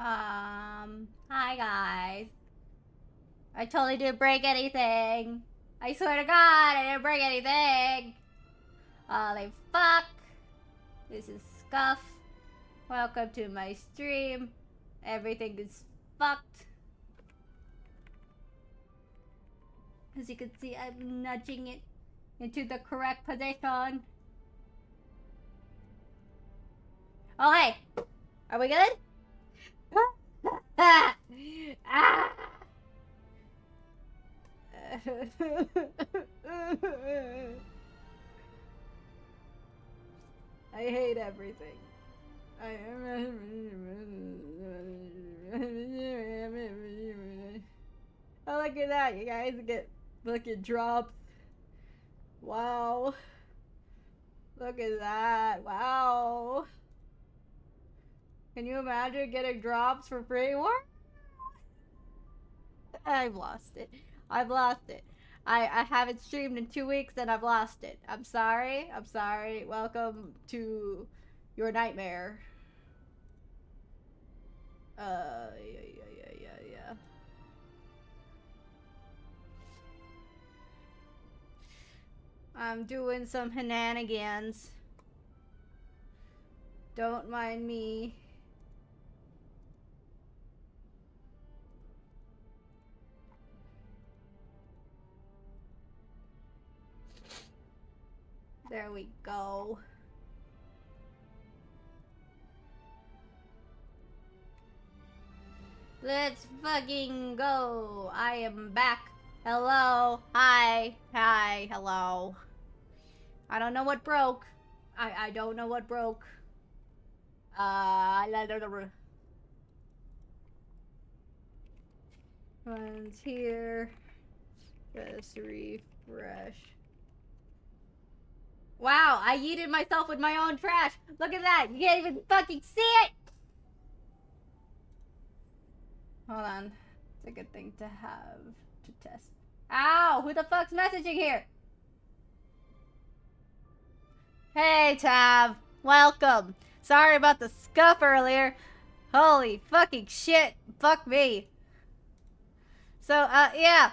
Hi guys. I totally didn't break anything. I swear to God, I didn't break anything. Holy fuck. This is Scuff. Welcome to my stream. Everything is fucked. As you can see, I'm nudging it into the correct position. Oh, hey. Are we good? ah! I hate everything. Oh, look at that. You guys get fucking drops. Wow. Look at that. Wow. Can you imagine getting drops for free? What? I've lost it. I've lost it. I haven't streamed in 2 weeks and I've lost it. I'm sorry. I'm sorry. Welcome to your nightmare. Yeah. I'm doing some shenanigans. Don't mind me. There we go. Let's fucking go. I am back. Hello. Hi. Hi. Hello. I don't know what broke. I don't know what broke. One's here. Just refresh. Wow, I yeeted myself with my own trash. Look at that. You can't even fucking see it. Hold on. It's a good thing to have to test. Ow! Who the fuck's messaging here? Hey, Tav. Welcome. Sorry about the scuff earlier. Holy fucking shit. Fuck me. So, yeah.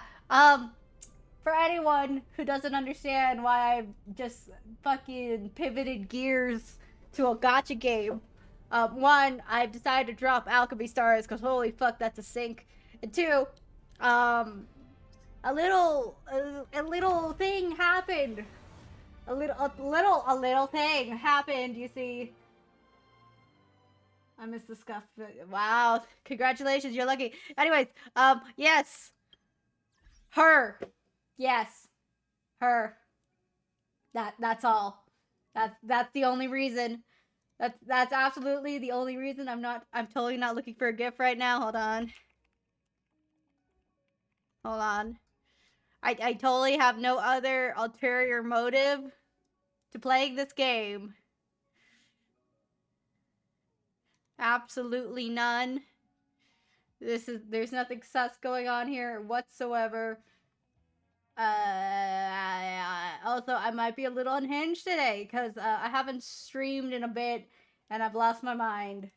For anyone who doesn't understand why I've just fucking pivoted gears to a gacha game, one, I've decided to drop Alchemy Stars because holy fuck, that's a sink. And two, a little thing happened. A little thing happened. You see, I missed the scuff. Wow, congratulations, you're lucky. Anyways, yes, her, yes, her. That's all. That's the only reason. That's absolutely the only reason. I'm totally not looking for a gift right now. Hold on. Hold on. I totally have no other ulterior motive to playing this game. Absolutely none. There's nothing sus going on here whatsoever. Also, I might be a little unhinged today because I haven't streamed in a bit and I've lost my mind.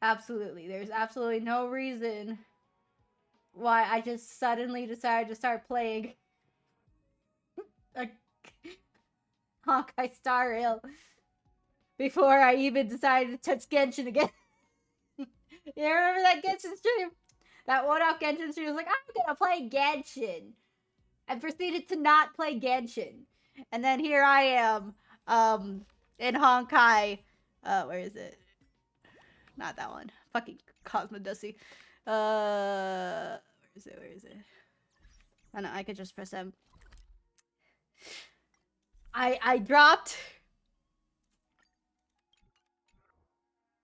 Absolutely. There's absolutely no reason why I just suddenly decided to start playing a Honkai Star Rail before I even decided to touch Genshin again. You remember that Genshin stream? That one-off Genshin stream was like, I'm gonna play Genshin. And proceeded to not play Genshin. And then here I am, in Honkai. Where is it? Not that one. Fucking Cosmodusy. Where is it? Where is it? I know, I could just press M. I dropped.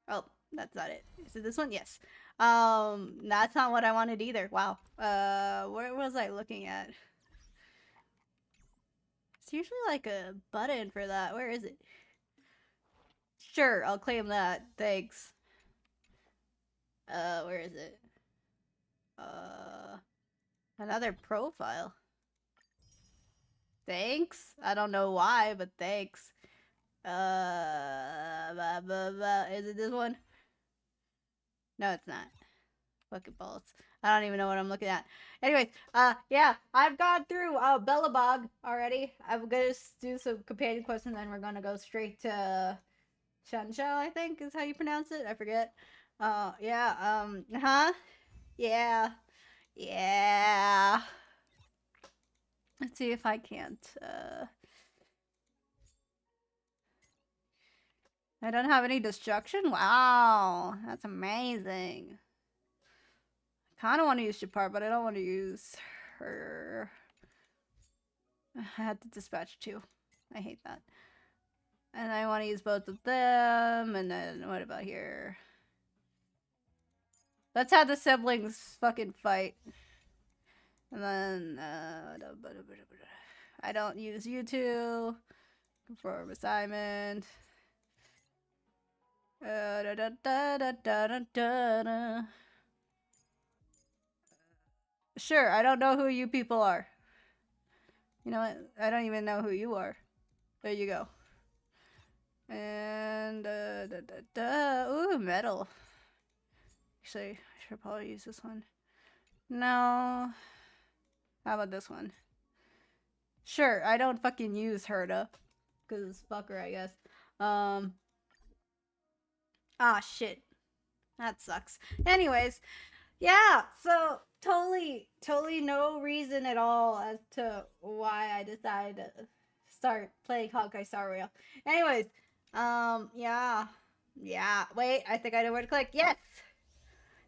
Oh, that's not it. Is it this one? Yes. That's not what I wanted either. Wow. Where was I looking at? It's usually like a button for that. Where is it? Sure, I'll claim that. Thanks. Where is it? Another profile. Thanks. I don't know why, but thanks. Is it this one? No, it's not. Fucking balls. I don't even know what I'm looking at. Anyways, yeah, I've gone through Bellabog already. I'm gonna do some companion quests and then we're gonna go straight to Shanshao, I think is how you pronounce it. I forget. Yeah, huh? Yeah. Yeah. Let's see if I can't, I don't have any destruction? Wow, that's amazing. I kind of want to use Shapar, but I don't want to use her. I had to dispatch two. I hate that. And I want to use both of them. And then what about here? Let's have the siblings fucking fight. And then I don't use you two. Confirm assignment. Sure, I don't know who you people are. You know what? I don't even know who you are. There you go. And ooh, metal. Actually, I should probably use this one. No. How about this one? Sure, I don't fucking use Herda. Cause fuck her, I guess. Ah, shit. That sucks. Anyways, yeah, so totally no reason at all as to why I decided to start playing Honkai Star Rail. Anyways, yeah. Yeah, wait, I think I know where to click. Yes!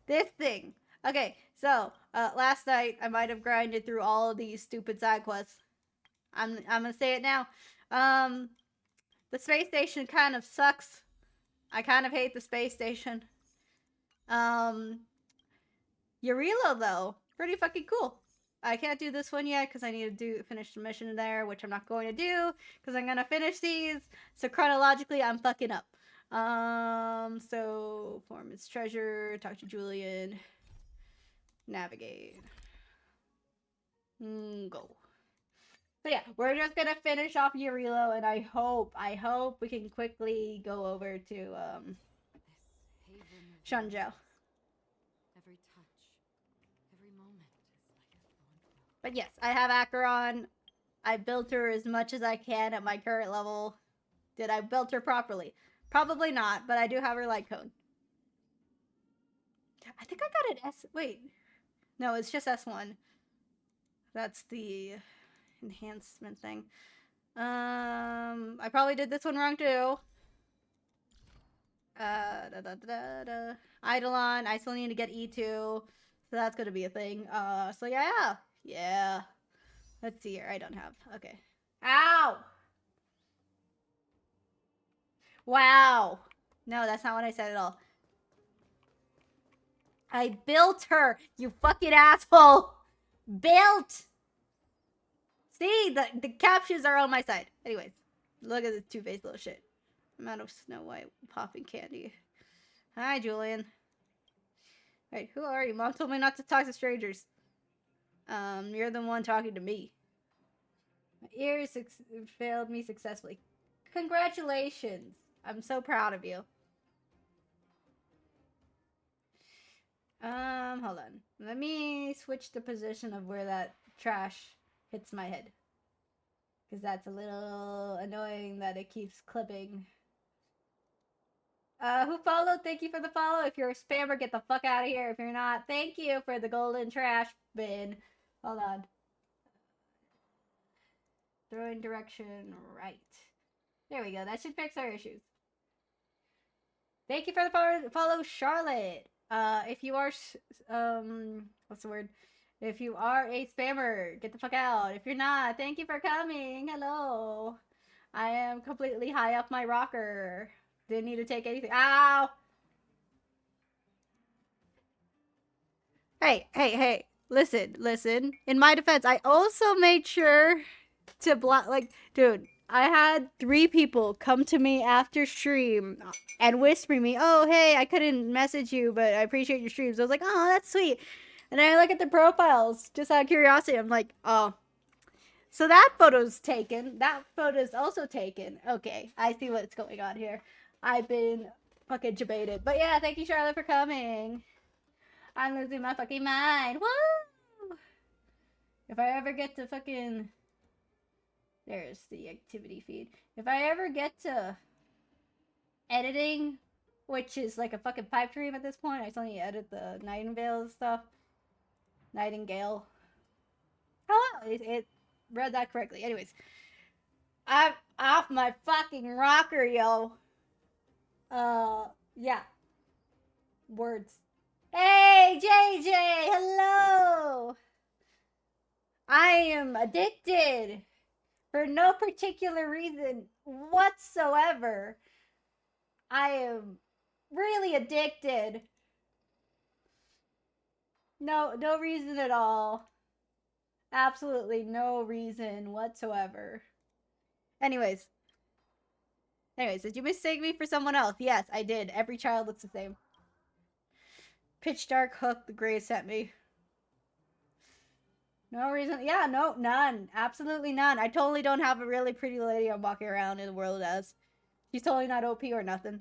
This thing. Okay, so, last night I might have grinded through all of these stupid side quests. I'm gonna say it now. The space station kind of sucks. I kind of hate the space station. Urilo though, pretty fucking cool. I can't do this one yet because I need to finish the mission there, which I'm not going to do because I'm gonna finish these. So chronologically, I'm fucking up. So form its treasure, talk to Julian, navigate, go. So yeah, we're just gonna finish off Urilo, and I hope we can quickly go over to Shunzhou. Every touch, every moment is like a thorn. But yes, I have Acheron. I built her as much as I can at my current level. Did I build her properly? Probably not, but I do have her light cone. I think I got an S. Wait. No, it's just S1. That's the enhancement thing. I probably did this one wrong too. Eidolon. I still need to get E2. So that's gonna be a thing. So yeah. Yeah. Let's see here. I don't have. Okay. Ow! Wow. No, that's not what I said at all. I built her, you fucking asshole. Built. See, the captions are on my side. Anyways, look at this two-faced little shit. I'm out of Snow White popping candy. Hi, Julian. Wait, who are you? Mom told me not to talk to strangers. You're the one talking to me. My ears failed me successfully. Congratulations. I'm so proud of you. Hold on. Let me switch the position of where that trash hits my head. Because that's a little annoying that it keeps clipping. Who followed? Thank you for the follow. If you're a spammer, get the fuck out of here. If you're not, thank you for the golden trash bin. Hold on. Throwing direction right. There we go. That should fix our issues. Thank you for the follow, Charlotte. If you are, what's the word? If you are a spammer, get the fuck out. If you're not, thank you for coming. Hello. I am completely high up my rocker. Didn't need to take anything. Ow! Hey. Listen. In my defense, I also made sure to block, like, dude, I had 3 people come to me after stream and whisper me, oh, hey, I couldn't message you, but I appreciate your streams. I was like, oh, that's sweet. And then I look at the profiles just out of curiosity. I'm like, oh. So that photo's taken. That photo's also taken. Okay, I see what's going on here. I've been fucking debated. But yeah, thank you, Charlotte, for coming. I'm losing my fucking mind. Woo! If I ever get to fucking... There's the activity feed. If I ever get to editing, which is like a fucking pipe dream at this point, I still need to edit the Nightingale stuff. Nightingale. Oh, it read that correctly. Anyways, I'm off my fucking rocker, yo. Yeah. Words. Hey, JJ, hello. I am addicted for no particular reason whatsoever. I am really addicted. No reason at all. Absolutely no reason whatsoever. Anyways, did you mistake me for someone else? Yes, I did. Every child looks the same. Pitch Dark Hook the Gray sent me. No reason. Yeah, no, none. Absolutely none. I totally don't have a really pretty lady I'm walking around in the world as. She's totally not OP or nothing.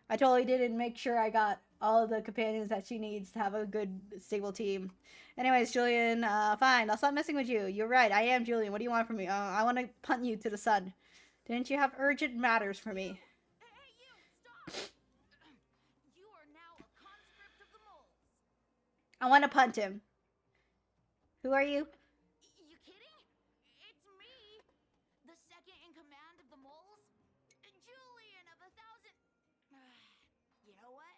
I totally didn't make sure I got all of the companions that she needs to have a good, stable team. Anyways, Julian, fine. I'll stop messing with you. You're right. I am Julian. What do you want from me? I want to punt you to the sun. Didn't you have urgent matters for me? Hey, you! Stop! You are now a conscript of the moles. I want to punt him. Who are you? You kidding? It's me, the second in command of the moles, Julian of 1,000. You know what?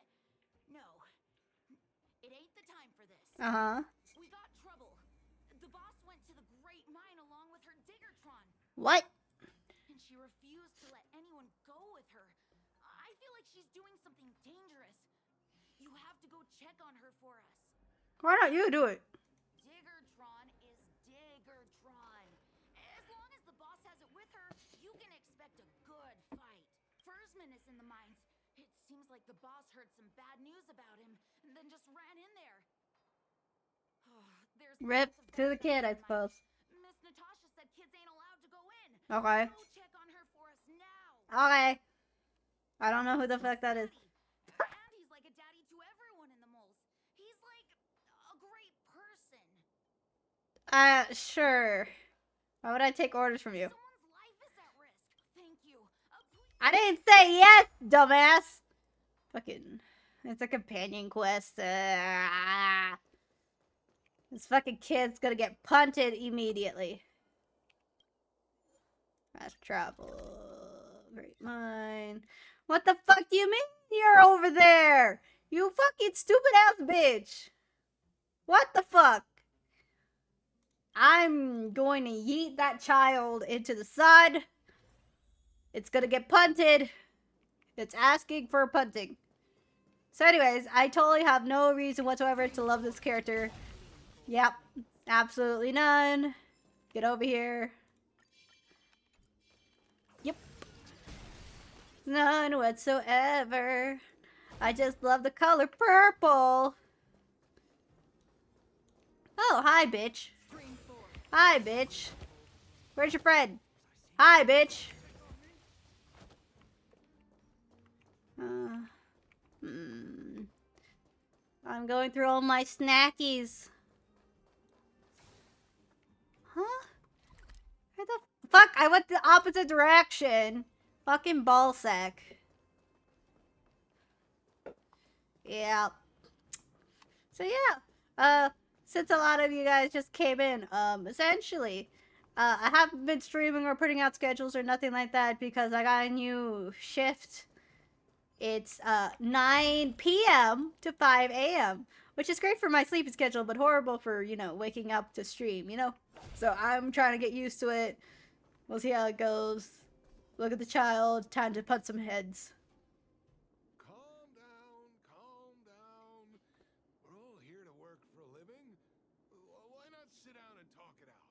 No, it ain't the time for this. We got trouble. The boss went to the Great Mine along with her Diggertron. What? And she refused to let anyone go with her. I feel like she's doing something dangerous. You have to go check on her for us. Why don't you do it? Diggertron is Diggertron. As long as the boss has it with her, you can expect a good fight. Fursman is in the mines. It seems like the boss heard some bad news about him and then just ran in there. There's Rip lots of to the bad kid, I guys in the suppose. mines. Miss Natasha said kids ain't allowed to go in. Okay. Go check on her for us now. Okay. I don't know who the fuck that is. And he's like a daddy to everyone in the moles. He's like a great person. Sure. Why would I take orders from you? Someone's life is at risk. Thank you. I didn't say yes, dumbass. Fucking, it's a companion quest. This fucking kid's gonna get punted immediately. Fast travel. Great mine. What the fuck do you mean you're over there? You fucking stupid ass bitch. What the fuck? I'm going to yeet that child into the sun. It's gonna get punted. It's asking for punting. So anyways, I totally have no reason whatsoever to love this character. Yep. Absolutely none. Get over here. Yep. None whatsoever. I just love the color purple. Oh, hi, bitch. Hi, bitch. Where's your friend? Hi, bitch. I'm going through all my snackies. Huh? Where the fuck? I went the opposite direction. Fucking ballsack. Yeah. So yeah. Since a lot of you guys just came in, essentially, I haven't been streaming or putting out schedules or nothing like that because I got a new shift. It's 9 p.m. to 5 a.m., which is great for my sleeping schedule, but horrible for, you know, waking up to stream, you know? So I'm trying to get used to it. We'll see how it goes. Look at the child. Time to punt some heads. Calm down, calm down. We're all here to work for a living. Why not sit down and talk it out?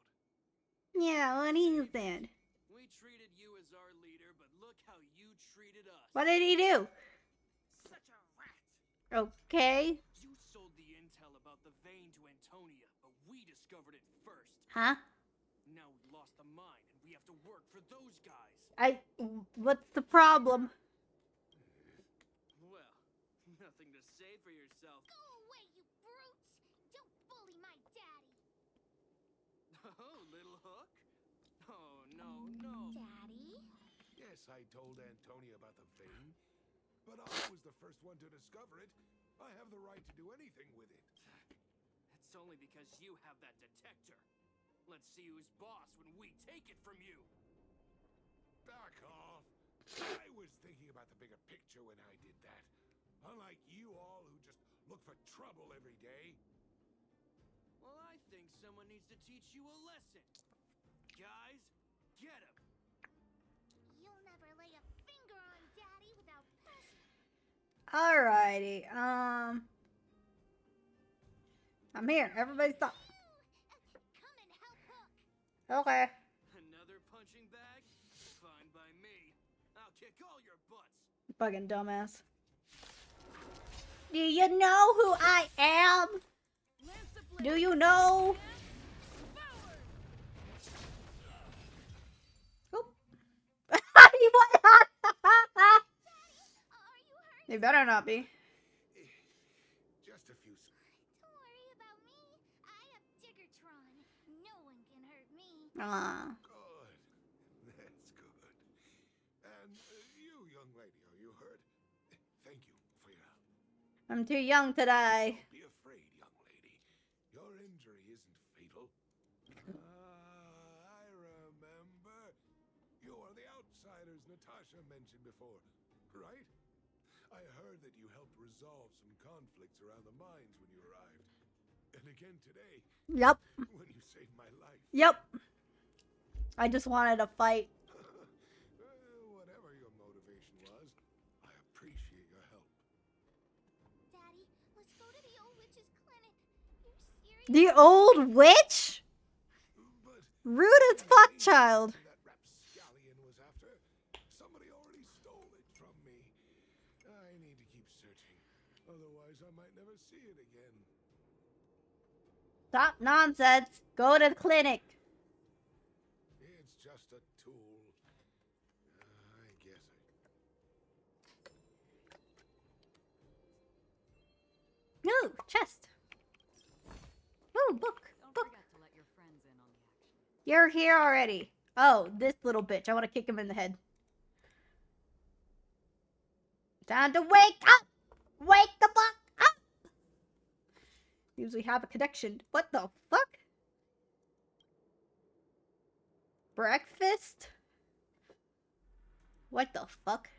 Yeah, what do you think? We treated you as our leader, but look how you treated us. What did he do? Such a rat. Okay. You sold the intel about the vein to Antonia, but we discovered it first. Huh? Now we lost the mine, and we have to work for those guys. What's the problem? Well, Nothing to say for yourself. Go away, you brutes! Don't bully my daddy! Oh, little hook? Oh, no. Daddy? Yes, I told Antonia about the vein, but I was the first one to discover it. I have the right to do anything with it. It's only because you have that detector. Let's see who's boss when we take it from you. Back off. I was thinking about the bigger picture when I did that. Unlike you all who just look for trouble every day. Well, I think someone needs to teach you a lesson. Guys, get him. You'll never lay a finger on Daddy without pressure. Alrighty. I'm here. Everybody stop. Come and help Hook. Okay. Another punching bag? Fine by me. I'll kick all your butts. Fucking dumbass. Do you know who I am? Do you know? Oop. You what? Are you hurt? They better not be. Just a few. Don't worry about me. I have Diggertron. No one can hurt me. Aw. Good. That's good. And you, young lady, are you hurt? Thank you for your help. I'm too young to die. Don't be afraid, young lady. Your injury isn't fatal. I remember. You are the outsiders Natasha mentioned before, right? I heard that you helped resolve some conflicts around the mines when you arrived. And again today, Yep. when you saved my life. Yep. I just wanted to fight. Whatever your motivation was, I appreciate your help. Daddy, let's go to the old witch's clinic. You're serious? The old witch? But Rude as fuck, child. that rapscallion was after, somebody already stole it from me. I need to keep searching, otherwise I might never see it again. Stop nonsense. Go to the clinic. It's just a tool. I guess Ooh, chest. Ooh, book. Don't Book. forget to let your friends in on the action. You're here already. Oh, this little bitch. I want to kick him in the head. Time to wake up! Wake the fuck up! Usually have a connection. What the fuck? Breakfast? What the fuck?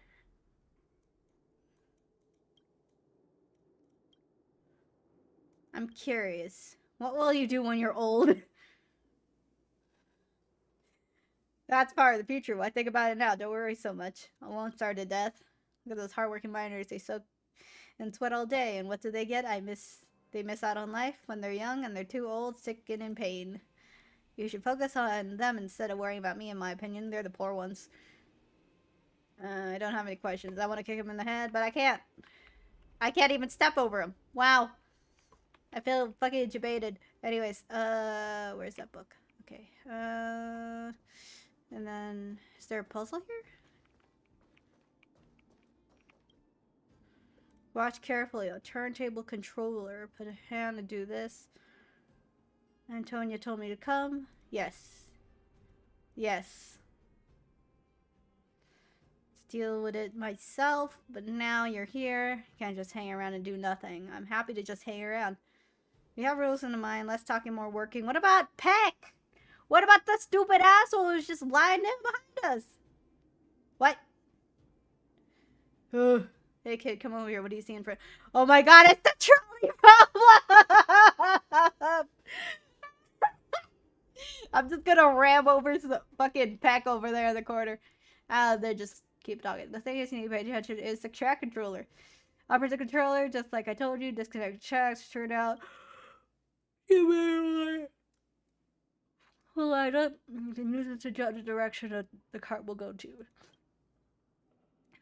I'm curious. What will you do when you're old? That's part of the future. Why think about it now? Don't worry so much. I won't starve to death. Look at those hardworking miners. They soak and sweat all day. And what do they get? They miss out on life when they're young and they're too old, sick, and in pain. You should focus on them instead of worrying about me, in my opinion. They're the poor ones. I don't have any questions. I want to kick him in the head, but I can't. I can't even step over him. Wow. I feel fucking debated. Anyways, where's that book? Okay. And then, is there a puzzle here? Watch carefully. A turntable controller. Put a hand to do this. Antonia told me to come. Yes. Yes. Let's deal with it myself. But now you're here. Can't just hang around and do nothing. I'm happy to just hang around. We have rules in the mind. Less talking, more working. What about Peck? What about the stupid asshole who's just lying there behind us? What? Ugh. Hey kid, come over here. What are you seeing for? Oh my god, it's the trolley problem! I'm just gonna ram over the fucking Peck over there in the corner. They just keep talking. The thing is you need to pay attention is the track controller. Operate the controller, just like I told you. Disconnect the tracks, turn out. Will light up. You can use it to judge the direction that the cart will go to.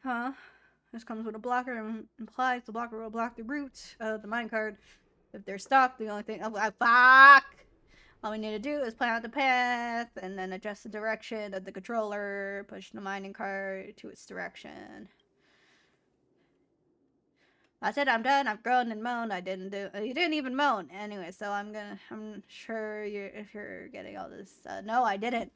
Huh? This comes with a blocker and implies the blocker will block the route of the minecart. If they're stuck, the only thing. Oh, fuck! All we need to do is plan out the path and then adjust the direction of the controller. Push the mining cart to its direction. That's it. I'm done. I've grown and moaned. I didn't do. You didn't even moan. Anyway, so I'm sure if you're getting all this. No, I didn't.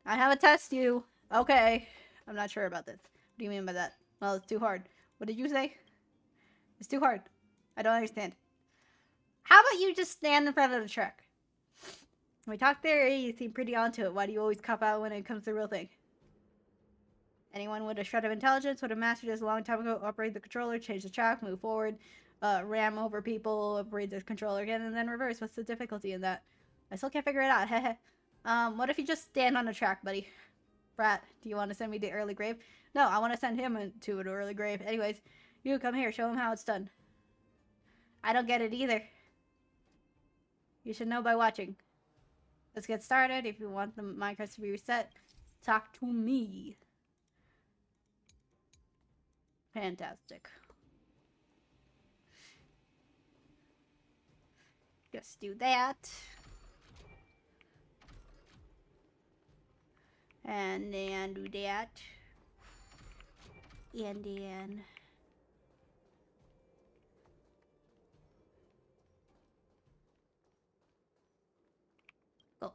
I have a test you. Okay. I'm not sure about this. What do you mean by that? Well, it's too hard. What did you say? It's too hard. I don't understand. How about you just stand in front of the truck? When we talk there, you seem pretty onto it. Why do you always cop out when it comes to the real thing? Anyone with a shred of intelligence would have mastered this a long time ago. Operate the controller, change the track, move forward, ram over people, operate the controller again, and then reverse. What's the difficulty in that? I still can't figure it out. Heh. What if you just stand on the track, buddy? Brat, do you want to send me to early grave? No, I want to send him to an early grave. Anyways, you come here, show him how it's done. I don't get it either. You should know by watching. Let's get started. If you want the Minecraft to be reset, talk to me. Fantastic. Just do that. And then do that. And then... Go.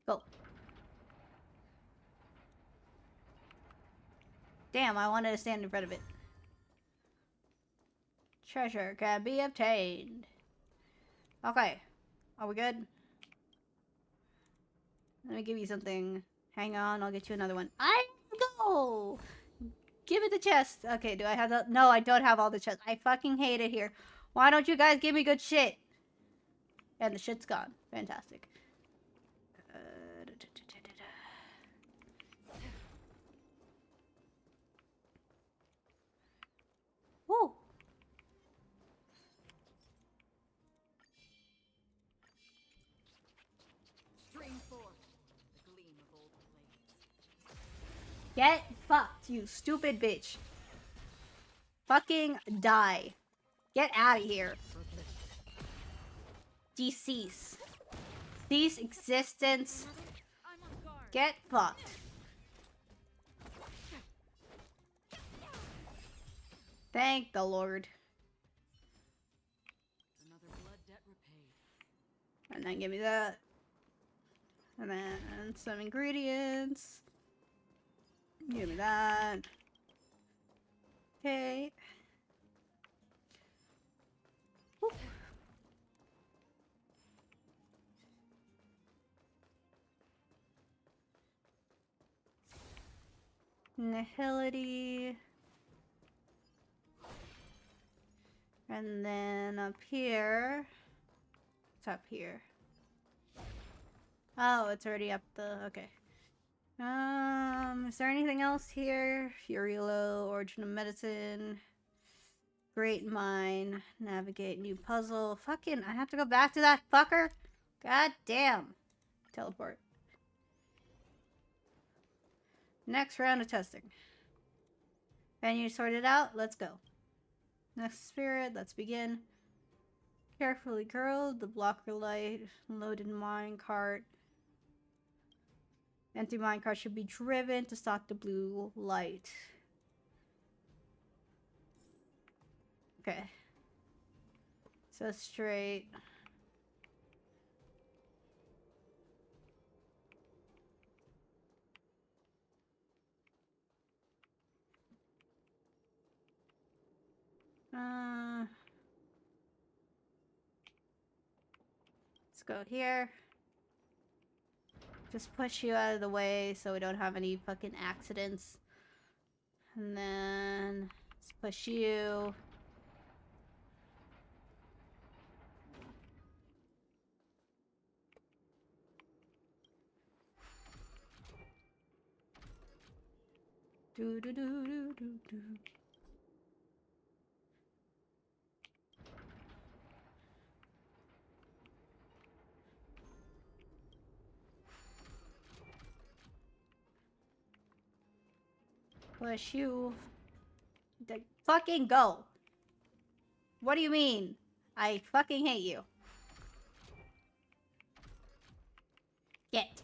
Go. Damn, I wanted to stand in front of it. Treasure can be obtained. Okay. Are we good? Let me give you something. Hang on, I'll get you another one. I go! Give it the chest. Okay, do I have the... No, I don't have all the chests. I fucking hate it here. Why don't you guys give me good shit? And the shit's gone. Fantastic. Woo! Stream forth the gleam of old blades. Get fucked, you stupid bitch. Fucking die. Get out of here. Decease. Cease existence. I'm on guard. Get fucked. Thank the Lord. Another blood debt repaid. And then give me that. And then some ingredients. Give me that. Okay. Whew. Nihility. And then up here. It's up here. Oh, it's already up the... Okay. Is there anything else here? Furilo, Origin of Medicine. Great Mine. Navigate new puzzle. Fucking, I have to go back to that fucker? God damn. Teleport. Next round of testing. Venue sorted out. Let's go. Next spirit. Let's begin. Carefully curled. The blocker light. Loaded minecart. Empty minecart should be driven to stop the blue light. Okay. So straight. Let's go here. Just push you out of the way so we don't have any fucking accidents. And then let's push you. Do do do do do do. Push you. Fucking go. What do you mean? I fucking hate you. Get.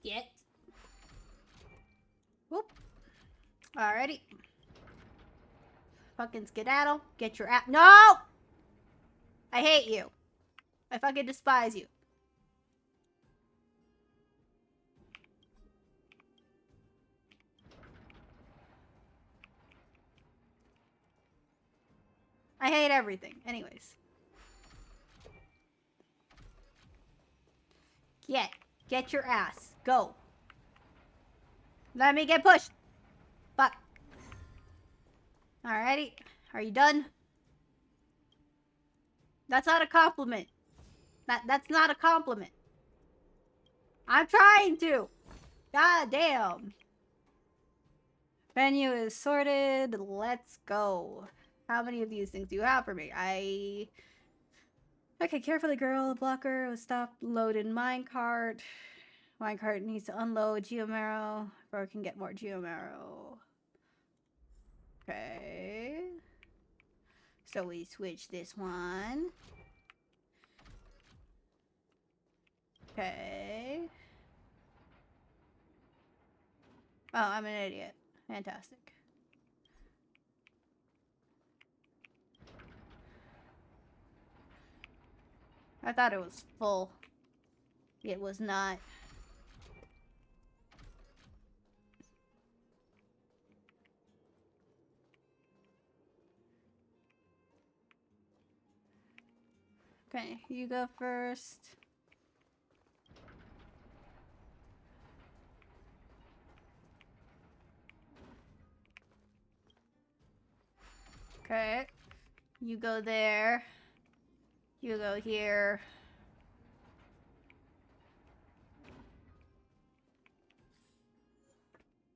Get. Whoop. Alrighty. Fucking skedaddle. Get your ass. No! I hate you. I fucking despise you. I hate everything. Anyways. Get your ass. Go. Let me get pushed. Fuck. Alrighty. Are you done? That's not a compliment. That's not a compliment. I'm trying to. God damn. Menu is sorted. Let's go. How many of these things do you have for me? Okay, carefully, girl. Blocker will stop loading minecart. Minecart needs to unload geomarrow before I can get more geomarrow. Okay. So we switch this one. Okay. Oh, I'm an idiot. Fantastic. I thought it was full. It was not. Okay, you go first. Okay. You go there. You go here.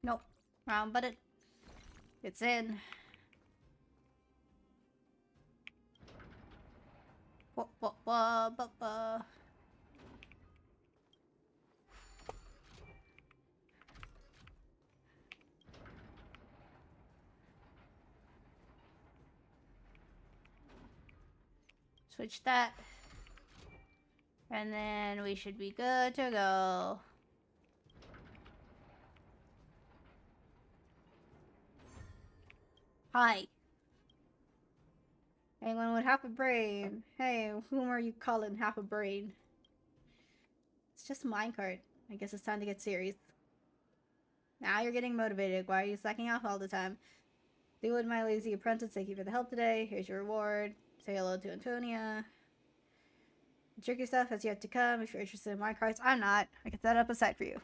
Nope. Wrong button. It's in. Wah. Switch that. And then we should be good to go. Hi. Anyone with half a brain? Hey, whom are you calling half a brain? It's just a minecart. I guess it's time to get serious. Now you're getting motivated. Why are you slacking off all the time? Do with my lazy apprentice. Thank you for the help today. Here's your reward. Say hello to Antonia. The tricky stuff has yet to come. If you're interested in minecarts, I'm not. I can set up a site for you.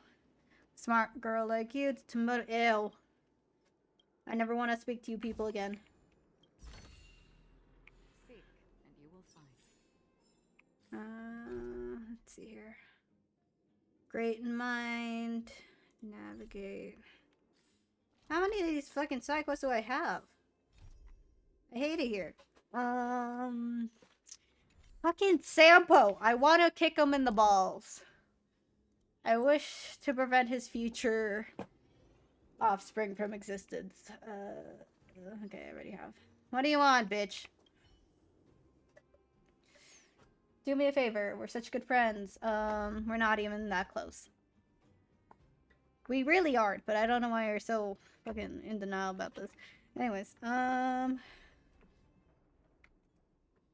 Smart girl like you to Ew. I never want to speak to you people again. Seek, and you will find. Let's see here. Great in mind. Navigate. How many of these fucking side quests do I have? I hate it here. Fucking Sampo. I want to kick him in the balls. I wish to prevent his future offspring from existence. Okay, I already have. What do you want, bitch? Do me a favor. We're such good friends. We're not even that close. We really aren't, but I don't know why you're so fucking in denial about this. Anyways,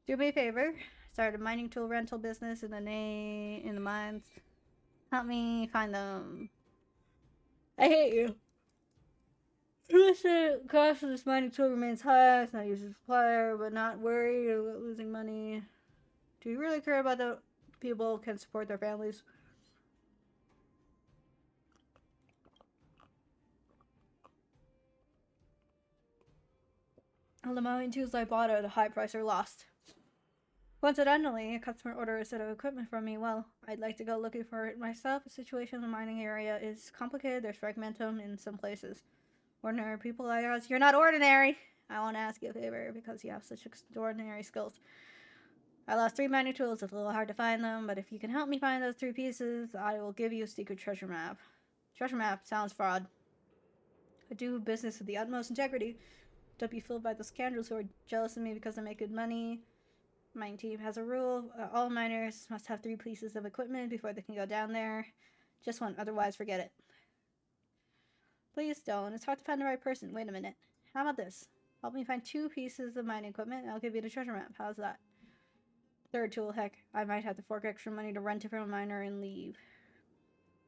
do me a favor. Start a mining tool rental business in the mines. Help me find them. I hate you. The cost of this mining tool remains high. It's not used as a supplier, but not worried about losing money. Do you really care about the people who can support their families? All the mining tools I bought at a high price are lost. Coincidentally, a customer ordered a set of equipment from me. Well, I'd like to go looking for it myself. The situation in the mining area is complicated. There's fragmentum in some places. Ordinary people like us. You're not ordinary! I want to ask you a favor because you have such extraordinary skills. I lost 3 mining tools. It's a little hard to find them, but if you can help me find those 3 pieces, I will give you a secret treasure map. Treasure map sounds fraud. I do business with the utmost integrity. Don't be fooled by the scoundrels who are jealous of me because I make good money. My team has a rule. All miners must have 3 pieces of equipment before they can go down there. Just one, otherwise forget it. Please don't. It's hard to find the right person. Wait a minute. How about this? Help me find 2 pieces of mining equipment, and I'll give you the treasure map. How's that? Third tool, heck, I might have to fork extra money to rent it from a miner and leave.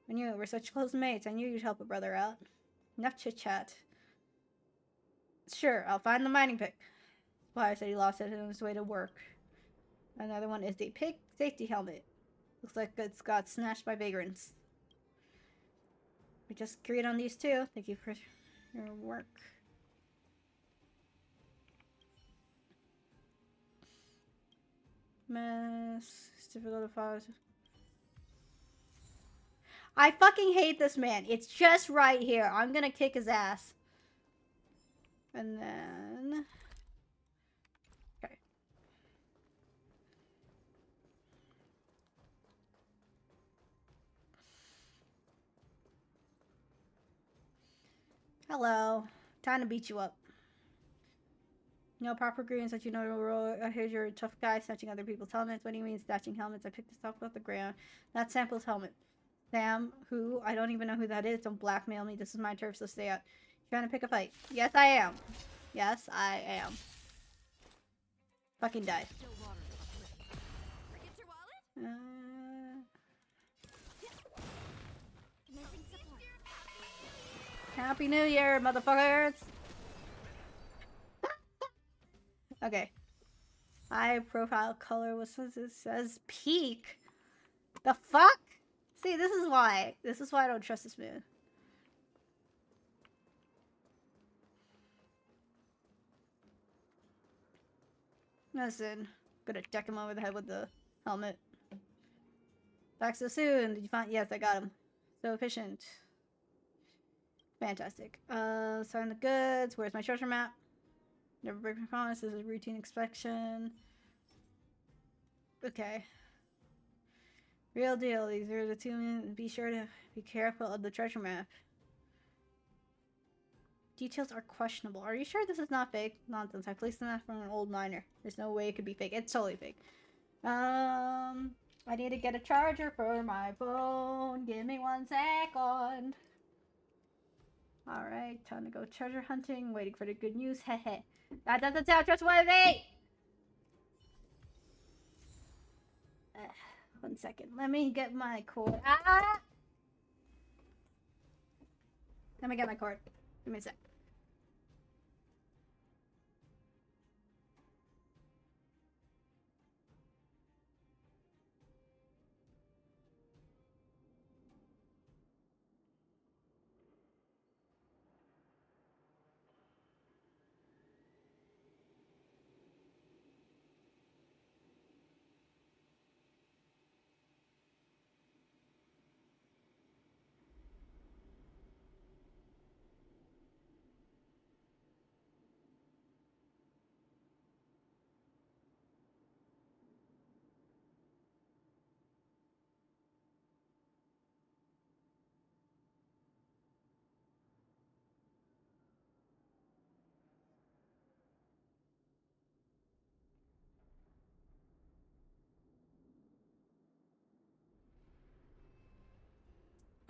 I knew it. We're such close mates. I knew you'd help a brother out. Enough chit-chat. Sure, I'll find the mining pick. Supplier said he lost it on his way to work. Another one is the pig safety helmet. Looks like it's got snatched by vagrants. We just agreed on these 2. Thank you for your work. Mess. It's difficult to follow. I fucking hate this man. It's just right here. I'm gonna kick his ass. And then... Okay. Hello. Time to beat you up. No proper greetings that you know the role. I heard you're a tough guy snatching other people's helmets. What do you mean snatching helmets? I picked this up off the ground. That's Sample's helmet. Sam, who? I don't even know who that is. Don't blackmail me. This is my turf, so stay out. You trying to pick a fight? Yes, I am. Yes, I am. Fucking die. Still water. Forget your wallet? Missing supply. Happy New Year, motherfuckers! Okay. Eye profile color was it says peak. The fuck? See, this is why. This is why I don't trust this man. Listen, gonna deck him over the head with the helmet. Back so soon. Did you find? Yes, I got him. So efficient. Fantastic. Sign the goods. Where's my treasure map? Never break my promise. This is a routine inspection. Okay. Real deal. These are the 2 men. Be sure to be careful of the treasure map. Details are questionable. Are you sure this is not fake? Nonsense. I placed the map from an old miner. There's no way it could be fake. It's totally fake. I need to get a charger for my phone. Give me 1 second. Alright, time to go treasure hunting. Waiting for the good news. Hehe. That doesn't sound trustworthy! 1 second. Let me get my cord. Ah! Let me get my cord. Give me a sec.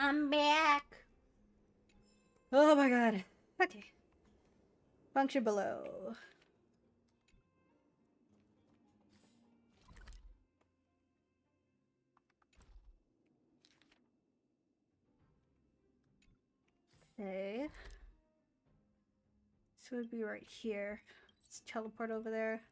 I'm back. Oh my god. Okay. Function below. Okay. So it would be right here. Let's teleport over there.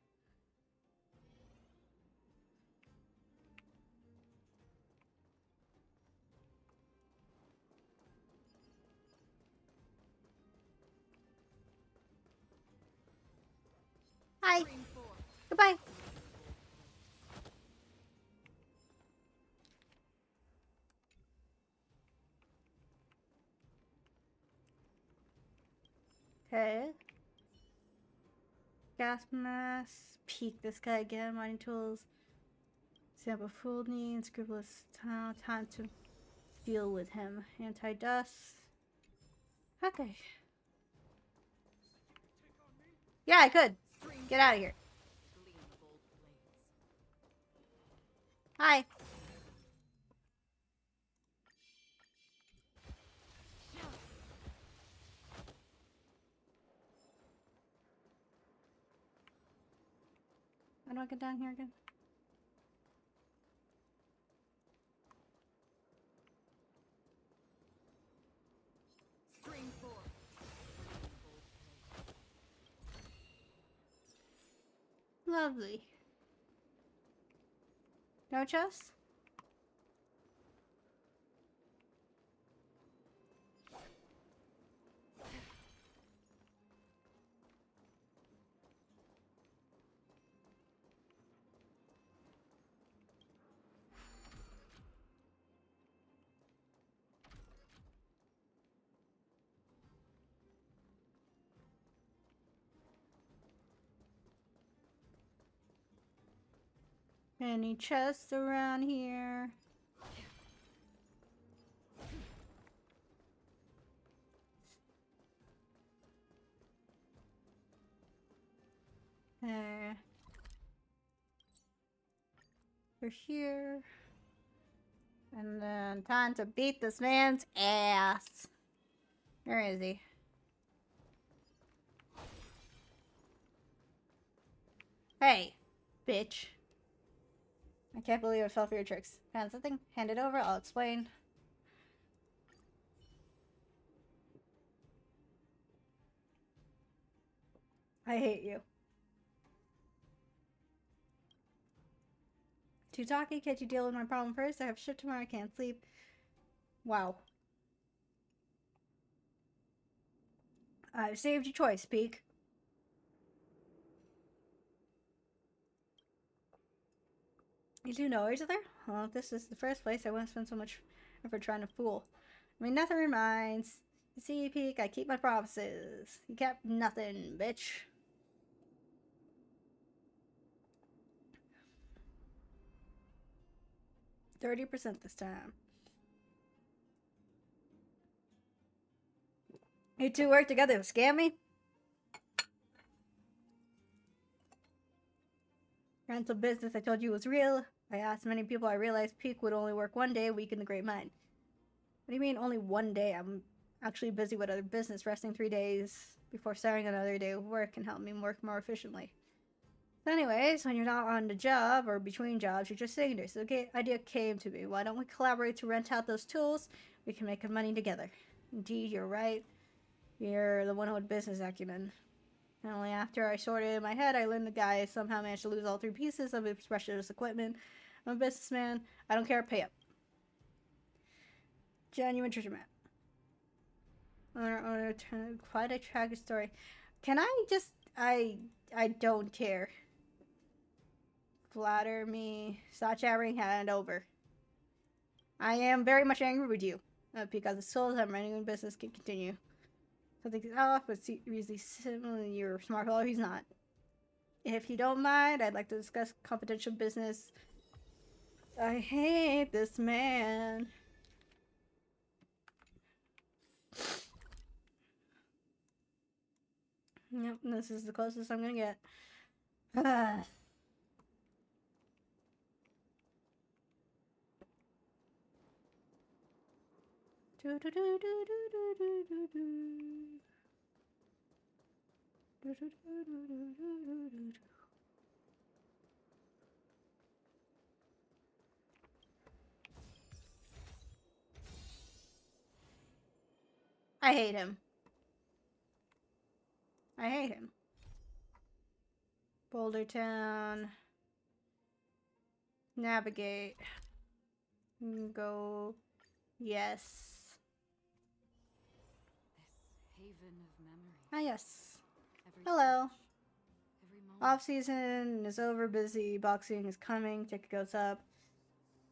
Hi. Green 4. Goodbye. Okay. Gas mask. Peek this guy again. Mining tools. Sample fooled me. Unscrupulous. Time to deal with him. Anti-dust. Okay. Yeah, I could. Get out of here. Gleam of old blades. Hi. do I get down here again? Stream 4. Lovely. No chest? Any chests around here? We're here. And then time to beat this man's ass. Where is he? Hey, bitch. I can't believe I fell for your tricks. Found something? Hand it over, I'll explain. I hate you. Tutaki, can't you deal with my problem first? I have shit tomorrow, I can't sleep. Wow. I've saved your choice, Peak. You do know each other? Well, if this is the first place, I wouldn't spend so much effort trying to fool. I mean, nothing reminds. You see, Peak, I keep my promises. You kept nothing, bitch. %30 this time. You two work together to scam me? Rental business I told you was real. I asked many people, I realized Peak would only work one day a week in the Great Mine. What do you mean only one day? I'm actually busy with other business. Resting 3 days before starting another day of work can help me work more efficiently. So anyways, when you're not on the job or between jobs, you're just sitting there. So the idea came to me. Why don't we collaborate to rent out those tools? We can make money together. Indeed, you're right. You're the one with business acumen. And only after I sorted in my head, I learned the guy somehow managed to lose all 3 pieces of his precious equipment. I'm a businessman. I don't care. Pay up. Genuine treasure map. Quite a tragic story. Can I just... I don't care. Flatter me. Stop chattering. Hand over. I am very much angry with you. Because the souls I'm running in business can continue. Something's off, but usually similar. You're a smart fellow. He's not. If you don't mind, I'd like to discuss confidential business. I hate this man. Yep, this is the closest I'm gonna get. I hate him. I hate him. Boulder Town. Navigate. Go. Yes. This haven of memory. Ah, yes. Every Hello. touch, every moment. Off season is over. Busy. Boxing is coming. Ticket goes up.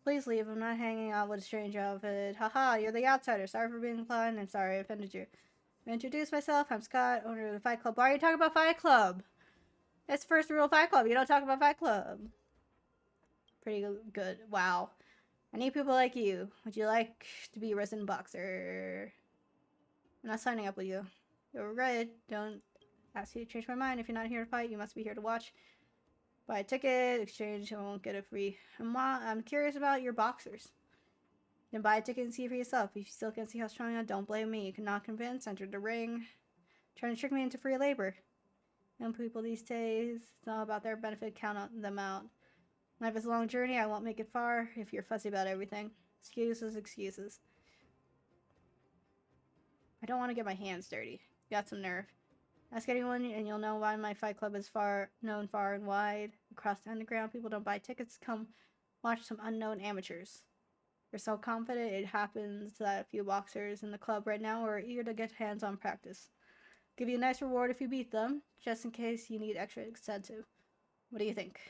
Please leave. I'm not hanging out with a strange outfit. Haha, you're the outsider. Sorry for being blunt. I'm sorry I offended you. I introduce myself. I'm Scott, owner of the Fight Club. Why are you talking about Fight Club? That's the first rule of Fight Club. You don't talk about Fight Club. Pretty good. Wow. I need people like you. Would you like to be a resident boxer? I'm not signing up with you. You're right. Don't ask you to change my mind. If you're not here to fight, you must be here to watch. Buy a ticket, exchange, I won't get it free. I'm curious about your boxers. Then buy a ticket and see for yourself. If you still can't see how strong I am, don't blame me. You cannot convince, enter the ring. Trying to trick me into free labor. Young people these days, it's all about their benefit, count them out. Life is a long journey, I won't make it far if you're fussy about everything. Excuses, excuses. I don't want to get my hands dirty. Got some nerve. Ask anyone and you'll know why my fight club is known far and wide. Across the underground, people don't buy tickets to come watch some unknown amateurs. They're so confident it happens that a few boxers in the club right now are eager to get hands-on practice. Give you a nice reward if you beat them, just in case you need extra incentive. What do you think?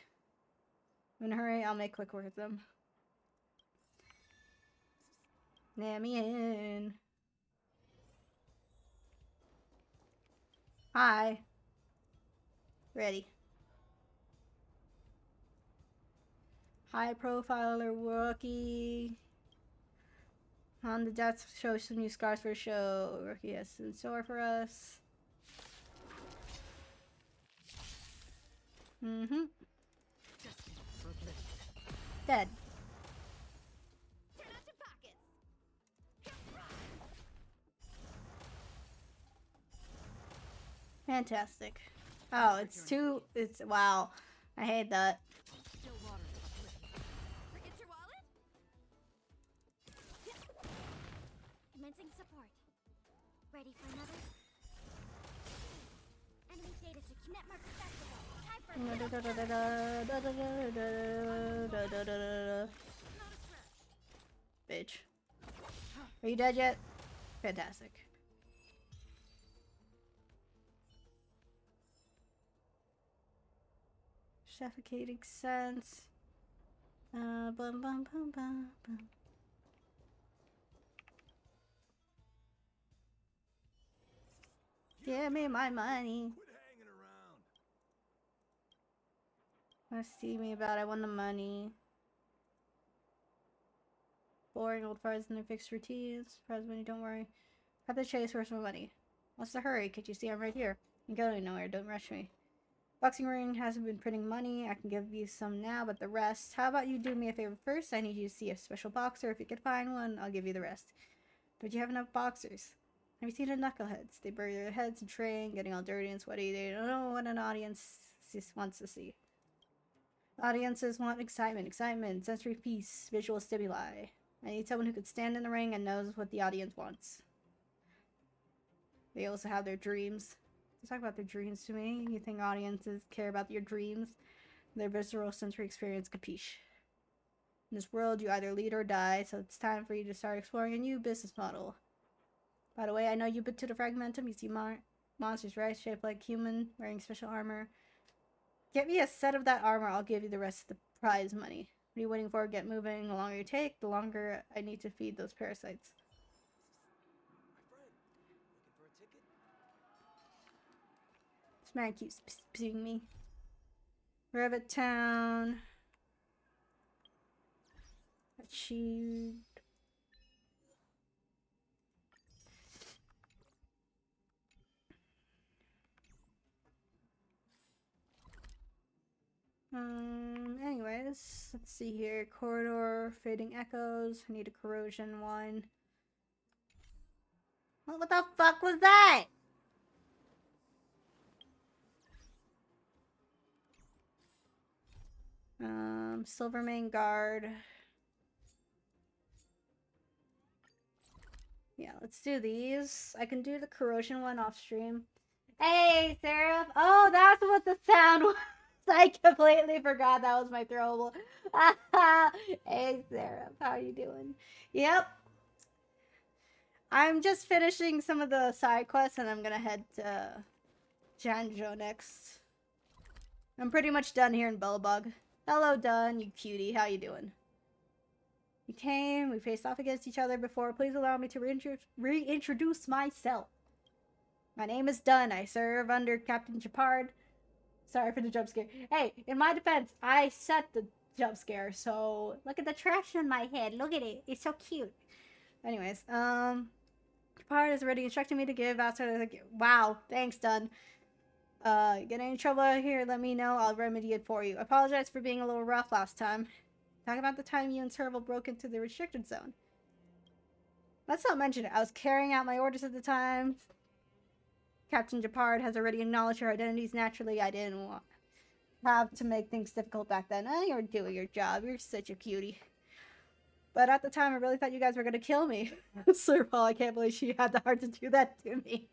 In a hurry, I'll make quick work of them. Let me in. Hi. Ready. High profile rookie. On the death show some new scars for the show. Rookie has in store for us. Mm-hmm. Dead. Turn out your pockets. Fantastic. Oh, it's wow. I hate that. Still water. Forget your wallet? Commencing support. Ready for another? Enemy data secure. Network accessible. Time for Bitch. Are you dead yet? Fantastic. Suffocating sense. Bum bum bum bum bum. Give me my money. Quit hanging around. Wanna see me about? I won the money. Boring old fires and their fixed routines. Surprise money, don't worry. Cut the chase, where's my money? What's the hurry? Can't you see I'm right here? I'm going nowhere, don't rush me. Boxing ring hasn't been printing money. I can give you some now, but the rest. How about you do me a favor first? I need you to see a special boxer. If you can find one, I'll give you the rest. Don't you have enough boxers? Have you seen the knuckleheads? They bury their heads in train, getting all dirty and sweaty. They don't know what an audience wants to see. Audiences want excitement, sensory peace, visual stimuli. I need someone who could stand in the ring and knows what the audience wants. They also have their dreams. They talk about their dreams to me. You think audiences care about your dreams? Their visceral sensory experience, capiche? In this world, you either lead or die, so it's time for you to start exploring a new business model. By the way, I know you've been to the Fragmentum. You see monsters, right? Shaped like human, wearing special armor. Get me a set of that armor, I'll give you the rest of the prize money. What are you waiting for? Get moving. The longer you take, the longer I need to feed those parasites. My friend, looking for a ticket? This man keeps pursuing me. Rabbit Town. Achieved. Anyways, let's see here. Corridor, fading echoes. I need a corrosion one. What the fuck was that? Silvermane Guard. Yeah, let's do these. I can do the corrosion one off stream. Hey, Seraph. Oh, that's what the sound was. I completely forgot that was my throwable. Hey, Seraph. How are you doing? Yep. I'm just finishing some of the side quests and I'm gonna head to Janjo next. I'm pretty much done here in Bellbug. Hello, Dun, you cutie. How you doing? You came, we faced off against each other before. Please allow me to reintroduce myself. My name is Dun. I serve under Captain Japard. Sorry for the jump scare. Hey, in my defense, I set the jump scare, so look at the trash on my head. Look at it. It's so cute. Anyways, Japard is already instructing me to give outside. Wow, thanks, Dun. Get any trouble out here, let me know. I'll remedy it for you. I apologize for being a little rough last time. Talk about the time you and Serval broke into the restricted zone. Let's not mention it. I was carrying out my orders at the time. Captain Japard has already acknowledged your identities. Naturally, I didn't want have to make things difficult back then. You're doing your job. You're such a cutie. But at the time, I really thought you guys were gonna kill me. Sir Paul, I can't believe she had the heart to do that to me.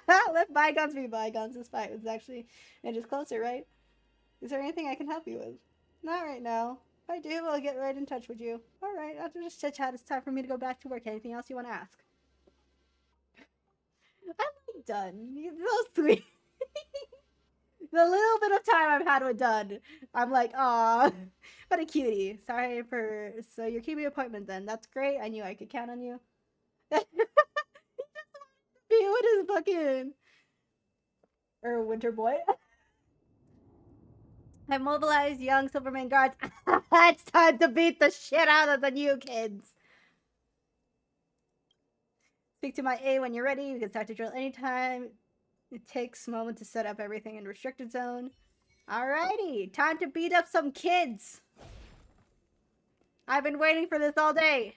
Let bygones be bygones. This fight was actually made us closer, right? Is there anything I can help you with? Not right now. If I do, I'll get right in touch with you. Alright, after this chit chat, it's time for me to go back to work. Anything else you want to ask? I'm done. You're so sweet. The little bit of time I've had with Dun, I'm like, aw, what a cutie. Sorry for. So you're keeping an appointment then. That's great. I knew I could count on you. Be with his fucking. Winter boy. I mobilized young Silverman guards. It's time to beat the shit out of the new kids. Speak to my A when you're ready. You can start to drill anytime. It takes a moment to set up everything in restricted zone. Alrighty, time to beat up some kids. I've been waiting for this all day.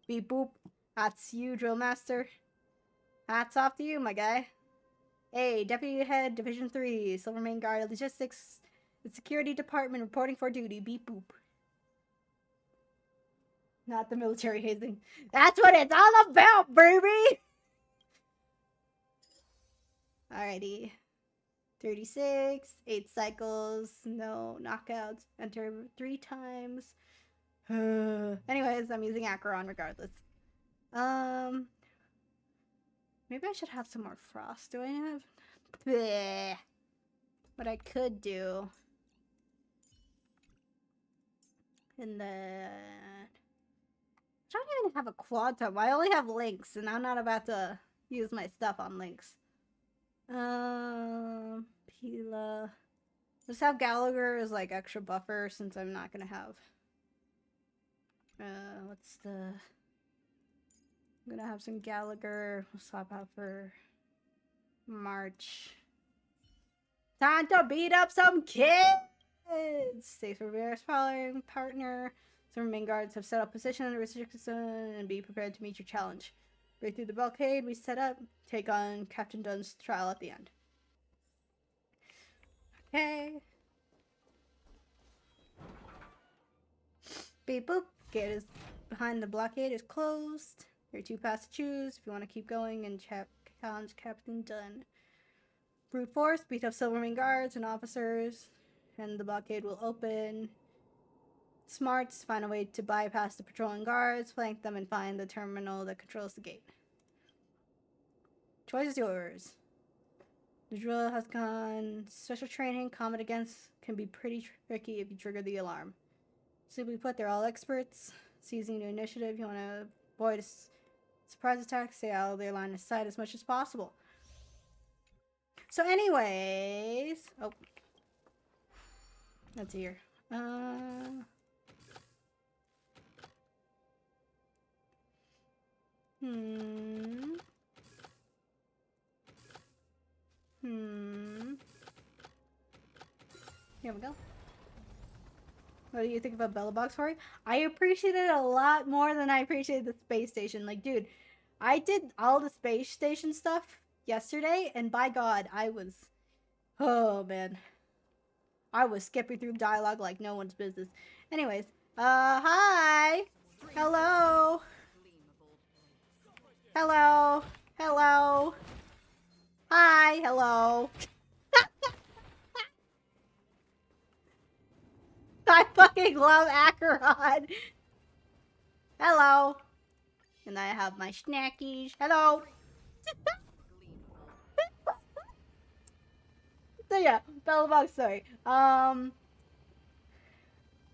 Beep boop. That's you, drill master. Hats off to you, my guy. Hey, Deputy Head, Division 3, Silverman Guard, Logistics, the Security Department reporting for duty. Beep boop. Not the military hazing. That's what it's all about, baby! Alrighty. 36, 8 cycles, no knockouts, enter 3 times. Anyways, I'm using Acheron regardless. Maybe I should have some more frost. Do I have? Bleh. What I could do. In the... I don't even have a quad time. I only have links, and I'm not about to use my stuff on links. Pila. Let's have Gallagher as like extra buffer since I'm not gonna have. What's the? I'm gonna have some Gallagher. We'll swap out for March. Time to beat up some kids. Safe for Rivera's partner. Some main guards have set up position in the restricted zone and be prepared to meet your challenge. Break through the blockade we set up. Take on Captain Dunn's trial at the end. Okay. Beep boop. Gate is behind the blockade is closed. There are 2 paths to choose if you want to keep going and challenge Captain Dunn. Brute force, beat up Silverman guards and officers, and the blockade will open. Smarts, find a way to bypass the patrolling guards, flank them, and find the terminal that controls the gate. Choice is yours. The drill has gone. Special training, combat against can be pretty tricky if you trigger the alarm. Simply put, they're all experts. Seizing new initiative, you want to avoid a surprise attack, stay out of their line of sight as much as possible. So anyways... Oh. That's here. Here we go. What do you think about Bella Box Party? I appreciate it a lot more than I appreciate the space station. Like, dude, I did all the space station stuff yesterday, and by God, I was... Oh, man. I was skipping through dialogue like no one's business. Anyways, hi! Hello! Hello! Hello! Hi! Hello! I fucking love Acheron! Hello! And I have my snackies. Hello! So yeah, Bella Box story. I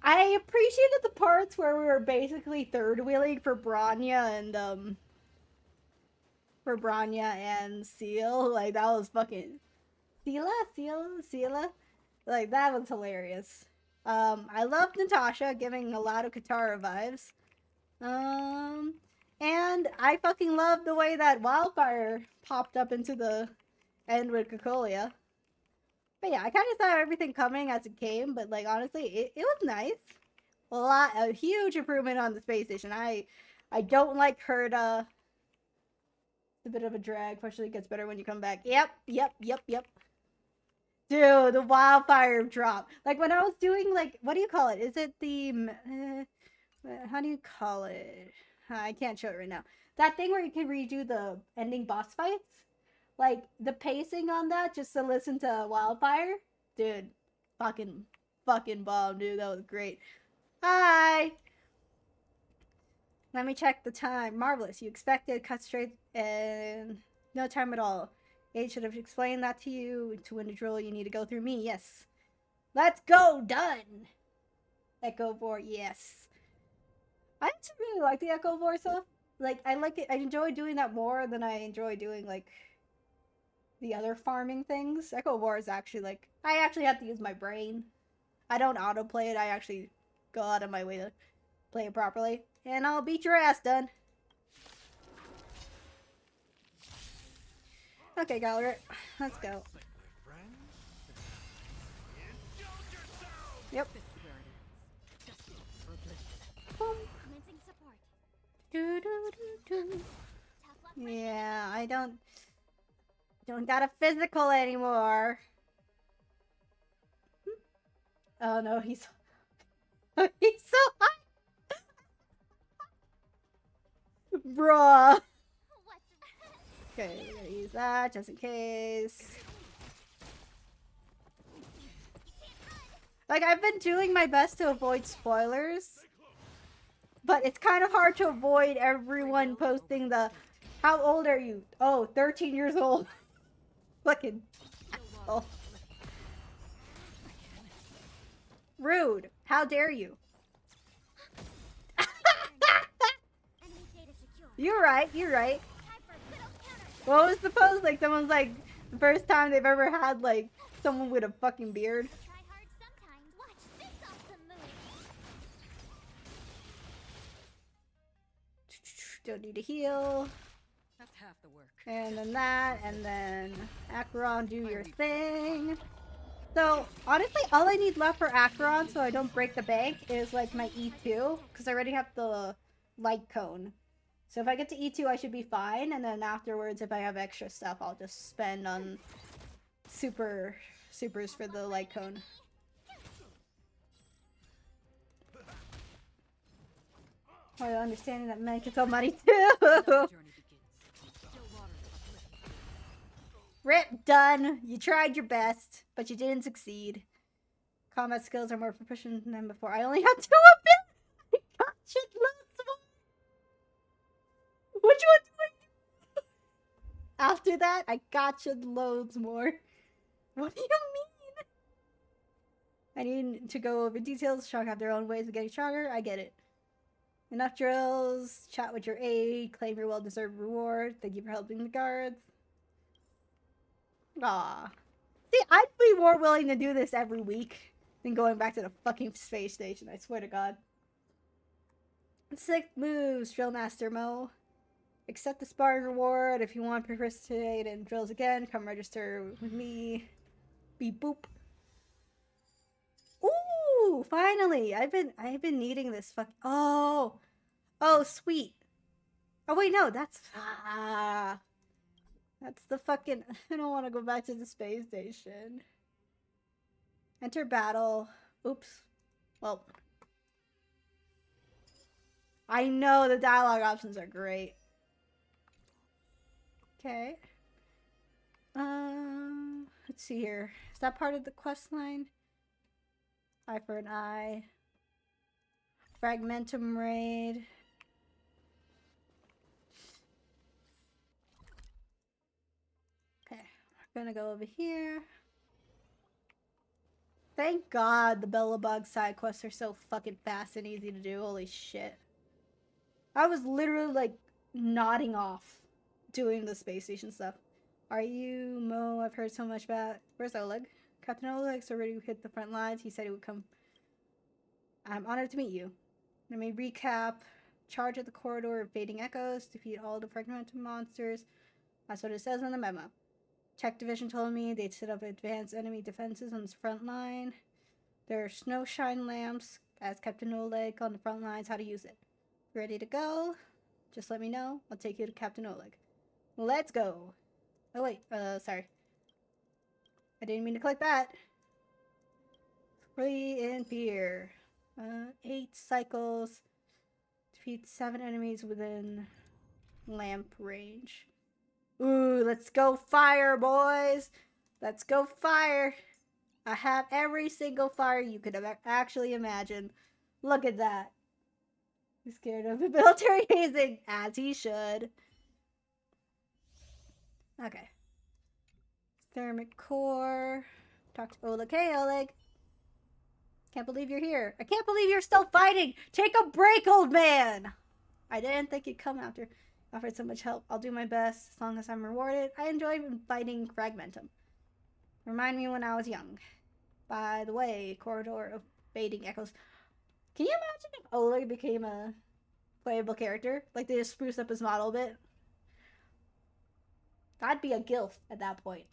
appreciated the parts where we were basically third wheeling for Branya and Seal. Like, that was fucking... Seela? Like, that was hilarious. I loved Natasha giving a lot of Katara vibes. And I fucking loved the way that Wildfire popped up into the end with Cocolia. But yeah, I kind of saw everything coming as it came, but like honestly, it was nice. A huge improvement on the space station. I don't like Herta. It's a bit of a drag. Fortunately, it gets better when you come back. Yep. Dude, the wildfire drop. Like when I was doing like, what do you call it? Is it the, how do you call it? I can't show it right now. That thing where you can redo the ending boss fights. Like the pacing on that, just to listen to Wildfire, dude, fucking bomb, dude. That was great. Hi. Let me check the time. Marvelous. You expected cut straight and no time at all. Age should have explained that to you. To win a drill, you need to go through me. Yes. Let's go. Done. Echo Vor. Yes. I actually really like the Echo Vor stuff. Like I like it. I enjoy doing that more than I enjoy doing like the other farming things. Echo War is actually like I actually have to use my brain. I don't autoplay it. I actually go out of my way to play it properly. And I'll beat your ass, done. Okay, Gallery, let's go. Yep. This is where it ends. Just for bliss. Boom. Commencing support. Do, do, do, do. Tough luck, my Yeah, I don't got a physical anymore. Oh no, he's he's so high. Bruh. What's Okay, we're gonna use that just in case. Like, I've been doing my best to avoid spoilers, but it's kind of hard to avoid everyone posting the, how old are you? Oh, 13 years old. Fucking oh. Rude. How dare you? enemy data secure? You're right, you're right. Time for a little counter. What was the post? Like, someone's like, the first time they've ever had, like, someone with a fucking beard. Try hard sometimes. Watch this awesome move. Don't need to heal. That's half the work. And then that, and then Acheron, do your thing. So, honestly, all I need left for Acheron so I don't break the bank is, like, my E2, because I already have the light cone. So if I get to E2, I should be fine, and then afterwards, if I have extra stuff, I'll just spend on supers for the light cone. While understanding that men can throw money too! The journey begins. Still water to uplift. Rip, done. You tried your best, but you didn't succeed. Combat skills are more proficient than before. I only have 2 of them. I gotcha lots more. Which one do I do? After that, I gotcha loads more. What do you mean? I need to go over details. Shark have their own ways of getting stronger. I get it. Enough drills. Chat with your aide. Claim your well-deserved reward. Thank you for helping the guards. Aw. See, I'd be more willing to do this every week than going back to the fucking space station, I swear to God. 6 moves, Drill Master Mo. Accept the sparring reward. If you want to participate in drills again, come register with me. Beep boop. Ooh, finally! I've been needing this oh, sweet. Oh wait, no, that's the fucking. I don't want to go back to the space station. Enter battle. Oops. Well, I know the dialogue options are great. Okay. Let's see here. Is that part of the quest line? Eye for an eye. Fragmentum raid. Okay, we're gonna go over here. Thank God the Bellabug side quests are so fucking fast and easy to do. Holy shit. I was literally like nodding off doing the space station stuff. Are you Mo? I've heard so much about. Where's Oleg? Captain Oleg's already hit the front lines. He said he would come. I'm honored to meet you. Let me recap. Charge at the corridor of fading echoes. Defeat all the fragmented monsters. That's what it says in the memo. Tech Division told me they'd set up advanced enemy defenses on this front line. There are snow shine lamps. Ask Captain Oleg on the front lines how to use it. Ready to go? Just let me know. I'll take you to Captain Oleg. Let's go. Oh wait, sorry. I didn't mean to click that. Free and fear. 8 cycles. Defeat 7 enemies within lamp range. Ooh, let's go fire, boys! Let's go fire! I have every single fire you could actually imagine. Look at that. He's scared of the military hazing, as he should. Okay. Thermic core. Talk to Oleg. Hey, Oleg. Can't believe you're here. I can't believe you're still fighting. Take a break, old man. I didn't think you'd come after. Offered so much help. I'll do my best as long as I'm rewarded. I enjoy fighting Fragmentum. Remind me when I was young. By the way, Corridor of Fading Echoes. Can you imagine if Oleg became a playable character? Like they just spruce up his model a bit? That'd be a gilf at that point.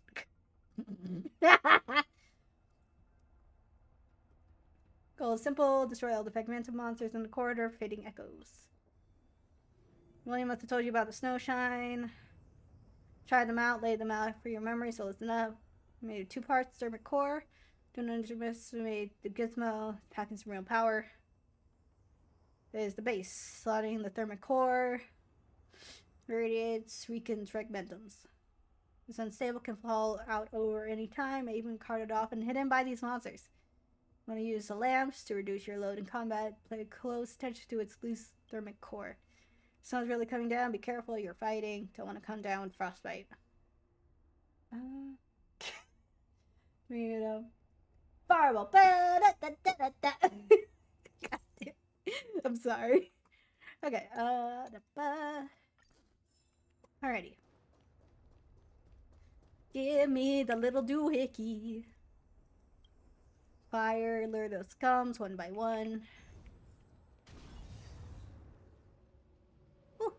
Goal is simple. Destroy all the Fragmentum monsters in the Corridor of Fading Echoes. William must have told you about the Snowshine. Try them out, lay them out for your memory, so listen up. We made 2 parts, thermic core. Don't underestimate the gizmo, packing some real power. There's the base, slotting the thermic core. Radiates, weakens fragmentums. This unstable can fall out over any time, even carted off and hidden by these monsters. Want to use the lamps to reduce your load in combat. Pay close attention to its loose thermic core. Sun's really coming down. Be careful. You're fighting. Don't want to come down with frostbite. You know, fireball. I'm sorry. Okay. Alrighty. Give me the little doohickey. Fire, lure those scums one by one. Ooh.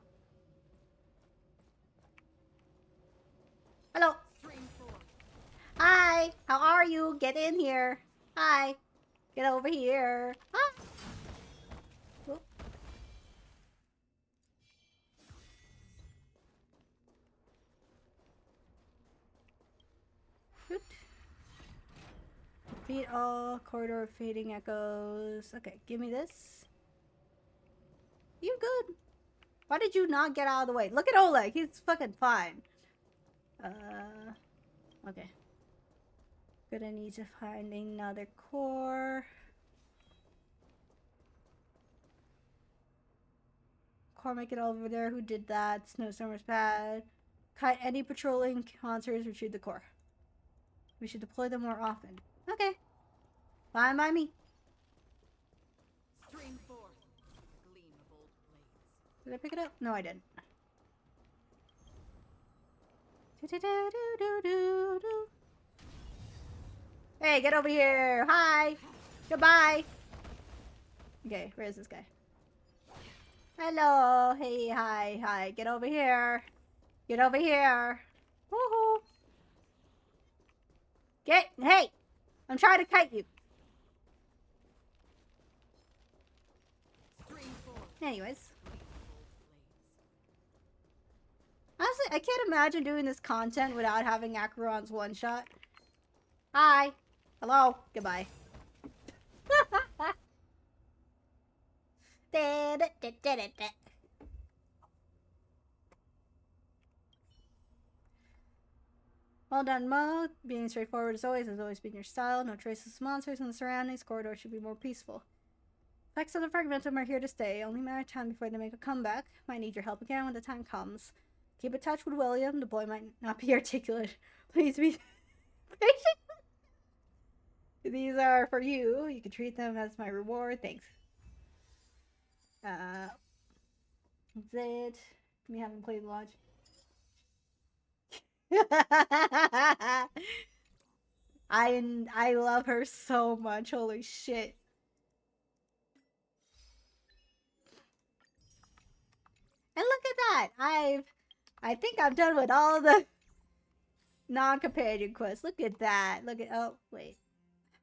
Hello. Hi. How are you? Get in here. Hi. Get over here. Hi. Ooh. Shoot. Defeat all corridor of fading echoes. Okay, give me this. You good? Why did you not get out of the way? Look at Oleg. He's fucking fine. Okay. Gonna need to find another core. Cormac it over there. Who did that? Snowstorm was bad. Cut any patrolling monsters. Retrieve the core. We should deploy them more often. Okay. Fine by me. Stream 4. The gleam of old blades. Did I pick it up? No, I didn't. Hey, get over here. Hi. Goodbye. Okay, where is this guy? Hello. Hey, hi, hi. Get over here. Get over here. Woohoo. Hey. I'm trying to kite you. Stream 4. Anyways. Honestly, I can't imagine doing this content without having Acheron's one-shot. Hi. Hello. Goodbye. Well done, Mo. Being straightforward as always has always been your style. No traces of monsters in the surroundings. Corridor should be more peaceful. Effects of the Fragmentum are here to stay. Only a matter of time before they make a comeback. Might need your help again when the time comes. Keep in touch with William. The boy might not be articulate. Please be patient. These are for you. You can treat them as my reward. Thanks. That's it. We haven't played the lodge. I love her so much. Holy shit. And look at that. I think I'm done with all the non-companion quests. Look at that. Look at, oh, wait.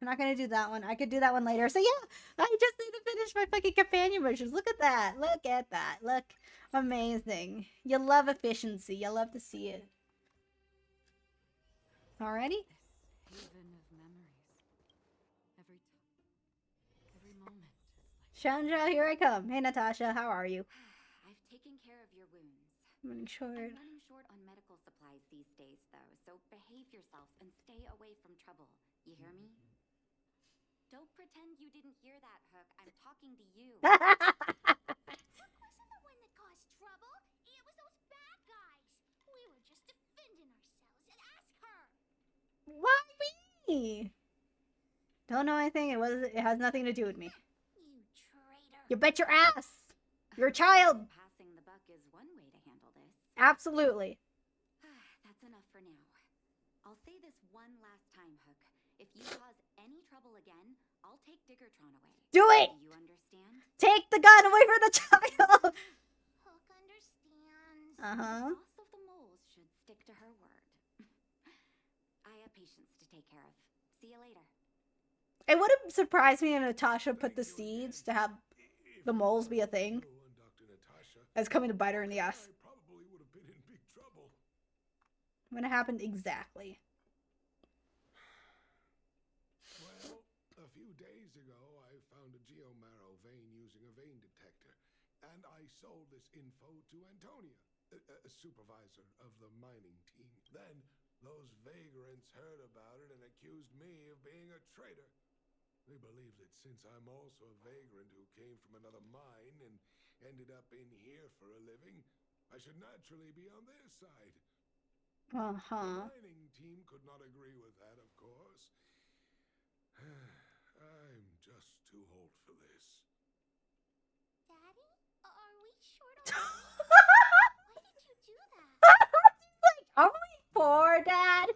I'm not gonna do that one. I could do that one later. So yeah, I just need to finish my fucking companion missions. Look at that. Look at that. Look. Amazing. You love efficiency. You love to see it. Alrighty? This haven of memories. Every moment is like. Chandra, here I come. Hey Natasha, how are you? I've taken care of your wounds. Running short. I'm running short on medical supplies these days, though, so behave yourselves and stay away from trouble. You hear me? Don't pretend you didn't hear that, Hook. I'm talking to you. Hook wasn't the one that caused trouble. It was those bad guys. We were just defending ourselves. And ask her. Why me? Don't know anything. It has nothing to do with me. You traitor. You bet your ass. You're a child. Passing the buck is one way to handle this. Absolutely. That's enough for now. I'll say this one last time, Hook. If you cause any trouble again, I'll take Diggertron away. Do it! Do you understand? Take the gun away from the child! Hook understands. Uh-huh. The boss of the moles should stick to her word. I have patients to take care of. See you later. It would have surprised me if Natasha put the seeds to have the moles be a thing. It's coming to bite her in the ass. I probably would have been in big trouble. When it happened exactly. Well, a few days ago, I found a geomarrow vein using a vein detector, and I sold this info to Antonia, a supervisor of the mining team. Then, those vagrants heard about it and accused me of being a traitor. They believe that since I'm also a vagrant who came from another mine and ended up in here for a living, I should naturally be on their side. Uh-huh. The mining team could not agree with that, of course. I'm just too old for this. Daddy? Are we short on money? Why did you do that? Are we poor, Dad? Child,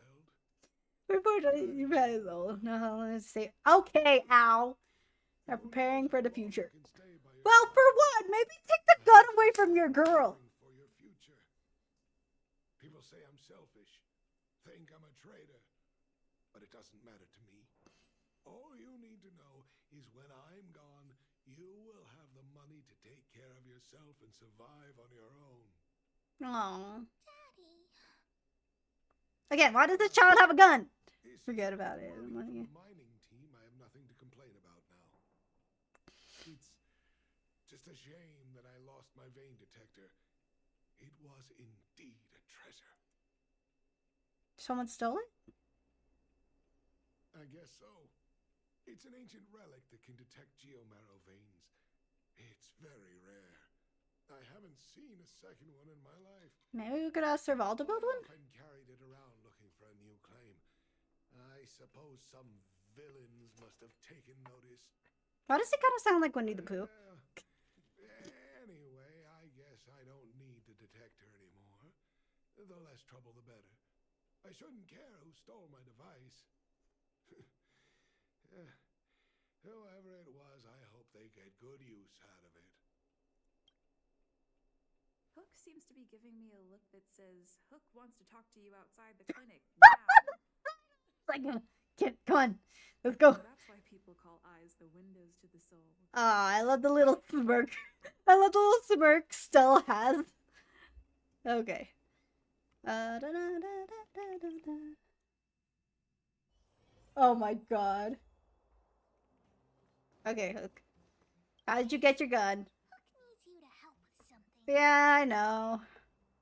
We're poor, Dad. You bet it's old. No, let's see. Okay, Al. They're preparing for the future. you can stay by your Well, for what? Maybe take the gun away from your girl. for your future. People say I'm selfish, think I'm a traitor, but it doesn't matter to me. All you need to know is when I'm gone, you will have the money to take care of yourself and survive on your own. Aww. Daddy. Again, why does this child have a gun? This Forget is about it. money from the mining team. I have nothing to complain about now. It's just a shame that I lost my vein detector. It was indeed a treasure. Someone stole it? I guess so. It's an ancient relic that can detect geomarrow veins. It's very rare. I haven't seen a second one in my life. Maybe we could ask Serval to build I one? often carried it around looking for a new claim. I suppose some villains must have taken notice. Why does it kind of sound like Winnie the Pooh? Anyway, I guess I don't need the detector anymore. The less trouble, the better. I shouldn't care who stole my device. Whoever it was, I hope they get good use out of it. Hook seems to be giving me a look that says, Hook wants to talk to you outside the clinic now. Like, come on, let's go. That's why people call eyes the windows to the soul. Ah, I love the little smirk. I love the little smirk Stella has. Okay. Oh my god. Okay, Hook. How did you get your gun? Hook needs you to help with something. Yeah, I know.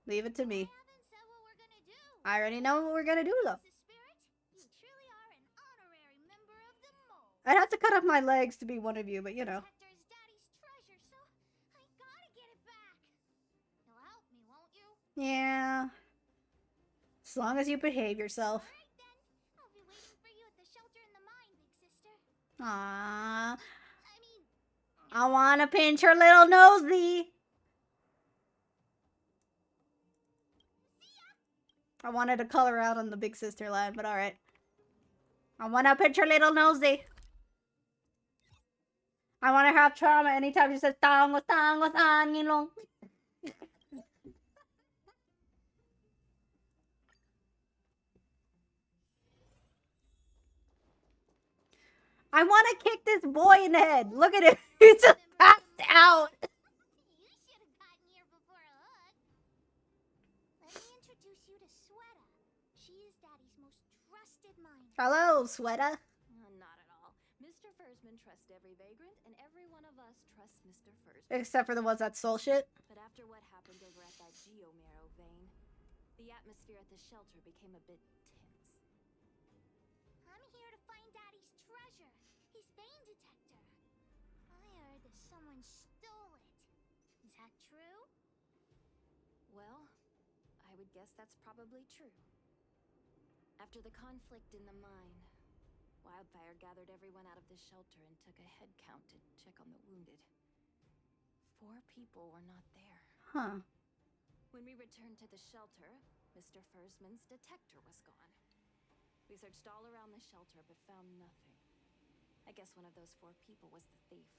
Leave it to I me. haven't said what we're gonna do. I already know what we're gonna do, though. Mrs. Spirit, you truly are an honorary member of the mole. I'd have to cut off my legs to be one of you, but you know. Detector's daddy's treasure, so I gotta get it back. You'll help me, won't you? Yeah. As long as you behave yourself. Alright then. I'll be waiting for you at the shelter in the mine, big sister. Aww. I mean, I wanna pinch her little nosy. I wanted to color out on the big sister line, but alright. I wanna pinch her little nosy. I wanna have trauma anytime she says tango, tango, tango. I want to kick this boy in the head. Look at him. He's just passed out. You should have gotten here before Hook. Let me introduce you to Sweta. She is Daddy's most trusted miner. Hello, Sweater. Not at all. Mr. Fursman trusts every vagrant, and every one of us trusts Mr. Fursman. Except for the ones that stole shit. But after what happened over at that geomarrow vein, the atmosphere at the shelter became a bit tense. I'm here to find Daddy's treasure, his vein detector. I heard that someone stole it. Is that true? Well, I would guess that's probably true. After the conflict in the mine, Wildfire gathered everyone out of the shelter and took a head count to check on the wounded. 4 people were not there. Huh. When we returned to the shelter, Mr. Fursman's detector was gone. We searched all around the shelter but found nothing. I guess one of those 4 people was the thief.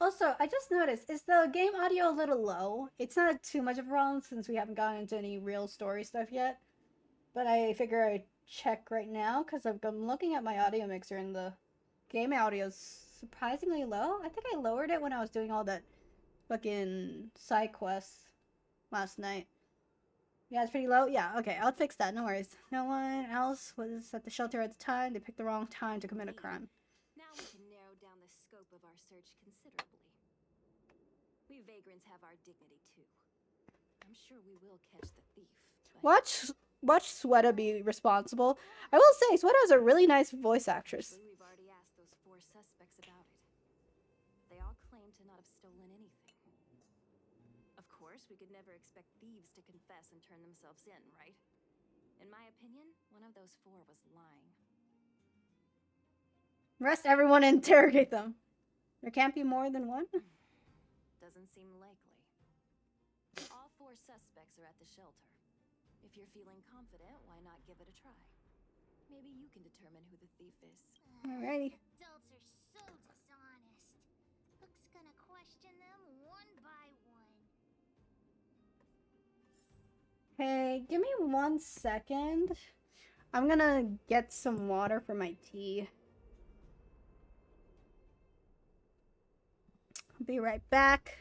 Also, I just noticed, is the game audio a little low? It's not too much of a problem since we haven't gotten into any real story stuff yet. But I figure I'd check right now because I'm looking at my audio mixer and the game audio is surprisingly low. I think I lowered it when I was doing all that fucking side quests last night. Yeah, it's pretty low. Yeah, okay, I'll fix that. No worries. No one else was at the shelter at the time. They picked the wrong time to commit a crime. Now we can narrow down the scope of our search considerably. We vagrants have our dignity too. I'm sure we will catch the thief. Watch Sweta be responsible. I will say, Sweta is a really nice voice actress. We've already asked those 4 suspects about it. They all claim to not have stolen anything. Of course, we could never expect thieves to confess and turn themselves in, right? In my opinion, one of those 4 was lying. Arrest everyone and interrogate them. There can't be more than one? Doesn't seem likely. All 4 suspects are at the shelter. If you're feeling confident, why not give it a try? Maybe you can determine who the thief is. Alrighty. Adults are so dishonest. Hook's gonna question them one by one. Hey, give me 1 second. I'm gonna get some water for my tea. I'll be right back.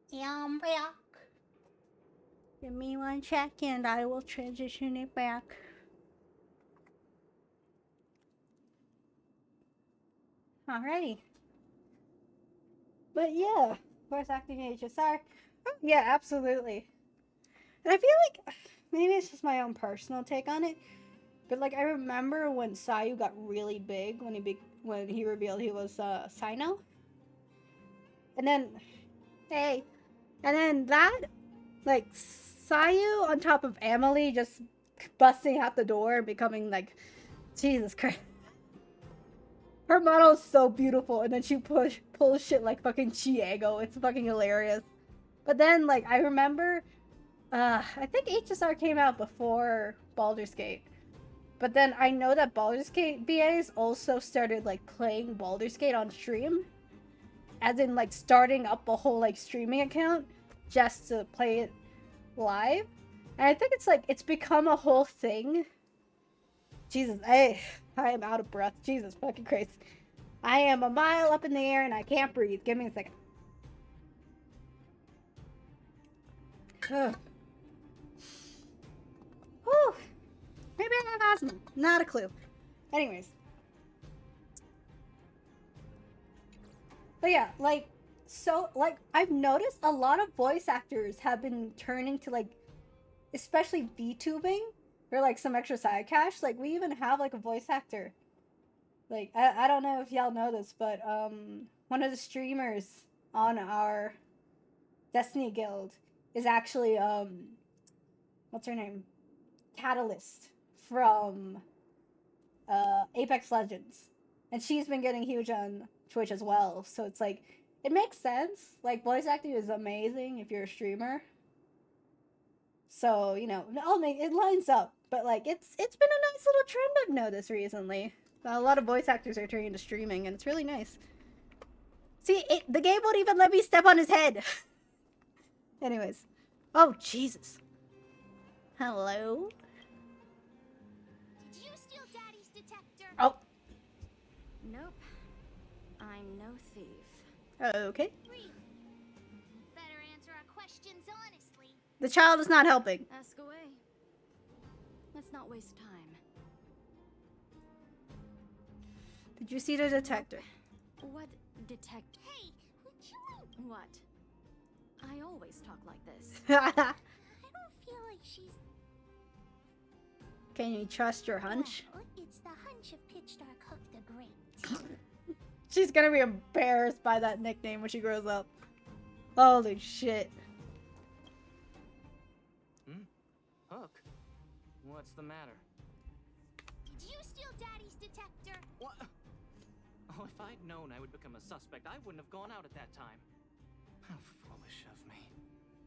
Yeah, I'm back. Give me 1 second, I will transition it back. Alrighty. But yeah, voice acting HSR. Yeah, absolutely. And I feel like maybe it's just my own personal take on it, but like I remember when Sayu got really big when he revealed he was Sino, and then hey, and then that like Sayu on top of Emily just busting out the door and becoming like Jesus Christ. Her model is so beautiful, and then she pulls shit like fucking Chiego. It's fucking hilarious. But then, like, I remember, I think HSR came out before Baldur's Gate. But then I know that Baldur's Gate BAs also started, like, playing Baldur's Gate on stream. As in, like, starting up a whole, like, streaming account just to play it live. And I think it's, like, it's become a whole thing. Jesus, I am out of breath. Jesus fucking Christ. I am a mile up in the air and I can't breathe. Give me a second. Ugh. Whew. Maybe I have asthma. Not a clue. Anyways. But yeah, like, so, like, I've noticed a lot of voice actors have been turning to, like, especially VTubing or, like, some extra side cash. Like, we even have, like, a voice actor. Like, I don't know if y'all know this, but, one of the streamers on our Destiny Guild is actually, what's her name? Catalyst from, Apex Legends. And she's been getting huge on Twitch as well. So it's like, it makes sense. Like, voice acting is amazing if you're a streamer. So, you know, it lines up. But, like, it's been a nice little trend I've noticed recently. A lot of voice actors are turning to streaming, and it's really nice. See, the game won't even let me step on his head. Anyways. Oh, Jesus. Hello? Did you steal Daddy's detector? Oh, Nope. I'm no thief. okay. Really? Better answer our questions honestly. The child is not helping. Ask away. Let's not waste time. Did you see the detector? What detect? Hey, would you? What? I always talk like this. I don't feel like she's. Can you trust your hunch? Well, it's the hunch of Pitch Dark Hook the Great. She's gonna be embarrassed by that nickname when she grows up. Holy shit. Hook? What's the matter? Did you steal Daddy's detector? What? Oh, if I'd known I would become a suspect, I wouldn't have gone out at that time. How foolish of me.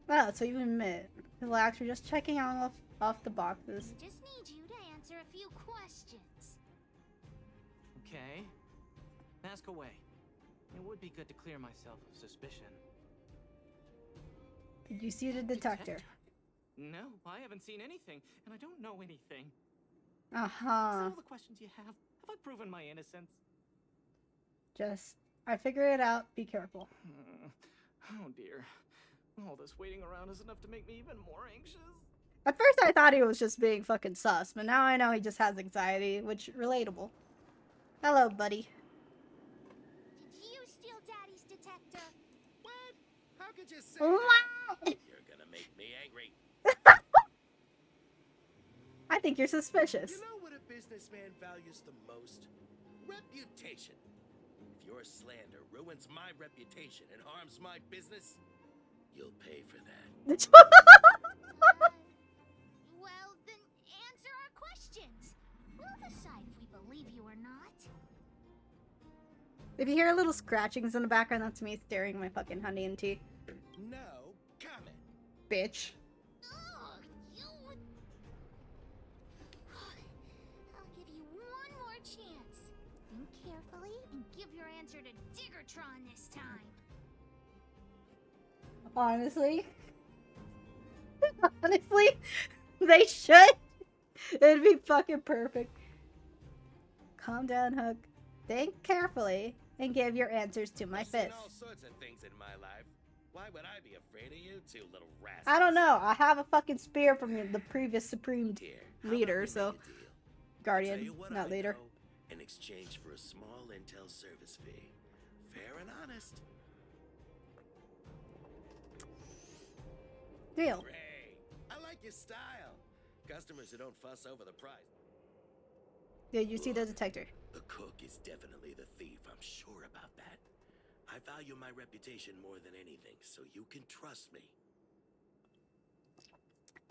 Oh, so you admit. Relax, we're just checking off the boxes. We just need you to answer a few questions. Okay. Ask away. It would be good to clear myself of suspicion. Did you see the detector? No, I haven't seen anything, and I don't know anything. Is Uh-huh. that all the questions you have? Have I proven my innocence? Just, I figure it out. Be careful. Oh dear. All this waiting around is enough to make me even more anxious. At first I thought he was just being fucking sus, but now I know he just has anxiety, which, relatable. Hello, buddy. Did you steal Daddy's detector? What? How could you say Wow. that? You're gonna make me angry. I think you're suspicious. You know what a businessman values the most? Reputation. If your slander ruins my reputation and harms my business, you'll pay for that. Well, then answer our questions. We'll decide if we believe you or not. If you hear little scratchings in the background, that's me staring at my fucking honey and tea. No comment. Bitch. Ugh, you would... I'll give you one more chance. Think carefully and give your answer to Diggertron this time. Honestly. Honestly, they should. It'd be fucking perfect. Calm down, Hook. Think carefully and give your answers to my I've seen fist. all sorts of things in my life. Why would I be afraid of you two little rascals? I don't know. I have a fucking spear from the previous Supreme Here, how about leader, we so make a deal? Tell Guardian, you what not I leader. know, in exchange for a small intel service fee. Fair and honest. Deal. Great. I like your style. Customers who don't fuss over the price. Did you see the Look, detector? The cook is definitely the thief, I'm sure about that. I value my reputation more than anything, so you can trust me.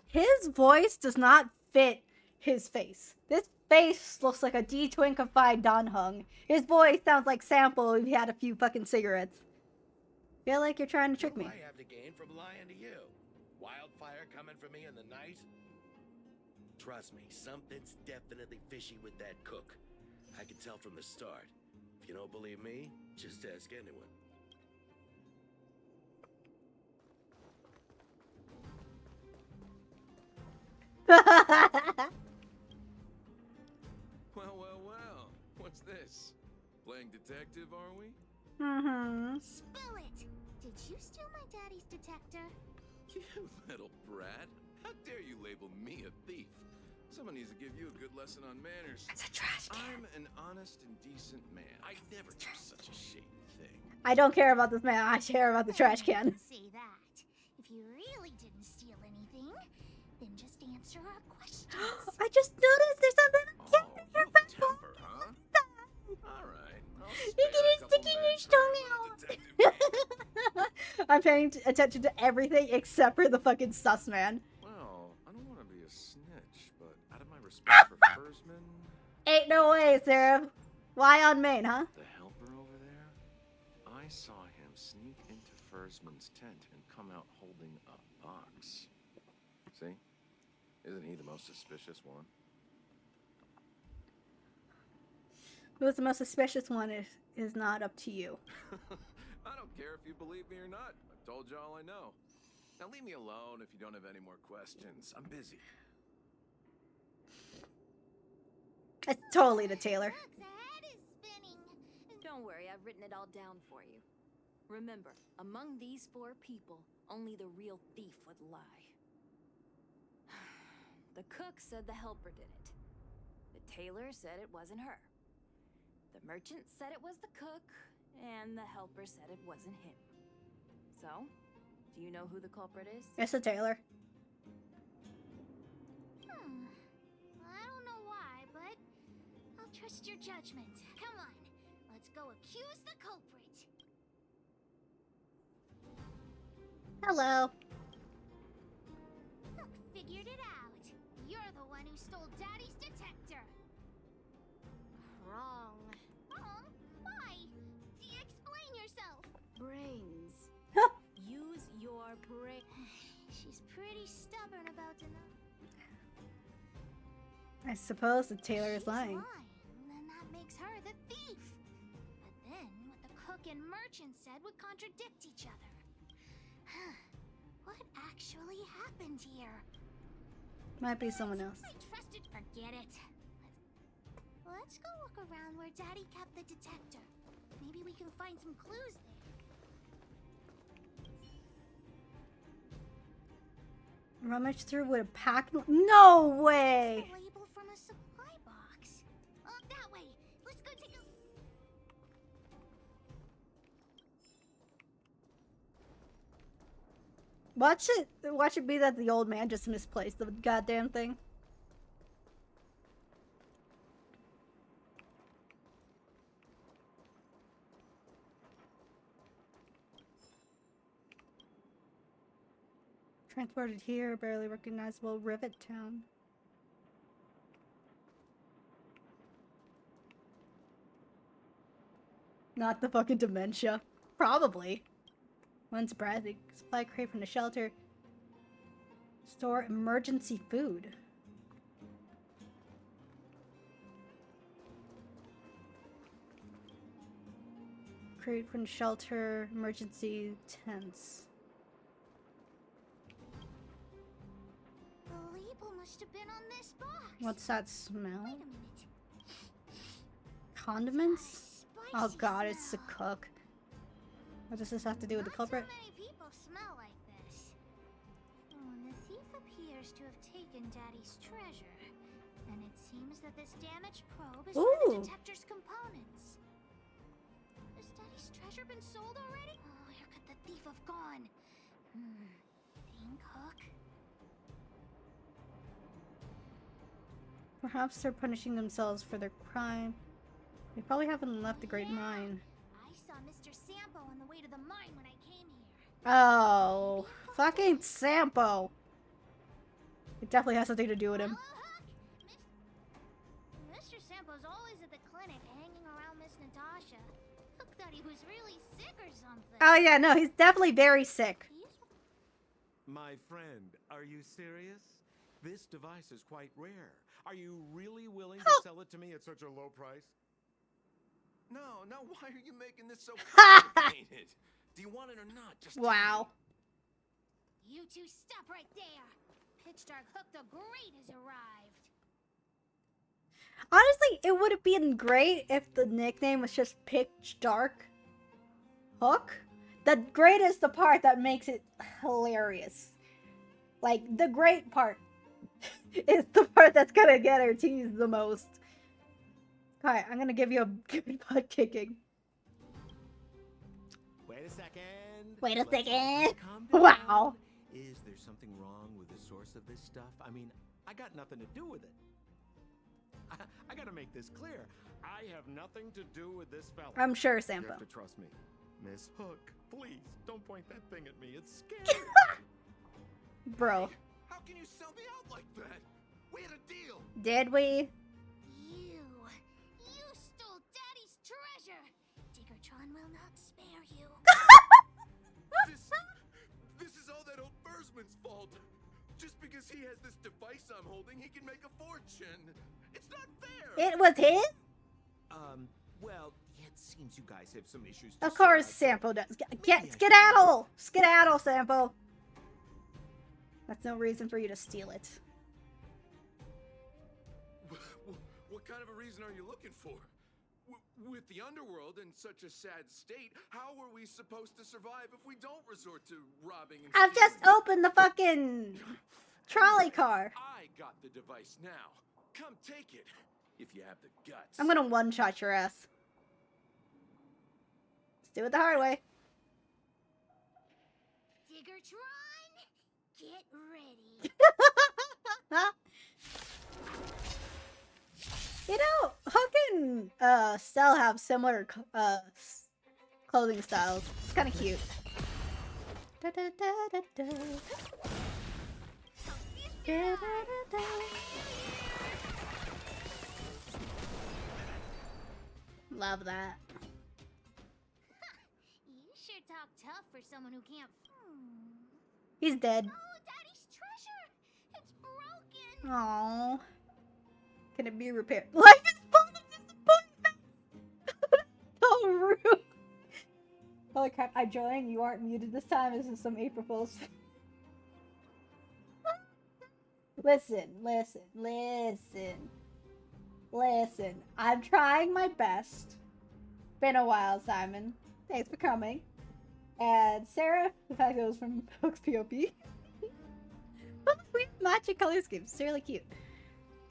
His voice does not fit his face. This face looks like a D-twinkified Don Hung. His voice sounds like Sample if he had a few fucking cigarettes. Feel like you're trying to trick What me. do I have to gain from lying to you? Wildfire coming for me in the night? Trust me, something's definitely fishy with that cook. I can tell from the start. If you don't believe me, just ask anyone. Well. What's this? Playing detective, are we? Mm-hmm. Spill it! Did you steal my daddy's detector? You little brat. How dare you label me a thief? Someone needs to give you a good lesson on manners. It's a trash can. I'm an honest and decent man. I never do such a shady thing. I don't care about this man. I care about the trash can. Say that. If you really didn't steal anything, then just answer our questions. I just noticed there's something Oh, on your you back. temper, huh? All right. I'll You spare can a just couple sticking your minutes for tongue a little out. detective game. I'm paying attention to everything except for the fucking sus man. Well, I don't want to be a snitch, but out of my respect for Fursman, Ain't no way, Sarah. Why on Maine, huh? the helper over there, I saw him sneak into Fursman's tent and come out holding a box. See? Isn't he the most suspicious one? Who's the most suspicious one is not up to you. I don't care if you believe me or not. I've told you all I know. Now leave me alone if you don't have any more questions. I'm busy. It's totally the Taylor. Look, the head is spinning. Don't worry, I've written it all down for you. Remember, among these 4 people, only the real thief would lie. The cook said the helper did it. The tailor said it wasn't her. The merchant said it was the cook, and the helper said it wasn't him. So, do you know who the culprit is? It's the Taylor. I don't know why, but I'll trust your judgment. Come on, let's go accuse the culprit. Hello. Look, figured it out. You're the one who stole Daddy's detector. Wrong. Wrong? Why? Explain yourself. Brains. Huh. Use your brain. She's pretty stubborn about denying. I suppose the Taylor is She's lying. Then that makes her the thief. But then what the cook and merchant said would contradict each other. What actually happened here? Might be someone else. I trusted. Forget it. Let's go look around where Daddy kept the detector. Maybe we can find some clues there. Rummage through with a pack. No way! The label from a supply box. That way. Let's go take a. Watch it be that the old man just misplaced the goddamn thing. Transported here, barely recognizable Rivet Town. Not the fucking dementia. Probably. Unsurprising. Supply crate from the shelter. Store emergency food. Crate from shelter, emergency tents. The label must have been on this box. What's that smell? Wait a minute. Condiments? Oh Spicy god, it's the smell. cook. What does this have to do with the Not culprit? too many people smell like this. The thief appears to have taken Daddy's treasure. And it seems that this damaged probe is one of Ooh. the detector's components. Has Daddy's treasure been sold already? Oh, where could the thief have gone? Think Hook? Perhaps they're punishing themselves for their crime. They probably haven't left the Great Mine. I saw Mr. Sampo on the way to the mine when I came here. Oh, fucking Sampo. It definitely has something to do with him. Hello, Hook? Mr. Sampo's always at the clinic hanging around Miss Natasha. Hook thought he was really sick or something. Oh yeah, no, he's definitely very sick. My friend, are you serious? This device is quite rare. Are you really willing to sell it to me at such a low price? No, why are you making this so complicated? Do you want it or not? Just tell me. Wow. You two stop right there. Pitch Dark Hook the Great has arrived. Honestly, it would have been great if the nickname was just Pitch Dark Hook. The great is the part that makes it hilarious. Like, the great part is the part that's gonna get her teased the most. Alright, I'm gonna give you a good butt kicking. Wait a second. Wait a Let's all second. just calm down. Wow. Is there something wrong with the source of this stuff? I mean, I got nothing to do with it. I gotta make this clear. I have nothing to do with this fella. I'm sure, You Sampo. have to trust me. Miss Hook, please, don't point that thing at me. It's scary. Bro. How can you sell me out like that? We had a deal. Did we? You stole Daddy's treasure. Diggertron will not spare you. This is all that old Bursman's fault. Just because he has this device I'm holding, he can make a fortune. It's not fair. It was his? Well, it seems you guys have some issues. to Of sort course, out. Sampo does. Maybe I Get should skedaddle! Skedaddle, Sampo! That's no reason for you to steal it. What kind of a reason are you looking for? With the underworld in such a sad state, how are we supposed to survive if we don't resort to robbing and I've just stealing? opened the fucking trolley car. I got the device now. Come take it, if you have the guts. I'm gonna one-shot your ass. Let's do it the hard way. Diggertron, get ready. You know, Hook and Cell have similar clothing styles. It's kind of cute. Love that. You sure talk tough for someone who can't. He's dead. Oh, Daddy's treasure! It's broken. Aww. Can it be repaired? Life is full of disappointment! So rude! Holy crap, I joined. You aren't muted this time. This is some April Fools. Listen. I'm trying my best. Been a while, Simon. Thanks for coming. And Sarah, the fact that it was from Hook's POP. We have matching color schemes. It's really cute.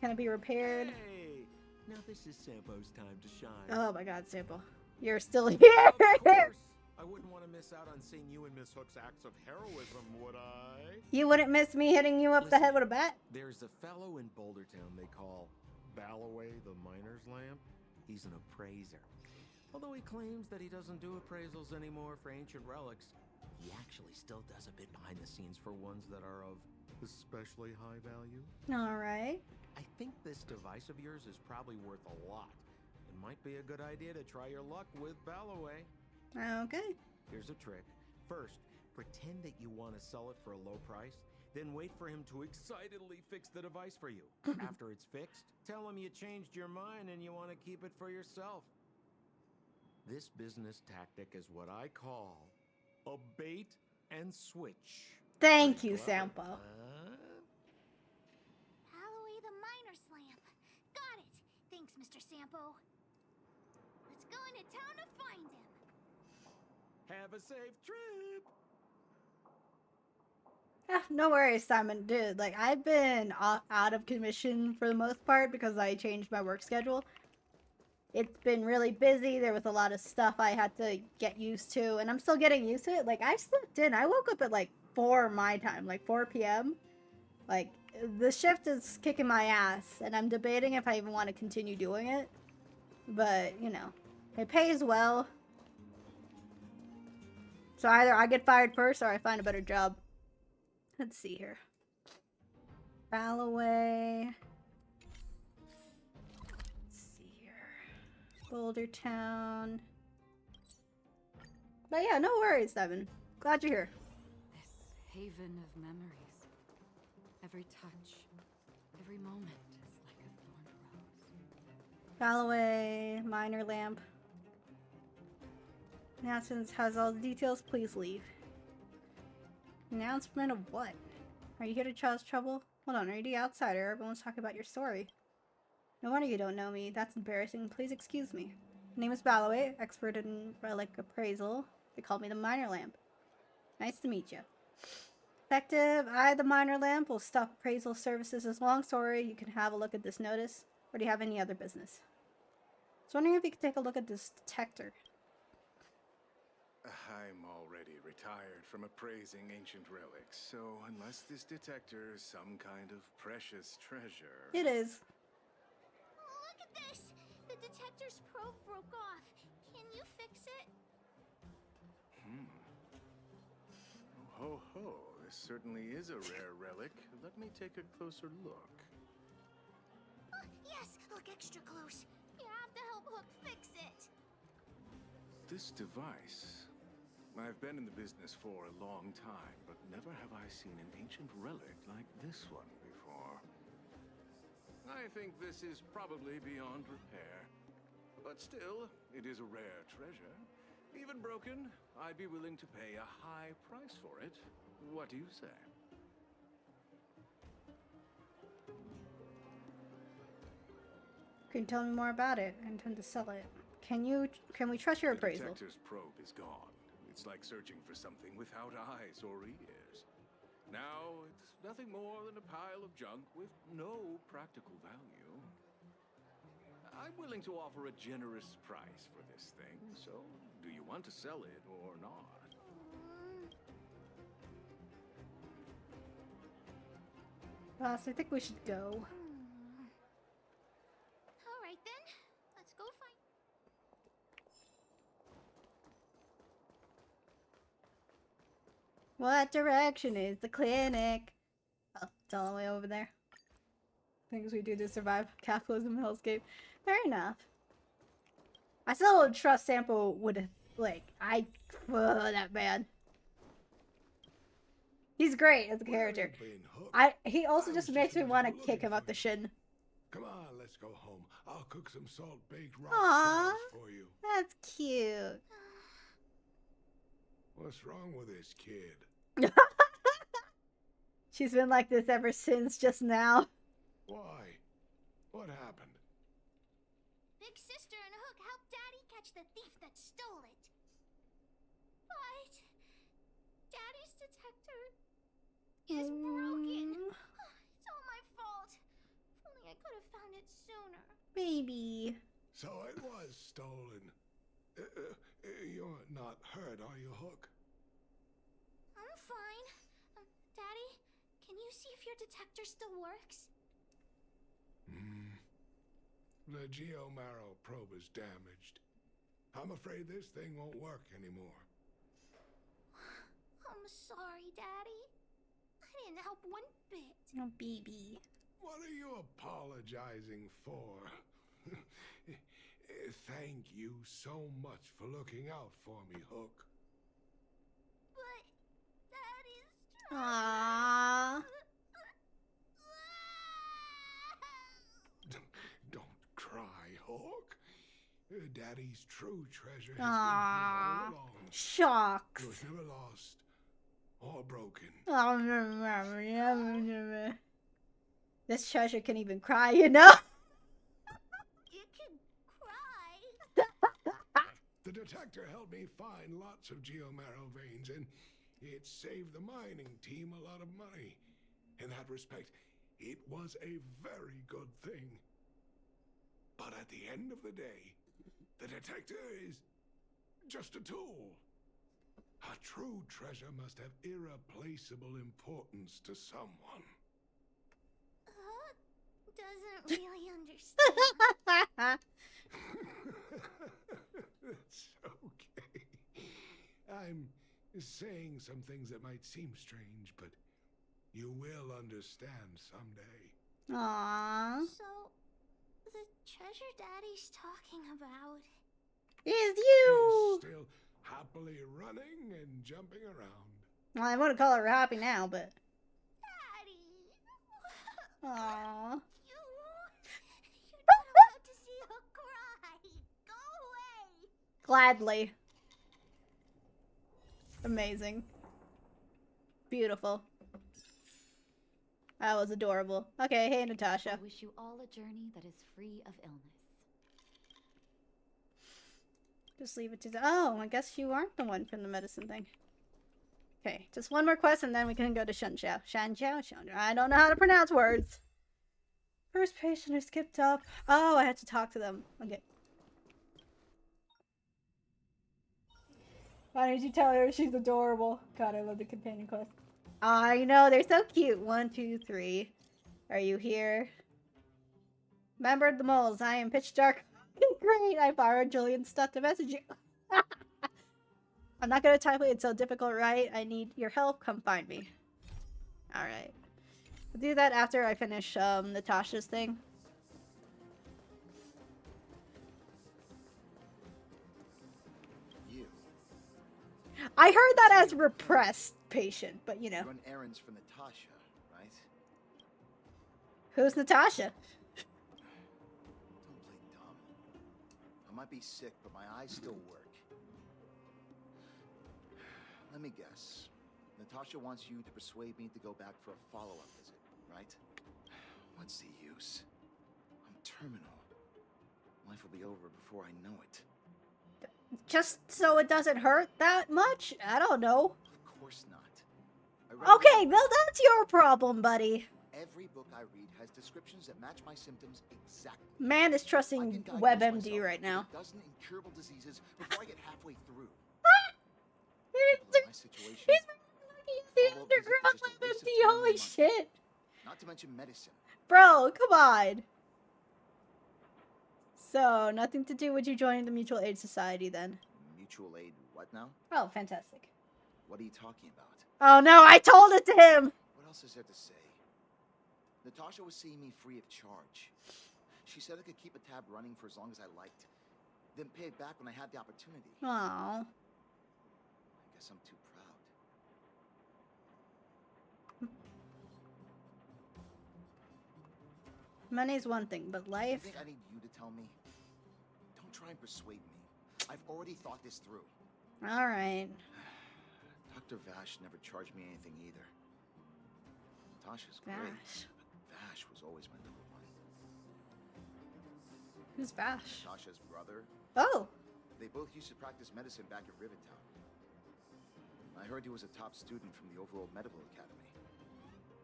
Can it be repaired? Hey, now this is Sampo's time to shine. Oh my god, Sample. You're still here! Of course. I wouldn't want to miss out on seeing you and Miss Hook's acts of heroism, would I? You wouldn't miss me hitting you up the Listen, head with a bat? There's a fellow in Bouldertown they call Balloway the Miner's Lamp. He's an appraiser. Although he claims that he doesn't do appraisals anymore for ancient relics, he actually still does a bit behind the scenes for ones that are of especially high value. Alright. I think this device of yours is probably worth a lot. It might be a good idea to try your luck with Balloway. Okay. Here's a trick. First, pretend that you want to sell it for a low price, then wait for him to excitedly fix the device for you. After it's fixed, tell him you changed your mind and you want to keep it for yourself. This business tactic is what I call a bait and switch. Thank Pretty you, clever, Sampo. Balloway the Miner's Lamp. Got it. Thanks, Mr. Sampo. Let's go into town to find him. Have a safe trip. Yeah, no worries, Simon. Dude, like, I've been out of commission for the most part because I changed my work schedule. It's been really busy. There was a lot of stuff I had to get used to, and I'm still getting used to it. Like, I slept in. I woke up at, like, 4 my time, like, 4 p.m. Like, the shift is kicking my ass, and I'm debating if I even want to continue doing it. But, you know, it pays well. So either I get fired first or I find a better job. Let's see here. Ballaway. Let's see here. Boulder Town. But yeah, no worries, Devin. Glad you're here. This haven of memories. Every touch, every moment is like a thorned rose. Ballaway, minor lamp. Announcements has all the details. Please leave. Announcement of what? Are you here to cause trouble? Hold on, are you the outsider? Everyone's talking about your story. No wonder you don't know me. That's embarrassing. Please excuse me. My name is Ballaway, expert in relic appraisal. They call me the Minor Lamp. Nice to meet you. Effective, I, the Minor Lamp, will stop appraisal services. As long story, you can have a look at this notice. Or do you have any other business? I was wondering if you could take a look at this detector. I'm already retired from appraising ancient relics, so unless this detector is some kind of precious treasure... It is. Look at this! The detector's probe broke off. Can you fix it? Ho ho, this certainly is a rare relic. Let me take a closer look. Yes, look extra close. You have to help Hook fix it. This device... I've been in the business for a long time, but never have I seen an ancient relic like this one before. I think this is probably beyond repair. But still, it is a rare treasure. Even broken, I'd be willing to pay a high price for it. What do you say? Can you tell me more about it? I intend to sell it. Can we trust your appraisal? The detector's probe is gone. It's like searching for something without eyes or ears. Now, it's nothing more than a pile of junk with no practical value. I'm willing to offer a generous price for this thing, so do you want to sell it or not? Boss, I think we should go. All right then, let's go find. What direction is the clinic? Oh, it's all the way over there. Things we do to survive capitalism hellscape. Fair enough. I still don't trust Sampo would, like, that man. He's great as a character. He also just makes me want to kick him up the shin. Come on, let's go home. I'll cook some salt-baked rock Aww, crabs for you. that's cute. What's wrong with this kid? She's been like this ever since just now. Why? What happened? Big Sister and Hook helped Daddy catch the thief that stole it. But Daddy's detector is broken. It's all my fault. If only I could have found it sooner. Baby. So it was stolen. You're not hurt, are you, Hook? I'm fine. Daddy, can you see if your detector still works? The geomarrow probe is damaged. I'm afraid this thing won't work anymore. I'm sorry, Daddy. I didn't help one bit. Oh, baby. What are you apologizing for? Thank you so much for looking out for me, Hook. But Daddy's Aww. Don't cry, Hook. Daddy's true treasure has been Aww. here all along. Shucks. It was never lost or broken. This treasure can even cry, you know? You can cry. The detector helped me find lots of geomarrow veins, and It saved the mining team a lot of money. In that respect, it was a very good thing. But at the end of the day, the detector is just a tool. A true treasure must have irreplaceable importance to someone. Doesn't really understand. It's okay. I'm saying some things that might seem strange, but you will understand someday. Aww. So, the treasure Daddy's talking about Is Is you. still happily running and jumping around. Well, I wouldn't call her happy now, but. Daddy! Aww. You're not allowed to see her cry! Go away! Gladly. Amazing. Beautiful. That was adorable. Okay, hey Natasha. I wish you all a journey that is free of illness. Just leave it to the— oh, I guess you aren't the one from the medicine thing. Okay, just one more quest and then we can go to Shanjiao. Shanjiao? I don't know how to pronounce words. First patient who skipped up. Oh, I had to talk to them. Okay. Why did you tell her she's adorable? God, I love the companion quest. I know, they're so cute. 1, 2, 3. Are you here? Member of the moles, I am pitch dark. Great, I borrowed Julian's stuff to message you. I'm not gonna type it, it's so difficult, right? I need your help, come find me. Alright. I'll do that after I finish Natasha's thing. You I heard that as repressed patient, but you know. run errands for Natasha, right? Who's Natasha? Don't play dumb. I might be sick, but my eyes still work. Let me guess. Natasha wants you to persuade me to go back for a follow-up visit, right? What's the use? I'm terminal. Life will be over before I know it. Just so it doesn't hurt that much? I don't know. Of course not. I read Okay, well that's your problem, buddy. every book I read has descriptions that match my symptoms exactly. Man is I trusting can diagnose WebMD myself right now. with a dozen incurable diseases before I get halfway through. He's People in my situation, the follow-up visit is underground just a waste of WebMD, time and holy money. shit. Not to mention medicine. Bro, come on. So, nothing to do with you joining the Mutual Aid Society then. Mutual aid, what now? Oh, fantastic. What are you talking about? Oh no, I told it to him! What else is there to say? Natasha was seeing me free of charge. She said I could keep a tab running for as long as I liked, then pay it back when I had the opportunity. Aww. I guess I'm too proud. Money's one thing, but You life... think I need you to tell me? Don't try and persuade me. I've already thought this through. Alright. Dr. Vash never charged me anything either. Natasha's great, Vash. but Vash was always my number one. Who's Vash? Natasha's brother, Oh! they both used to practice medicine back at Rivertown. I heard he was a top student from the overall medical academy.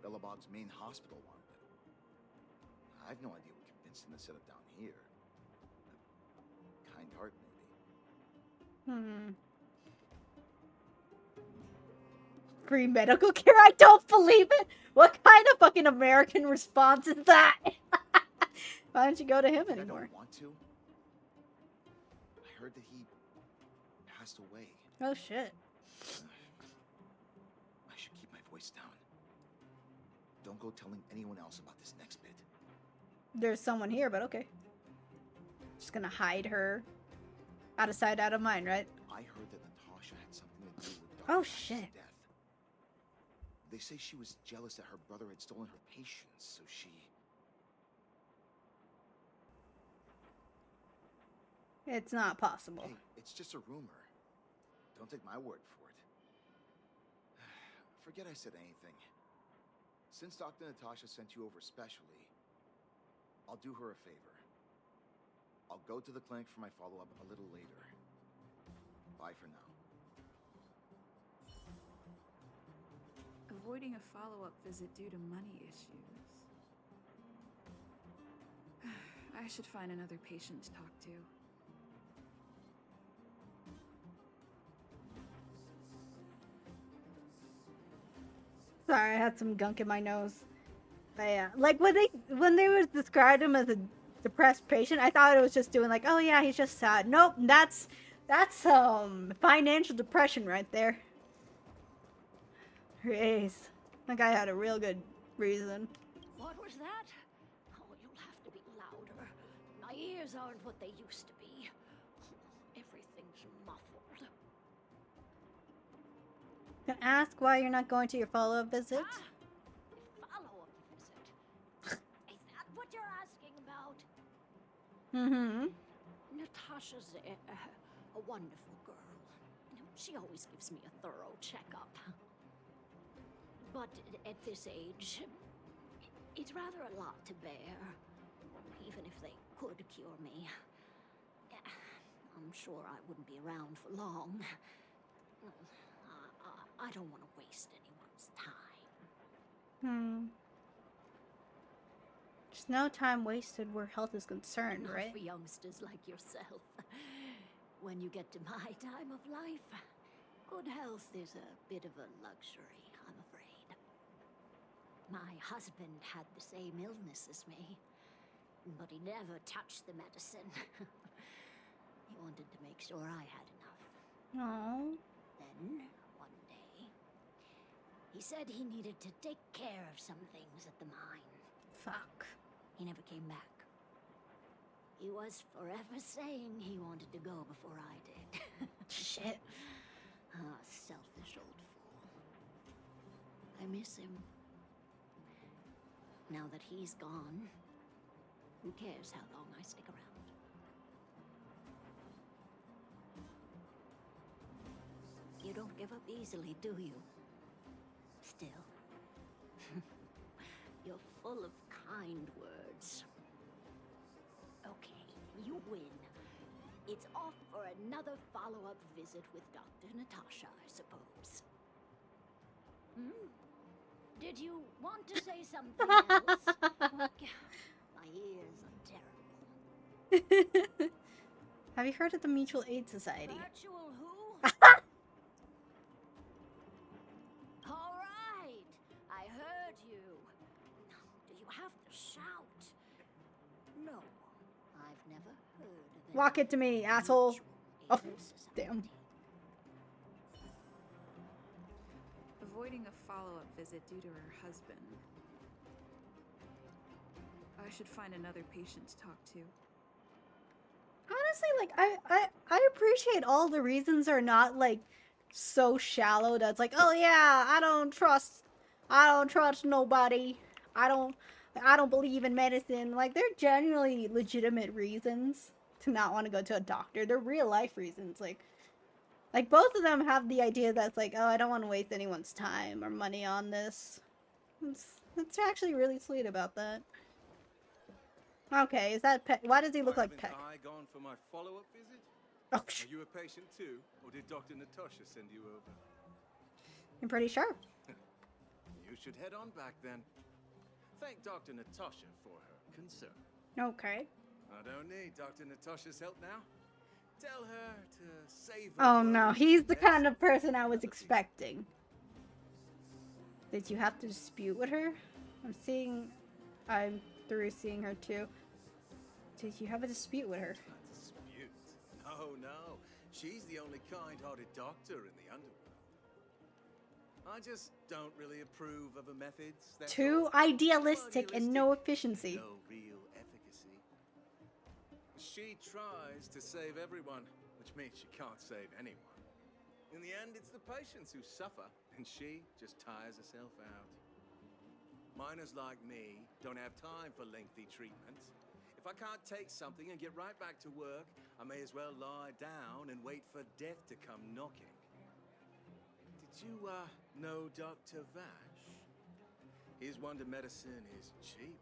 Bellabog's main hospital wanted him. I have no idea what convinced him to set up down here. A kind heart, maybe. Free medical care? I don't believe it! What kind of fucking American response is that? Why don't you go to him I anymore? don't want to. I heard that he passed away. Oh shit. I should keep my voice down. Don't go telling anyone else about this next bit. There's someone here, but okay. Just gonna hide her. Out of sight, out of mind, right? I heard that Natasha had something to do with Oh, Dr. Vash's shit. death. They say she was jealous that her brother had stolen her patients, so she... It's not possible. Hey, it's just a rumor. Don't take my word for it. Forget I said anything. Since Dr. Natasha sent you over specially, I'll do her a favor. I'll go to the clinic for my follow-up a little later. Bye for now. Avoiding a follow-up visit due to money issues. I should find another patient to talk to. Sorry, I had some gunk in my nose. But yeah, like when they was described him as a depressed patient, I thought it was just doing like, oh yeah, he's just sad. Nope, that's financial depression right there. Jeez, that guy had a real good reason. What was that? Oh, you'll have to be louder. My ears aren't what they used to be. Everything's muffled. Can I ask why you're not going to your follow-up visit? Follow-up visit. Is that what you're asking about? Mm-hmm. Natasha's a wonderful girl. She always gives me a thorough checkup. But at this age, it's rather a lot to bear. Even if they could cure me, I'm sure I wouldn't be around for long. I don't want to waste anyone's time. There's no time wasted where health is concerned, Not right? for youngsters like yourself. When you get to my time of life, good health is a bit of a luxury, I'm afraid. My husband had the same illness as me, but he never touched the medicine. He wanted to make sure I had enough. No. Then, one day, he said he needed to take care of some things at the mine. Fuck. He never came back. He was forever saying he wanted to go before I did. Shit. Ah, selfish old fool. I miss him. Now that he's gone, who cares how long I stick around? You don't give up easily, do you? Still. You're full of kind words. Okay, you win. It's off for another follow-up visit with Dr. Natasha, I suppose. Did you want to say something else? My ears are terrible. Have you heard of the Mutual Aid Society? Virtual who? All right, I heard you. Do you have to shout? No, I've never heard of Walk it to me, asshole. Oh, damn. Avoiding a follow-up visit due to her husband. I should find another patient to talk to. Honestly, like I appreciate all the reasons are not like so shallow that's like, oh yeah, I don't trust nobody. I don't believe in medicine. Like they're genuinely legitimate reasons to not want to go to a doctor. They're real life reasons. Like both of them have the idea that's like, oh, I don't want to waste anyone's time or money on this. It's actually really sweet about that. Okay, is that Peck? Why does he look like Peck? Haven't I gone for my follow-up visit? Oh, Are you a patient too, or did Dr. Natasha send you over? I'm pretty sure. You should head on back then. Thank Dr. Natasha for her concern. Okay. I don't need Dr. Natasha's help now. Tell her to save her. Oh no, he's the kind of person I was expecting. Did you have to dispute with her? I'm through seeing her too. Did you have a dispute with her? A dispute? No. She's the only kind-hearted doctor in the underworld. I just don't really approve of her methods. Too idealistic and no efficiency. No real efficacy. She tries to save everyone, which means she can't save anyone. In the end, it's the patients who suffer, and she just tires herself out. Miners like me don't have time for lengthy treatments. If I can't take something and get right back to work, I may as well lie down and wait for death to come knocking. Did you, know Dr. Vash? His wonder medicine is cheap,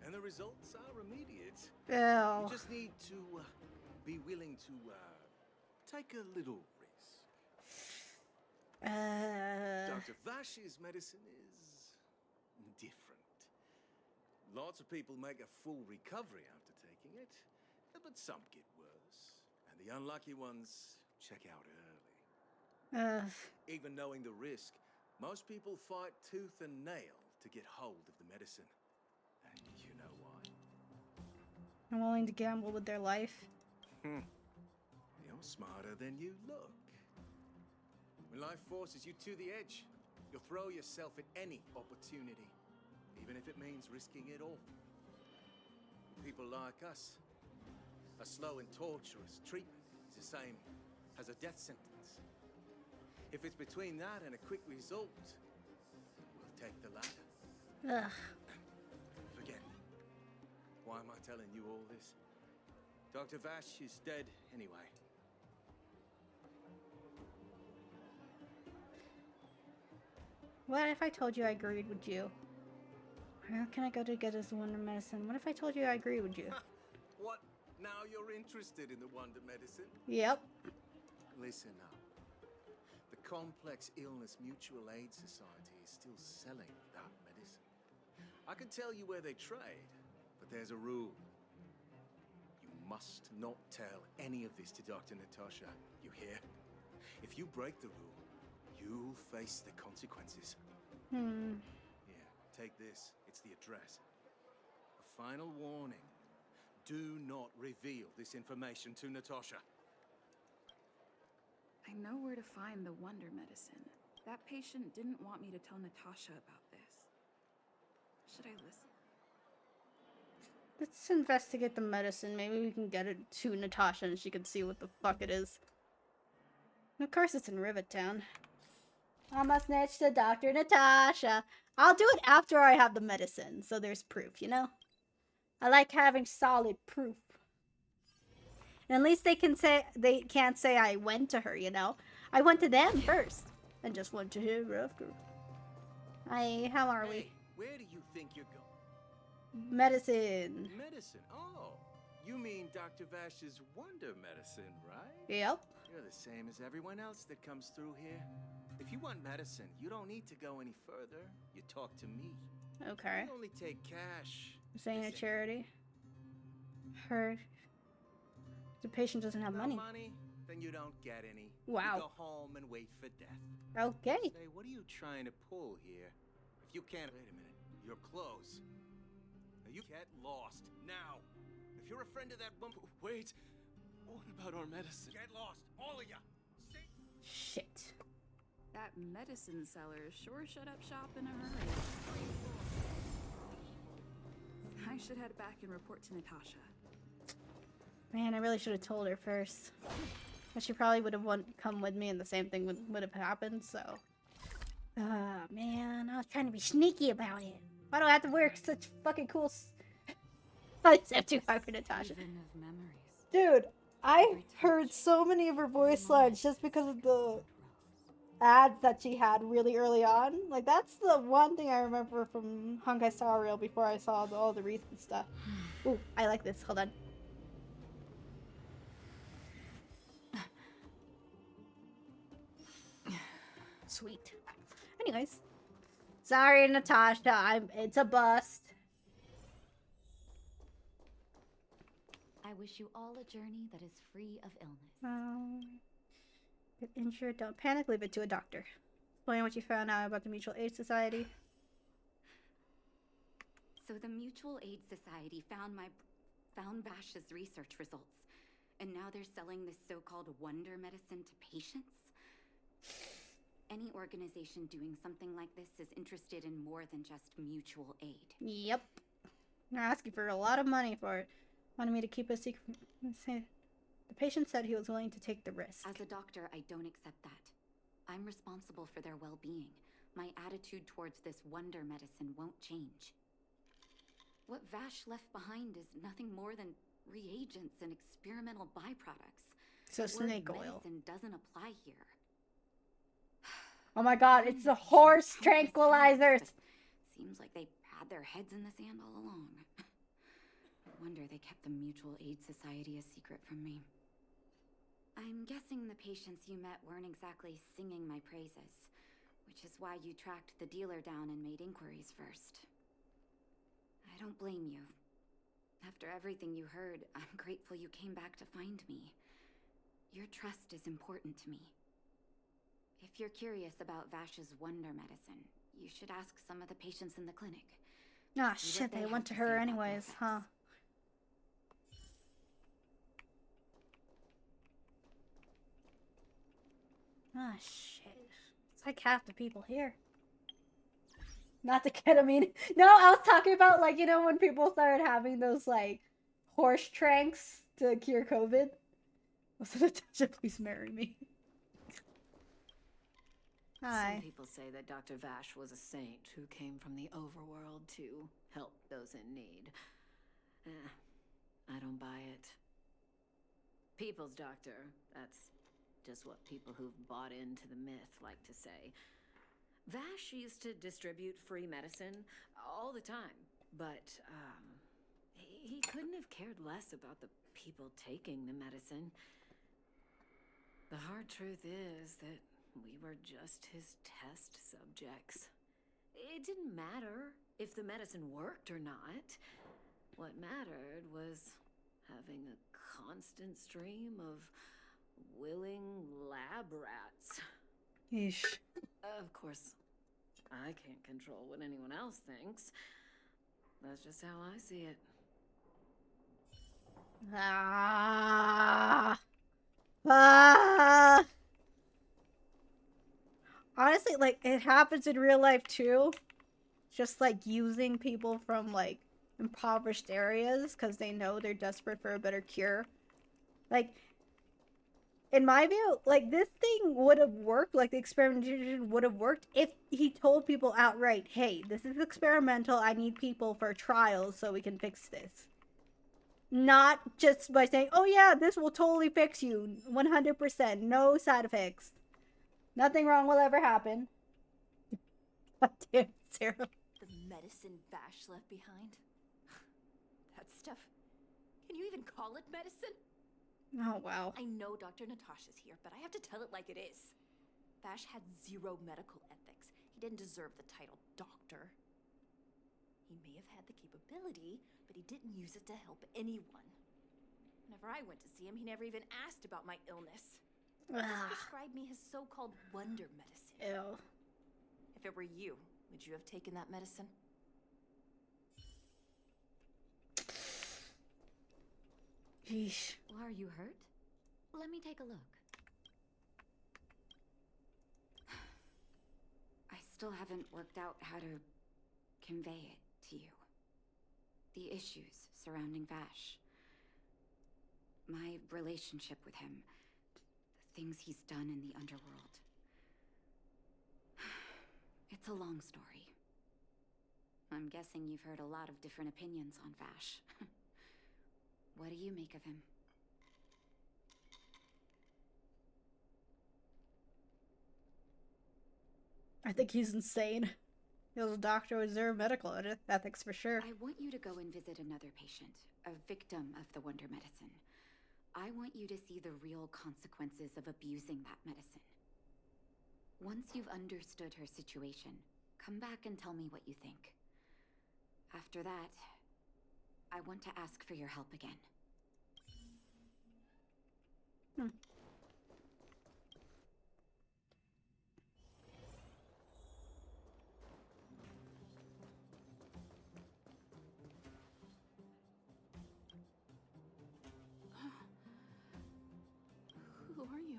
and the results are immediate. Ew. You just need to, be willing to, take a little risk. Dr. Vash's medicine is different. Lots of people make a full recovery after taking it, but some get worse. And the unlucky ones check out early. Even knowing the risk, most people fight tooth and nail to get hold of the medicine. And you know why? I'm willing to gamble with their life. You're smarter than you look. When life forces you to the edge, you'll throw yourself at any opportunity, even if it means risking it all. People like us, a slow and torturous treatment is the same as a death sentence. If it's between that and a quick result, we'll take the latter. Ugh. Forget it. Why am I telling you all this? Dr. Vash is dead anyway. What if I told you I agreed with you? Where can I go to get this wonder medicine? What if I told you I agreed with you? What? Now you're interested in the wonder medicine? Yep. Listen up. The Complex Illness Mutual Aid Society is still selling that medicine. I can tell you where they trade, but there's a rule. You must not tell any of this to Dr. Natasha. You hear? If you break the rule, you'll face the consequences. Here, take this. It's the address. A final warning. Do not reveal this information to Natasha. I know where to find the wonder medicine. That patient didn't want me to tell Natasha about this. Should I listen? Let's investigate the medicine. Maybe we can get it to Natasha and she can see what the fuck it is. And of course it's in Rivet Town. I'm a snitch to Dr. Natasha. I'll do it after I have the medicine, so there's proof, you know? I like having solid proof. And at least they can't say I went to her, you know? I went to them first, and just went to her after. How are we? Where do you think you're going? Medicine. Medicine? Oh, you mean Dr. Vash's wonder medicine, right? Yep. You're the same as everyone else that comes through here. If you want medicine, you don't need to go any further. You talk to me. Okay. I only take cash. Saying a charity. Heard. The patient doesn't have money. Then you don't get any. Wow. You go home and wait for death. Okay. Say, what are you trying to pull here? If you can't... Wait a minute. You're close. Now you get lost. Now. If you're a friend of that woman... Wait. What about our medicine? Get lost. All of you. Shit. That medicine seller sure shut up shop in a hurry. I should head back and report to Natasha. Man, I really should have told her first. But she probably would have come with me and the same thing would have happened, so... man, I was trying to be sneaky about it. Why do I have to wear such fucking cool I just have too high for Natasha. Dude, I heard so many of her voice lines just because of the ads that she had really early on. Like, that's the one thing I remember from Honkai Star Rail before I saw all the recent stuff. Ooh, I like this. Hold on. Sweet. Anyways. Sorry, Natasha. It's a bust. I wish you all a journey that is free of illness. Get injured, don't panic, leave it to a doctor. Explain what you found out about the Mutual Aid Society. So the Mutual Aid Society found Vash's research results, and now they're selling this so-called wonder medicine to patients? Any organization doing something like this is interested in more than just mutual aid. Yep. They're asking for a lot of money for it. Wanted me to keep a secret. The patient said he was willing to take the risk. As a doctor, I don't accept that. I'm responsible for their well-being. My attitude towards this wonder medicine won't change. What Vash left behind is nothing more than reagents and experimental byproducts. So snake oil. Medicine doesn't apply here. Oh my god, it's the horse tranquilizers! Seems like they had their heads in the sand all along. No wonder they kept the Mutual Aid Society a secret from me. I'm guessing the patients you met weren't exactly singing my praises, which is why you tracked the dealer down and made inquiries first. I don't blame you. After everything you heard, I'm grateful you came back to find me. Your trust is important to me. If you're curious about Vash's wonder medicine, you should ask some of the patients in the clinic. Ah, See shit, what they have went to say her about the anyways, huh? effects. Ah, shit. It's like half the people here. Not the ketamine. No, I was talking about, like, you know, when people started having those, like, horse tranks to cure COVID. Was it Natasha, please marry me? Hi. Some people say that Dr. Vash was a saint who came from the overworld to help those in need. I don't buy it. People's doctor, that's just what people who've bought into the myth like to say. Vash used to distribute free medicine all the time, but he couldn't have cared less about the people taking the medicine. The hard truth is that we were just his test subjects. It didn't matter if the medicine worked or not. What mattered was having a constant stream of willing lab rats. Yeesh. Of course, I can't control what anyone else thinks. That's just how I see it. Ah. Ah. Honestly, like, it happens in real life too. Just like using people from like impoverished areas because they know they're desperate for a better cure. Like, in my view, like, this thing would have worked, like the experimentation would have worked if he told people outright, hey, this is experimental, I need people for trials so we can fix this. Not just by saying, oh yeah, this will totally fix you, 100%, no side effects. Nothing wrong will ever happen. God damn, Sarah. The medicine Vash left behind? That stuff. Can you even call it medicine? Oh, wow. I know Dr. Natasha's here, but I have to tell it like it is. Vash had zero medical ethics. He didn't deserve the title doctor. He may have had the capability, but he didn't use it to help anyone. Whenever I went to see him, he never even asked about my illness. He just prescribed me his so-called wonder medicine. Ew. If it were you, would you have taken that medicine? Yeesh. Well, are you hurt? Let me take a look. I still haven't worked out how to convey it to you. The issues surrounding Vash. My relationship with him. The things he's done in the underworld. It's a long story. I'm guessing you've heard a lot of different opinions on Vash. What do you make of him? I think he's insane. He was a doctor with zero medical ethics for sure. I want you to go and visit another patient, a victim of the wonder medicine. I want you to see the real consequences of abusing that medicine. Once you've understood her situation, come back and tell me what you think. After that, I want to ask for your help again. Who are you?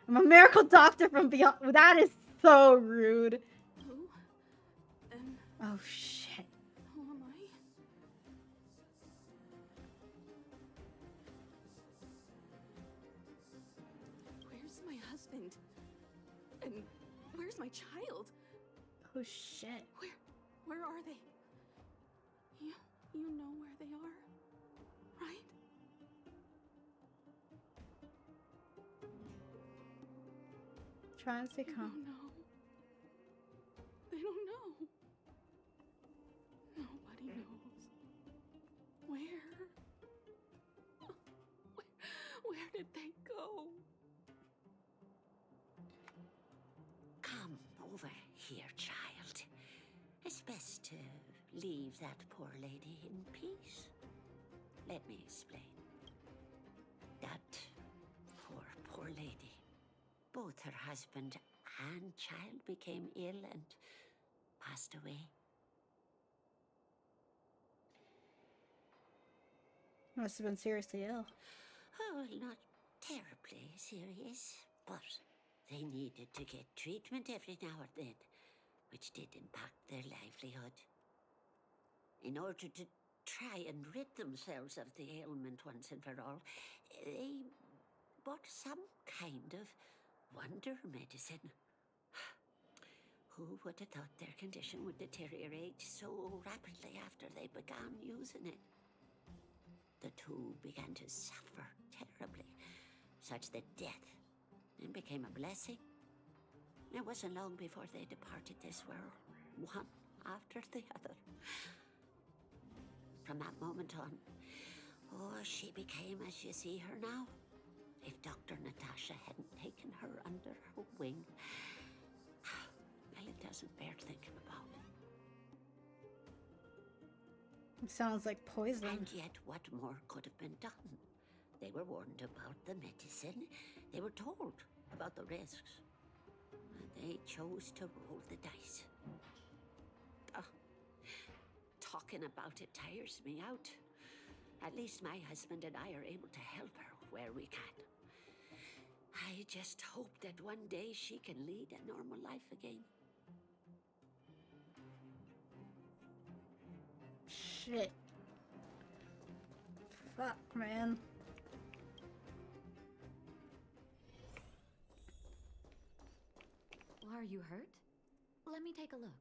I'm a miracle doctor from beyond. That is so rude. Who? And Oh shit. who am I? Where's my husband? And where's my child? Oh shit. Where are they? You know where they are, right? Try and stay They calm. don't know. They don't know. Nobody knows. Where? did they go? Come over here, child. It's best to leave that poor lady in peace. Let me explain. That poor lady. Both her husband and child became ill and passed away. Must have been seriously ill. Oh, well, not terribly serious, but they needed to get treatment every now and then, which did impact their livelihood. In order to try and rid themselves of the ailment once and for all, they bought some kind of wonder medicine. Who would have thought their condition would deteriorate so rapidly after they began using it? The two began to suffer terribly, such that death then became a blessing. It wasn't long before they departed this world, one after the other. From that moment on, she became as you see her now. If Dr. Natasha hadn't taken her under her wing, well, it doesn't bear thinking about. It sounds like poison. And yet, what more could have been done? They were warned about the medicine. They were told about the risks. And they chose to roll the dice. Talking about it tires me out. At least my husband and I are able to help her where we can. I just hope that one day she can lead a normal life again. Shit. Fuck, man. Are you hurt? Let me take a look.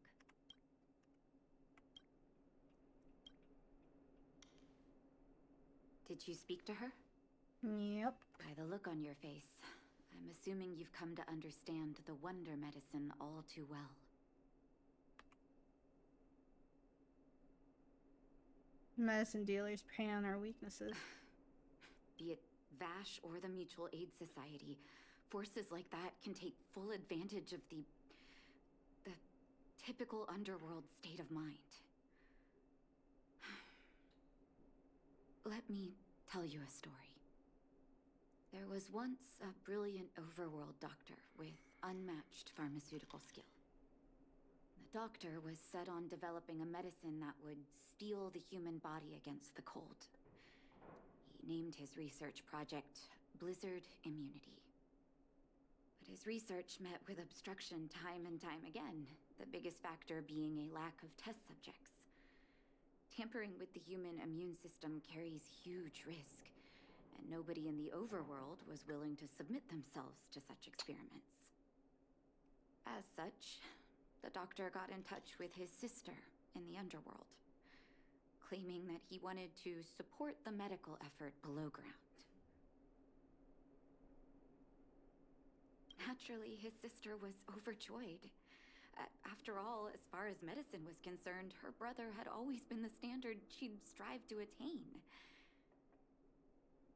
Did you speak to her? Yep. By the look on your face, I'm assuming you've come to understand the wonder medicine all too well. Medicine dealers prey on our weaknesses. Be it Vash or the Mutual Aid Society, forces like that can take full advantage of the typical underworld state of mind. Let me tell you a story. There was once a brilliant overworld doctor with unmatched pharmaceutical skill. The doctor was set on developing a medicine that would steel the human body against the cold. He named his research project Blizzard Immunity. But his research met with obstruction time and time again, the biggest factor being a lack of test subjects. Tampering with the human immune system carries huge risk, and nobody in the overworld was willing to submit themselves to such experiments. As such, the doctor got in touch with his sister in the underworld, claiming that he wanted to support the medical effort below ground. Naturally, his sister was overjoyed. After all, as far as medicine was concerned, her brother had always been the standard she'd strive to attain.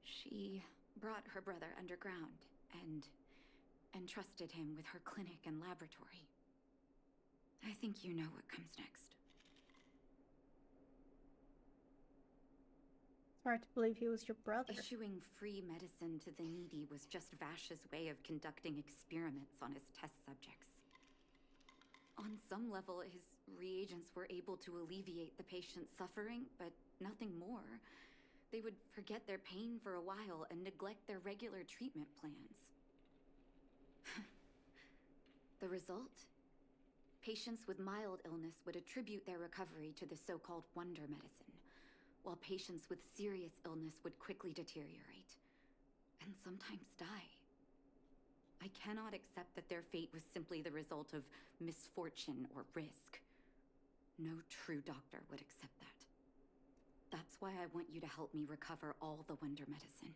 She brought her brother underground and entrusted him with her clinic and laboratory. I think you know what comes next. It's hard to believe he was your brother. Issuing free medicine to the needy was just Vash's way of conducting experiments on his test subjects. On some level, his reagents were able to alleviate the patient's suffering, but nothing more. They would forget their pain for a while and neglect their regular treatment plans. The result? Patients with mild illness would attribute their recovery to the so-called wonder medicine, while patients with serious illness would quickly deteriorate, and sometimes die. I cannot accept that their fate was simply the result of misfortune or risk. No true doctor would accept that. That's why I want you to help me recover all the wonder medicine.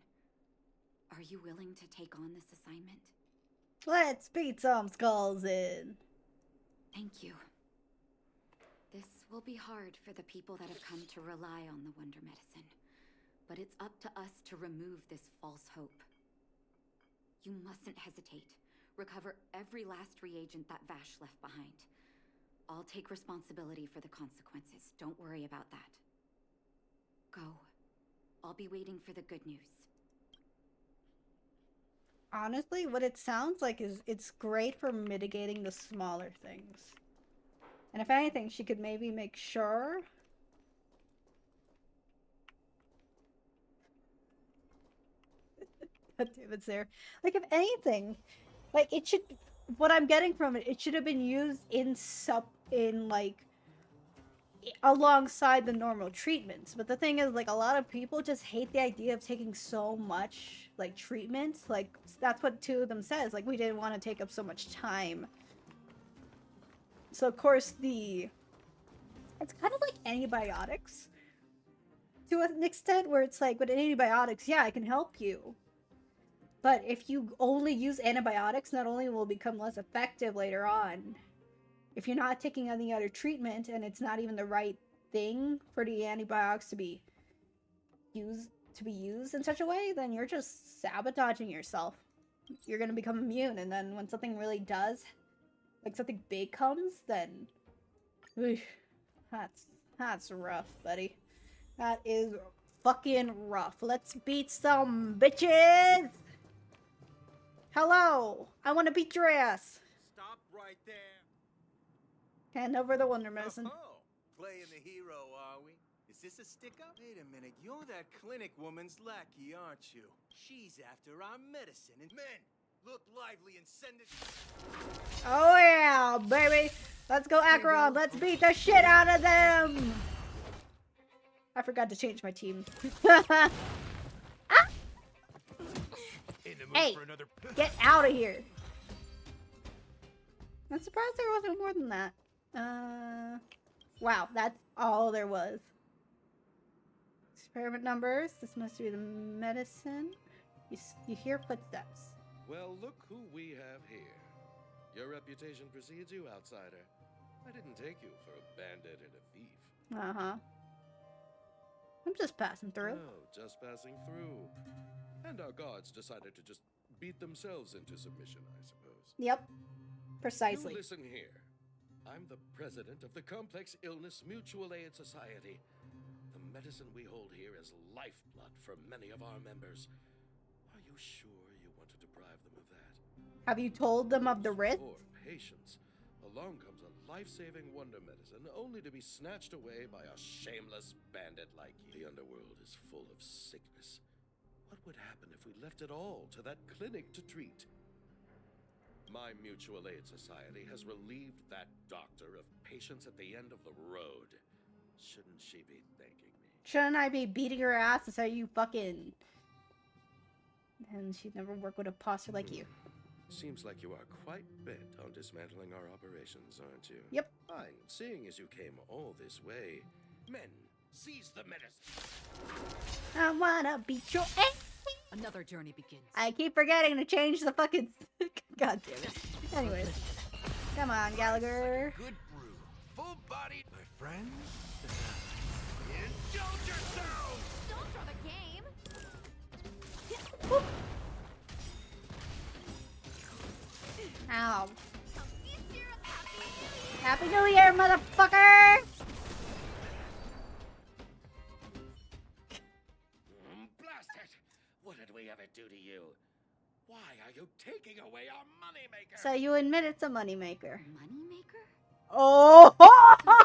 Are you willing to take on this assignment? Let's beat some skulls in. Thank you. This will be hard for the people that have come to rely on the wonder medicine, but it's up to us to remove this false hope. You mustn't hesitate. Recover every last reagent that Vash left behind. I'll take responsibility for the consequences. Don't worry about that. Go. I'll be waiting for the good news. Honestly, what it sounds like is it's great for mitigating the smaller things. And if anything, she could maybe make sure... David's there. Like, if anything, like, it should... What I'm getting from it, it should have been used alongside the normal treatments. But the thing is, like, a lot of people just hate the idea of taking so much, like, treatment. Like, that's what two of them says. Like, we didn't want to take up so much time. So, of course, it's kind of like antibiotics. To an extent, where it's like, with antibiotics, yeah, I can help you. But if you only use antibiotics, not only will it become less effective later on, if you're not taking any other treatment and it's not even the right thing for the antibiotics to be used in such a way, then you're just sabotaging yourself. You're gonna become immune, and then when something really does, like something big comes, then that's rough, buddy. That is fucking rough. Let's beat some bitches! Hello! I want to beat your ass! Stop right there. Hand over the wonder medicine. Oh, playing the hero, are we? Is this a stick-up? Wait a minute, you're that clinic woman's lackey, aren't you? She's after our medicine, and men, look lively and send it... Oh yeah, baby! Let's go Acheron! Let's beat the shit out of them! I forgot to change my team. Ah! Hey! Get out of here! I'm surprised there wasn't more than that. Wow, that's all there was. Experiment numbers. This must be the medicine. You hear footsteps. Well, look who we have here. Your reputation precedes you, outsider. I didn't take you for a bandit and a thief. Uh-huh. I'm just passing through. Oh, just passing through. And our guards decided to just beat themselves into submission, I suppose. Yep. Precisely. You listen here. I'm the president of the Complex Illness Mutual Aid Society. The medicine we hold here is lifeblood for many of our members. Are you sure you want to deprive them of that? Have you told them of the risk? For patients, along comes a life-saving wonder medicine only to be snatched away by a shameless bandit like you. The underworld is full of sickness. What would happen if we left it all to that clinic to treat? My mutual aid society has relieved that doctor of patients at the end of the road. Shouldn't she be thanking me? Shouldn't I be beating her ass to say you fucking... And she'd never work with a posture like you. Seems like you are quite bent on dismantling our operations, aren't you? Yep. Fine, seeing as you came all this way. Men, seize the medicine! I wanna beat your ass! Another journey begins. I keep forgetting to change the fucking... God damn it. Anyways. Come on, Gallagher. Good brew. Full bodied. My friends? Indulge yourselves! Don't throw the game. Whoop. Ow. Happy New Year, motherfucker! Blast it! What did we ever do to you? Why are you taking away our moneymaker? So you admit it's a moneymaker. Moneymaker? Oh! So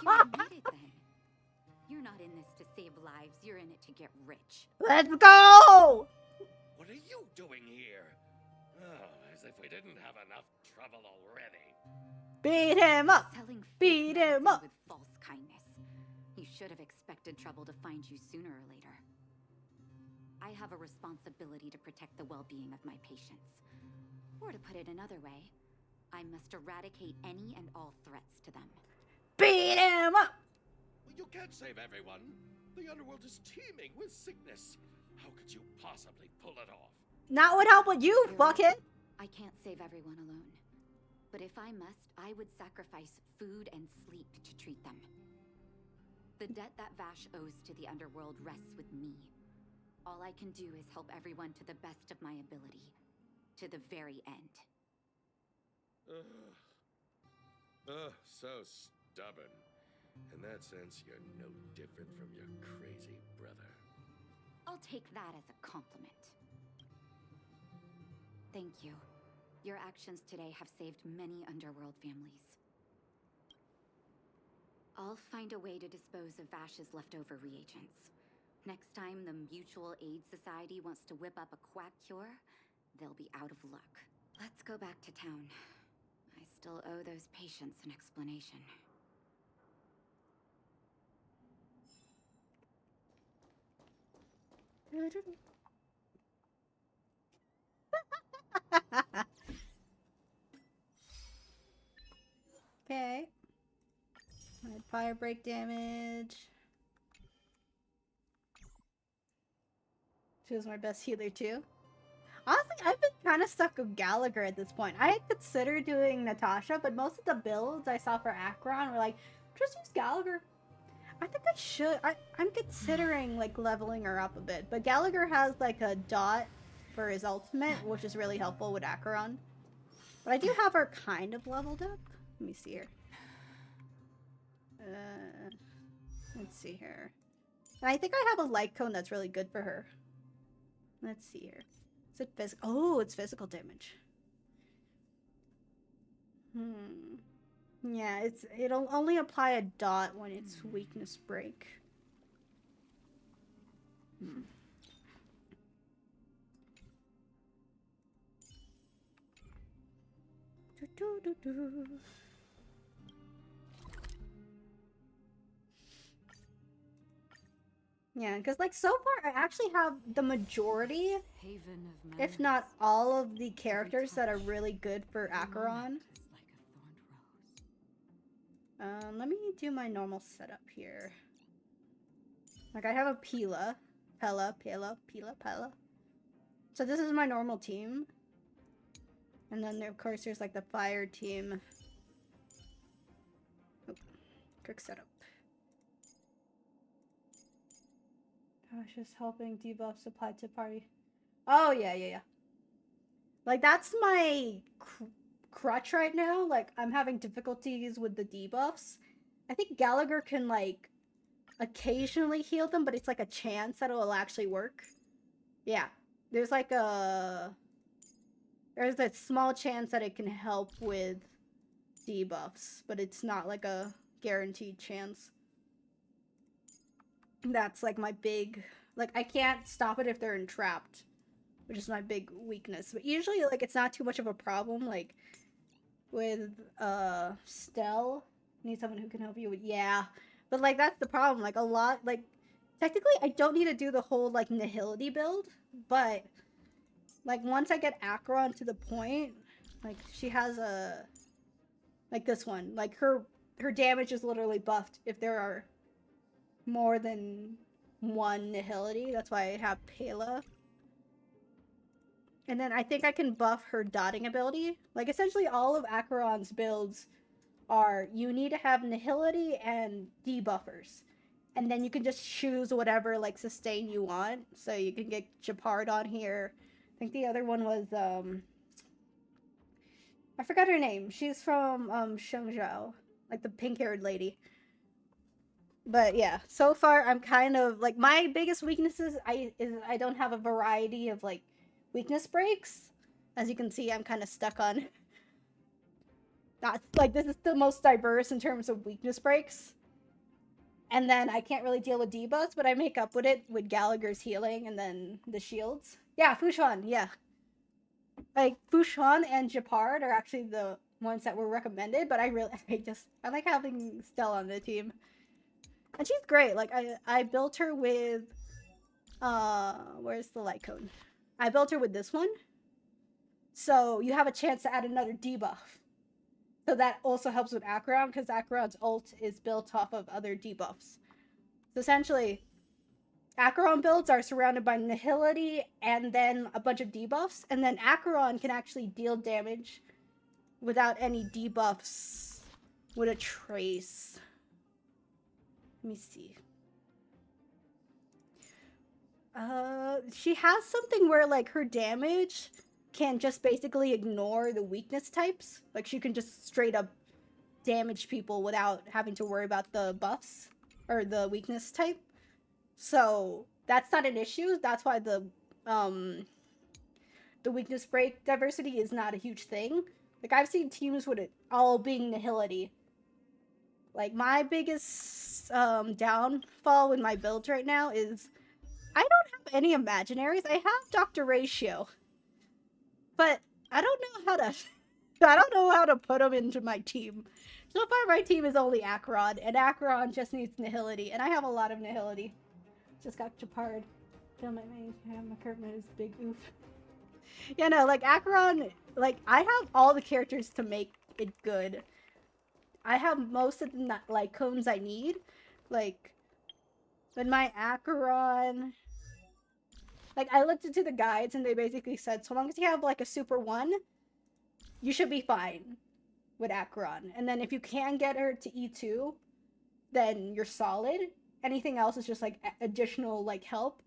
you admit it then. You're not in this to save lives, you're in it to get rich. Let's go! What are you doing here? Oh, as if we didn't have enough trouble already. Beat him up! Selling Beat him up! with false kindness. You should have expected trouble to find you sooner or later. I have a responsibility to protect the well-being of my patients. Or to put it another way, I must eradicate any and all threats to them. Beat him up! You can't save everyone. The underworld is teeming with sickness. How could you possibly pull it off? Not would help with you, fuckhead! I can't save everyone alone. But if I must, I would sacrifice food and sleep to treat them. The debt that Vash owes to the underworld rests with me. All I can do is help everyone to the best of my ability. to the very end. So stubborn. In that sense, you're no different from your crazy brother. I'll take that as a compliment. Thank you. Your actions today have saved many underworld families. I'll find a way to dispose of Vash's leftover reagents. Next time the Mutual Aid Society wants to whip up a quack cure, they'll be out of luck. Let's go back to town. I still owe those patients an explanation. Okay. Fire break damage. She was my best healer too. Honestly, I've been kind of stuck with Gallagher at this point. I had considered doing Natasha, but most of the builds I saw for Acheron were like, just use Gallagher. I think I should. I'm considering like leveling her up a bit, but Gallagher has like a dot for his ultimate, which is really helpful with Acheron. But I do have her kind of leveled up. Let me see here. Let's see here. And I think I have a light cone that's really good for her. Let's see here. Is it physical? Oh, it's physical damage. Yeah, it'll only apply a dot when it's weakness break. Yeah, because like so far I actually have the majority, if not all of the characters that are really good for Acheron. Let me do my normal setup here. Like I have a Pela. So this is my normal team. And then of course there's like the fire team. Oh, quick setup. Gosh, just helping debuff supplied to party. Oh yeah. Like that's my crutch right now. Like I'm having difficulties with the debuffs. I think Gallagher can like occasionally heal them, but it's like a chance that it will actually work. Yeah, there's like a small chance that it can help with debuffs, but it's not like a guaranteed chance. That's like my big, like I can't stop it if they're entrapped, which is my big weakness. But usually like it's not too much of a problem. Like with Stell, need someone who can help you with, yeah. But like that's the problem. Like a lot, like technically I don't need to do the whole like nihility build, but like once I get Acheron to the point, like she has a, like this one, like her damage is literally buffed if there are more than one nihility. That's why I have Pela. And then I think I can buff her dotting ability. Like essentially all of Acheron's builds are you need to have nihility and debuffers. And then you can just choose whatever like sustain you want. So you can get Japard on here. I think the other one was I forgot her name. She's from Shenzhou, like the pink-haired lady. But yeah, so far I'm kind of like my biggest weaknesses I don't have a variety of like weakness breaks. As you can see, I'm kind of stuck on not like this is the most diverse in terms of weakness breaks. And then I can't really deal with debuffs, but I make up with it with Gallagher's healing and then the shields. Yeah, Fushan, yeah. Like Fushan and Japard are actually the ones that were recommended, but I like having Stella on the team. And she's great. Like I built her with where's the light cone? I built her with this one. So you have a chance to add another debuff. So that also helps with Acheron because Acheron's ult is built off of other debuffs. So essentially, Acheron builds are surrounded by nihility and then a bunch of debuffs, and then Acheron can actually deal damage without any debuffs with a trace. Let me see. She has something where like her damage can just basically ignore the weakness types. Like, she can just straight up damage people without having to worry about the buffs or the weakness type. So that's not an issue. That's why the weakness break diversity is not a huge thing. Like, I've seen teams with it all being nihility. Like, my biggest downfall with my build right now is I don't have any imaginaries. I have Dr. Ratio. But I don't know how to I don't know how to put them into my team. So far my team is only Acheron, and Acheron just needs nihility, and I have a lot of nihility. Just got Japard. Feel my mage, my curve is big oof. Yeah, no, like Acheron, like I have all the characters to make it good. I have most of the like cones I need. Like, but my Acheron, like I looked into the guides and they basically said so long as you have like a super 1, you should be fine with Acheron. And then if you can get her to E2, then you're solid. Anything else is just like additional like help.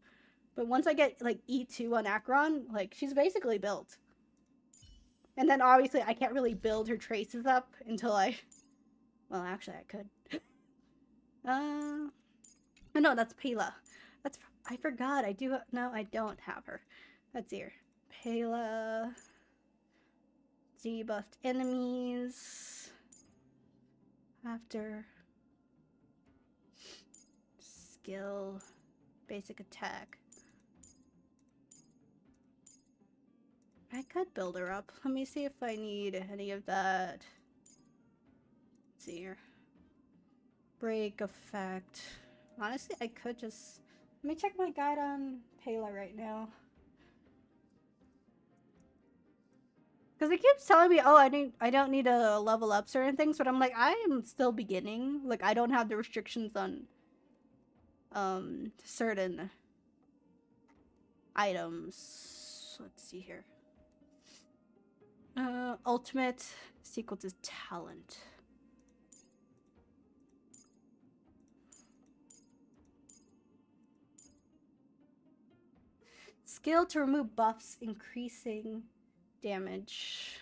But once I get like E2 on Acheron, like she's basically built. And then obviously I can't really build her traces up until I, well actually I could. Oh no, that's Pela. That's, I forgot, I do, no I don't have her. That's here. Pela. Debuffed enemies. After. Skill. Basic attack. I could build her up. Let me see if I need any of that. Let's see here. Break effect. Honestly, I could just... Let me check my guide on Pela right now. Because it keeps telling me, oh, I don't need to level up certain things, but I'm like, I am still beginning. Like, I don't have the restrictions on certain items. Let's see here. Ultimate is equal to talent. Skill to remove buffs, increasing damage.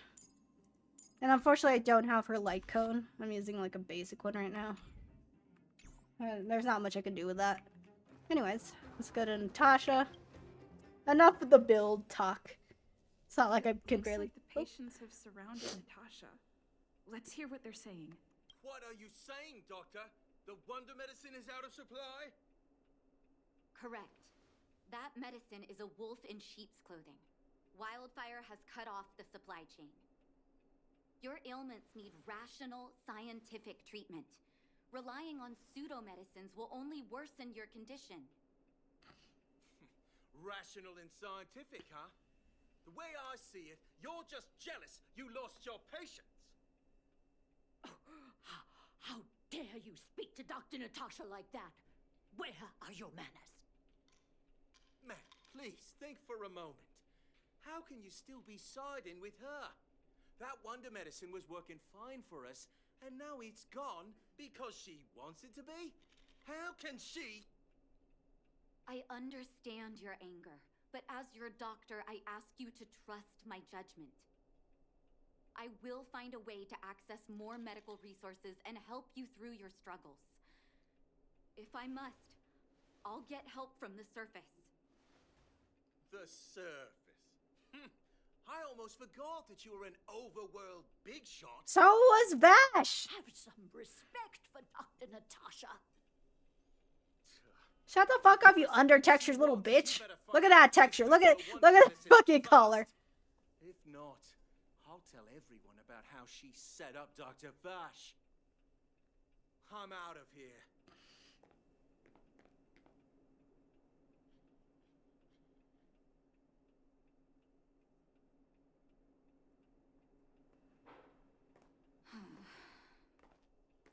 And unfortunately, I don't have her light cone. I'm using like a basic one right now. There's not much I can do with that. Anyways, let's go to Natasha. Enough of the build talk. It's not like I can barely. Like the patients have surrounded Natasha. Let's hear what they're saying. What are you saying, Doctor? The wonder medicine is out of supply? Correct. That medicine is a wolf in sheep's clothing. Wildfire has cut off the supply chain. Your ailments need rational, scientific treatment. Relying on pseudo-medicines will only worsen your condition. Rational and scientific, huh? The way I see it, you're just jealous you lost your patients. How dare you speak to Dr. Natasha like that? Where are your manners? Man, please think for a moment. How can you still be siding with her? That wonder medicine was working fine for us, and now it's gone because she wants it to be? How can she? I understand your anger, but as your doctor, I ask you to trust my judgment. I will find a way to access more medical resources and help you through your struggles. If I must, I'll get help from the surface. The surface. I almost forgot that you were an overworld big shot. So was Vash! Have some respect for Dr. Natasha. Shut the fuck up, you under-textured little bitch. Look at that texture. Look at the fucking color. If not, I'll tell everyone about how she set up Dr. Vash. I'm out of here.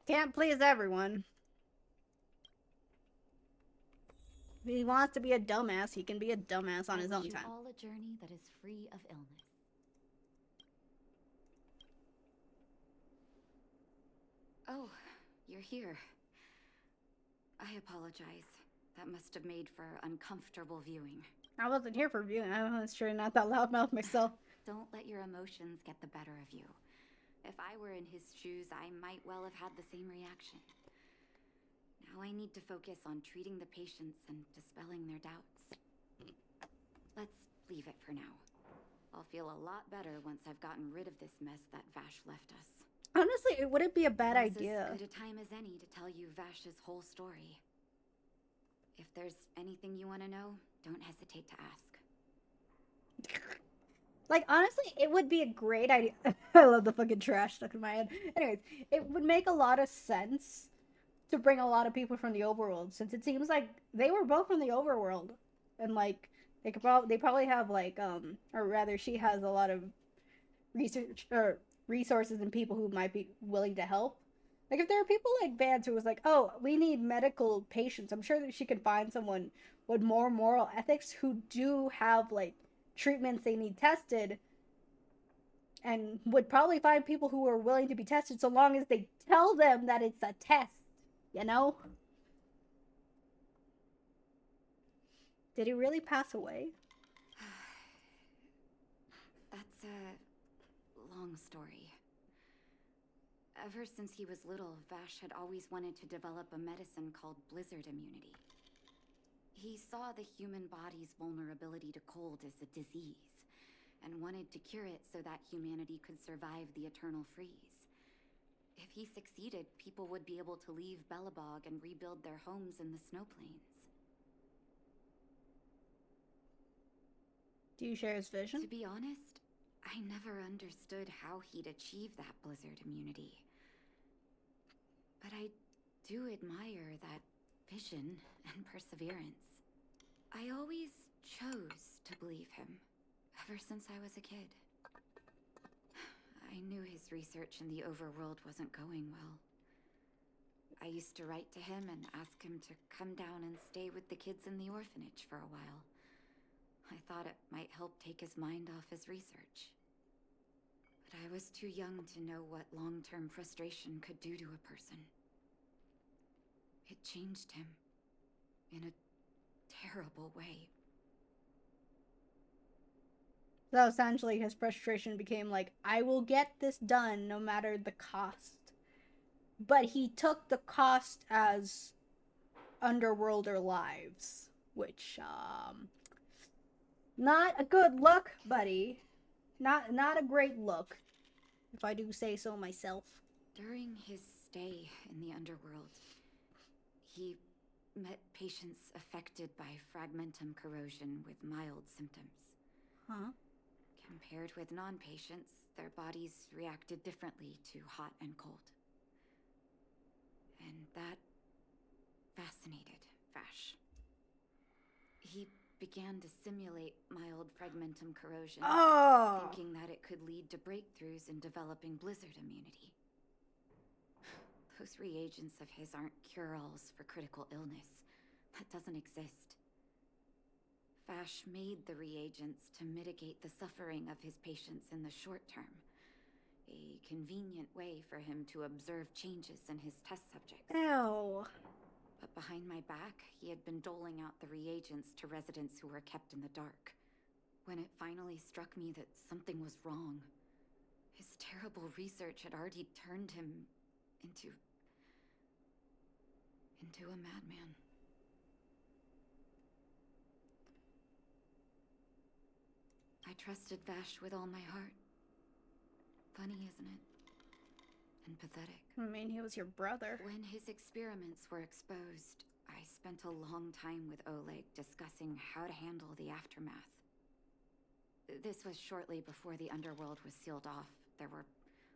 Can't please everyone. If he wants to be a dumbass, he can be a dumbass on his own time. All a journey that is free of illness. Oh, you're here. I apologize. That must have made for uncomfortable viewing. I wasn't here for viewing. I was sure not that loudmouth myself. Don't let your emotions get the better of you. If I were in his shoes, I might well have had the same reaction. Now I need to focus on treating the patients and dispelling their doubts. Let's leave it for now. I'll feel a lot better once I've gotten rid of this mess that Vash left us. Honestly, it wouldn't be a bad Now's idea. as good a time as any to tell you Vash's whole story. If there's anything you want to know, don't hesitate to ask. Like, honestly, it would be a great idea. I love the fucking trash stuck in my head. Anyways, it would make a lot of sense to bring a lot of people from the overworld, since it seems like they were both from the overworld. And, like, they probably have, like, or rather, she has a lot of research, or resources and people who might be willing to help. Like, if there are people like Vance who was like, oh, we need medical patients, I'm sure that she could find someone with more moral ethics who do have, like, treatments they need tested, and would probably find people who are willing to be tested so long as they tell them that it's a test, you know? Did he really pass away? That's a long story. Ever since he was little, Vash had always wanted to develop a medicine called blizzard immunity. He saw the human body's vulnerability to cold as a disease, and wanted to cure it so that humanity could survive the eternal freeze. If he succeeded, people would be able to leave Belobog and rebuild their homes in the snow plains. Do you share his vision? To be honest, I never understood how he'd achieve that blizzard immunity. But I do admire that vision and perseverance. I always chose to believe him, ever since I was a kid. I knew his research in the overworld wasn't going well. I used to write to him and ask him to come down and stay with the kids in the orphanage for a while. I thought it might help take his mind off his research. But I was too young to know what long-term frustration could do to a person. It changed him in a terrible way. So essentially his frustration became like, I will get this done no matter the cost. But he took the cost as underworlder lives, which, not a good look, buddy. Not a great look, if I do say so myself. During his stay in the underworld, he met patients affected by fragmentum corrosion with mild symptoms. Huh? Compared with non-patients, their bodies reacted differently to hot and cold. And that fascinated Vash. He began to simulate mild fragmentum corrosion, thinking that it could lead to breakthroughs in developing blizzard immunity. Those reagents of his aren't cure-alls for critical illness. That doesn't exist. Vash made the reagents to mitigate the suffering of his patients in the short term. A convenient way for him to observe changes in his test subjects. Ew. But behind my back, he had been doling out the reagents to residents who were kept in the dark. When it finally struck me that something was wrong, his terrible research had already turned him into a madman. I trusted Vash with all my heart. Funny, isn't it? And pathetic. I mean, he was your brother. When his experiments were exposed, I spent a long time with Oleg discussing how to handle the aftermath. This was shortly before the underworld was sealed off. There were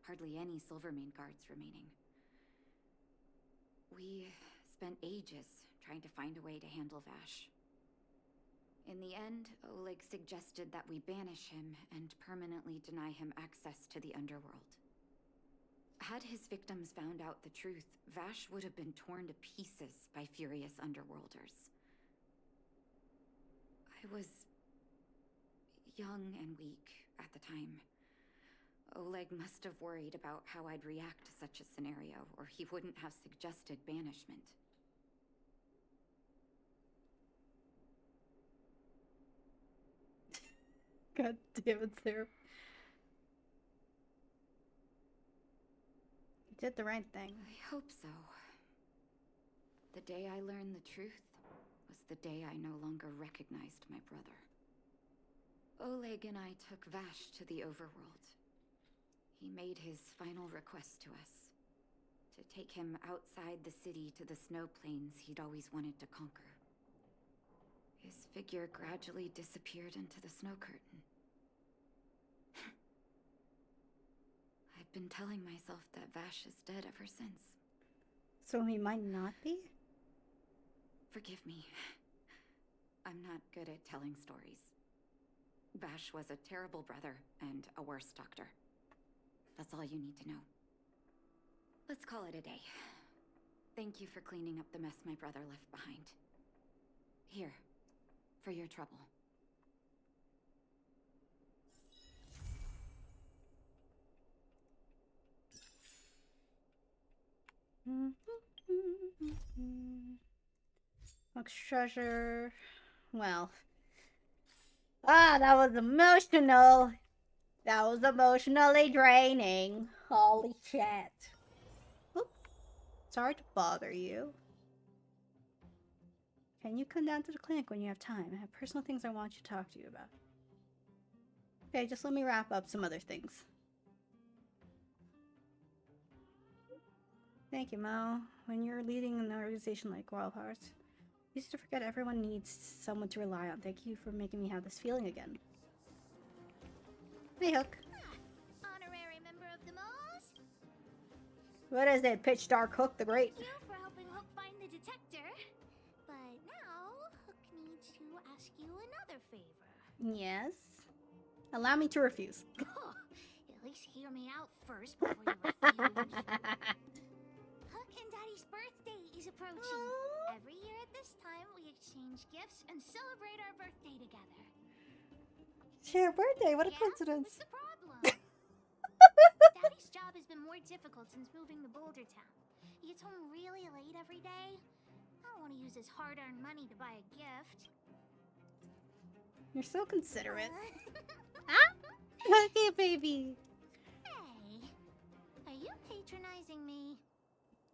hardly any Silvermane guards remaining. We spent ages trying to find a way to handle Vash. In the end, Oleg suggested that we banish him and permanently deny him access to the underworld. Had his victims found out the truth, Vash would have been torn to pieces by furious underworlders. I was young and weak at the time. Oleg must have worried about how I'd react to such a scenario, or he wouldn't have suggested banishment. God damn it, Sarah. You did the right thing. I hope so. The day I learned the truth was the day I no longer recognized my brother. Oleg and I took Vash to the overworld. He made his final request to us. To take him outside the city to the snow plains he'd always wanted to conquer. His figure gradually disappeared into the snow curtain. I've been telling myself that Vash is dead ever since. So he might not be? Forgive me. I'm not good at telling stories. Vash was a terrible brother and a worse doctor. That's all you need to know. Let's call it a day. Thank you for cleaning up the mess my brother left behind. Here, for your trouble. Monk's treasure. Well. That was emotional. That was emotionally draining. Holy shit. Oop. Sorry to bother you. Can you come down to the clinic when you have time? I have personal things I want you to talk to you about. Okay, just let me wrap up some other things. Thank you, Mo. When you're leading an organization like Wildhearts, it's easy to forget everyone needs someone to rely on. Thank you for making me have this feeling again. Hey, Hook. Honorary member of the Moles? What is it, Pitch Dark Hook the Great? Thank you for helping Hook find the detector. But now, Hook needs to ask you another favor. Yes? Allow me to refuse. Oh, at least hear me out first before you refuse. Hook and Daddy's birthday is approaching. Every year at this time, we exchange gifts and celebrate our birthday together. Share birthday, what a coincidence. What's the problem? Daddy's job has been more difficult since moving to Boulder Town. He gets home really late every day. I don't want to use his hard-earned money to buy a gift. You're so considerate. Okay, baby. Hey, are you patronizing me?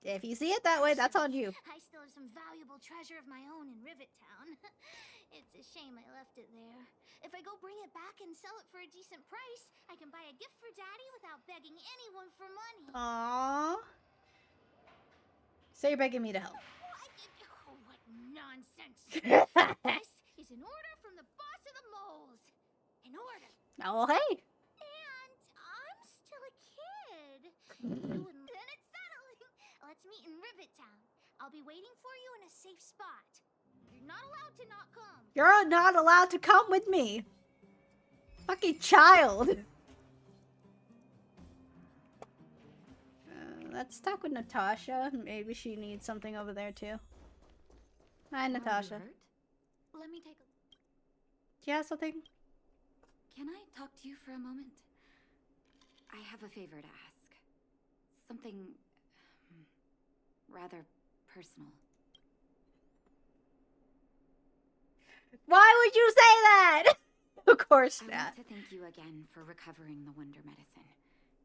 If you see it that way, that's on you. I still have some valuable treasure of my own in Rivet Town. It's a shame I left it there. If I go bring it back and sell it for a decent price, I can buy a gift for Daddy without begging anyone for money. Aww. So you're begging me to help. Oh, what nonsense. This is an order from the boss of the moles. An order. Oh, hey. And I'm still a kid. Then it's settling. Let's meet in Rivet Town. I'll be waiting for you in a safe spot. You're not allowed to not come. You're not allowed to come with me. Fucking child. Let's talk with Natasha. Maybe she needs something over there too. Hi, Natasha. Let me take a... Do you have something? Can I talk to you for a moment? I have a favor to ask. Something... rather personal. Why would you say that? Of course not. I want to thank you again for recovering the Wonder Medicine.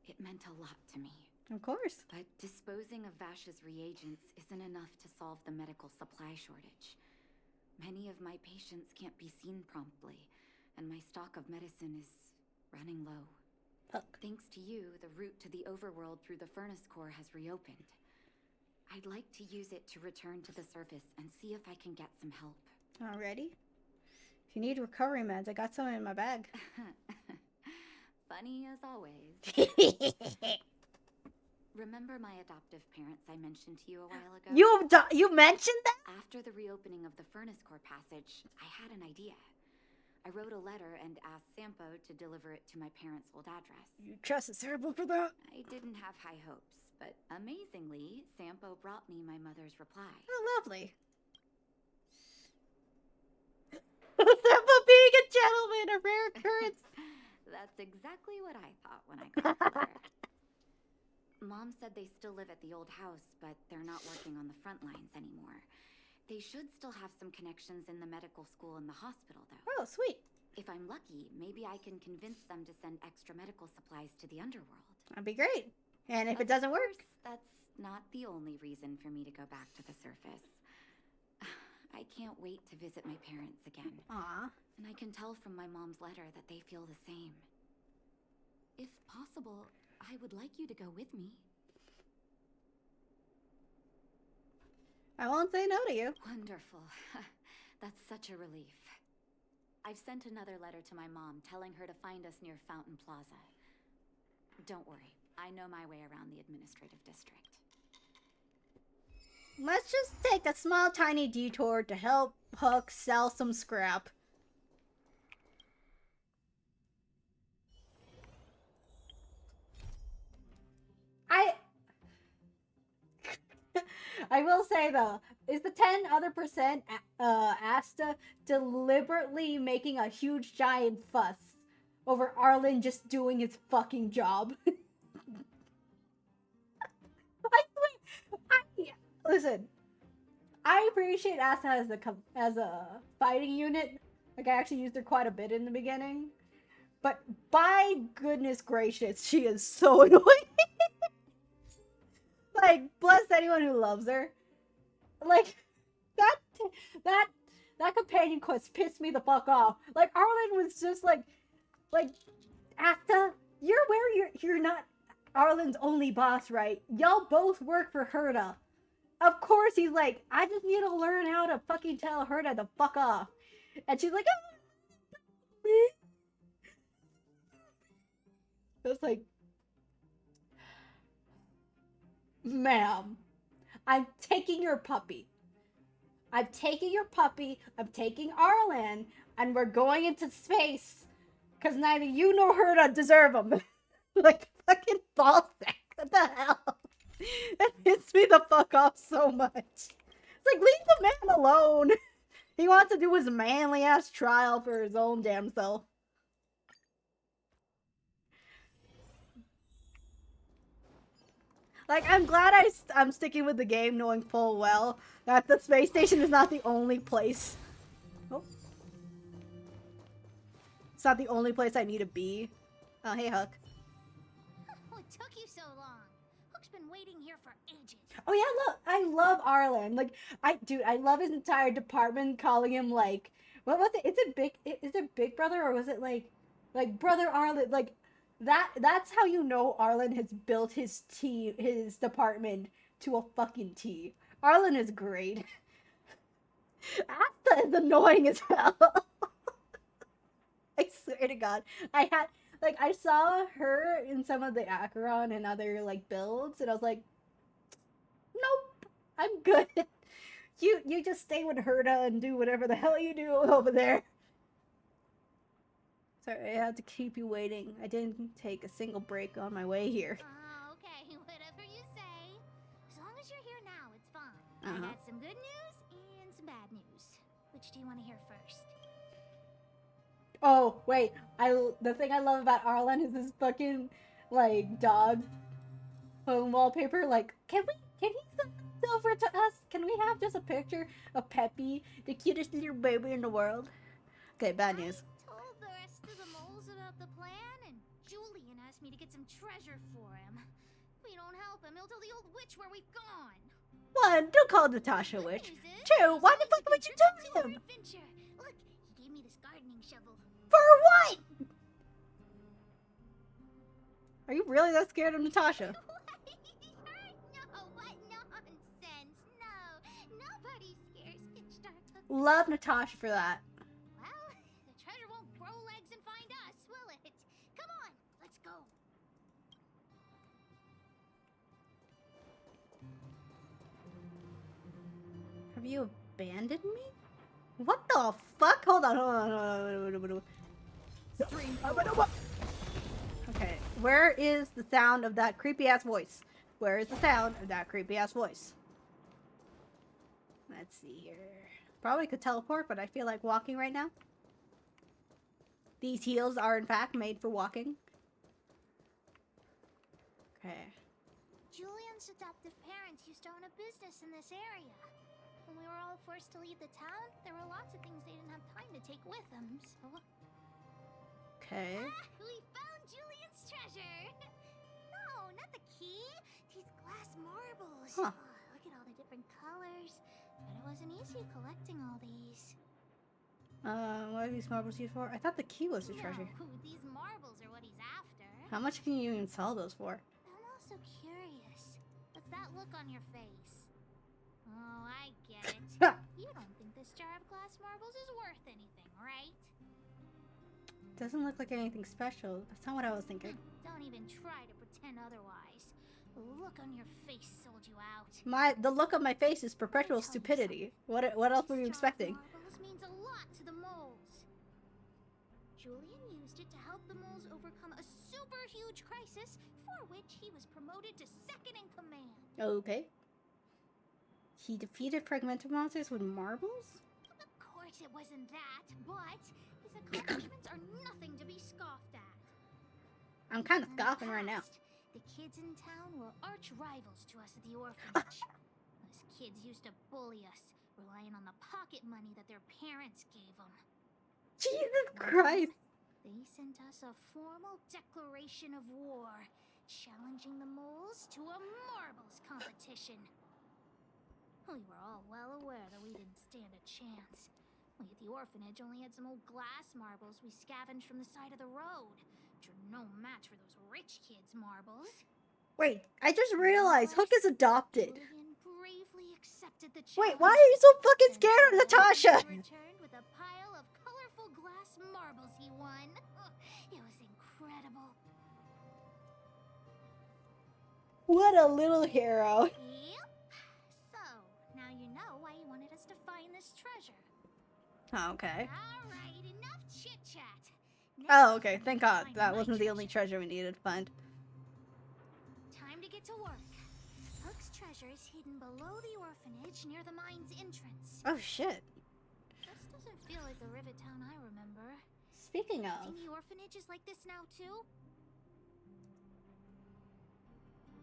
It meant a lot to me. Of course. But disposing of Vash's reagents isn't enough to solve the medical supply shortage. Many of my patients can't be seen promptly, and my stock of medicine is running low. Fuck. Thanks to you, the route to the overworld through the furnace core has reopened. I'd like to use it to return to the surface and see if I can get some help. Already? If you need recovery meds, I got some in my bag. Funny as always. Remember my adoptive parents I mentioned to you a while ago? You mentioned that? After the reopening of the furnace core passage, I had an idea. I wrote a letter and asked Sampo to deliver it to my parents' old address. You trusted Cerebral for that? I didn't have high hopes, but amazingly, Sampo brought me my mother's reply. Oh, lovely. Sampo being a gentleman, a rare occurrence. That's exactly what I thought when I got the letter. Mom said they still live at the old house, but they're not working on the front lines anymore. They should still have some connections in the medical school and the hospital, though. Oh, sweet. If I'm lucky, maybe I can convince them to send extra medical supplies to the underworld. That'd be great. And if it doesn't work, Of course, that's not the only reason for me to go back to the surface. I can't wait to visit my parents again. aw. And I can tell from my mom's letter that they feel the same. If possible, I would like you to go with me. I won't say no to you. Wonderful. That's such a relief. I've sent another letter to my mom telling her to find us near Fountain Plaza. Don't worry, I know my way around the administrative district. Let's just take a small tiny detour to help Hook sell some scrap. I will say though, is the 10 other percent Asta deliberately making a huge giant fuss over Arlen just doing his fucking job? Listen, I appreciate Asta as a fighting unit. Like I actually used her quite a bit in the beginning, but by goodness gracious, she is so annoying. Like, bless anyone who loves her. Like, that companion quest pissed me the fuck off. Like, Arlen was just like, Asta, you're not Arlen's only boss, right? Y'all both work for Herta. Of course he's like, I just need to learn how to fucking tell Herta to fuck off. And she's like, oh. It was like, ma'am, I'm taking your puppy. I'm taking your puppy, I'm taking Arlen, and we're going into space. Because neither you nor Herta deserve him. Like, fucking ballsack. What the hell? That pissed me the fuck off so much. It's like, leave the man alone. He wants to do his manly ass trial for his own damn self. Like, I'm glad I'm sticking with the game knowing full well that the space station is not the only place. Oh. It's not the only place I need to be. Oh, hey, Hook. What took you so long? Hook's been waiting here for ages. Oh yeah, look, I love Arlen. Like, I love his entire department calling him like, what was it? Is it Big Brother or was it like Brother Arlen? Like, that's how you know Arlen has built his department to a fucking T. Arlen is great. Asta is annoying as hell. I swear to God, I saw her in some of the Acheron and other like builds, and I was like, nope, I'm good. You just stay with Herta and do whatever the hell you do over there. Sorry, I had to keep you waiting. I didn't take a single break on my way here. Okay, whatever you say. As long as you're here now, it's fine. I got some good news and some bad news. Which do you want to hear first? Oh, wait. The thing I love about Arlen is his fucking, like, dog phone wallpaper. Like, can he send this over to us? Can we have just a picture of Peppy, the cutest little baby in the world? Okay, bad news. I told the rest of the moles about the plan, and Julian asked me to get some treasure for him. If we don't help him, he'll tell the old witch where we've gone. One, don't call Natasha a witch. Two, why the fuck would you tell him? Adventure. Look, he gave me this gardening shovel. For what? Are you really that scared of Natasha? No, what nonsense. No, nobody scares Pitch Dark. Love Natasha for that. Well, the treasure won't grow legs and find us, will it? Come on, let's go. Have you abandoned me? What the fuck? Hold on. Okay, where is the sound of that creepy ass voice? Where is the sound of that creepy ass voice? Let's see here. Probably could teleport, but I feel like walking right now. These heels are in fact made for walking. Okay. Julian's adoptive parents used to own a business in this area. When we were all forced to leave the town, there were lots of things they didn't have time to take with them, so Okay. We found Julian's treasure! No, not the key. These glass marbles. Huh. Oh, look at all the different colors. But it wasn't easy collecting all these. What are these marbles used for? I thought the key was the treasure. No, these marbles are what he's after. How much can you even sell those for? I'm also curious. What's that look on your face? Oh, I get it. You don't think this jar of glass marbles is worth anything, right? Doesn't look like anything special. That's not what I was thinking. Don't even try to pretend otherwise. The look on your face sold you out. The look on my face is perpetual stupidity. What else were you expecting? Marbles means a lot to the moles. Julian used it to help the moles overcome a super huge crisis for which he was promoted to second in command. Okay. He defeated fragmented monsters with marbles? Of course it wasn't that, but his accomplishments are nothing to be scoffed at. I'm kind of scoffing right now. The kids in town were arch rivals to us at the orphanage. Those kids used to bully us, relying on the pocket money that their parents gave them. Jesus Christ! They sent us a formal declaration of war, challenging the moles to a marbles competition. We were all well aware that we didn't stand a chance. We at the orphanage only had some old glass marbles we scavenged from the side of the road, which are no match for those rich kids' marbles. Wait, I just realized Hook is adopted. Julian bravely accepted the Wait, challenge. why are you so fucking scared of Natasha? He returned with a pile of colorful glass marbles he won. It was incredible. What a little hero. Yep. So, now you know why he wanted us to find this treasure. Okay. Alright, enough chit-chat. Oh, okay. Thank God. That wasn't the only treasure we needed to find. Time to get to work. Hook's treasure is hidden below the orphanage near the mine's entrance. Oh, shit. This doesn't feel like the Rivet Town I remember. Speaking of... Think the orphanage is like this now, too?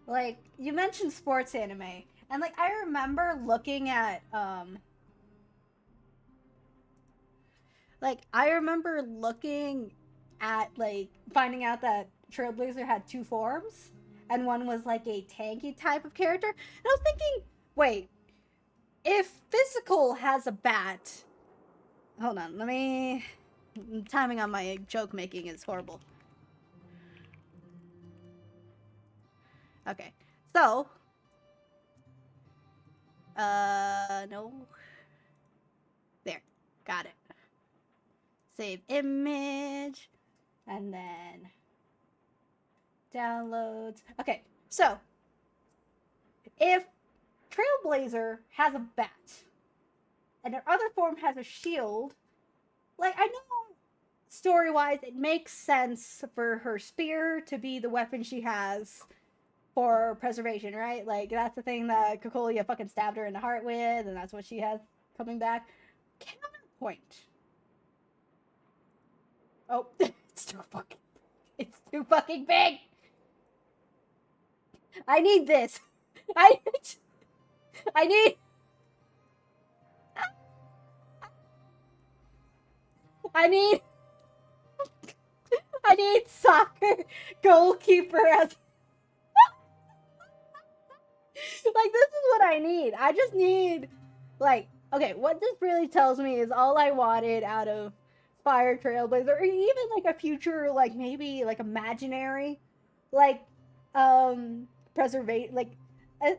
Like, you mentioned sports anime. And, like, I remember looking at, like, finding out that Trailblazer had two forms. And one was, like, a tanky type of character. And I was thinking, wait, if Physical has a bat... Hold on, let me... Timing on my joke making is horrible. Okay, so... no. There, got it. Save image, and then downloads. Okay, so if Trailblazer has a bat, and her other form has a shield, like, I know story-wise it makes sense for her spear to be the weapon she has for preservation, right? Like, that's the thing that Cocolia fucking stabbed her in the heart with, and that's what she has coming back. Counterpoint. Oh, it's too fucking big! I need this! I need soccer goalkeeper as... Like, this is what I need. I just need, like, okay, what this really tells me is all I wanted out of Fire Trailblazer, or even, like, a future, like, maybe, like, imaginary, like, preservation, like,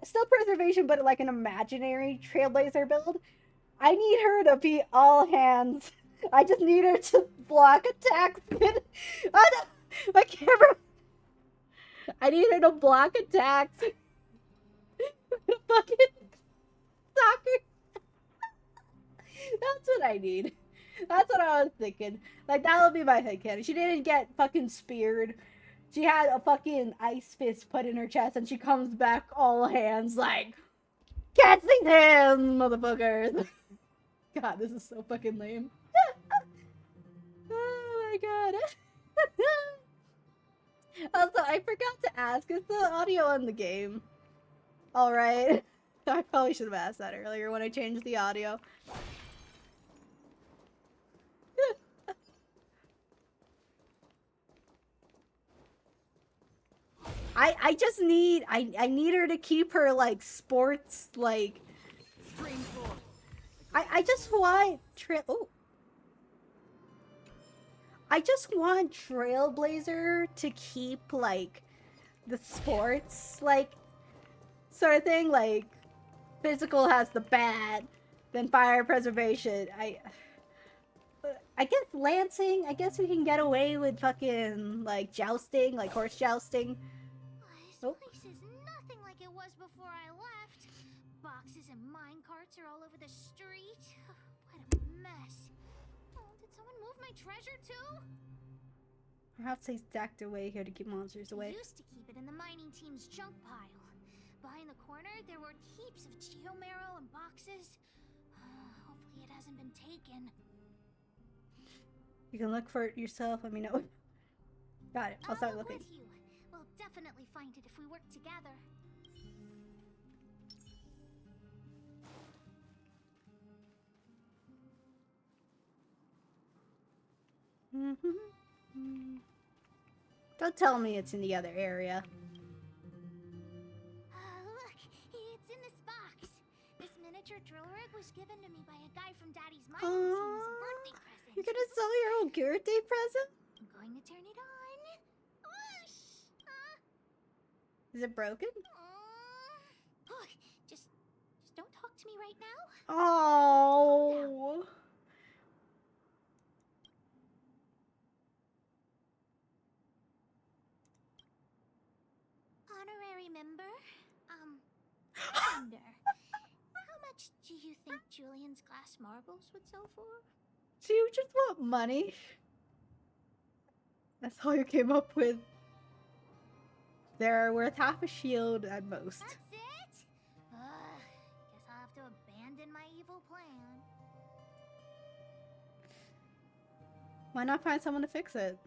still preservation, but, like, an imaginary Trailblazer build. I need her to be all hands. I just need her to block attacks. My camera. I need her to block attacks. Fucking soccer. That's what I need. That's what I was thinking. Like, that'll be my headcanon. She didn't get fucking speared. She had a fucking ice fist put in her chest, and she comes back all hands like, catch these hands, motherfuckers. God, this is so fucking lame. Oh my god. Also, I forgot to ask, is the audio on the game alright? I probably should have asked that earlier when I changed the audio. I just need I need her to keep her like sports like. I just want I just want Trailblazer to keep like the sports like sort of thing, like physical has the bad, then fire preservation. I guess lancing, I guess we can get away with fucking like jousting, like horse jousting. This place is nothing like it was before I left. Boxes and mine carts are all over the street. What a mess. Oh, did someone move my treasure too? Perhaps they stacked away here to keep monsters away. Used to keep it in the mining team's junk pile. Behind the corner, there were heaps of geomarrow and boxes. Hopefully it hasn't been taken. You can look for it yourself, let me know. Got it, I'll start looking. With you. We'll definitely find it if we work together. Don't tell me it's in the other area. Look, it's in this box. This miniature drill rig was given to me by a guy from Daddy's mining team as a birthday present. You're gonna sell your own birthday present? I'm going to turn it on. Whoosh! Is it broken? Look, just don't talk to me right now. Oh. Honorary member, I wonder, how much do you think Julian's glass marbles would sell for? So you just want money? That's all you came up with. They're worth half a shield at most. That's it? Guess I'll have to abandon my evil plan. Why not find someone to fix it?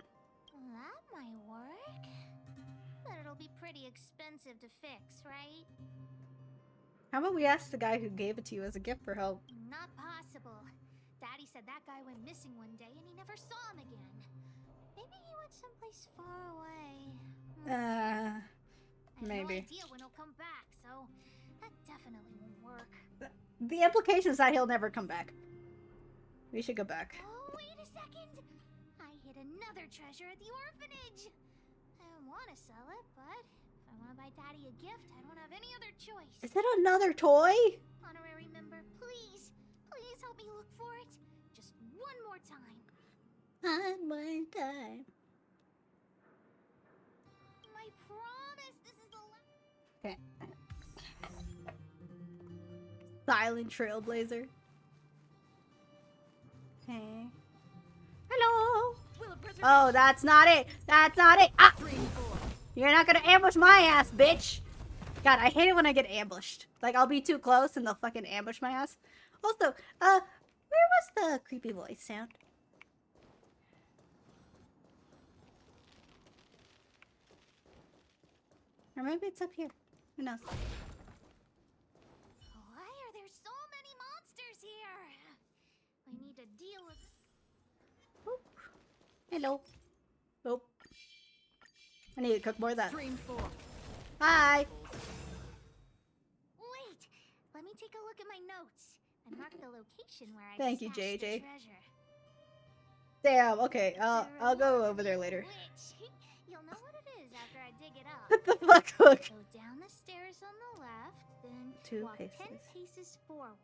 That might work. But it'll be pretty expensive to fix, right? How about we ask the guy who gave it to you as a gift for help? Not possible. Daddy said that guy went missing one day and he never saw him again. Maybe he went someplace far away. Maybe. I have no idea when he'll come back, so that definitely won't work. The implication is that he'll never come back. We should go back. Oh, wait a second! I hid another treasure at the orphanage! I don't want to sell it, but if I want to buy Daddy a gift, I don't have any other choice. Is that another toy? Honorary member, please help me look for it. Just one more time. One more time. I promise this is the last. Okay. Silent Trailblazer. Hey. Hello. Oh, that's not it. That's not it. Ah! You're not gonna ambush my ass, bitch. God, I hate it when I get ambushed. Like, I'll be too close and they'll fucking ambush my ass. Also, where was the creepy voice sound? Or maybe it's up here. Who knows? Why are there so many monsters here? I need to deal with... Oop. Hello. Nope. I need to cook more of that. Hi. Wait, let me take a look at my notes. I marked the location where I Thank you, stashed the JJ. treasure. Damn. Okay. I'll go over there later. Which, you'll know what it is after I dig it up. What the fuck? Cook. Go down the stairs on the left, then 2 walk paces. 10 paces forward.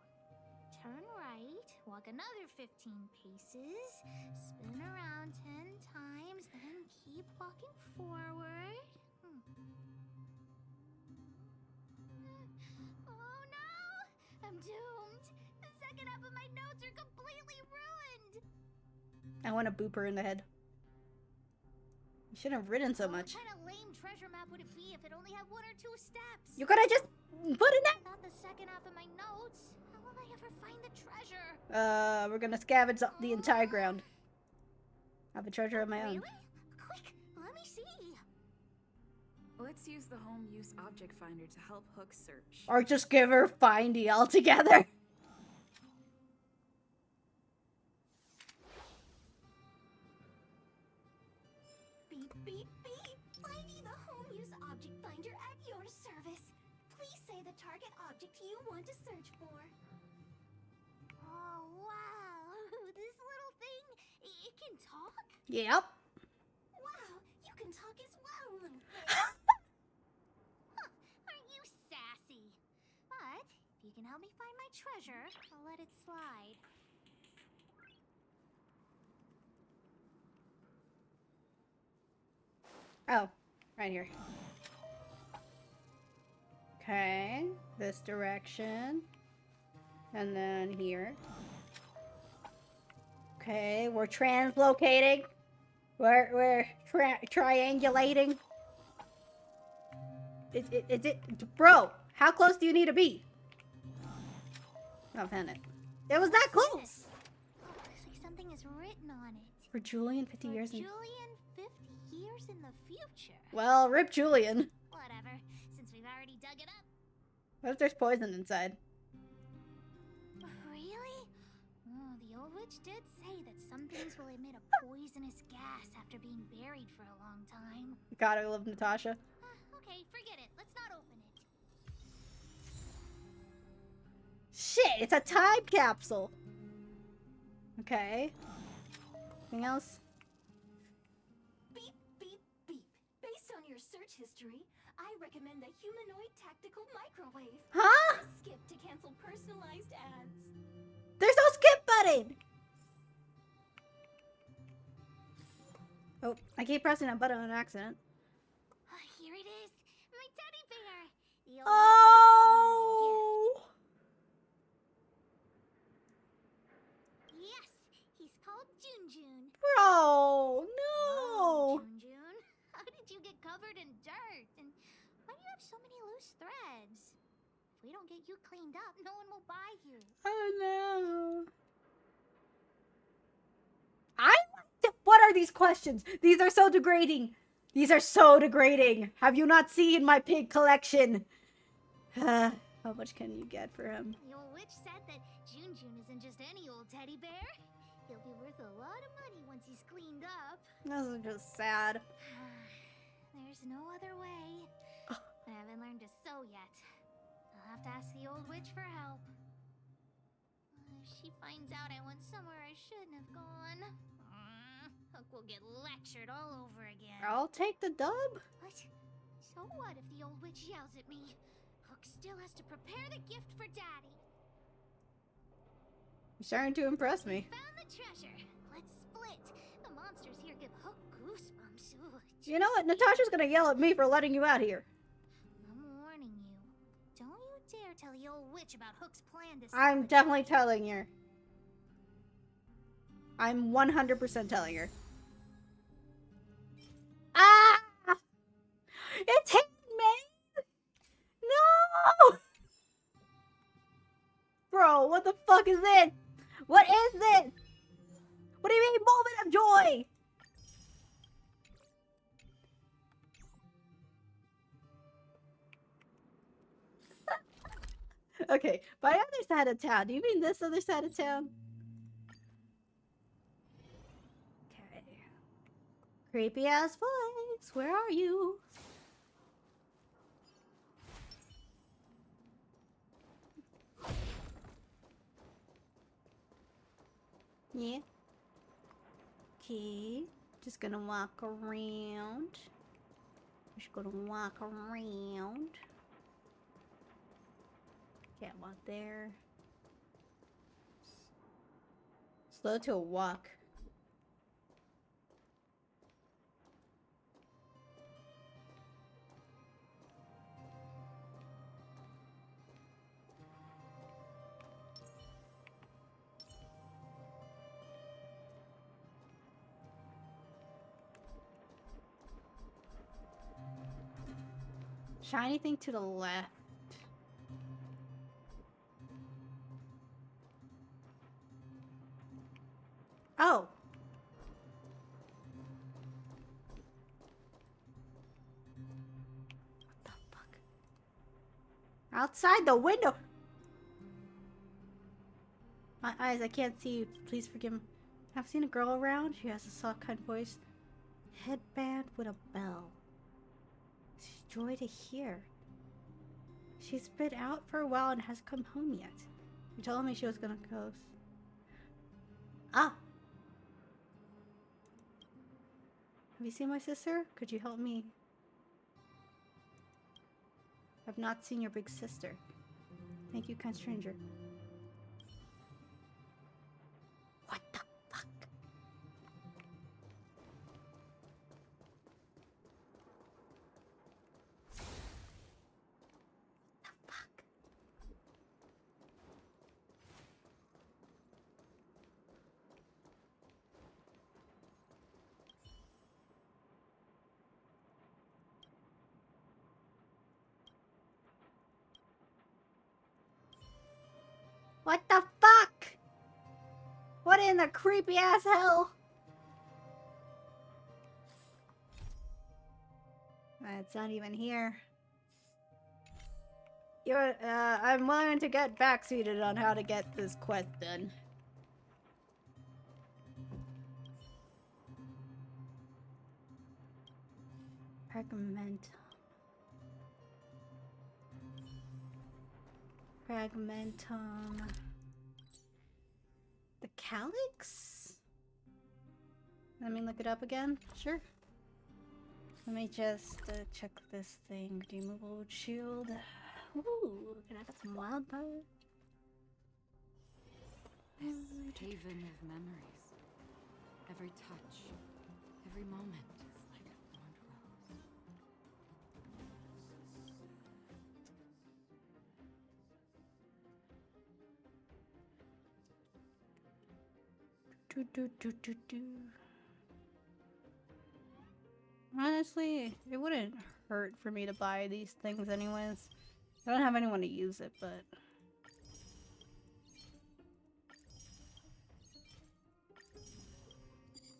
Turn right, walk another 15 paces, spin around 10 times, then keep walking forward. Oh no! I'm doomed! The second half of my notes are completely ruined! I want to boop her in the head. You shouldn't have ridden so much. What kind of lame treasure map would it be if it only had 1 or 2 steps? You could have just put it in. Without the second half of my notes, how will I ever find the treasure? We're gonna scavenge up the entire ground. I have a treasure of my own. Really? Quick, let me see. Let's use the home use object finder to help Hook search. Or just give her findy altogether. Beep, beep, beep. Finding the home use object the target object you want to search for. Oh, wow. This little thing, it can talk? Yep. Wow, you can talk as well, little thing. Huh, aren't you sassy? But if you can help me find my treasure, I'll let it slide. Oh, right here. Okay, this direction. And then here. Okay, we're translocating. We're triangulating. Is it, bro? How close do you need to be? Oh, I found it. It was that close. Looks like something is written on it. For Julian, 50 years in. Julian, 50 years in the future. Well, rip Julian. Whatever, since we've already dug it up. What if there's poison inside? Really? Oh, the old witch did say that some things will emit a poisonous gas after being buried for a long time. God, I love Natasha. Okay, forget it. Let's not open it. Shit, it's a time capsule. Okay. Anything else? Beep, beep, beep. Based on your search history, I recommend the humanoid tactical microwave. Huh? Skip to cancel personalized ads. There's no skip button! Oh, I keep pressing that button on accident. Here it is. My teddy bear. The old Oh! witch gave it to me as a gift. Yes, he's called Junjun. Bro, no! Oh, Junjun. How did you get covered in dirt? And why do you have so many loose threads? If we don't get you cleaned up, no one will buy you. Oh no. What are these questions? These are so degrading. These are so degrading. Have you not seen my pig collection? How much can you get for him? The old witch said that Junjun isn't just any old teddy bear. He'll be worth a lot of money once he's cleaned up. This is just sad. There's no other way. I haven't learned to sew yet. I'll have to ask the old witch for help. If she finds out I went somewhere I shouldn't have gone, Hook will get lectured all over again. I'll take the dub. What? So what if the old witch yells at me? Hook still has to prepare the gift for Daddy. You're starting to impress me. Found the treasure. Let's split. The monsters here give Hook goosebumps. Ooh, You know what? Natasha's gonna yell at me for letting you out here. I'm warning you. Don't you dare tell the old witch about Hook's plan to I'm definitely telling her. I'm 100% telling her. Ah! It's handmade! No! Bro, what the fuck is this? What is this? What do you mean, moment of joy? Okay, by other side of town. Do you mean this other side of town? Okay. Creepy ass voice, where are you? Yeah. Okay. Just gonna walk around. Just gonna walk around. Can't walk there. Slow to a walk. Shiny thing to the left. Oh. What the fuck? Outside the window. My eyes, I can't see you. Please forgive me. I've seen a girl around. She has a soft, kind voice. Headband with a bell. It's a joy to hear. She's been out for a while and hasn't come home yet. You told me she was gonna go. Ah! Have you seen my sister? Could you help me? I've not seen your big sister. Thank you, kind stranger. What the fuck? What the fuck? What in the creepy ass hell? It's not even here. I'm willing to get backseated on how to get this quest done. Fragmentum. The calyx? Let me look it up again. Sure. Let me just check this thing. Redeemable shield. Ooh, can I get some wildfire? Haven of memories. Every touch, every moment is like a thorned rose. Honestly, it wouldn't hurt for me to buy these things anyways. I don't have anyone to use it, but...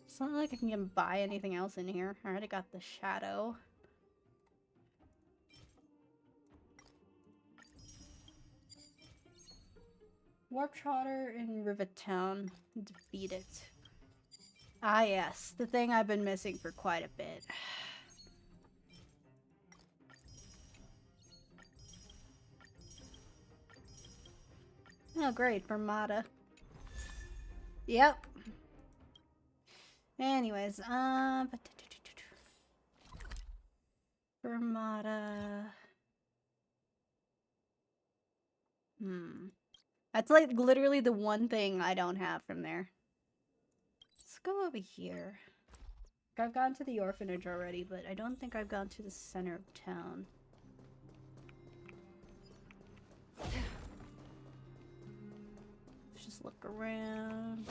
It's not like I can buy anything else in here. I already got the shadow. Warp Trotter in Rivertown. Defeat it. Ah yes, the thing I've been missing for quite a bit. Oh great, Burmata. Yep. Anyways, Burmata. That's like literally the one thing I don't have from there. Let's go over here. I've gone to the orphanage already, but I don't think I've gone to the center of town. Let's just look around.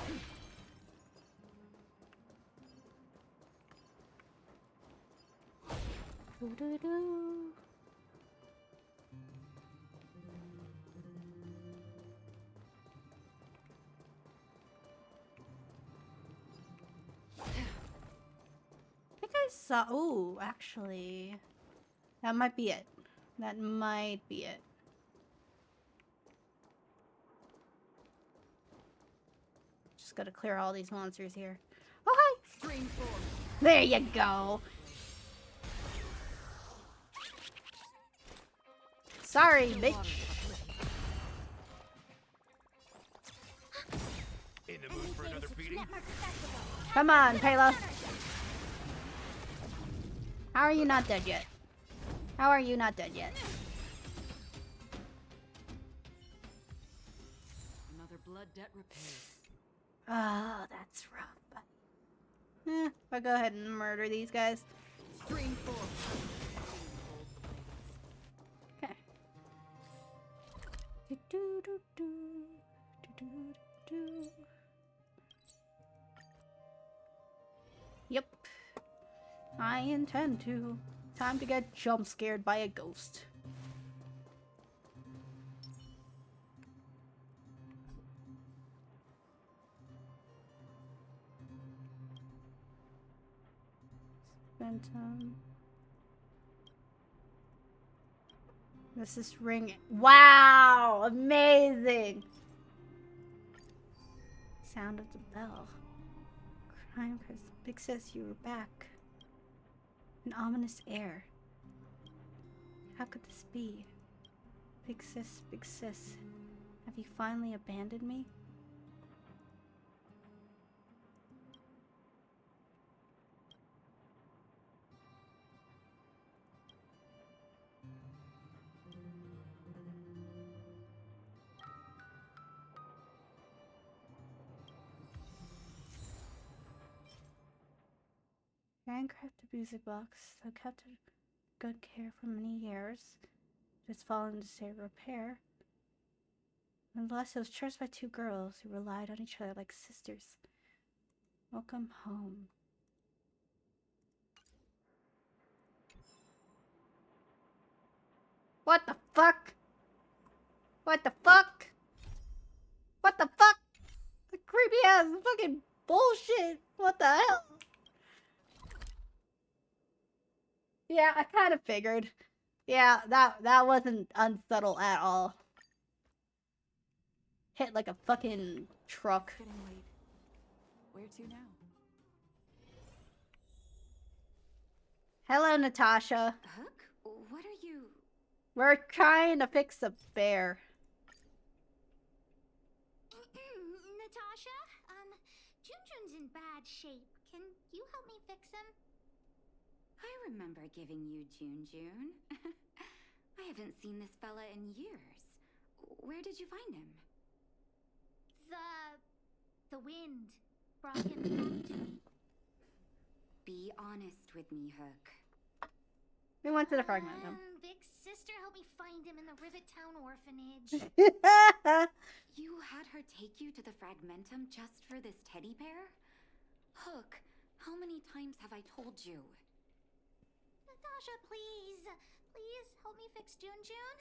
Doo-doo-doo. I think I saw. Oh, actually, that might be it. That might be it. Just gotta clear all these monsters here. Oh, hi! There you go. Sorry, bitch. In the mood for another beating? Come on, Payla. How are you not dead yet? How are you not dead yet? Another blood debt repaired. Oh, that's rough. I'll go ahead and murder these guys. Stream 4. Okay. Yep. I intend to. Time to get jump scared by a ghost. Phantom. This is ringing. Wow! Amazing! Sound of the bell. Crime Chris. Big says you were back. An ominous air. How could this be? Big sis, have you finally abandoned me? Handcrafted music box that kept in good care for many years. It's fallen into state of repair. Nonetheless, it was cherished by two girls who relied on each other like sisters. Welcome home. What the fuck? What the fuck? What the fuck? The creepy ass fucking bullshit. What the hell? Yeah, I kind of figured. Yeah, that wasn't unsubtle at all. Hit like a fucking truck. It's getting late. Where to now? Hello, Natasha. Hook? What are you... We're trying to fix the bear. Natasha, Junjun's in bad shape. Can you help me fix him? I remember giving you Junjun. I haven't seen this fella in years. Where did you find him? The wind brought him back to me. Be honest with me, Hook. We went to the fragmentum. Big sister helped me find him in the Rivet-town orphanage. You had her take you to the fragmentum just for this teddy bear? Hook, how many times have I told you? Natasha, please. Please help me fix Junjun.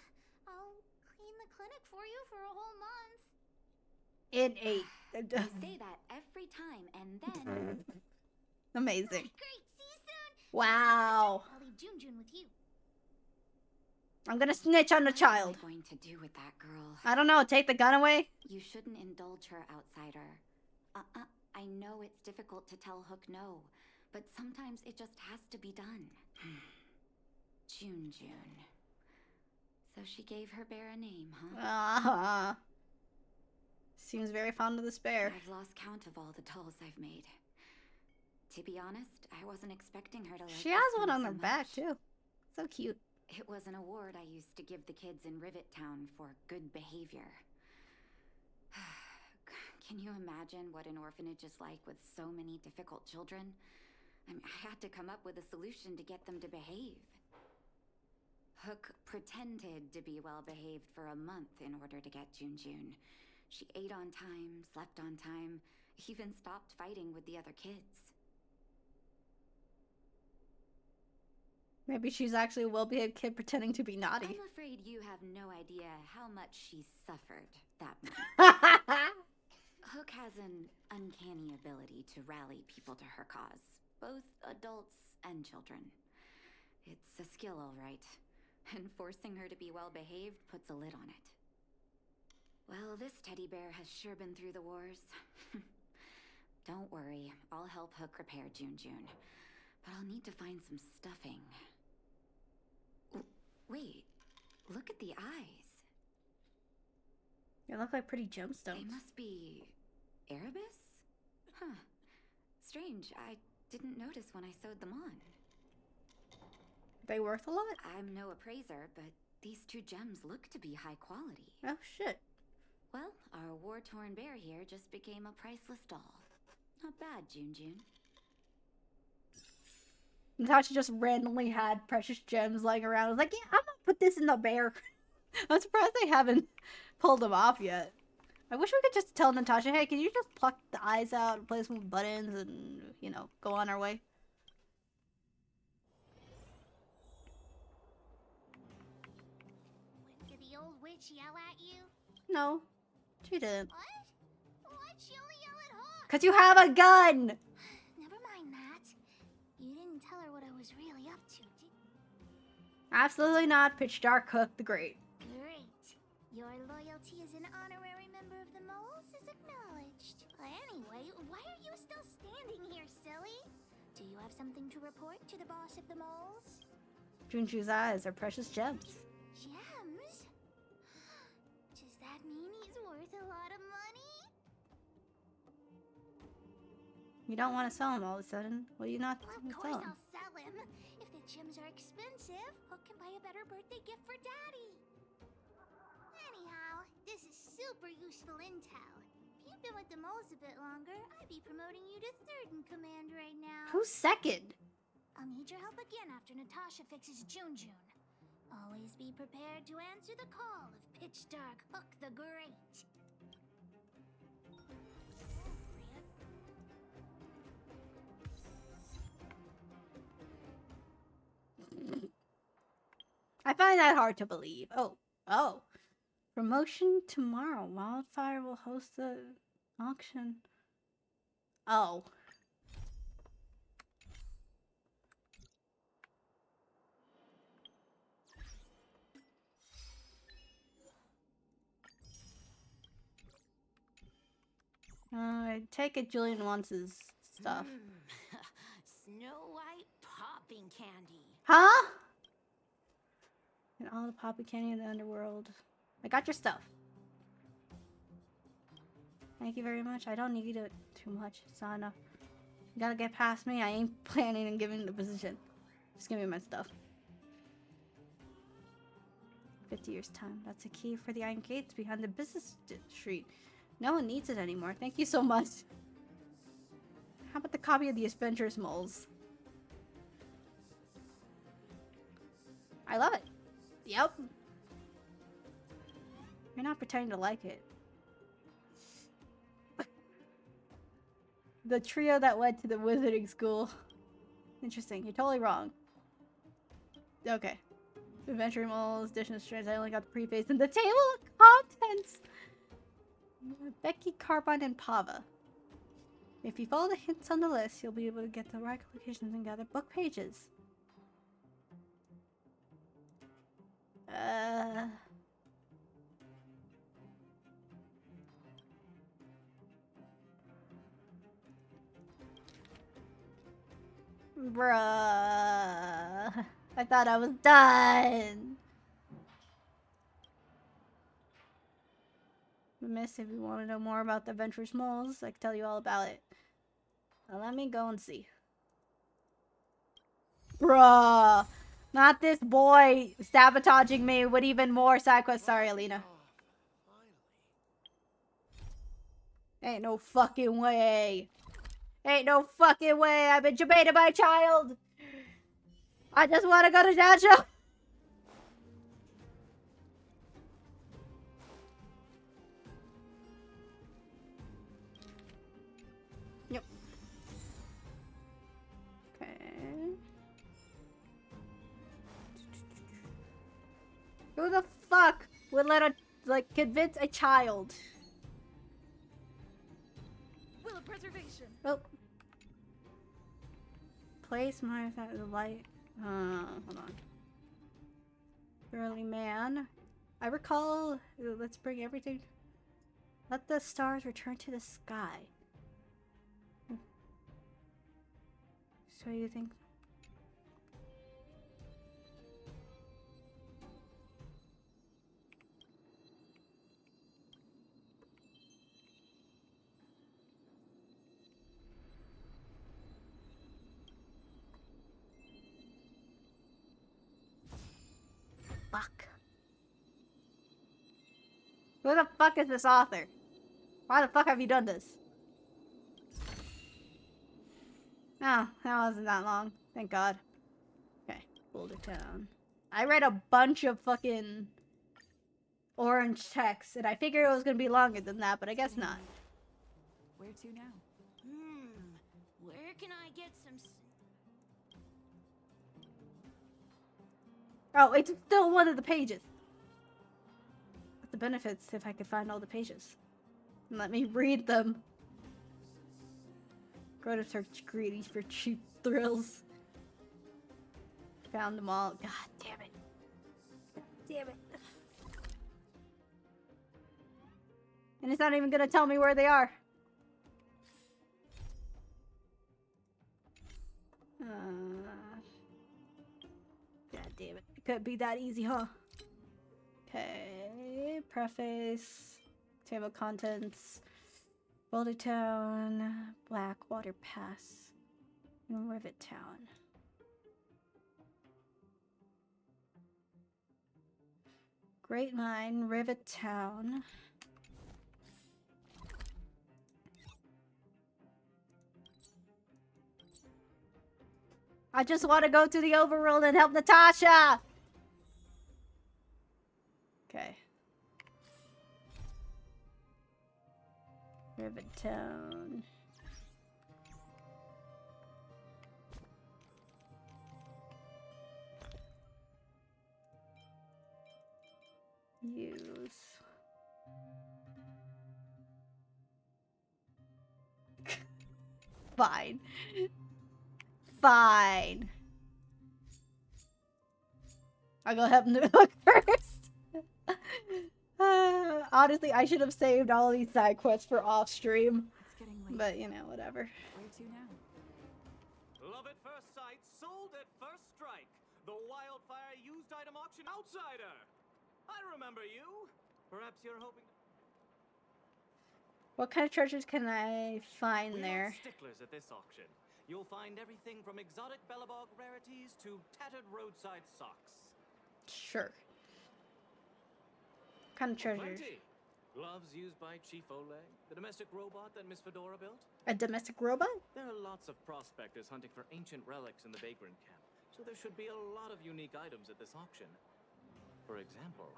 I'll clean the clinic for you for a whole month. You say that every time, and then... Amazing. Great, see you soon. Wow. I'll leave Junjun with you. I'm gonna snitch on the child. What am I going to do with that girl? I don't know, take the gun away? You shouldn't indulge her, outsider. I know it's difficult to tell Hook no, but sometimes it just has to be done. Junjun. So she gave her bear a name, huh? Seems very fond of this bear. I've lost count of all the dolls I've made. To be honest, I wasn't expecting her to like She has this one on so her back, much. too. So cute. It was an award I used to give the kids in Rivet-town for good behavior. Can you imagine what an orphanage is like with so many difficult children? I had to come up with a solution to get them to behave. Hook pretended to be well-behaved for a month in order to get Junjun. She ate on time, slept on time, even stopped fighting with the other kids. Maybe she's actually a well-behaved kid pretending to be naughty. I'm afraid you have no idea how much she suffered that month. Hook has an uncanny ability to rally people to her cause, both adults and children. It's a skill, all right, and forcing her to be well-behaved puts a lid on it. Well, this teddy bear has sure been through the wars. Don't worry, I'll help Hook repair Junjun, but I'll need to find some stuffing. Wait, look at the eyes. They look like pretty gemstones. They must be Erebus? Huh. Strange, I didn't notice when I sewed them on. They worth a lot? I'm no appraiser, but these two gems look to be high quality. Oh, shit. Well, our war-torn bear here just became a priceless doll. Not bad, Junjun. Natasha just randomly had precious gems lying around. I was like, yeah, I'm gonna put this in the bear. I'm surprised they haven't pulled them off yet. I wish we could just tell Natasha, hey, can you just pluck the eyes out, replace them with buttons, and, you know, go on our way? Did the old witch yell at you? No, she didn't. What? Why'd she only yell at Hawk? 'Cause you have a gun! Never mind that. You didn't tell her what I was really up to, did you? Absolutely not. Pitch Dark Hook the Great. Great. Your loyalty as an honorary member of the moles is acknowledged. Anyway, why are you still standing here, silly? Do you have something to report to the boss of the moles? Junju's eyes are precious gems. Gems? You don't want to sell them all of a sudden. Well, you not Well, gonna of sell course 'em? I'll sell him. If the gems are expensive, Hook can buy a better birthday gift for Daddy. Anyhow, this is super useful intel. If you've been with the moles a bit longer, I'd be promoting you to third in command right now. Who's second? I'll need your help again after Natasha fixes June. Always be prepared to answer the call of Pitch Dark Hook the Great. I find that hard to believe. Oh. Promotion tomorrow. Wildfire will host the auction. Oh. I take it Julian wants his stuff. Snow White popping candy. Huh? And all the poppy candy in the underworld. I got your stuff. Thank you very much. I don't need it too much. It's not enough. You gotta get past me. I ain't planning on giving the position. Just give me my stuff. 50 years time. That's a key for the iron gates behind the business street. No one needs it anymore. Thank you so much. How about the copy of the Adventures Moles? I love it. Yep. You're not pretending to like it. The trio that went to the wizarding school. Interesting. You're totally wrong. Okay. Adventure Moles, Edition Strands. I only got the preface and the table of contents. Becky, Carbine, and Pava. If you follow the hints on the list, you'll be able to get the right locations and gather book pages. Bruh. I thought I was done. Miss, if you want to know more about the Adventurous Moles, I can tell you all about it. Now let me go and see. Bruh. Not this boy sabotaging me with even more side quests. Sorry, Alina. Ain't no fucking way. Ain't no fucking way. I've been debated by a child. I just want to go to Dasha. Yep. Okay. Who the fuck would let a, like, convince a child? Will of preservation. Oh. Place Mars at the light. Hold on. Early man. I recall. Let's bring everything. Let the stars return to the sky. So you think? Fuck. Who the fuck is this author? Why the fuck have you done this? No, that wasn't that long. Thank God. Okay, Boulder Town. I read a bunch of fucking orange text, and I figured it was gonna be longer than that, but I guess not. Where to now? Where can I get some... Oh, it's still one of the pages. What's the benefits if I could find all the pages? And let me read them. Grown-ups are greedy for cheap thrills. Found them all. God damn it. God damn it. And it's not even gonna tell me where they are. God damn it. It couldn't be that easy, huh? Okay. Preface. Table of contents. Boulder Town, Blackwater Pass, and Rivet Town. Great Mine, Rivet Town. I just want to go to the overworld and help Natasha! Okay. Rivet Town. Use. Fine. Fine. I'll go help him look first. Honestly, I should have saved all these side quests for off stream. It's getting late. But, you know, whatever. Where to now? Love at first sight, sold at first strike. The Wildfire used item auction outsider. I remember you. Perhaps you're hoping. What kind of treasures can I find We're there? not sticklers at this auction. You'll find everything from exotic Bellabog rarities to tattered roadside socks. Sure. What kind of treasures? Plenty. Gloves used by Chief Oleg, the domestic robot that Miss Fedora built. A domestic robot? There are lots of prospectors hunting for ancient relics in the vagrant camp, so there should be a lot of unique items at this auction. For example,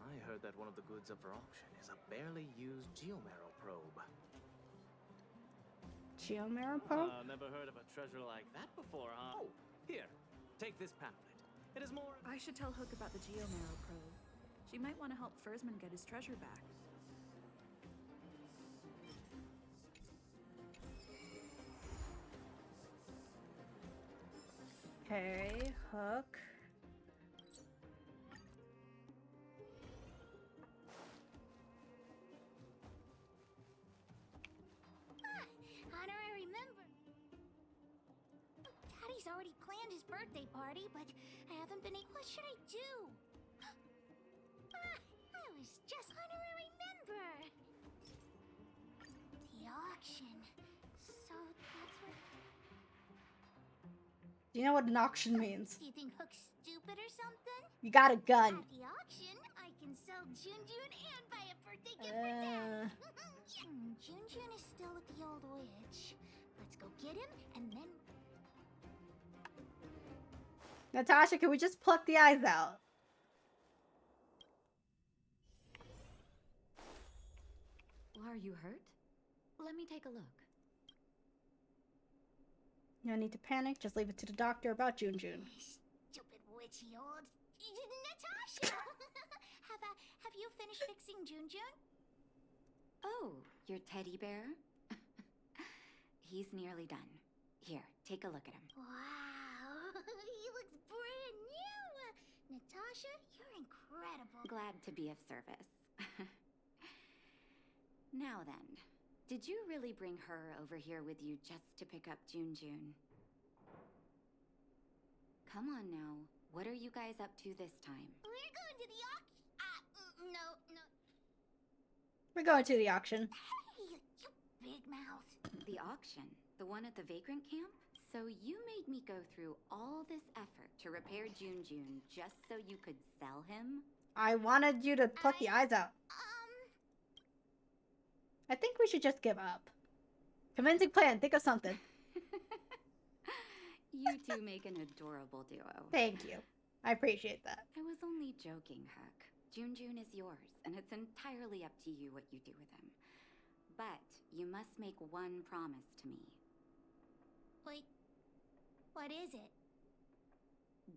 I heard that one of the goods up for auction is a barely used geomarrow probe. Geomarrow probe? Never heard of a treasure like that before, huh? Oh, here, take this pamphlet. It is more. I should tell Hook about the geomarrow probe. She might want to help Fursman get his treasure back. Okay, Hook. Honorary member. Daddy's already planned his birthday party, but I haven't been able. What should I do? I was just honorary member. The auction. So that's what. Do you know what an auction means? Do you think Hook's stupid or something? You got a gun. At the auction, I can sell Junjun and buy a birthday gift for Dad. Junjun is still with the old witch. Let's go get him and then. Natasha, can we just pluck the eyes out? Are you hurt? Let me take a look. No need to panic. Just leave it to the doctor about Junjun. Stupid witchy old Natasha. have you finished fixing Junjun? Oh, your teddy bear? He's nearly done. Here, take a look at him. Wow, he looks brand new. Natasha, you're incredible. Glad to be of service. Now then, did you really bring her over here with you just to pick up Junjun? Come on now. What are you guys up to this time? We're going to the auction. No. We're going to the auction. Hey, you big mouth. The auction? The one at the vagrant camp? So you made me go through all this effort to repair Junjun just so you could sell him? I wanted you to pluck the eyes out. I think we should just give up. Convincing plan. Think of something. You two make an adorable duo. Thank you. I appreciate that. I was only joking, Huck. Junjun is yours, and it's entirely up to you what you do with him. But you must make one promise to me. Wait, what is it?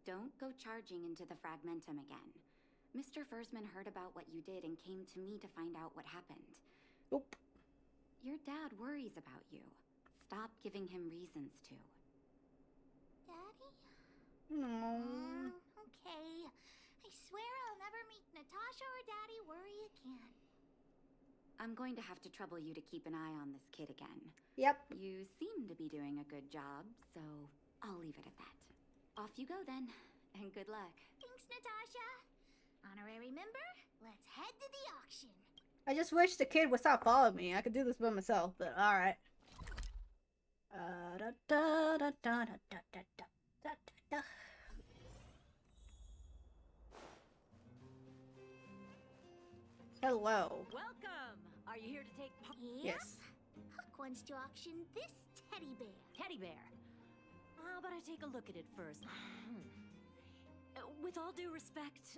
Don't go charging into the Fragmentum again. Mr. Fursman heard about what you did and came to me to find out what happened. Nope. Your dad worries about you. Stop giving him reasons to. Daddy? No. Okay. I swear I'll never make Natasha or Daddy worry again. I'm going to have to trouble you to keep an eye on this kid again. Yep. You seem to be doing a good job, so I'll leave it at that. Off you go then, and good luck. Thanks, Natasha. Honorary member, let's head to the auction. I just wish the kid would stop following me. I could do this by myself, but alright. Hello. Welcome! Are you here to take part? Yes. Hook wants to auction this teddy bear. Teddy bear. How about I take a look at it first? With all due respect,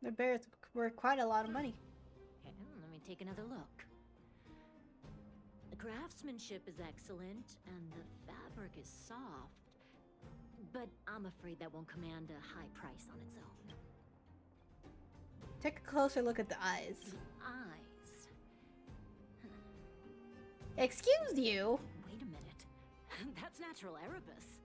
The bears were quite a lot of money. Okay, let me take another look. The craftsmanship is excellent, and the fabric is soft. But I'm afraid that won't command a high price on its own. Take a closer look at the eyes. The eyes. Excuse you. Wait a minute. That's natural Erebus.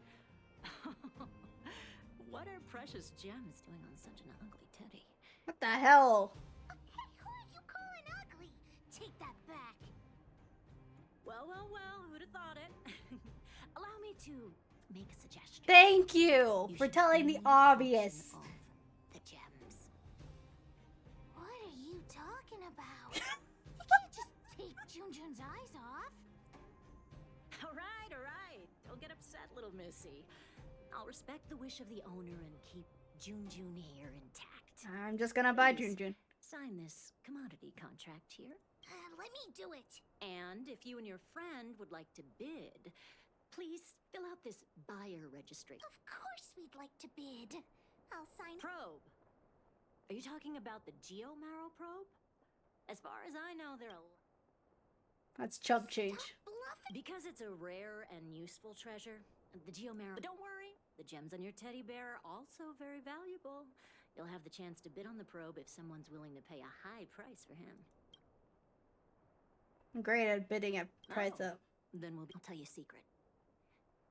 What are precious gems doing on such an ugly teddy? What the hell? Hey, who are you calling ugly? Take that back. Well, who'd have thought it? Allow me to make a suggestion. Thank you for should telling the really obvious. auction off the gems. What are you talking about? You can't just take Junjun's eyes off. All right. Don't get upset, little missy. I'll respect the wish of the owner and keep Junjun here intact. I'm just gonna buy Please, Junjun. Sign this commodity contract here. Let me do it. And if you and your friend would like to bid, please fill out this buyer registration. Of course we'd like to bid. I'll sign. Probe. Are you talking about the Geomarrow probe? As far as I know, they're a... That's chump change. Bluffing. Because it's a rare and useful treasure, the Geomarrow... But don't worry, the gems on your teddy bear are also very valuable. You'll have the chance to bid on the probe if someone's willing to pay a high price for him. I'm great at bidding a price Oh. up. Then I'll tell you a secret.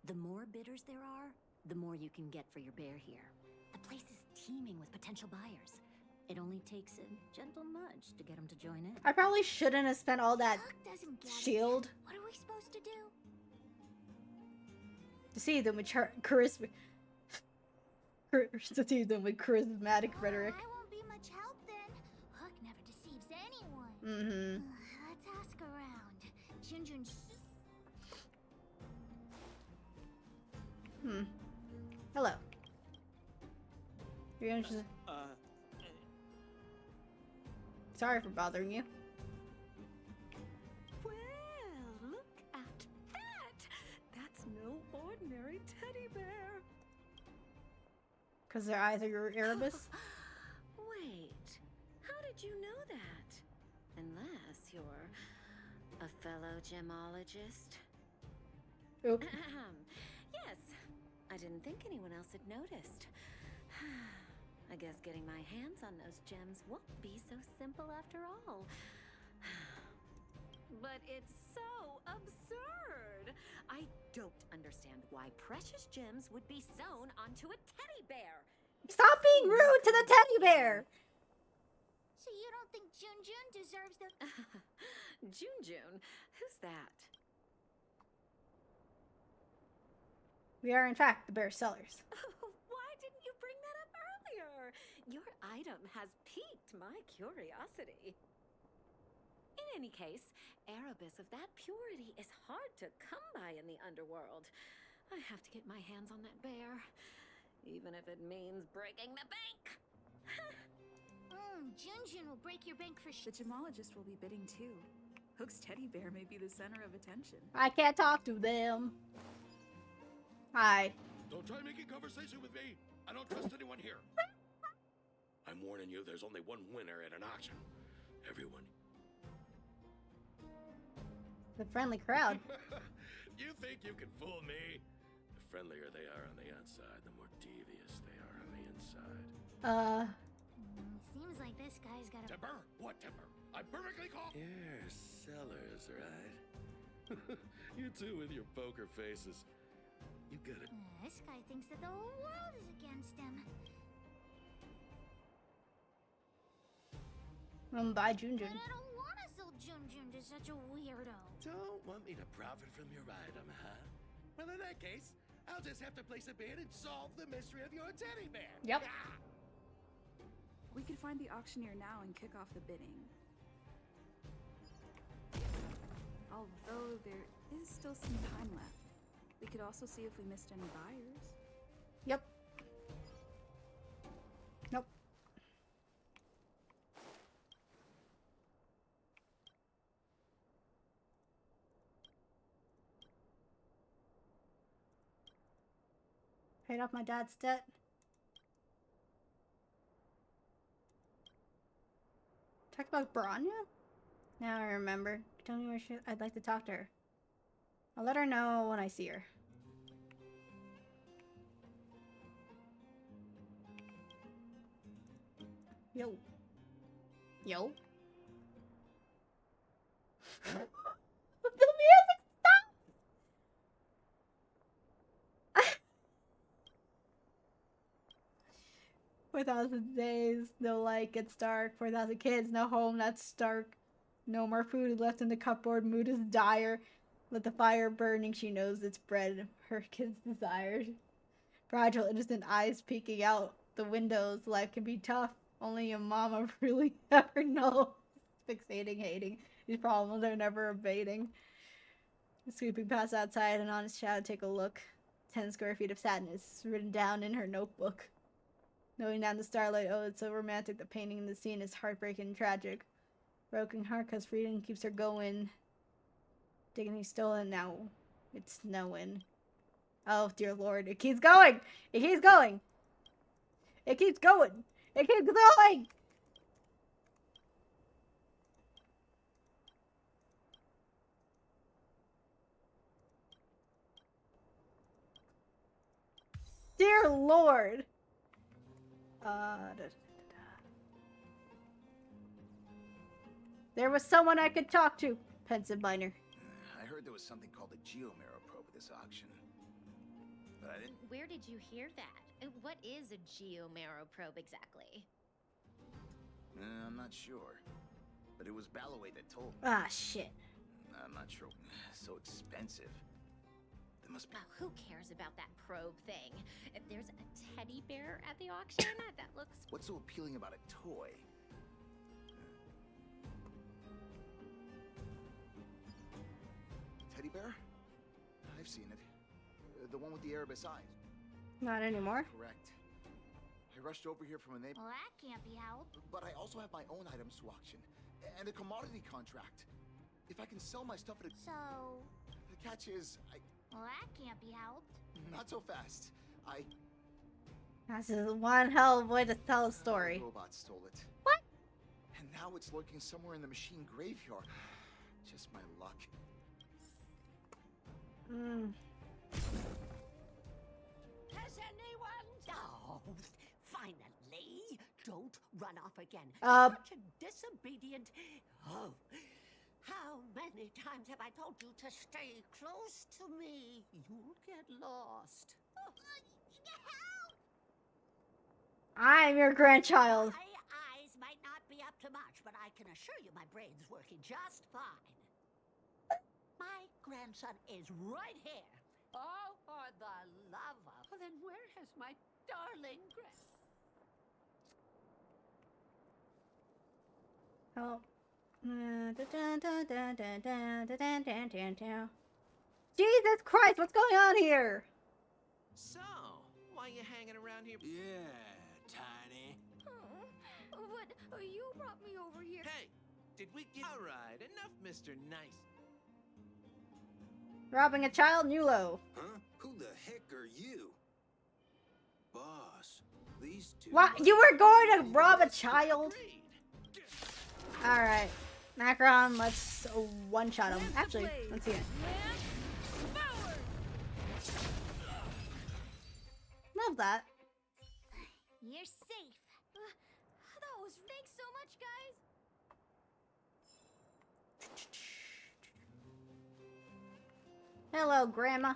The more bidders there are, the more you can get for your bear here. The place is teeming with potential buyers. It only takes a gentle nudge to get them to join in. I probably shouldn't have spent all that Hook doesn't get it. shield What are we supposed to do? to see them with charisma. To see them with charismatic rhetoric. I won't be much help then. Hook never deceives anyone. Mm-hmm. Let's ask around. Junjun. Hello. You're interested? Sorry for bothering you. Well, look at that! That's no ordinary teddy bear. Because their eyes are Erebus? Wait, how did you know that? Unless you're a fellow gemologist. Oop. Yes, I didn't think anyone else had noticed. I guess getting my hands on those gems won't be so simple after all. But it's so absurd. I don't understand why precious gems would be sewn onto a teddy bear. Stop being rude to the teddy bear! So you don't think Junjun deserves the... Junjun? Who's that? We are, in fact, the bear sellers. Why didn't you bring that up earlier? Your item has piqued my curiosity. In any case, Erebus of that purity is hard to come by in the underworld. I have to get my hands on that bear, even if it means breaking the bank. Junjun will break your bank for The gemologist will be bidding too. Hook's teddy bear may be the center of attention. I can't talk to them. Hi. Don't try making conversation with me. I don't trust anyone here. I'm warning you, there's only one winner at an auction. Everyone. The friendly crowd. You think you can fool me? The friendlier they are on the outside, the more devious they are on the inside. Seems like this guy's got a... Temper? What temper? I'm perfectly calm. You're sellers, right? You two with your poker faces. You get it. This guy thinks that the whole world is against him. Buy Junjun. But I don't want to sell Junjun to such a weirdo. Don't want me to profit from your item, huh? Well, in that case, I'll just have to place a bid and solve the mystery of your teddy bear. Yep. We could find the auctioneer now and kick off the bidding. Although there is still some time left. We could also see if we missed any buyers. Yep. Nope. Paid off my dad's debt. Talk about Branya? Now I remember. Tell me where I'd like to talk to her. I'll let her know when I see her. Yo. Yo. The music stopped! 4,000 days, no light, gets dark. 4,000 kids, no home, that's stark. No more food left in the cupboard, mood is dire. Let the fire burning, she knows it's bread her kids desired. Fragile, innocent eyes peeking out the windows, life can be tough. Only your mama really ever knows. Fixating, hating, these problems are never abating. Sweeping past outside, an honest child, take a look. 10 square feet of sadness, written down in her notebook. Knowing down the starlight, oh, it's so romantic. The painting in the scene is heartbreaking and tragic. Broken heart, cause freedom keeps her going. Dignity stolen, now it's snowing. Oh, dear Lord, it keeps going! It keeps going! It keeps going! It keeps going! Dear Lord! There was someone I could talk to. Pensive miner. I heard there was something called a geomarrow probe at this auction. But I didn't... Where did you hear that? What is a geomarrow probe exactly? I'm not sure. But it was Balloway that told me. Ah, shit. I'm not sure. So expensive. There must be... Oh, who cares about that probe thing? There's a teddy bear at the auction that looks... What's so appealing about a toy? Teddy bear? I've seen it. The one with the Erebus eyes. Not anymore. Correct. I rushed over here from a neighbor. Well, that can't be helped. But I also have my own items to auction. And a commodity contract. If I can sell my stuff at a... So... The catch is, Well, that can't be helped. Not so fast. This is one hell of a way to tell a story. The robot stole it. What? And now it's lurking somewhere in the machine graveyard. Just my luck. Has anyone... Oh, finally! Don't run off again. Such a disobedient... Oh, how many times have I told you to stay close to me? You'll get lost. Help! I'm your grandchild. My eyes might not be up to much, but I can assure you my brain's working just fine. My grandson is right here. Oh, for the love of... Well, then where has my darling grandson? Oh. Jesus Christ, what's going on here? So, why you hanging around here? Yeah, Tiny. But you brought me over here. Hey, did we get... All right, enough, Mr. Nice. Robbing a child, Nulo. Huh? Who the heck are you? Boss, these two... What? You were going to rob a child? Alright. Macron, let's one-shot him. Actually, let's see it. Love that. You're safe. That was... Thanks so much, guys. Hello, Grandma.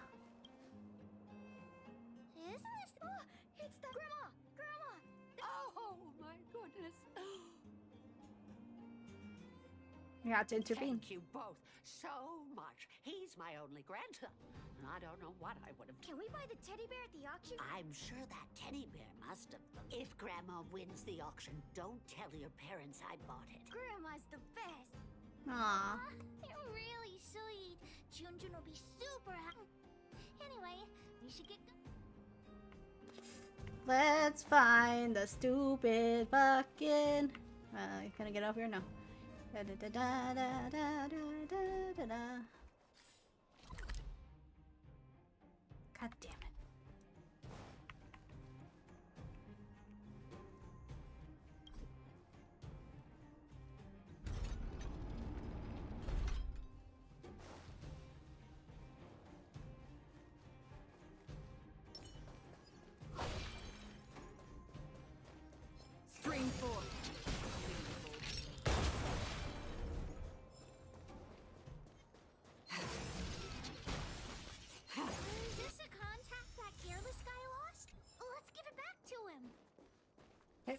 Isn't this... it's the... Grandma! Grandma! Oh, my goodness. You got to intervene. Thank you both so much. He's my only grandson. And I don't know what I would have... Can we buy the teddy bear at the auction? I'm sure that teddy bear must have... If Grandma wins the auction, don't tell your parents I bought it. Grandma's the best. Aww. It really sweet. Junjun will be super happy. Anyway, we should get Let's find the stupid fucking. Can I get over here? No. Da, da, da, da, da, da, da, da, da. God damn it. Stream 4. Is this a contact that careless guy lost? Let's give it back to him. Okay.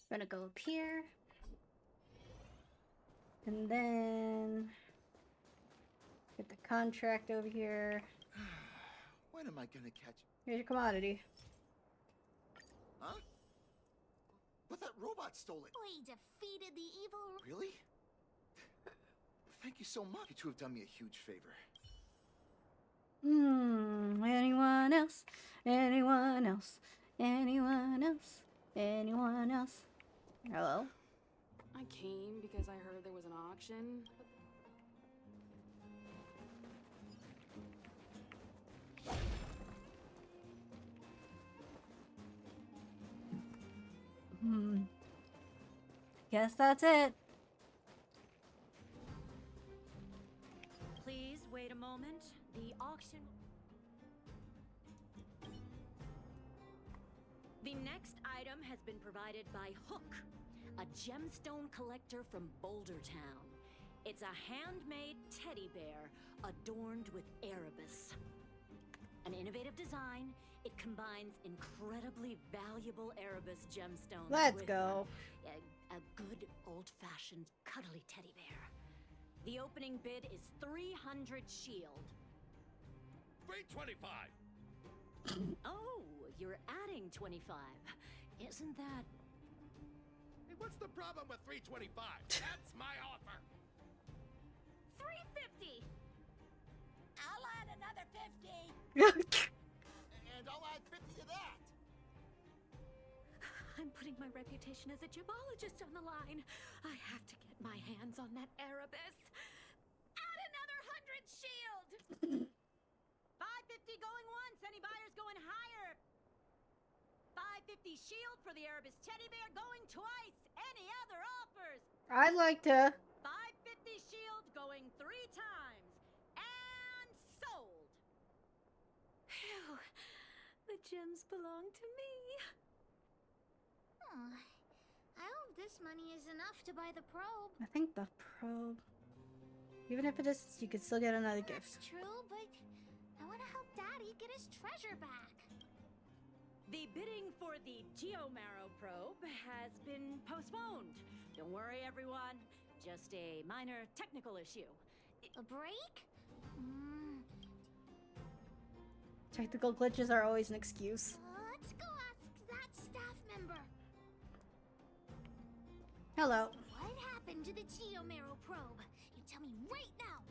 Gonna go up here. And then get the contract over here. When am I gonna catch? Here's your commodity. Huh? But that robot stole it. We defeated the evil. Really? Thank you so much. You two have done me a huge favor. Anyone else? Anyone else? Anyone else? Anyone else? Hello? I came because I heard there was an auction. Guess that's it. Please wait a moment. The auction. The next item has been provided by Hook, a gemstone collector from Boulder Town. It's a handmade teddy bear adorned with Erebus. An innovative design, it combines incredibly valuable Erebus gemstones. Let's with go. A good old-fashioned cuddly teddy bear. The opening bid is 300 shield. 325. Oh, you're adding 25. Isn't that... Hey, what's the problem with 325? That's my offer. 350. I'll add another 50. And I'll add 50 to that. I'm putting my reputation as a gemologist on the line. I have to get my hands on that Erebus. Add another 100 shield. 550 going once. Any buyers going higher? 550 shield for the Erebus teddy bear going twice. Any other offers? I'd like to. 550 shield going 3 times. And sold. Phew. The gems belong to me. Oh, I hope this money is enough to buy the probe. I think the probe. Even if it is, you could still get another That's gift. true, but I want to help Daddy get his treasure back. The bidding for the Geomarrow probe has been postponed. Don't worry, everyone. Just a minor technical issue. A break? Technical glitches are always an excuse. Let's go ask that staff member. Hello. What happened to the Geomarrow probe? You tell me right now.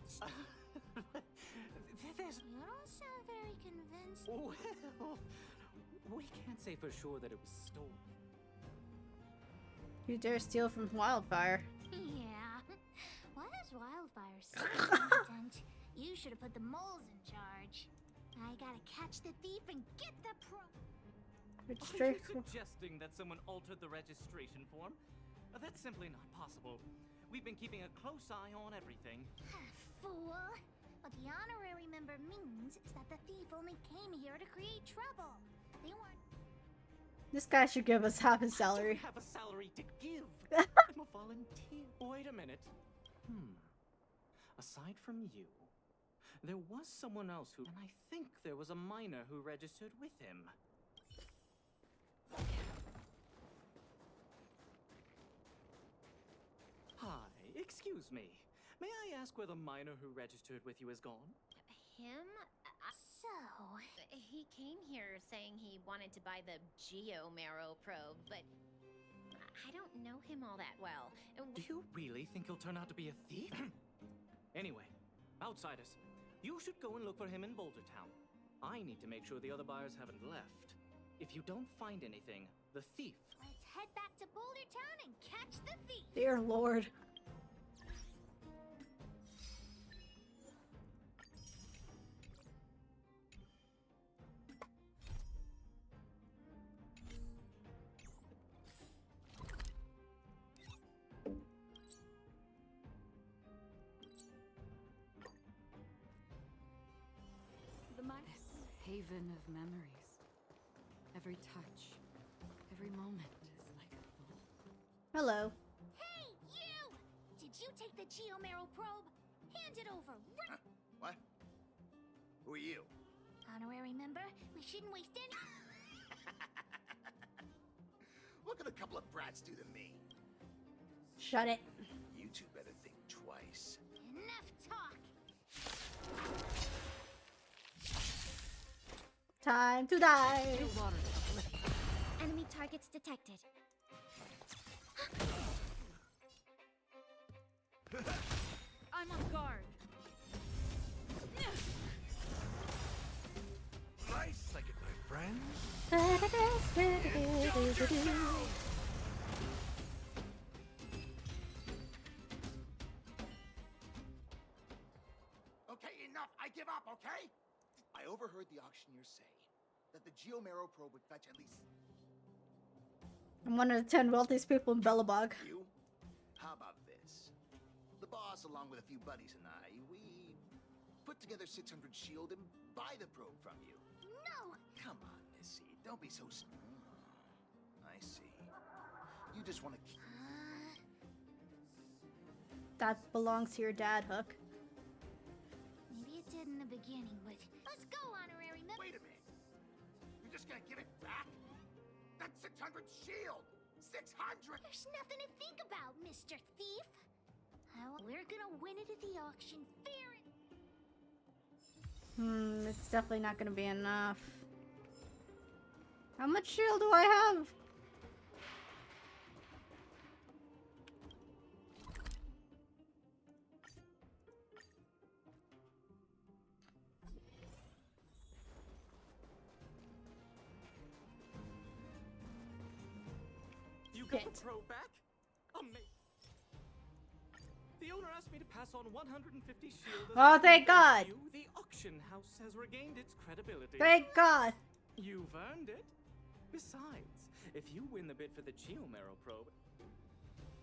You don't sound very convinced. Well, we can't say for sure that it was stolen. You dare steal from Wildfire. Yeah. Why is Wildfire so competent? You should have put the moles in charge. I gotta catch the thief and get the probe. Are you suggesting that someone altered the registration form? That's simply not possible. We've been keeping a close eye on everything. Fool! What the honorary member means is that the thief only came here to create trouble. They weren't. This guy should give us half his salary. I don't have a salary to give. I'm a volunteer. Wait a minute. Aside from you, there was someone else who... And I think there was a miner who registered with him. Hi, excuse me. May I ask where the miner who registered with you is gone? Him? So, he came here saying he wanted to buy the Geomarrow probe, but I don't know him all that well. Do you really think he'll turn out to be a thief? Anyway, outsiders, you should go and look for him in Boulder Town. I need to make sure the other buyers haven't left. If you don't find anything, the thief... Let's head back to Boulder Town and catch the thief. Dear Lord. This haven of memories. Every touch, every moment is like a full. Hello. Hey, you! Did you take the Geomero probe? Hand it over. Huh? What? Who are you? Honorary member, we shouldn't waste any... What could a couple of brats do to me? Shut it. You two better think twice. Enough talk! Time to die. Enemy targets detected. I'm on guard. Nice second, my friends. Okay, enough. I give up, okay? I overheard the auctioneer say that the Geomero probe would fetch at least... I'm one of the 10 wealthiest people in Bellabog. You? How about this? The boss, along with a few buddies and I, we put together 600 shield and buy the probe from you. No! Come on, Missy. Don't be so... I see. You just want to... That belongs to your dad, Hook. Maybe it did in the beginning, but let's go, honorary member. Wait a minute. You're just gonna give it back? That's 600 shield! 600! There's nothing to think about, Mr. Thief. We're gonna win it at the auction fair. It's definitely not gonna be enough. How much shield do I have? You got the probe back? Amazing. The owner asked me to pass on 150 shield. Oh, thank God. The auction house has regained its credibility. Thank God. You've earned it. Besides, if you win the bid for the Geomero probe...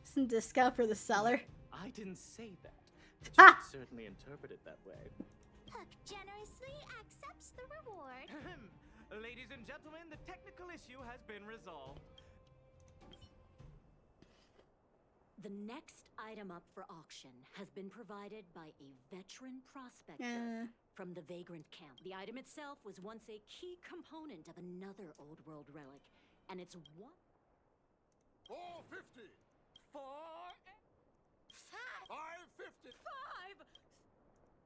Some discount for the seller. I didn't say that. But you could certainly interpret it that way. Hook generously accepts the reward. Ladies and gentlemen, the technical issue has been resolved. The next item up for auction has been provided by a veteran prospector from the Vagrant Camp. The item itself was once a key component of another old world relic, and it's what? 450. 550.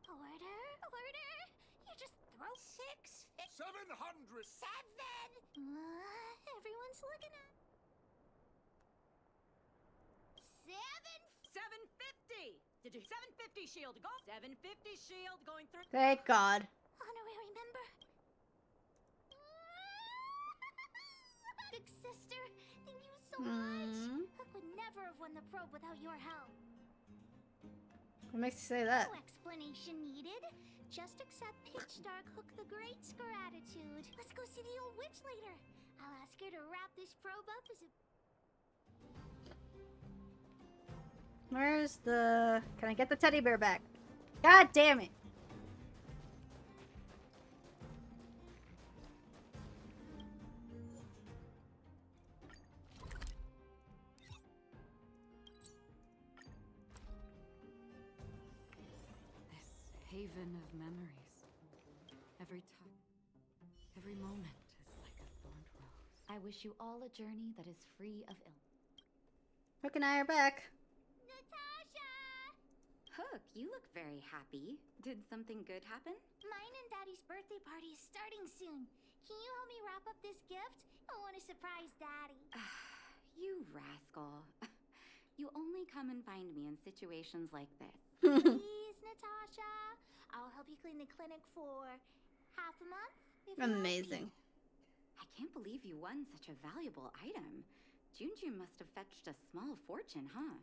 Order. You just throw 6. 700. 7. Everyone's looking at. 750! Did you 750 shield go? 750 shield going through. Thank God. Honorary member. Big sister, thank you so much. Hook would never have won the probe without your help. What makes you say that? No explanation needed. Just accept Pitch Dark Hook the Great's gratitude. Let's go see the old witch later. I'll ask her to wrap this probe up as a... Where's the... Can I get the teddy bear back? God damn it. This haven of memories. Every touch, every moment is like a thorned rose. I wish you all a journey that is free of ill. Hook and I are back. Hook, you look very happy. Did something good happen? Mine and Daddy's birthday party is starting soon. Can you help me wrap up this gift? I want to surprise Daddy. You rascal. You only come and find me in situations like this. Please, Natasha. I'll help you clean the clinic for half a month. If you're Amazing. I can't believe you won such a valuable item. Junjun must have fetched a small fortune, huh?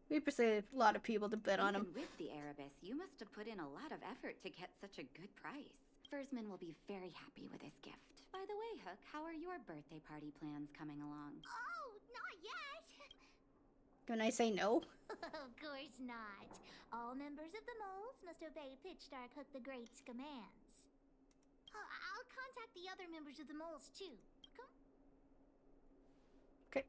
We persuaded a lot of people to bet on him. Even with the Erebus, you must have put in a lot of effort to get such a good price. Fursman will be very happy with his gift. By the way, Hook, how are your birthday party plans coming along? Oh, not yet. Can I say no? Of course not. All members of the moles must obey Pitch Dark Hook the Great's commands. I'll contact the other members of the moles too. Come. Okay.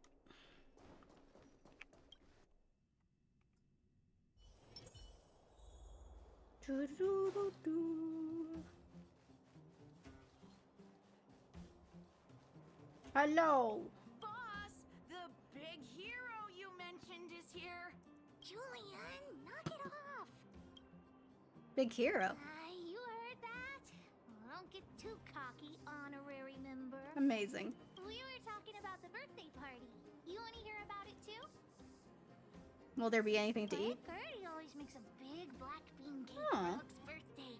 Hello. Boss, the big hero you mentioned is here. Julian, knock it off. Big hero. You heard that? Don't get too cocky, honorary member. Amazing. We were talking about the birthday party. You want to hear about it too? Will there be anything to eat? Gertie always makes a big black bean cake Aw. for Hook's birthday.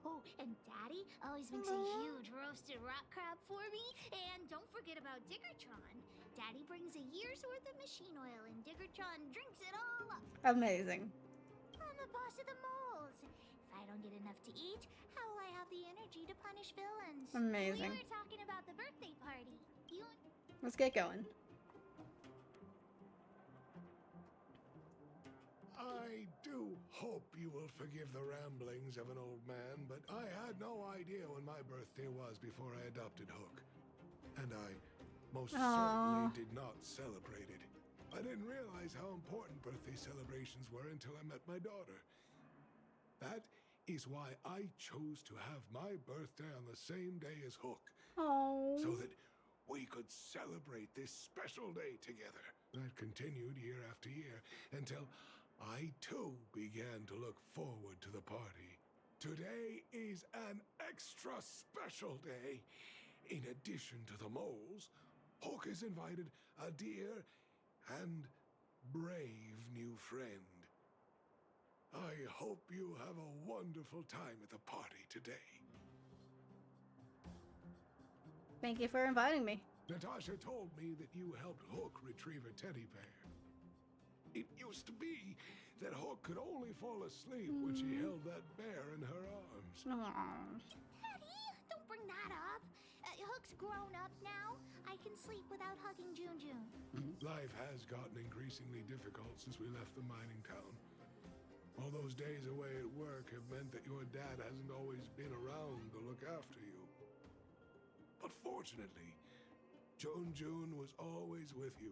Oh, and Daddy always makes a huge roasted rock crab for me. And don't forget about Diggertron. Daddy brings a year's worth of machine oil and Diggertron drinks it all up. Amazing. I'm the boss of the moles. If I don't get enough to eat, how will I have the energy to punish villains? Amazing. We were talking about the birthday party. You... Let's get going. I do hope you will forgive the ramblings of an old man, but I had no idea when my birthday was before I adopted Hook. And I most certainly did not celebrate it. I didn't realize how important birthday celebrations were until I met my daughter. That is why I chose to have my birthday on the same day as Hook. So that we could celebrate this special day together. That continued year after year until I too began to look forward to the party. Today is an extra special day. In addition to the moles, Hook has invited a dear and brave new friend. I hope you have a wonderful time at the party today. Thank you for inviting me. Natasha told me that you helped Hook retrieve a teddy bear. It used to be that Hook could only fall asleep when she held that bear in her arms. Daddy, don't bring that up. Hook's grown up now. I can sleep without hugging Junjun. Life has gotten increasingly difficult since we left the mining town. All those days away at work have meant that your dad hasn't always been around to look after you. But fortunately, Junjun was always with you,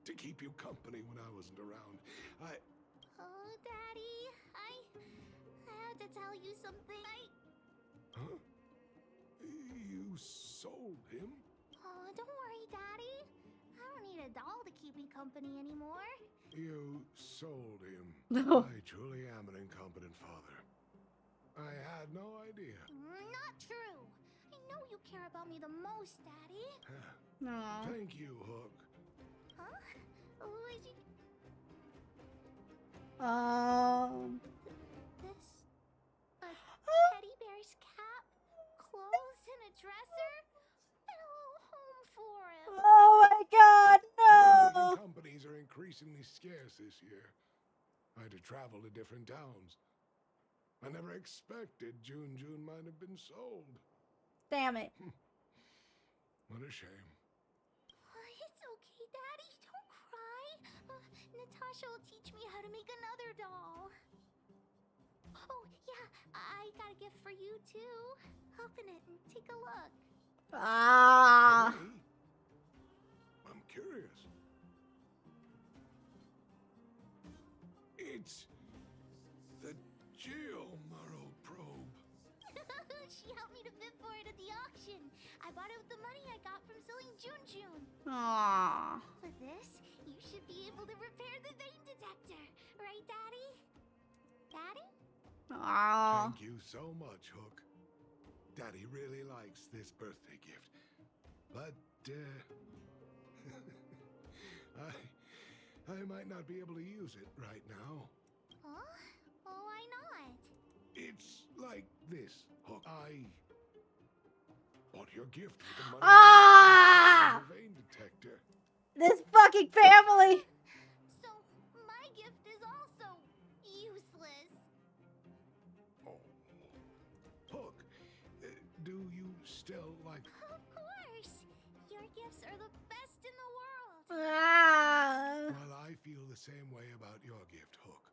to keep you company when I wasn't around. Oh, Daddy, I have to tell you something. Huh? You sold him? Oh, don't worry, Daddy. I don't need a doll to keep me company anymore. You sold him. No. I truly am an incompetent father. I had no idea. Not true. I know you care about me the most, Daddy. No. Thank you, Hook. Huh? Would you... This... A teddy bear's cap, clothes, and a dresser? And a little home for him. Oh my god, no! Companies are increasingly scarce this year. I had to travel to different towns. I never expected Junjun might have been sold. Damn it. What a shame. It's okay, Daddy. Don't cry. Natasha will teach me how to make another doll. Oh, yeah. I got a gift for you, too. Open it and take a look. Ah. I'm curious. It's the Geomaro probe. She helped me to bid for it at the auction. I bought it with the money I got from selling Junjun. Aww. With this, you should be able to repair the vein detector. Right, Daddy? Daddy? Aww. Thank you so much, Hook. Daddy really likes this birthday gift. But, I might not be able to use it right now. Huh? Well, why not? It's like this, Hook. I bought your gift with the money Ah! from the vein detector. This fucking family! So, my gift is also useless. Oh. Hook, do you still like... Of course! Your gifts are the best in the world! Ah! Well, I feel the same way about your gift, Hook.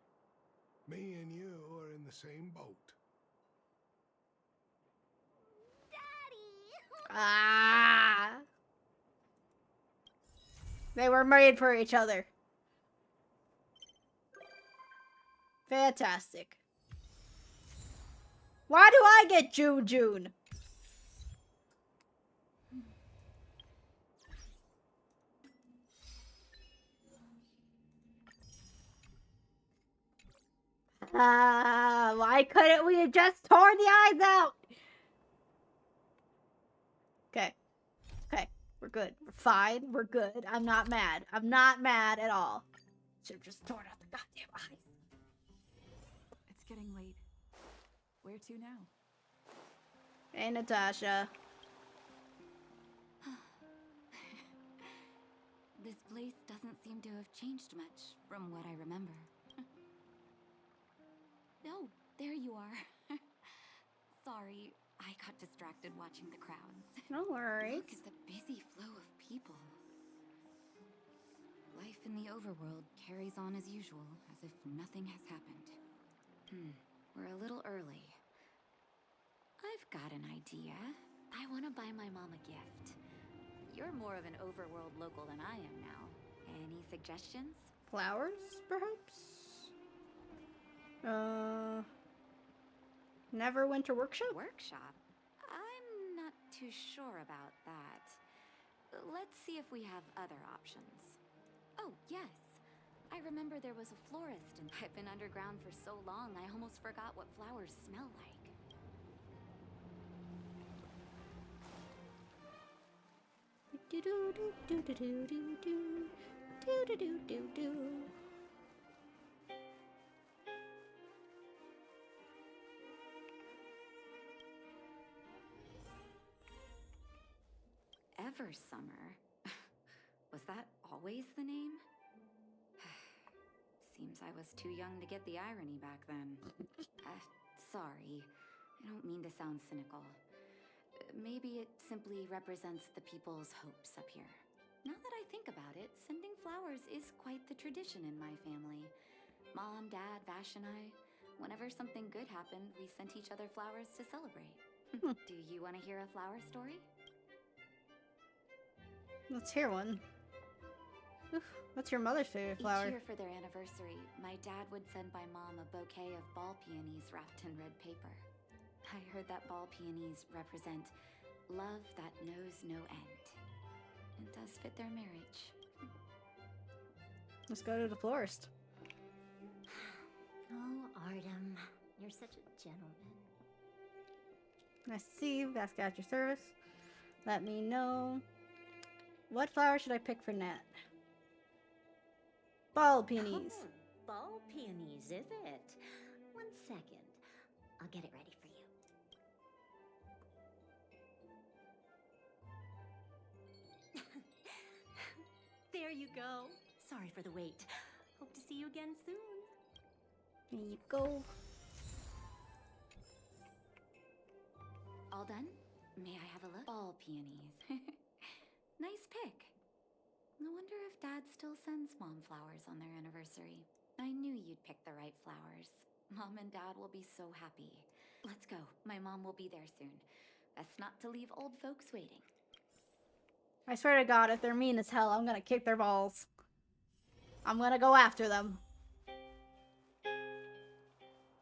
Me and you are in the same boat. Daddy! Ah! They were made for each other. Fantastic. Why do I get June? Why couldn't we have just torn the eyes out? Okay. Okay. We're good. We're fine. We're good. I'm not mad. I'm not mad at all. Should have just torn out the goddamn eyes. It's getting late. Where to now? Hey, Natasha. This place doesn't seem to have changed much from what I remember. Oh, there you are. Sorry, I got distracted watching the crowds. No worries. Look at the busy flow of people. Life in the overworld carries on as usual, as if nothing has happened. We're a little early. I've got an idea. I want to buy my mom a gift. You're more of an overworld local than I am now. Any suggestions? Flowers, perhaps? Neverwinter Workshop? Workshop? I'm not too sure about that. Let's see if we have other options. Oh, yes. I remember there was a florist, and I've been underground for so long I almost forgot what flowers smell like. Eversummer? Was that always the name? Seems I was too young to get the irony back then. Sorry. I don't mean to sound cynical. Maybe it simply represents the people's hopes up here. Now that I think about it, sending flowers is quite the tradition in my family. Mom, Dad, Vash, and I, whenever something good happened, we sent each other flowers to celebrate. Do you want to hear a flower story? Let's hear one. Oof, what's your mother's favorite flower? Each year for their anniversary, my dad would send my mom a bouquet of ball peonies wrapped in red paper. I heard that ball peonies represent love that knows no end. It does fit their marriage. Let's go to the florist. Oh, Artem, you're such a gentleman. Nice to see you. Ask at your service. Let me know. What flower should I pick for Nat? Ball peonies. Oh, ball peonies, is it? 1 second. I'll get it ready for you. There you go. Sorry for the wait. Hope to see you again soon. There you go. All done? May I have a look? Ball peonies. Nice pick. I wonder if Dad still sends Mom flowers on their anniversary. I knew you'd pick the right flowers. Mom and Dad will be so happy. Let's go. My mom will be there soon. Best not to leave old folks waiting. I swear to God, if they're mean as hell, I'm gonna kick their balls. I'm gonna go after them.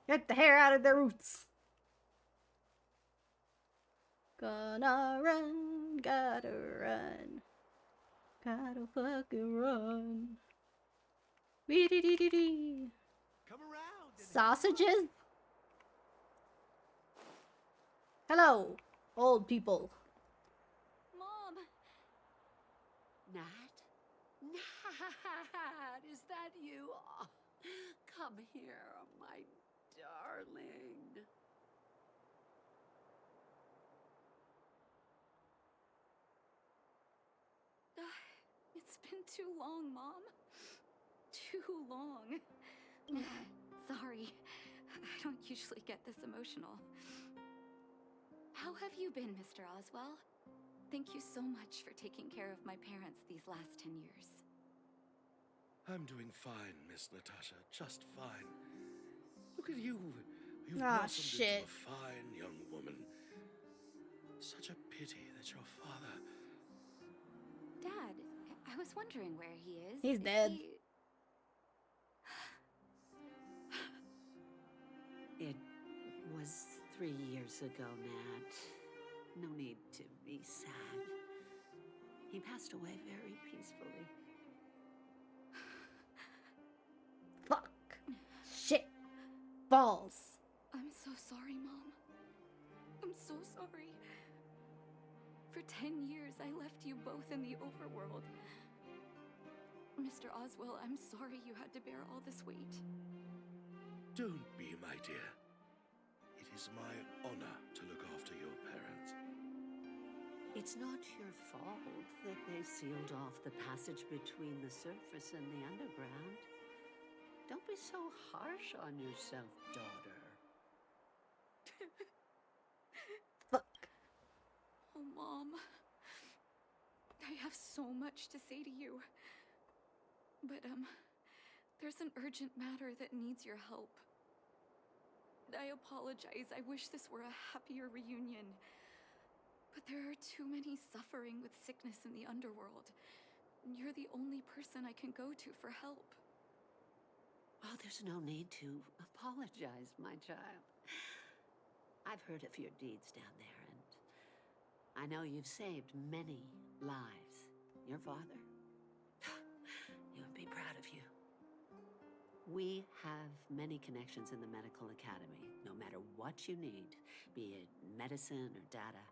Get the hair out of their roots. Gonna run, gotta run. Gotta fucking run. Wee-dee-dee-dee-dee. Come around. Sausages? Hello, old people. Mom! Nat, Nat, is that you? Oh, come here, my darling. It's been too long, Mom. Too long. Sorry. I don't usually get this emotional. How have you been, Mr. Oswell? Thank you so much for taking care of my parents these last 10 years. I'm doing fine, Miss Natasha. Just fine. Look at you. You've Aw, blossomed shit. into a fine young woman. Such a pity that your father... Dad, I was wondering where he is. He's Is dead. It was 3 years ago, Nat. No need to be sad. He passed away very peacefully. Fuck. Shit. Balls. I'm so sorry, Mom. I'm so sorry. For 10 years, I left you both in the overworld. Mr. Oswell, I'm sorry you had to bear all this weight. Don't be, my dear. It is my honor to look after your parents. It's not your fault that they sealed off the passage between the surface and the underground. Don't be so harsh on yourself, daughter. Fuck. Oh, Mom. I have so much to say to you. But, there's an urgent matter that needs your help. I apologize. I wish this were a happier reunion. But there are too many suffering with sickness in the underworld. And you're the only person I can go to for help. Oh, there's no need to apologize, my child. I've heard of your deeds down there, and I know you've saved many lives. Your father? He would be proud of you. We have many connections in the medical academy. No matter what you need, be it medicine or data,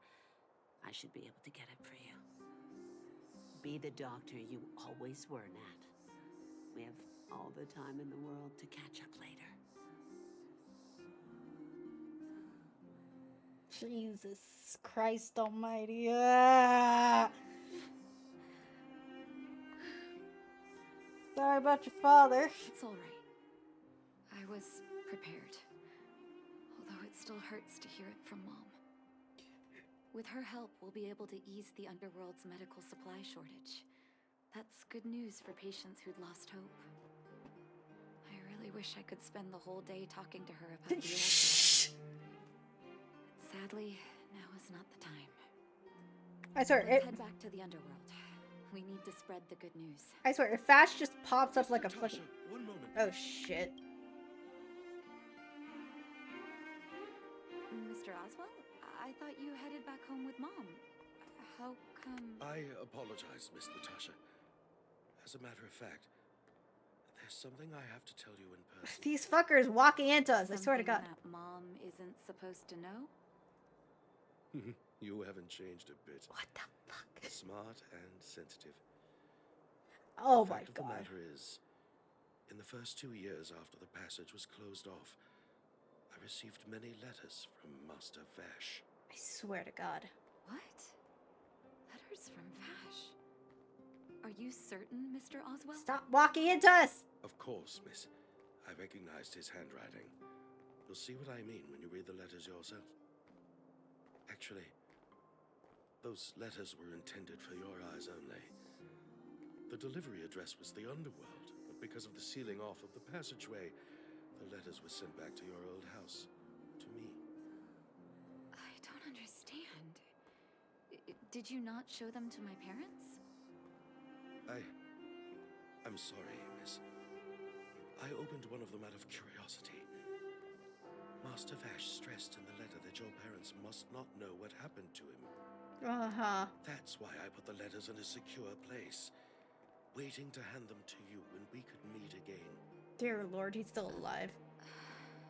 I should be able to get it for you. Be the doctor you always were, Nat. We have all the time in the world to catch up later. Jesus Christ almighty. Ah! Sorry about your father. It's all right. I was prepared. Although it still hurts to hear it from Mom. With her help, we'll be able to ease the underworld's medical supply shortage. That's good news for patients who'd lost hope. I really wish I could spend the whole day talking to her about the old. Sadly, now is not the time. I swear, Let's head back to the underworld. We need to spread the good news. I swear, if Vash just pops up like a Natasha, fucking... one moment. Oh, shit. Mr. Oswell? I thought you headed back home with Mom. How come... I apologize, Miss Natasha. As a matter of fact, there's something I have to tell you in person. These fuckers walking into us, I swear to God. That Mom isn't supposed to know? You haven't changed a bit. What the fuck? Smart and sensitive. Oh The my fact of the God. matter is, in the first 2 years after the passage was closed off, I received many letters from Master Vash. I swear to God. What? Letters from Vash? Are you certain, Mr. Oswell? Stop walking into us! Of course, miss. I recognized his handwriting. You'll see what I mean when you read the letters yourself. Actually, those letters were intended for your eyes only. The delivery address was the underworld, but because of the sealing off of the passageway, the letters were sent back to your old house, to me. I don't understand. Did you not show them to my parents? I'm sorry, miss. I opened one of them out of curiosity. Master Vash stressed in the letter that your parents must not know what happened to him. Uh-huh. That's why I put the letters in a secure place, waiting to hand them to you when we could meet again. Dear Lord, he's still alive.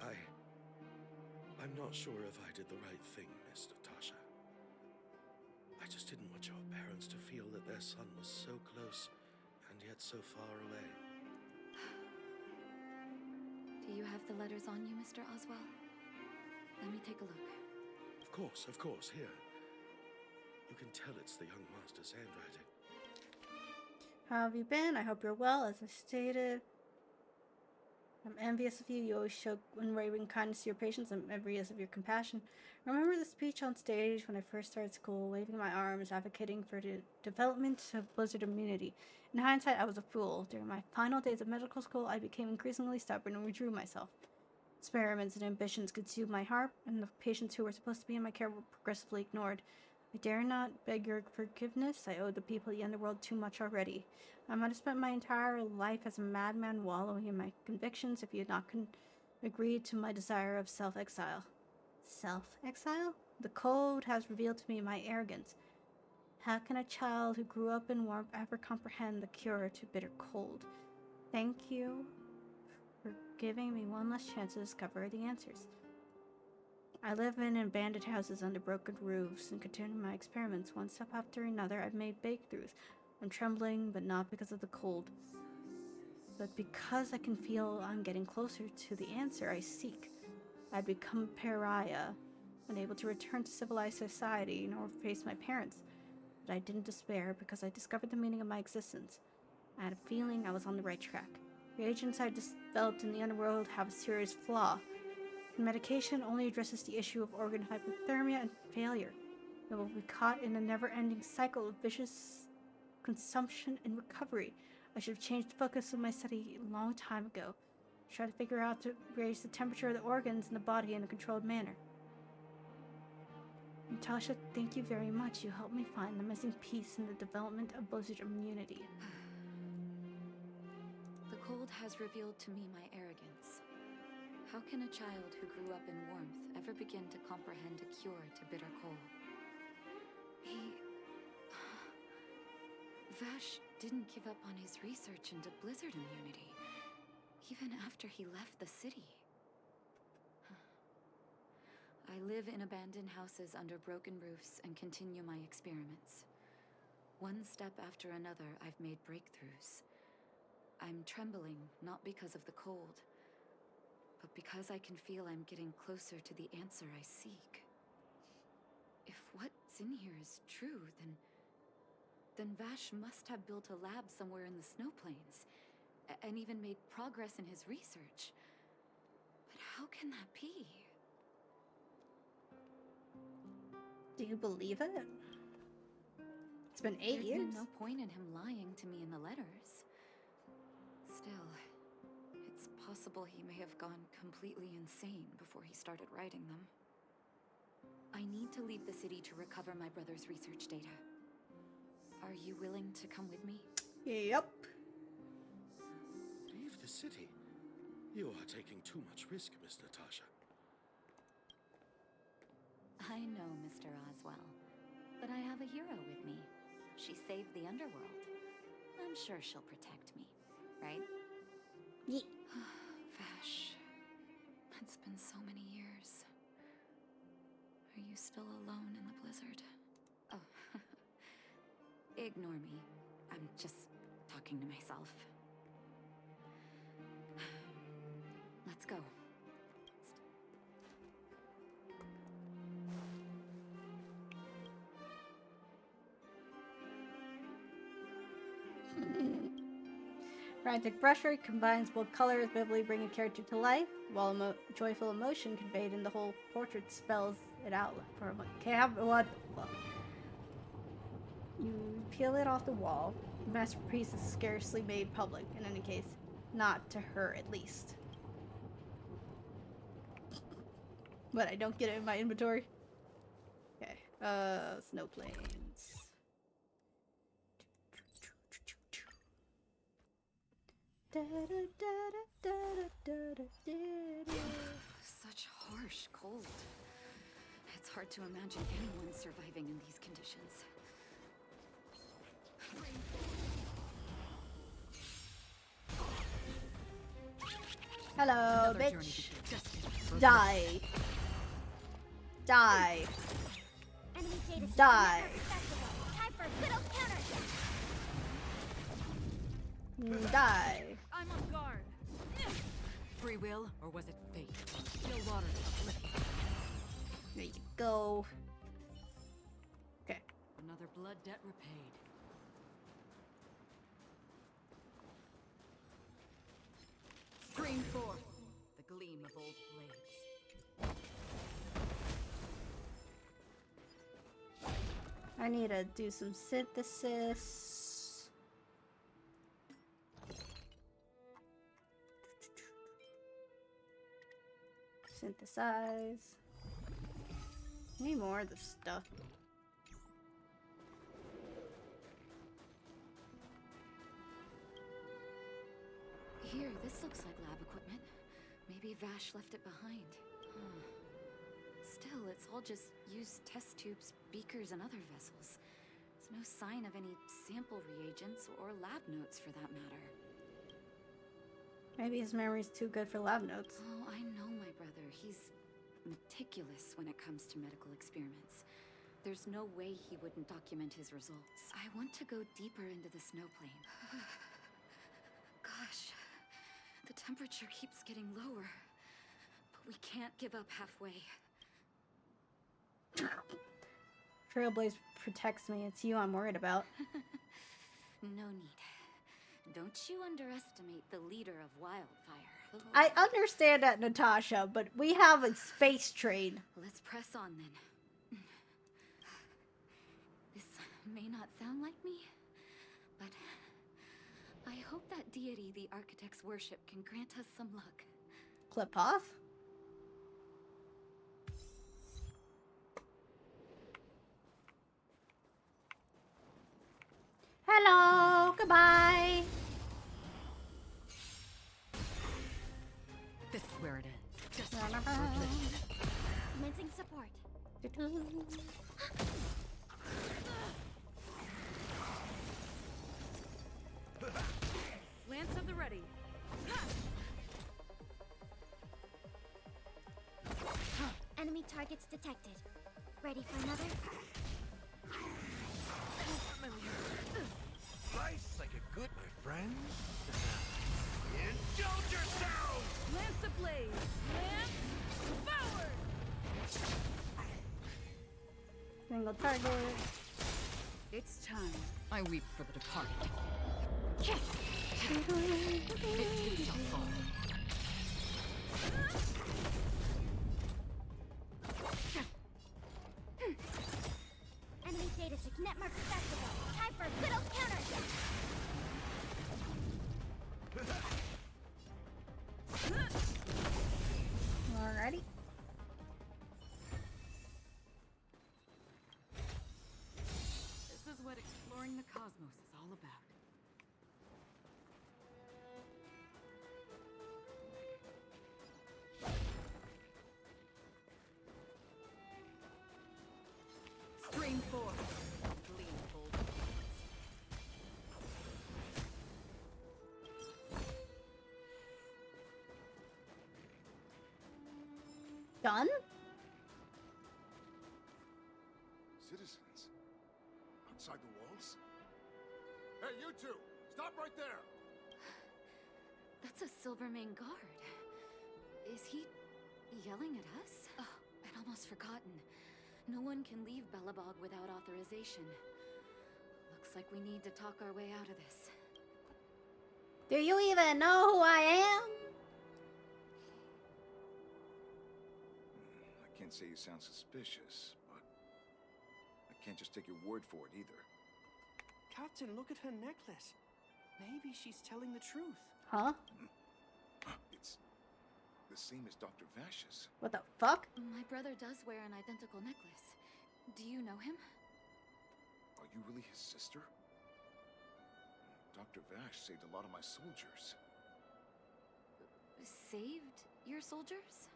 I'm not sure if I did the right thing, Miss Natasha. I just didn't want your parents to feel that their son was so close and and yet so far away. Do you have the letters on you, Mr. Oswell? Let me take a look. Of course, here. You can tell it's the young master's handwriting. How have you been? I hope you're well. As I stated, I'm envious of you. You always show unwavering kindness to your patients. I'm envious of your compassion. I remember the speech on stage when I first started school, waving my arms, advocating for the development of blizzard immunity. In hindsight, I was a fool. During my final days of medical school, I became increasingly stubborn and withdrew myself. Experiments and ambitions consumed my heart, and the patients who were supposed to be in my care were progressively ignored. I dare not beg your forgiveness. I owe the people of the underworld too much already. I might have spent my entire life as a madman wallowing in my convictions if you had not agreed to my desire of self-exile. Self-exile? The cold has revealed to me my arrogance. How can a child who grew up in warmth ever comprehend the cure to bitter cold? Thank you for giving me one last chance to discover the answers. I live in abandoned houses under broken roofs and continue my experiments. One step after another, I've made breakthroughs. I'm trembling, but not because of the cold, but because I can feel I'm getting closer to the answer I seek. I'd become a pariah, unable to return to civilized society nor face my parents. But I didn't despair because I discovered the meaning of my existence. I had a feeling I was on the right track. The agents I developed in the underworld have a serious flaw. Medication only addresses the issue of organ hypothermia and failure. It will be caught in a never-ending cycle of vicious consumption and recovery. I should have changed the focus of my study a long time ago. Try to figure out to raise the temperature of the organs in the body in a controlled manner. Natasha, thank you very much. You helped me find the missing piece in the development of blizzard immunity. The cold has revealed to me my arrogance. How can a child who grew up in warmth ever begin to comprehend a cure to bitter cold? Vash didn't give up on his research into blizzard immunity, even after he left the city. I live in abandoned houses under broken roofs and continue my experiments. One step after another, I've made breakthroughs. I'm trembling, not because of the cold, but because I can feel I'm getting closer to the answer I seek. If what's in here is true, then Vash must have built a lab somewhere in the snow plains, and even made progress in his research. But how can that be? Do you believe it? It's been 8 years. There'd been no point in him lying to me in the letters. Still, it's possible he may have gone completely insane before he started writing them. I need to leave the city to recover my brother's research data. Are you willing to come with me? Yep. Leave the city? You are taking too much risk, Miss Natasha. I know, Mr. Oswell, but I have a hero with me. She saved the underworld. I'm sure she'll protect me, right? Vash, it's been so many years. Are you still alone in the blizzard? Oh, ignore me. I'm just talking to myself. Let's go. Frantic brushwork combines bold colors, vividly bringing character to life, while joyful emotion conveyed in the whole portrait spells it out for a moment. What the fuck? You peel it off the wall. The masterpiece is scarcely made public, in any case. Not to her, at least. But I don't get it in my inventory. Okay. Snow plains. Such harsh cold. It's hard to imagine anyone surviving in these conditions. Hello, bitch. Die. Die. Die. Time for a good old counter. Die. I'm on guard. Free will, or was it fate? Still water uplifted. There you go. Okay. Another blood debt repaid. Stream forth the gleam of old blades. I need to do some synthesis. Synthesize. Need more of this stuff. Here, this looks like lab equipment. Maybe Vash left it behind. Huh. Still, it's all just used test tubes, beakers, and other vessels. There's no sign of any sample reagents or lab notes for that matter. Maybe his memory's too good for lab notes. Oh, I know my brother. He's meticulous when it comes to medical experiments. There's no way he wouldn't document his results. I want to go deeper into the snow plane. Gosh, the temperature keeps getting lower. But we can't give up halfway. Trailblaze protects me. It's you I'm worried about. No need. Don't you underestimate the leader of Wildfire. I understand that, Natasha, but we have a space train. Let's press on then. This may not sound like me, but I hope that deity the architects worship can grant us some luck. Clip-off? Hello, goodbye. This is where it ends. Just Commencing support. Lance at the ready. Enemy targets detected. Ready for another? Slice like a good, my friends. Indulge yourselves! Lance ablaze. Lance forward. Single target. It's time. I weep for the departed. It too shall fall. Enemy data sig network accessible. Time for a good old counter. Alrighty. This is what exploring the cosmos is all about. Stream forth. Gleam of old Done? Citizens? Outside the walls? Hey, you two! Stop right there! That's a Silvermane guard. Is he yelling at us? Oh, I'd almost forgotten. No one can leave Belobog without authorization. Looks like we need to talk our way out of this. Do you even know who I am? I can't say you sound suspicious, but I can't just take your word for it either. Captain, look at her necklace. Maybe she's telling the truth. Huh? It's the same as Dr. Vash's. What the fuck? My brother does wear an identical necklace. Do you know him? Are you really his sister? Dr. Vash saved a lot of my soldiers. Saved your soldiers?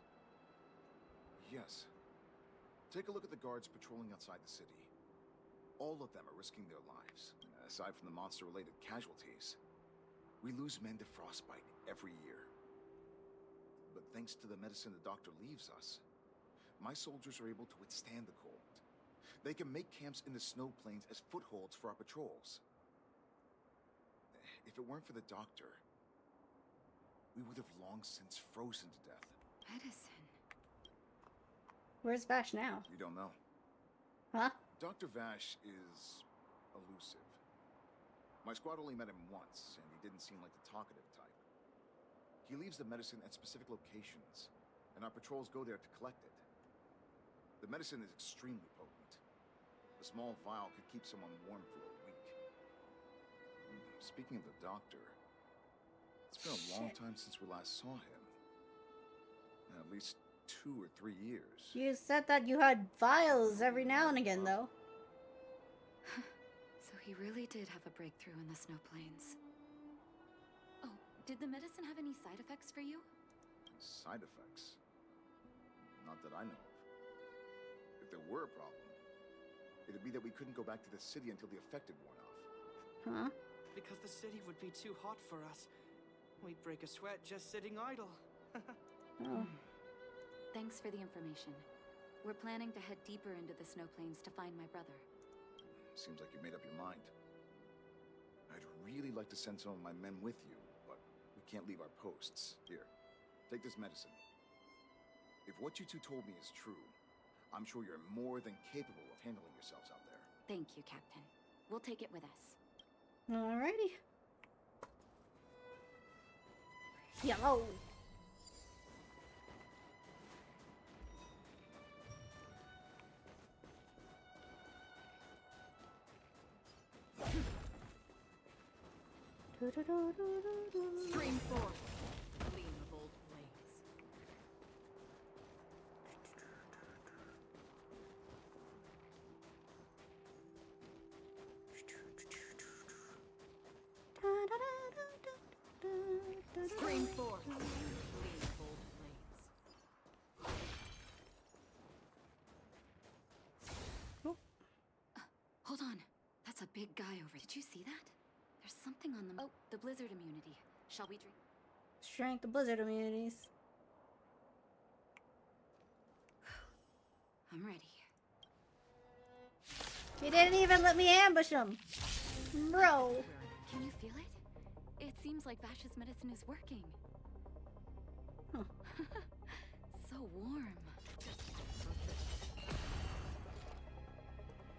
Yes. Take a look at the guards patrolling outside the city. All of them are risking their lives, aside from the monster-related casualties. We lose men to frostbite every year. But thanks to the medicine the doctor leaves us, my soldiers are able to withstand the cold. They can make camps in the snow plains as footholds for our patrols. If it weren't for the doctor, we would have long since frozen to death. Medicine. Where's Vash now? You don't know. Huh? Dr. Vash is elusive. My squad only met him once, and he didn't seem like the talkative type. He leaves the medicine at specific locations, and our patrols go there to collect it. The medicine is extremely potent. A small vial could keep someone warm for a week. Speaking of the doctor, it's been a long time since we last saw him. At least 2 or 3 years. You said that you had vials every now and again, though. So he really did have a breakthrough in the snow plains. Oh, did the medicine have any side effects for you? Side effects? Not that I know of. If there were a problem, it'd be that we couldn't go back to the city until the effect had worn off. Huh? Because the city would be too hot for us. We'd break a sweat just sitting idle. Oh. Thanks for the information. We're planning to head deeper into the snow plains to find my brother. Seems like you made up your mind. I'd really like to send some of my men with you, but we can't leave our posts. Here, take this medicine. If what you two told me is true, I'm sure you're more than capable of handling yourselves out there. Thank you, Captain. We'll take it with us. Alrighty. Yellow. Stream forth, gleam of old blades. Stream forth, gleam of old blades. Oh. Hold on. That's a big guy over. Did you see that? There's something on the... Oh, the blizzard immunity. Shall we drink? Shrank the blizzard immunities. I'm ready. He didn't even let me ambush him. Bro. Can you feel it? It seems like Vash's medicine is working. Huh. So warm.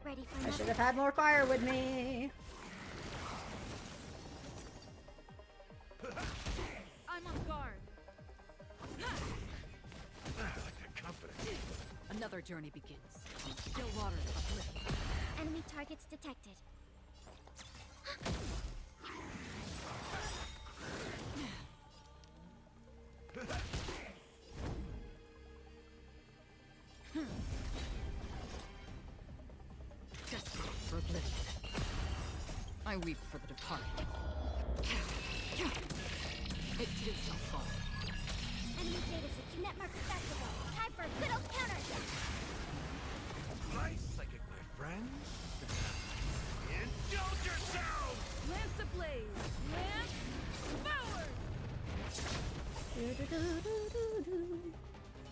Ready for I should have had more fire with me. I'm on guard. I like that confidence. Another journey begins. Still waters uplifted. enemy targets detected. Desperate for oblivion. I weep for the departed. It too shall fall. Enemy data secure net marker festival. Time for a good old counter. Nice psychic, my friend. Indulge yourselves! Lance ablaze! Lance forward!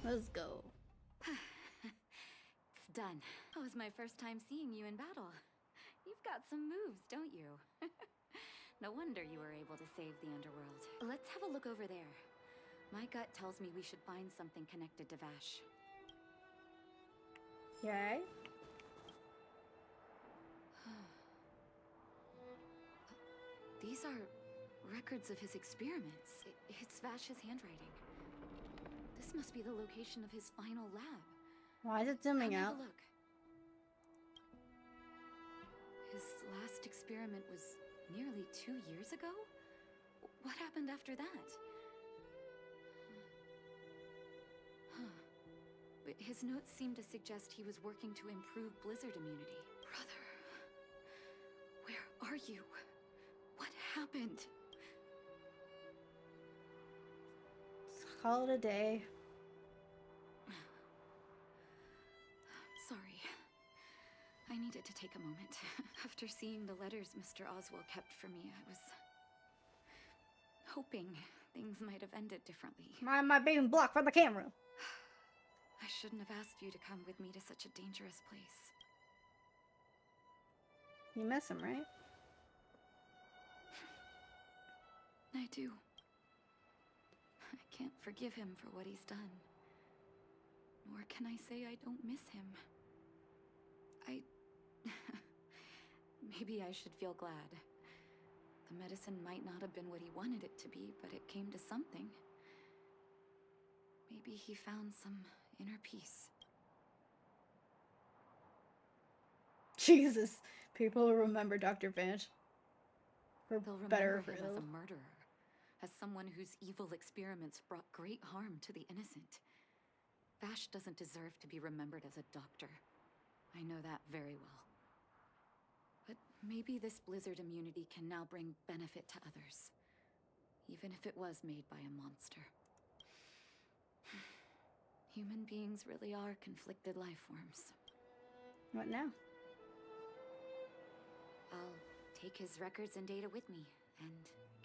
Let's go. It's done. That was my first time seeing you in battle. You've got some moves, don't you? No wonder you were able to save the underworld. Let's have a look over there. My gut tells me we should find something connected to Vash. Yay. These are records of his experiments. It's Vash's handwriting. This must be the location of his final lab. Why is it zooming Come out? have a look. His last experiment was nearly 2 years ago? What happened after that? But his notes seem to suggest he was working to improve blizzard immunity. Brother, where are you? What happened? Let's call it a day. Sorry. I needed to take a moment. After seeing the letters Mr. Oswald kept for me, I was hoping things might have ended differently. Why am I being blocked from the camera? I shouldn't have asked you to come with me to such a dangerous place. You miss him, right? I do. I can't forgive him for what he's done. Nor can I say I don't miss him. Maybe I should feel glad. The medicine might not have been what he wanted it to be, but it came to something. Maybe he found some inner peace. Jesus. People will remember Dr. Finch. For They'll better or remember for him as ill. a murderer, as someone whose evil experiments brought great harm to the innocent. Vash doesn't deserve to be remembered as a doctor. I know that very well. But maybe this blizzard immunity can now bring benefit to others, even if it was made by a monster. Human beings really are conflicted life forms. What now? I'll take his records and data with me, and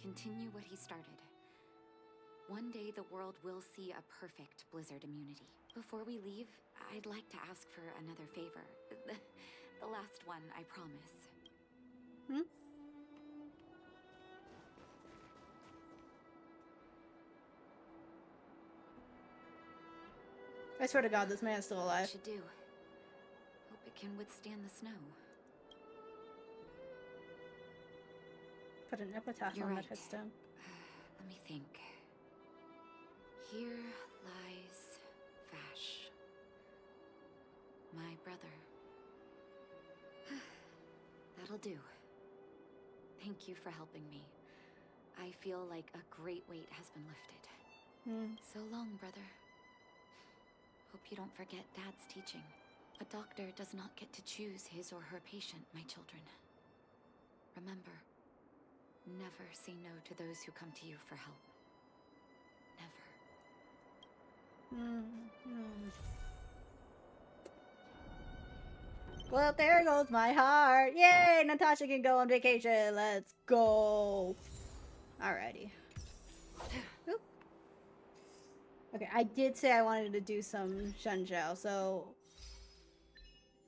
continue what he started. One day the world will see a perfect blizzard immunity. Before we leave, I'd like to ask for another favor. The last one, I promise. I swear to God, this man's still alive. Should do. Hope it can withstand the snow. Put an epitaph You're on right. that headstone. Let me think. Here lies Vash, my brother. That'll do. Thank you for helping me. I feel like a great weight has been lifted. So long, brother. Hope you don't forget Dad's teaching. A doctor does not get to choose his or her patient, my children. Remember, never say no to those who come to you for help. Never. Well, there goes my heart. Yay! Natasha can go on vacation. Let's go. Alrighty. Oop. Okay, I did say I wanted to do some Shenzhou, so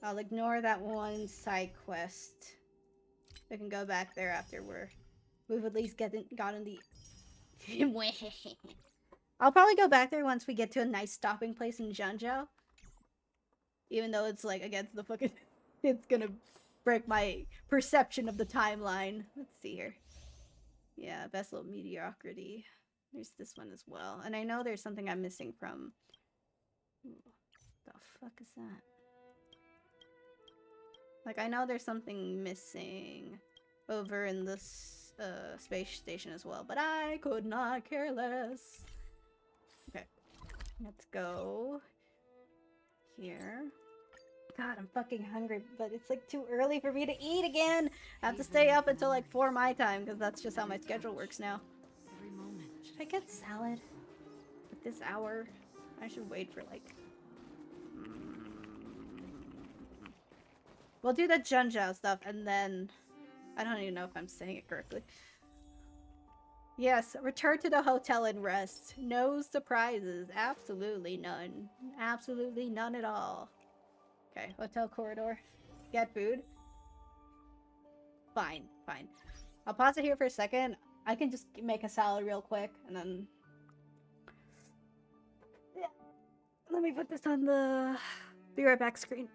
I'll ignore that one side quest. We can go back there after we've at least gotten the. I'll probably go back there once we get to a nice stopping place in Zhengzhou. Even though it's like against the fucking... It's gonna break my perception of the timeline. Let's see here. Yeah, Vessel Mediocrity. There's this one as well. And I know there's something I'm missing from... Ooh, what the fuck is that? Like, I know there's something missing over in this space station as well, but I could not care less. Okay, let's go here. God, I'm fucking hungry, but it's like too early for me to eat again. I have to stay up until like 4 my time because that's just how my schedule works now. Every moment. Should I get salad at this hour? I should wait for like... We'll do the Zhengzhou stuff and then... I don't even know if I'm saying it correctly. Yes, return to the hotel and rest. No surprises. Absolutely none. Absolutely none at all. Okay, hotel corridor. Get food. Fine, fine. I'll pause it here for a second. I can just make a salad real quick and then... Yeah. Let me put this on the... Be right back screen.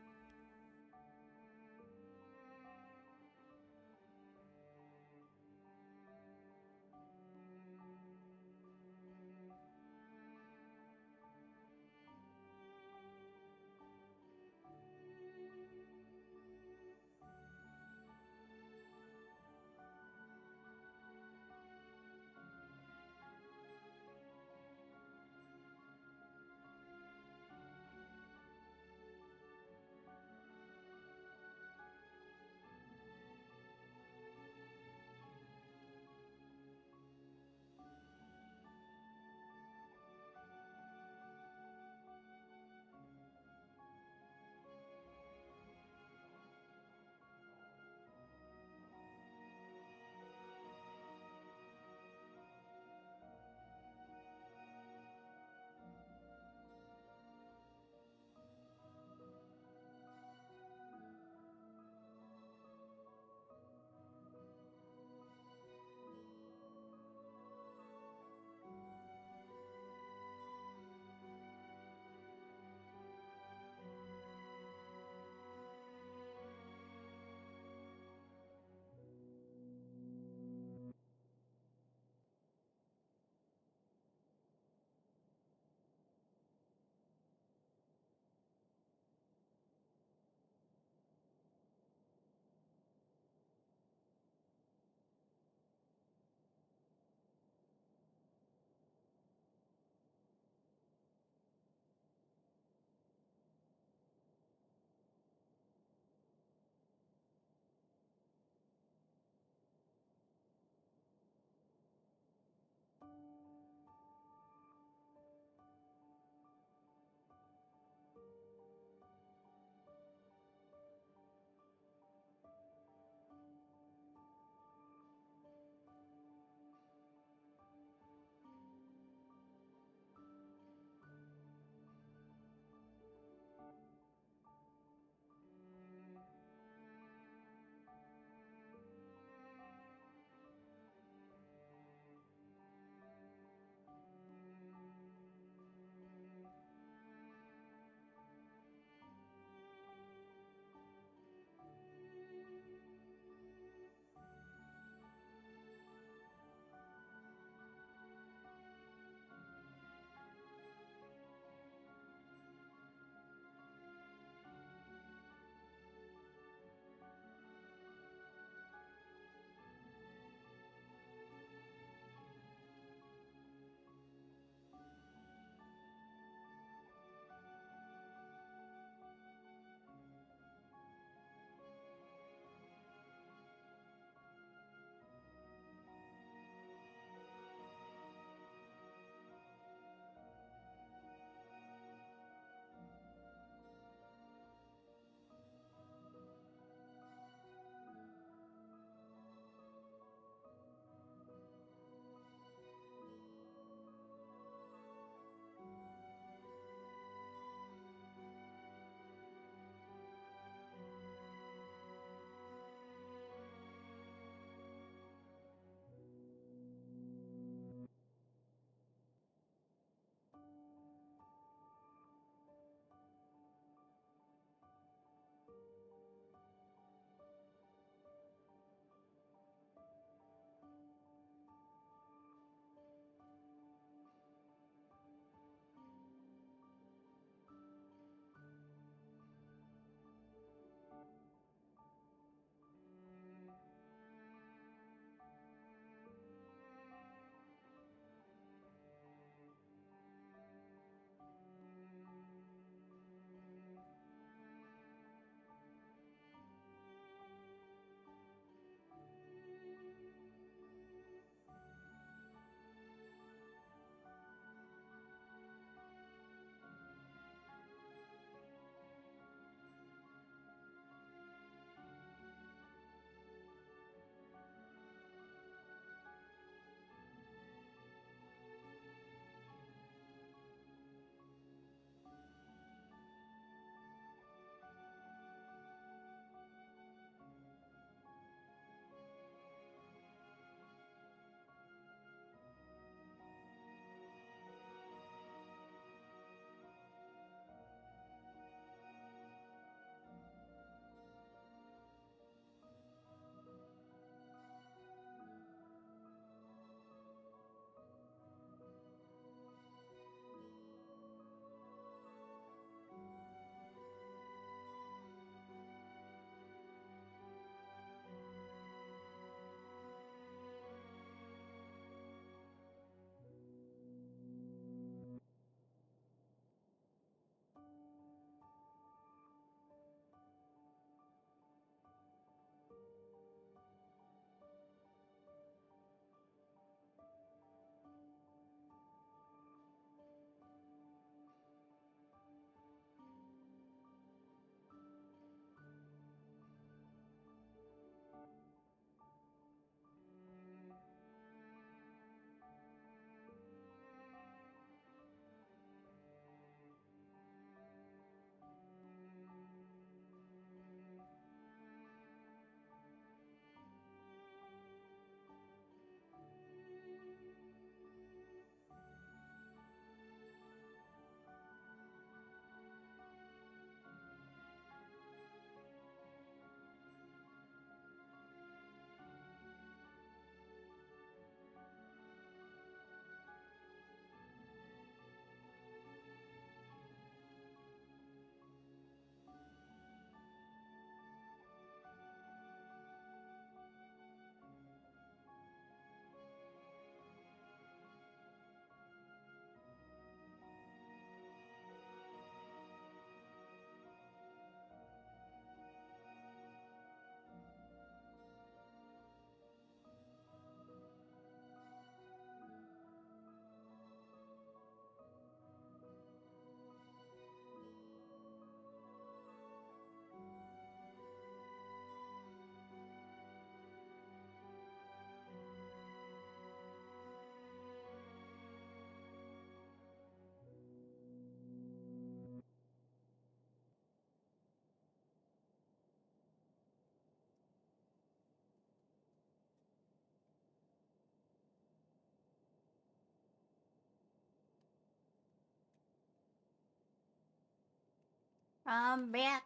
I'm back.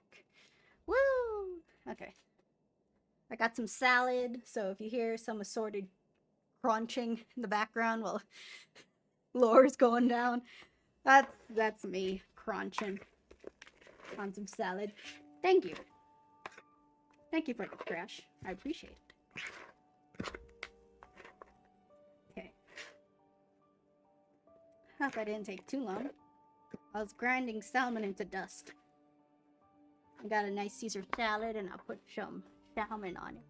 Woo! Okay. I got some salad, so if you hear some assorted crunching in the background while Laura's going down, that's me crunching on some salad. Thank you. Thank you for the crash. I appreciate it. Okay. Hope that didn't take too long. I was grinding salmon into dust. I got a nice Caesar salad and I'll put some salmon on it.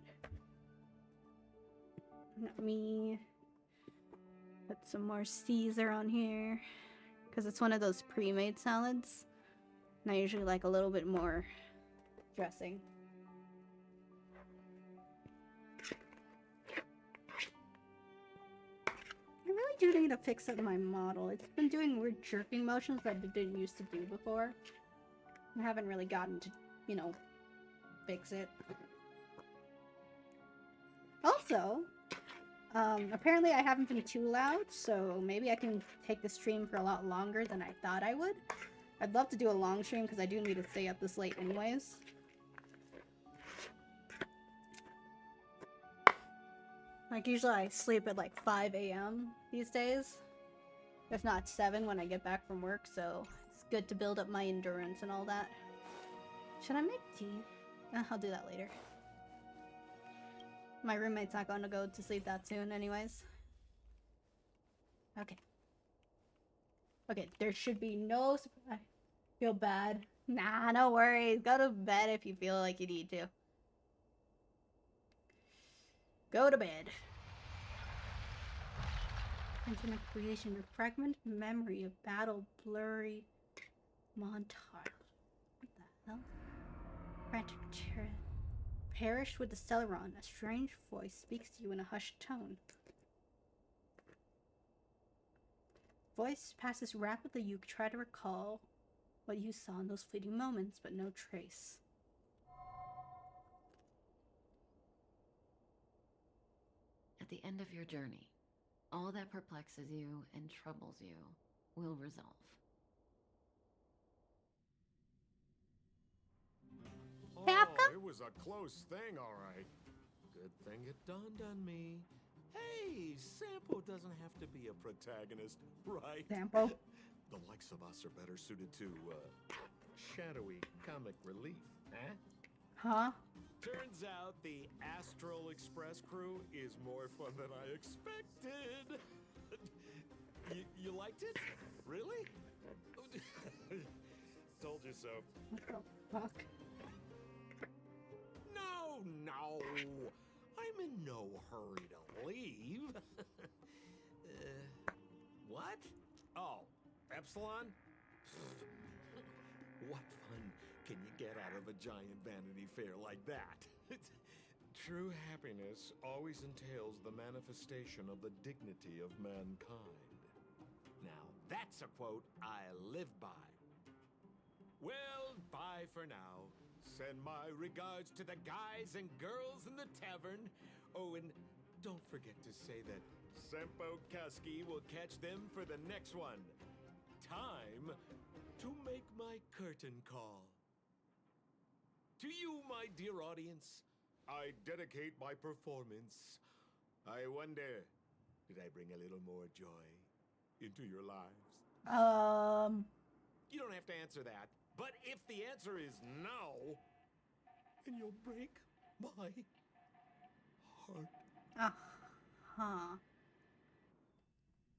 Let me put some more Caesar on here. Because it's one of those pre-made salads. And I usually like a little bit more dressing. I really do need to fix up my model. It's been doing weird jerking motions that it didn't used to do before. I haven't really gotten to, you know, fix it. Also, apparently I haven't been too loud, so maybe I can take the stream for a lot longer than I thought I would. I'd love to do a long stream because I do need to stay up this late anyways. Like, usually I sleep at like 5 a.m. these days. If not 7 when I get back from work, so it's good to build up my endurance and all that. Should I make tea? I'll do that later. My roommate's not going to go to sleep that soon anyways. Okay. Okay, there should be no... I feel bad. Nah, no worries. Go to bed if you feel like you need to. Go to bed. Internet creation of fragment memory of battle blurry montage. What the hell? Frantic terror. Perish with the Celeron. A strange voice speaks to you in a hushed tone. Voice passes rapidly. You try to recall what you saw in those fleeting moments, but no trace. At the end of your journey, all that perplexes you and troubles you will resolve. Oh, it was a close thing, all right. Good thing it dawned on me. Hey, Sampo doesn't have to be a protagonist, right? Sampo? The likes of us are better suited to, shadowy comic relief, eh? Huh? Turns out the Astral Express crew is more fun than I expected. You liked it? Really? Told you so. What the fuck? No. I'm in no hurry to leave. What? Oh, Epsilon? What fun can you get out of a giant Vanity Fair like that? True happiness always entails the manifestation of the dignity of mankind. Now, that's a quote I live by. Well, bye for now. Send my regards to the guys and girls in the tavern. Oh, and don't forget to say that Sempo Kaski will catch them for the next one. Time to make my curtain call. To you, my dear audience, I dedicate my performance. I wonder, did I bring a little more joy into your lives? You don't have to answer that. But if the answer is no, then you'll break my heart. Uh-huh.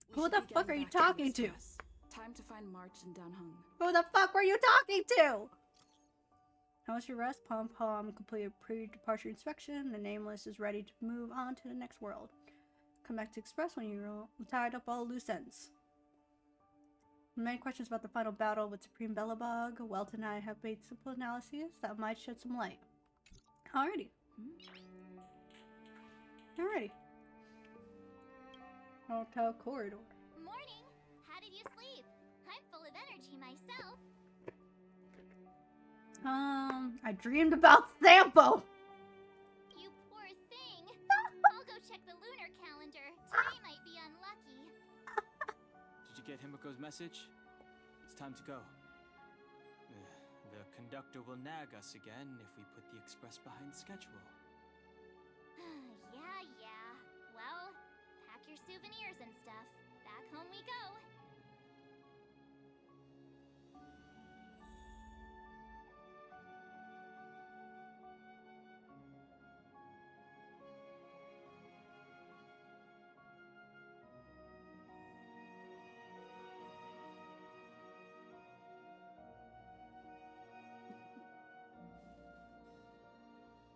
We Who should the be fuck getting are you back to talking to? Express. Time to find March and Danhung. Who the fuck were you talking to? How was your rest? Pom Pom completed pre-departure inspection. The Nameless is ready to move on to the next world. Come back to Express when you're tied up all loose ends. Many questions about the final battle with Supreme Belobog. Welt and I have made simple analyses that might shed some light. Alrighty. Alrighty. Hotel corridor. Morning! How did you sleep? I'm full of energy myself. I dreamed about Sampo. You poor thing. I'll go check the lunar calendar. Today might be unlucky. Did you get Himiko's message? It's time to go. The conductor will nag us again if we put the express behind schedule. Yeah. Well, pack your souvenirs and stuff. Back home we go.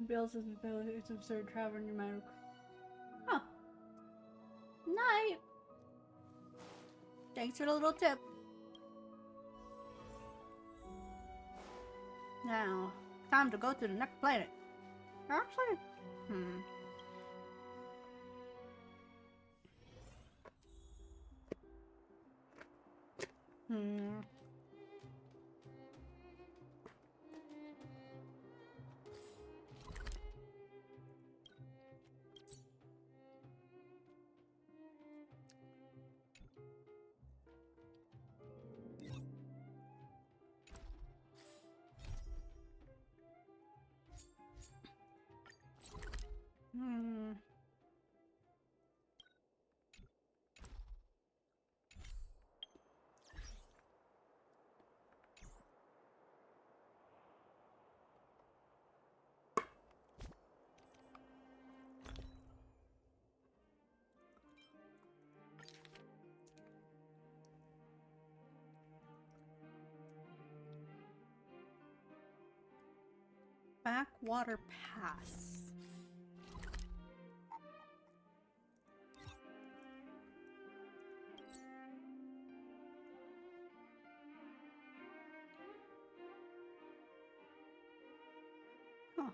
Bill says it's absurd traveling your mind. Huh. Night. Thanks for the little tip. Now, time to go to the next planet. Actually, Backwater Pass. Huh.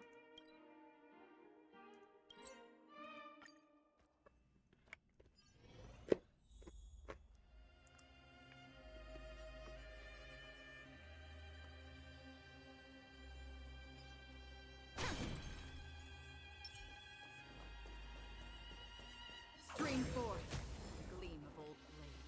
Stream forth, the gleam of old blades.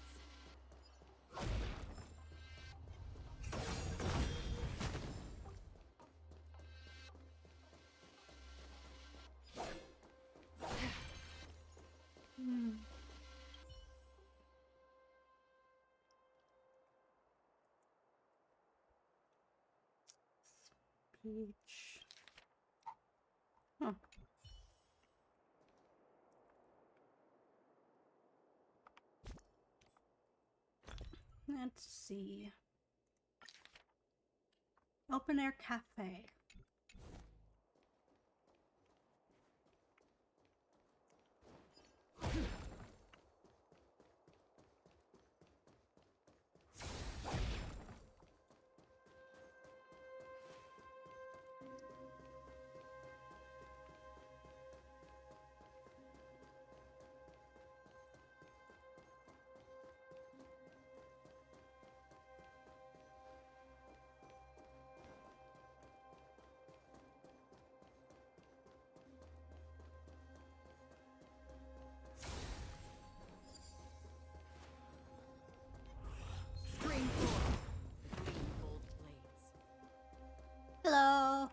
Speech. Huh. Let's see. Open air cafe. Stream forth, the gleam of old blades. Hello.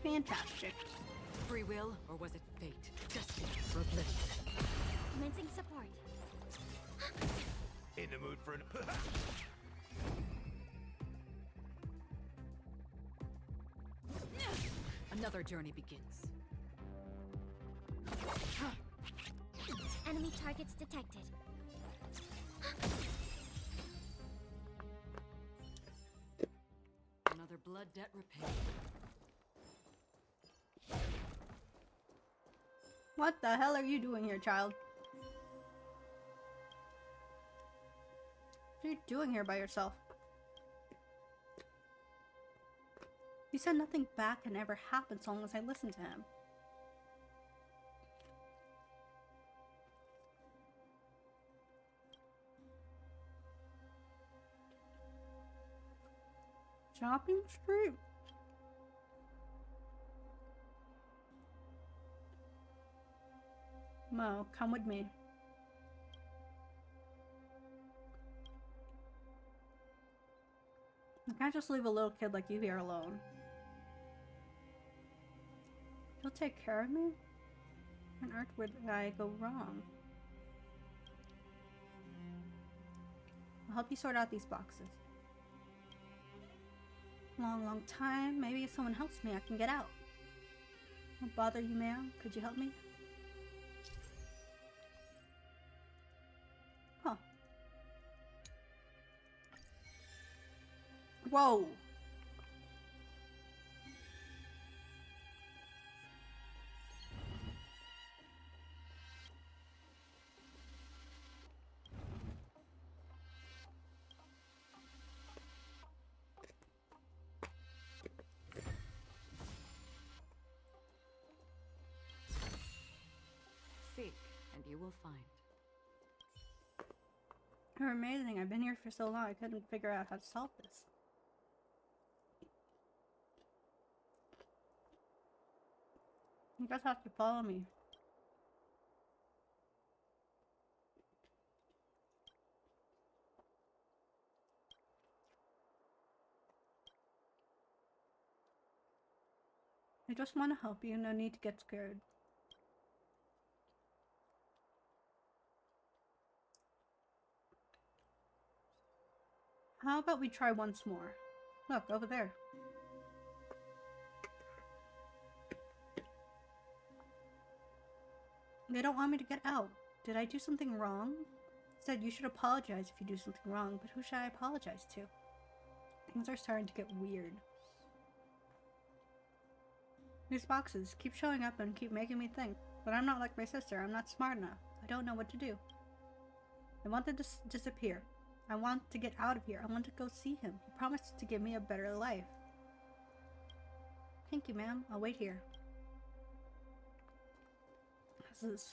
Fantastic. Free will, or was it fate? Destiny for oblivion. Commencing support. In the mood for an... Another journey begins. Enemy targets detected. Another blood debt repaid. What the hell are you doing here, child? What are you doing here by yourself? He said nothing bad can ever happen so long as I listen to him. Shopping street? Mo, come with me. You can't just leave a little kid like you here alone. You'll take care of me? On earth where did I go wrong? I'll help you sort out these boxes. Long time. Maybe if someone helps me, I can get out. Won't bother you, ma'am. Could you help me? Huh. Whoa. Seek, and you will find. You're amazing. I've been here for so long, I couldn't figure out how to solve this. You just have to follow me. I just want to help you. No need to get scared. How about we try once more? Look, over there. They don't want me to get out. Did I do something wrong? Said you should apologize if you do something wrong, but who should I apologize to? Things are starting to get weird. These boxes keep showing up and keep making me think. But I'm not like my sister. I'm not smart enough. I don't know what to do. I want to disappear. I want to get out of here. I want to go see him. He promised to give me a better life. Thank you, ma'am. I'll wait here. This is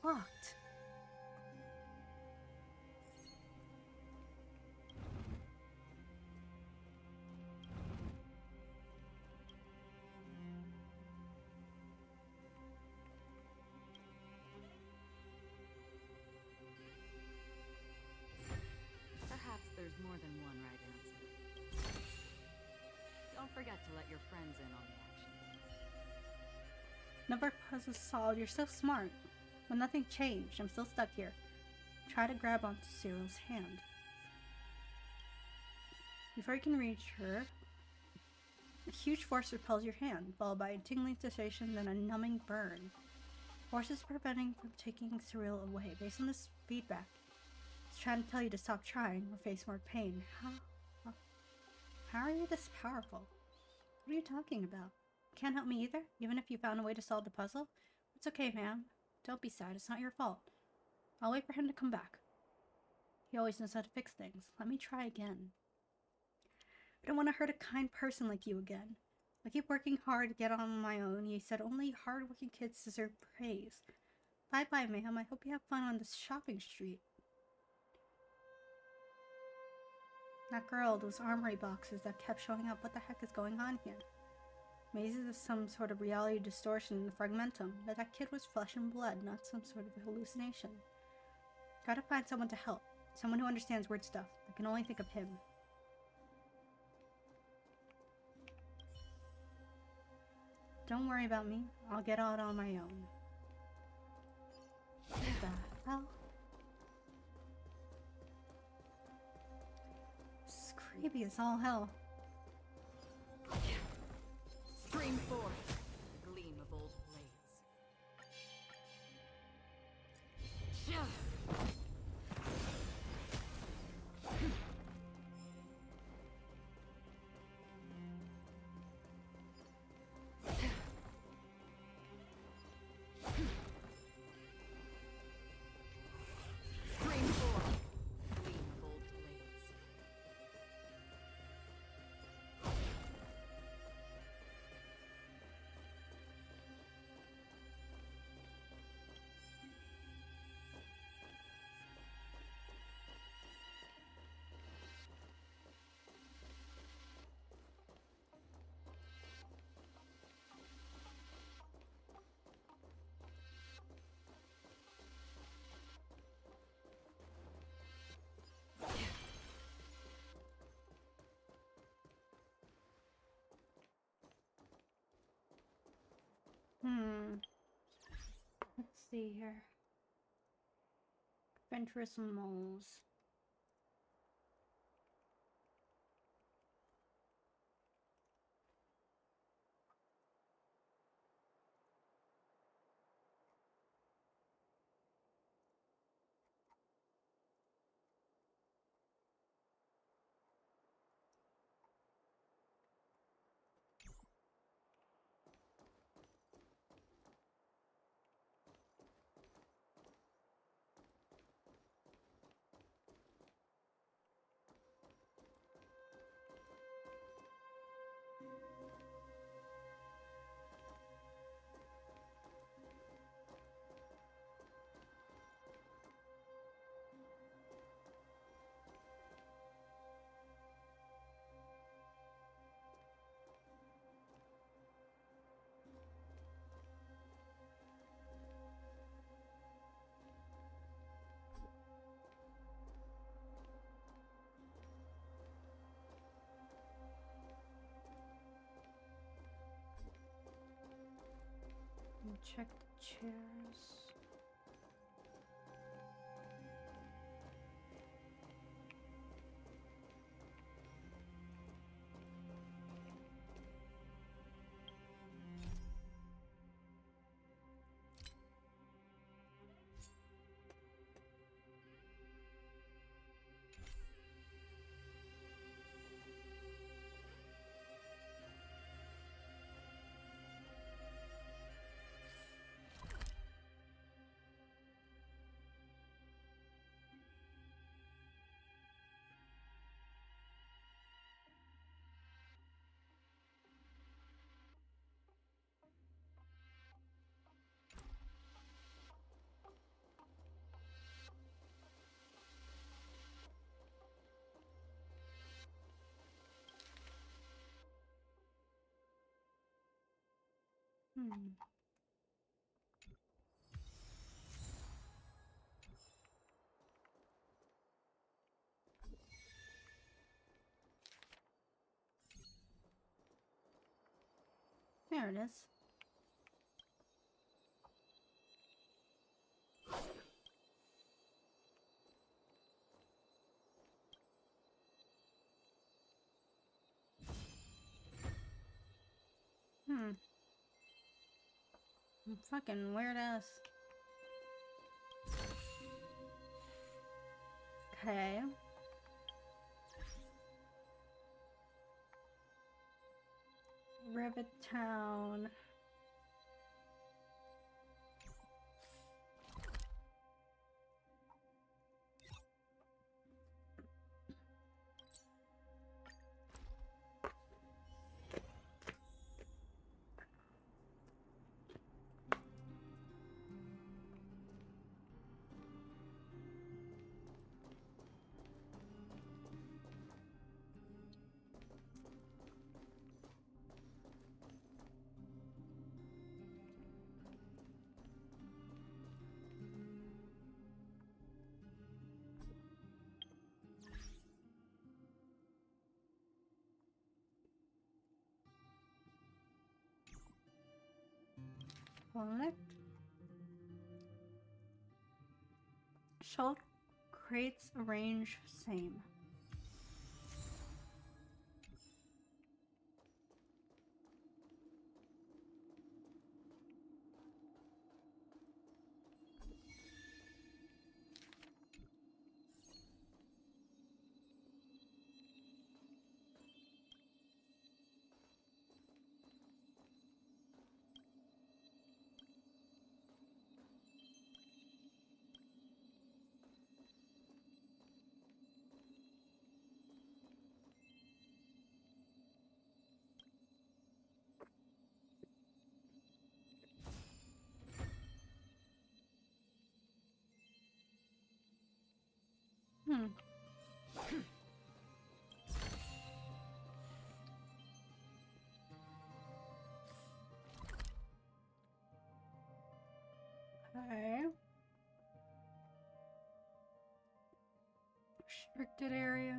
fucked. Perhaps there's more than one right answer. Don't forget to let your friends in on the action. Number puzzle solved. You're so smart. But nothing changed. I'm still stuck here. Try to grab onto Cyril's hand. Before you can reach her, a huge force repels your hand, followed by a tingling sensation, then a numbing burn. Force is preventing from taking Cyril away. Based on this feedback, it's trying to tell you to stop trying or face more pain. How are you this powerful? What are you talking about? Can't help me either, even if you found a way to solve the puzzle? It's okay, ma'am. Don't be sad. It's not your fault. I'll wait for him to come back. He always knows how to fix things. Let me try again. I don't want to hurt a kind person like you again. I keep working hard to get on my own. You said only hard-working kids deserve praise. Bye-bye, ma'am. I hope you have fun on this shopping street. That girl, those armory boxes that kept showing up. What the heck is going on here? Maybe this is some sort of reality distortion in the fragmentum. That kid was flesh and blood, not some sort of hallucination. Gotta find someone to help. Someone who understands weird stuff. I can only think of him. Don't worry about me. I'll get out on my own. What the hell? This is creepy as all hell. Stream forth, the gleam of old blades. Stream forth, gleam of old blades. Let's see here. Adventurous moles. Check the chairs. There it is. Fucking weird ass. Okay. Rivet Town. Collect. Shell crates arrange same. Okay. Restricted area.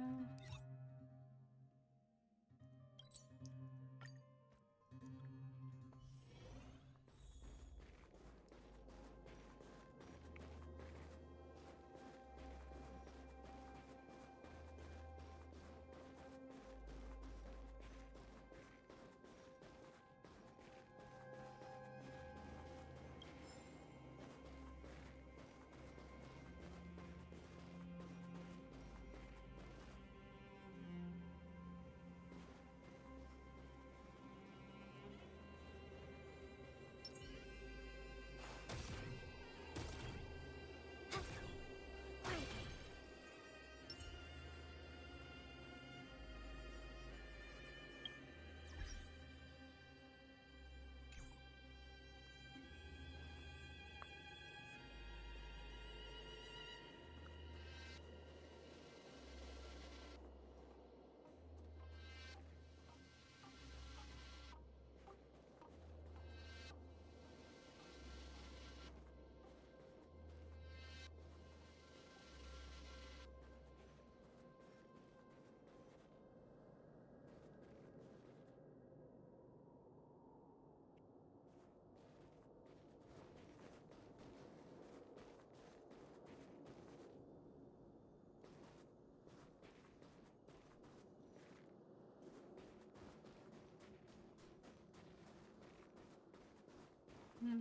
Hmm.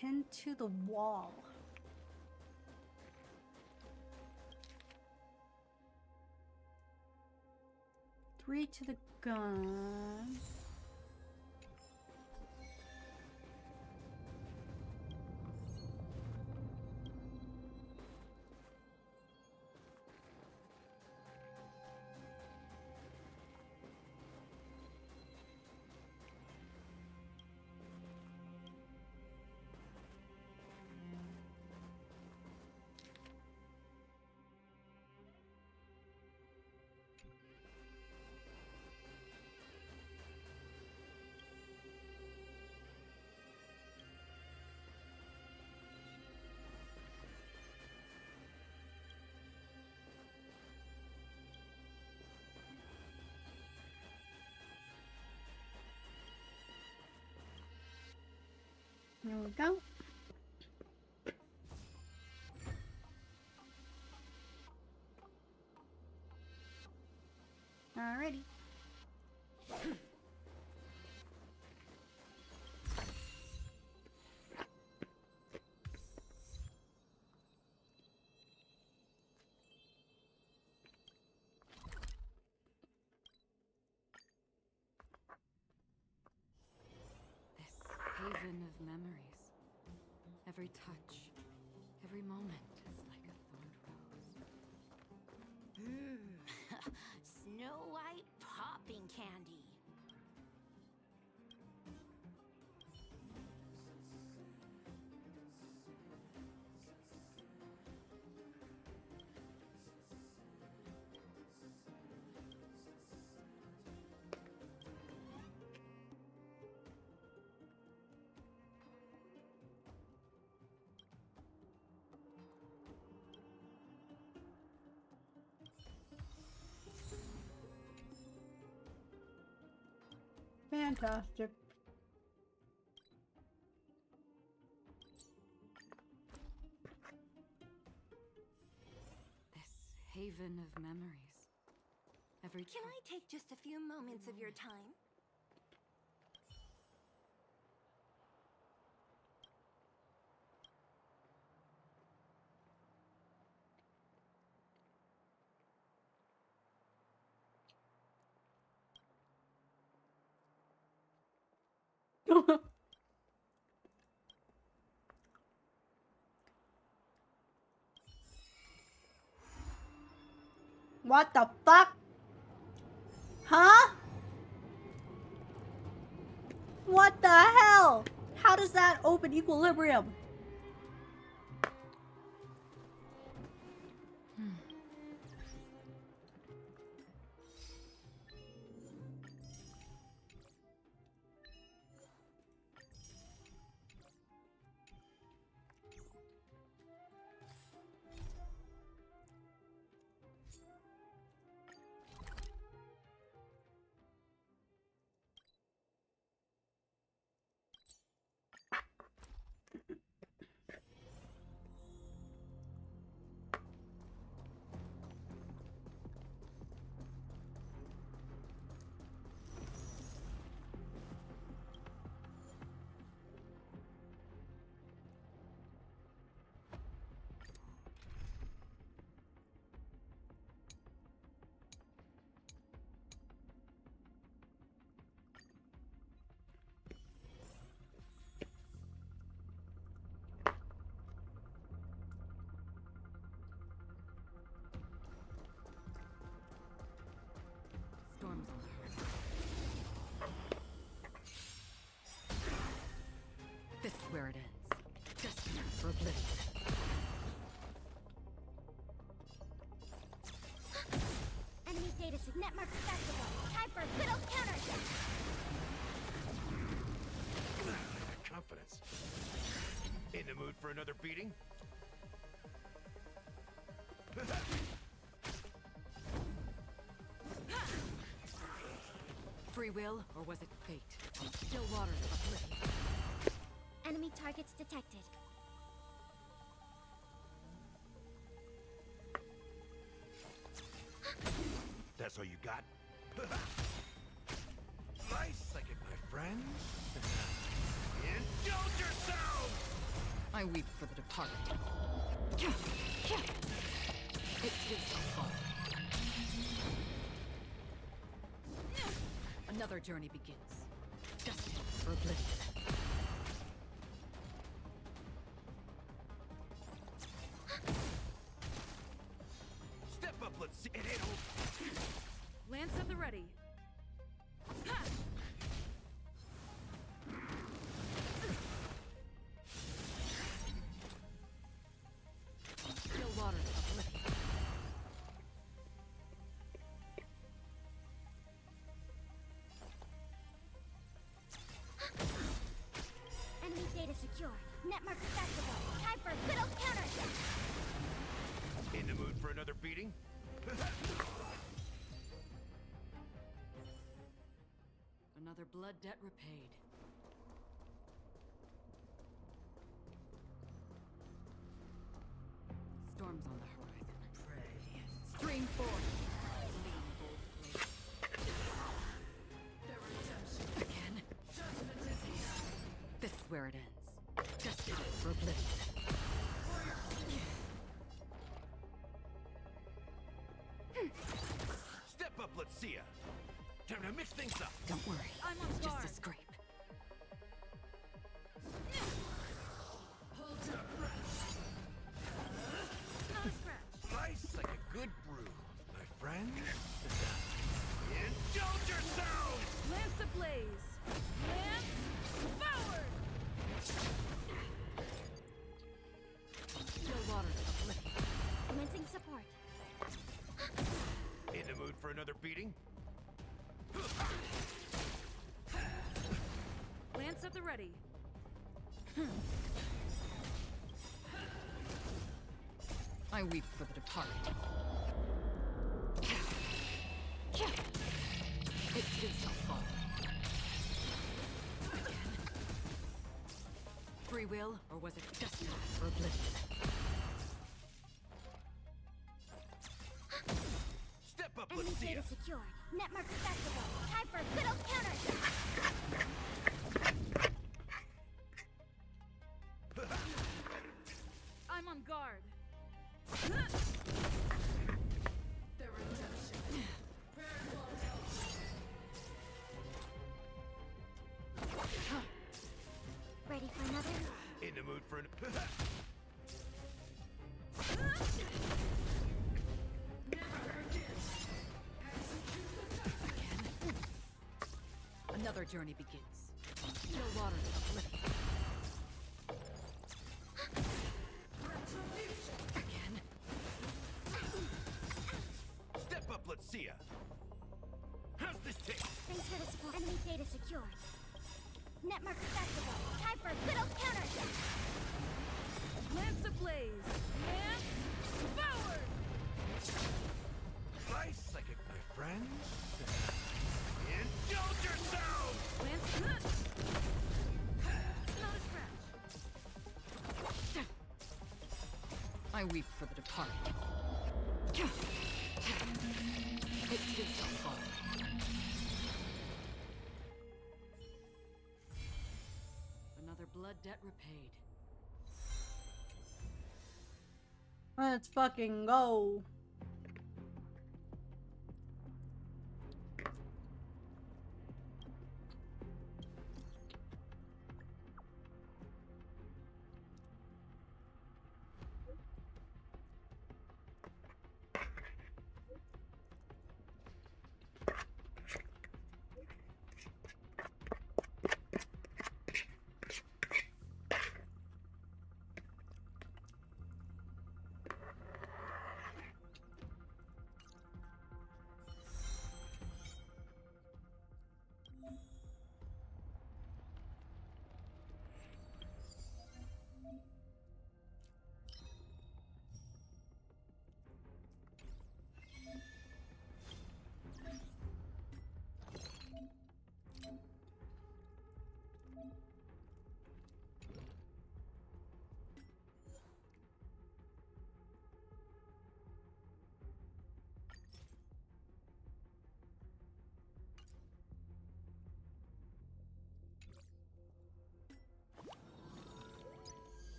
Pinned to the wall. Three to the gun. There we go. Alrighty. Haven of memories. Every touch, every moment is like a thorned rose. Snow White popping candy. Fantastic. This haven of memories. Every Can I take just a few moments of your time? What the fuck? Huh? What the hell? How does that open equilibrium? storms alert. This is where it ends. Destiny for oblivion. Enemy data net mark festival. Time for a good old counter. Confidence. mood for another beating? Free will, or was it fate? Still waters of oblivion. Enemy targets detected. That's all you got? Nice second, my friend. Indulge yourself! I weep for the departed. It too shall fall. Another journey begins. Destined for oblivion. Step up, let's see it. Lance at the ready. Still waters of oblivion. Enemy data secure. Netmark accessible. Time for a good old counter. In the mood for another beating? Another blood debt repaid. Storms on the horizon. Pray. Stream forth. Lean bold blade. Their redemption. Again. Judgment is here. This is where it ends. Destined for oblivion. Step up, let's see ya. Time to mix things up. Don't worry. I'm on It's just guard. a scrape. Not a scratch. Nice like a good brew, my friend. Indulge yourself! Lance ablaze. Lance forward. Still waters of oblivion. Commencing support. In the mood for another beating? Lance at the ready. I weep for the departed. It too shall fall. Again. Free will, or was it destined for oblivion? Step up, Enemy let's see ya. data secure. Netmark accessible. Time for a good old counter. I'm on guard. Their redemption. Ready for another? In the mood for an... Another journey begins. Still waters of oblivion. Again. Step up, let's see ya. How's this take? Thanks for the support. Enemy data secured. Netmark accessible. Time for a good old counter. Lance ablaze. Lance forward. Nice like it, my friend. Indulge yourself! Lance. Not a scratch. I weep for the departed. It too shall fall. Another blood debt repaid. Let's fucking go.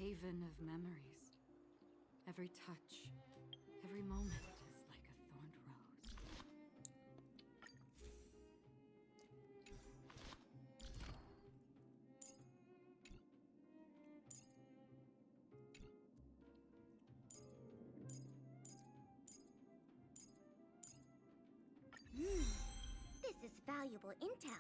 haven of memories. Every touch, every moment is like a thorned rose. This is valuable intel.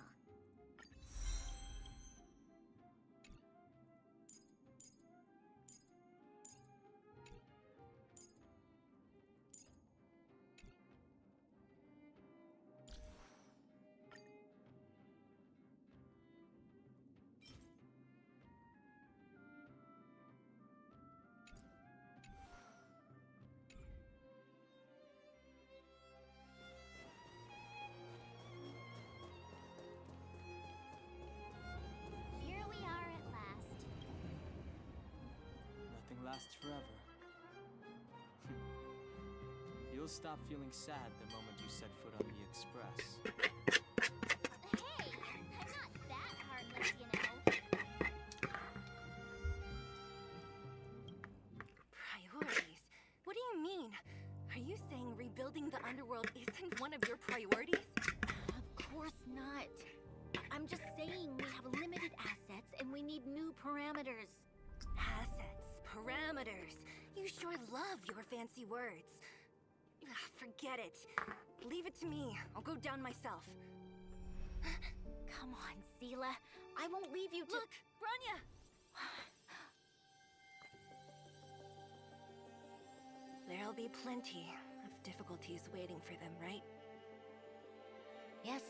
Here we are at last. Nothing lasts forever. You'll stop feeling sad the moment you set foot on the Express. Hey, I'm not that heartless, you know. Priorities? What do you mean? Are you saying rebuilding the underworld isn't one of your priorities? Of course not. I'm just saying we have limited assets and we need new parameters. Assets, parameters. You sure love your fancy words. Ugh, forget it. Leave it to me. I'll go down myself. Come on, Seela. I won't leave you to— Look, Branya! There'll be plenty of difficulties waiting for them, right? Yes.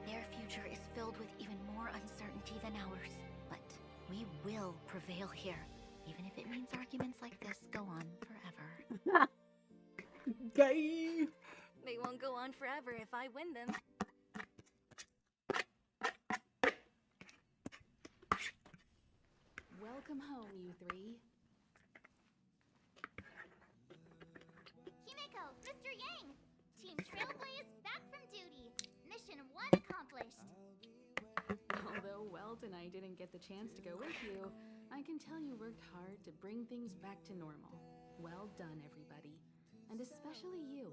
Their future is filled with even more uncertainty than ours. But we will prevail here, even if it means arguments like this go on forever. Gay. They won't go on forever if I win them. Welcome home, you three. Himeko, Mr. Yang! Team Trailblaze back from duty. Mission 1 accomplished. Although Welt and I didn't get the chance to go with you, I can tell you worked hard to bring things back to normal. Well done, everybody. And especially you.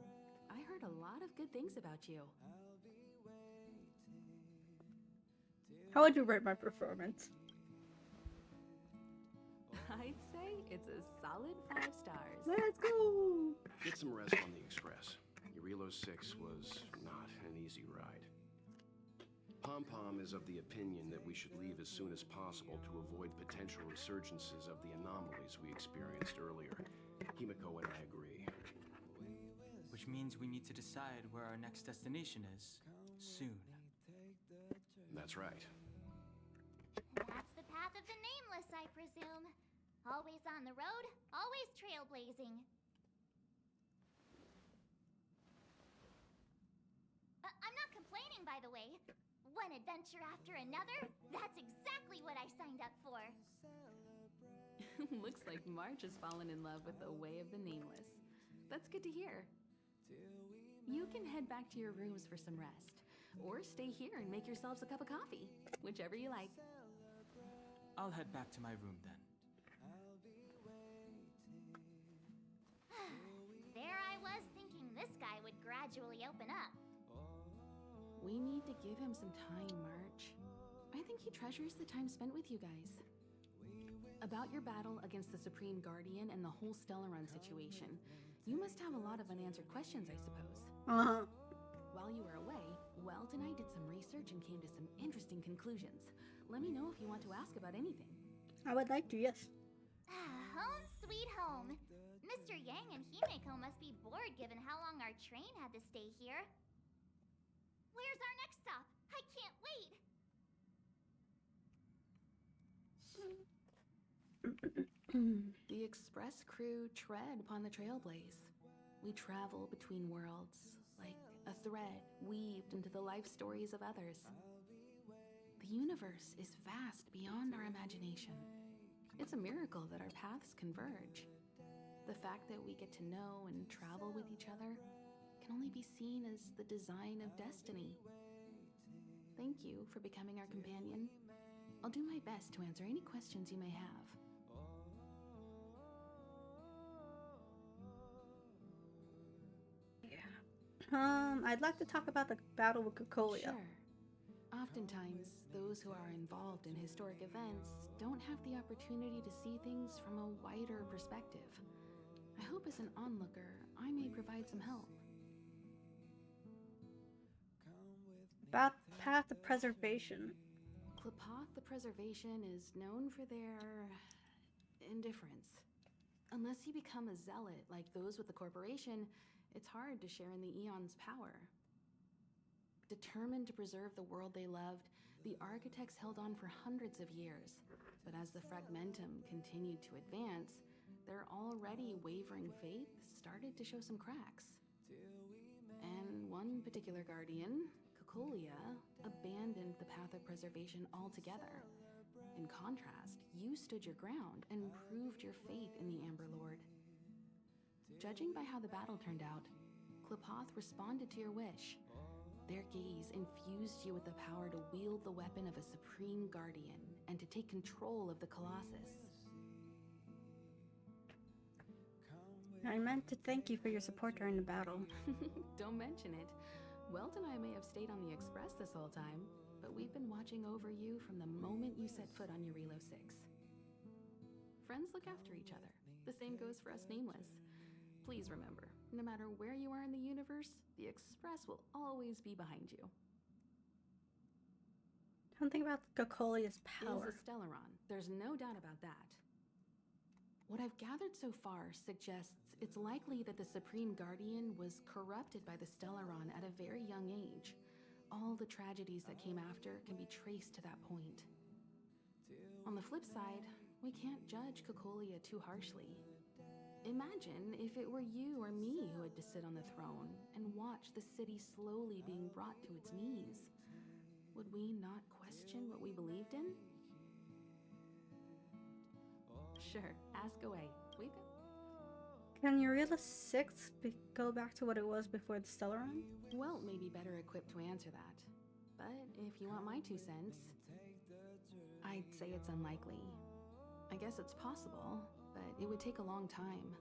I heard a lot of good things about you. How would you rate my performance? I'd say it's a solid 5 stars. Let's go! Get some rest on the Express. Eurilo 6 was not an easy ride. Pom-Pom is of the opinion that we should leave as soon as possible to avoid potential resurgences of the anomalies we experienced earlier. Himeko and I agree. Which means we need to decide where our next destination is soon. That's right. That's the path of the Nameless, I presume. Always on the road, always trailblazing. I'm not complaining, by the way. One adventure after another, that's exactly what I signed up for. Looks like March has fallen in love with the way of the Nameless. That's good to hear. You can head back to your rooms for some rest, or stay here and make yourselves a cup of coffee, whichever you like. I'll head back to my room then. There I was thinking this guy would gradually open up. We need to give him some time, March. I think he treasures the time spent with you guys. About your battle against the Supreme Guardian and the whole Stellaron situation, you must have a lot of unanswered questions, I suppose. Uh-huh. While you were away, Welt and I did some research and came to some interesting conclusions. Let me know if you want to ask about anything. I would like to, yes. Home sweet home. Mr. Yang and Himeko must be bored given how long our train had to stay here. Where's our next stop? I can't wait! The Express crew tread upon the Trailblaze. We travel between worlds, like a thread weaved into the life stories of others. The universe is vast beyond our imagination. It's a miracle that our paths converge. The fact that we get to know and travel with each other can only be seen as the design of destiny. Thank you for becoming our companion. I'll do my best to answer any questions you may have. I'd like to talk about the battle with Cocolia. Sure. Oftentimes, those who are involved in historic events don't have the opportunity to see things from a wider perspective. I hope as an onlooker, I may provide some help. About Path of Preservation. Klapoth the Preservation is known for their indifference. Unless you become a zealot like those with the corporation, it's hard to share in the Eon's power. Determined to preserve the world they loved, the architects held on for hundreds of years. But as the Fragmentum continued to advance, their already wavering faith started to show some cracks. And one particular guardian, Cocolia, abandoned the path of preservation altogether. In contrast, you stood your ground and proved your faith in the Amber Lord. Judging by how the battle turned out, Klapoth responded to your wish. Their gaze infused you with the power to wield the weapon of a supreme guardian and to take control of the Colossus. I meant to thank you for your support during the battle. Don't mention it. Welt and I may have stayed on the Express this whole time, but we've been watching over you from the moment you set foot on Eurilo 6. Friends look after each other. The same goes for us Nameless. Please remember, no matter where you are in the universe, the Express will always be behind you. Something about Cocolia's power. Is a Stellaron. There's no doubt about that. What I've gathered so far suggests it's likely that the Supreme Guardian was corrupted by the Stellaron at a very young age. All the tragedies that came after can be traced to that point. On the flip side, we can't judge Cocolia too harshly. Imagine if it were you or me who had to sit on the throne and watch the city slowly being brought to its knees. Would we not question what we believed in? Sure, ask away. We've got... Can Eurilo 6 go back to what it was before the Stellaron? Welt may be better equipped to answer that. But if you want my 2 cents, I'd say it's unlikely. I guess it's possible, but it would take a long time.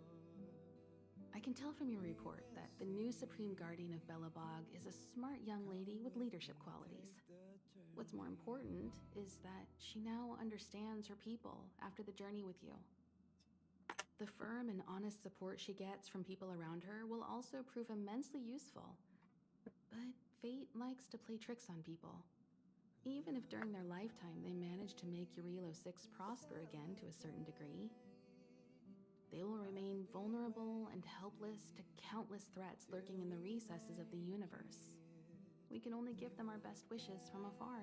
I can tell from your report that the new Supreme Guardian of Belobog is a smart young lady with leadership qualities. What's more important is that she now understands her people after the journey with you. The firm and honest support she gets from people around her will also prove immensely useful. But fate likes to play tricks on people. Even if during their lifetime they manage to make Eurilo 6 prosper again to a certain degree, they will remain vulnerable and helpless to countless threats lurking in the recesses of the universe. We can only give them our best wishes from afar.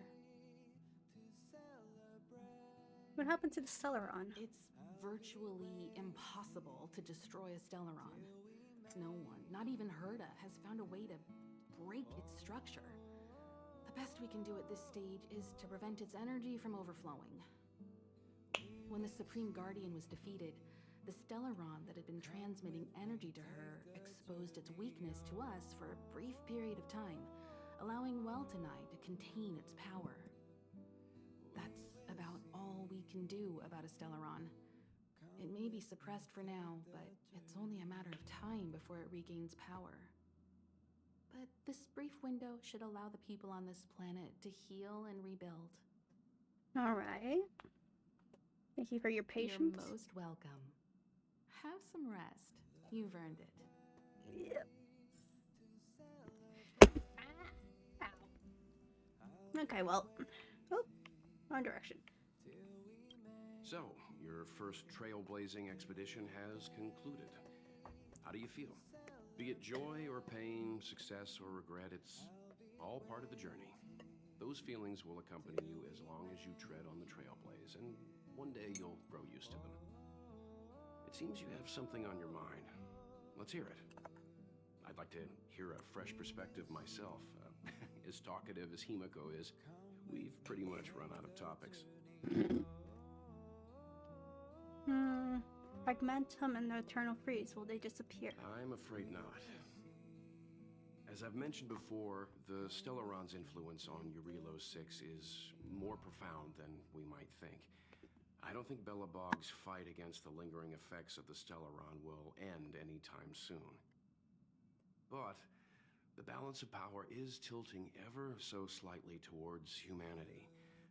What happened to the Stellaron? It's virtually impossible to destroy a Stellaron. No one, not even Herda, has found a way to break its structure. The best we can do at this stage is to prevent its energy from overflowing. When the Supreme Guardian was defeated, the Stellaron that had been transmitting energy to her exposed its weakness to us for a brief period of time, allowing Welt and I to contain its power. That's about all we can do about a Stellaron. It may be suppressed for now, but it's only a matter of time before it regains power. But this brief window should allow the people on this planet to heal and rebuild. All right. Thank you for your patience. You're most welcome. Have some rest. You've earned it. Yep. Okay, well. Oh, wrong direction. So, your first trailblazing expedition has concluded. How do you feel? Be it joy or pain, success or regret, it's all part of the journey. Those feelings will accompany you as long as you tread on the trailblaze, and one day you'll grow used to them. It seems you have something on your mind. Let's hear it. I'd like to hear a fresh perspective myself. As talkative as Himiko is, we've pretty much run out of topics. Fragmentum and the Eternal Freeze, will they disappear? I'm afraid not. As I've mentioned before, the Stellaron's influence on Eurilo 6 is more profound than we might think. I don't think Belobog's fight against the lingering effects of the Stellaron will end anytime soon. But the balance of power is tilting ever so slightly towards humanity,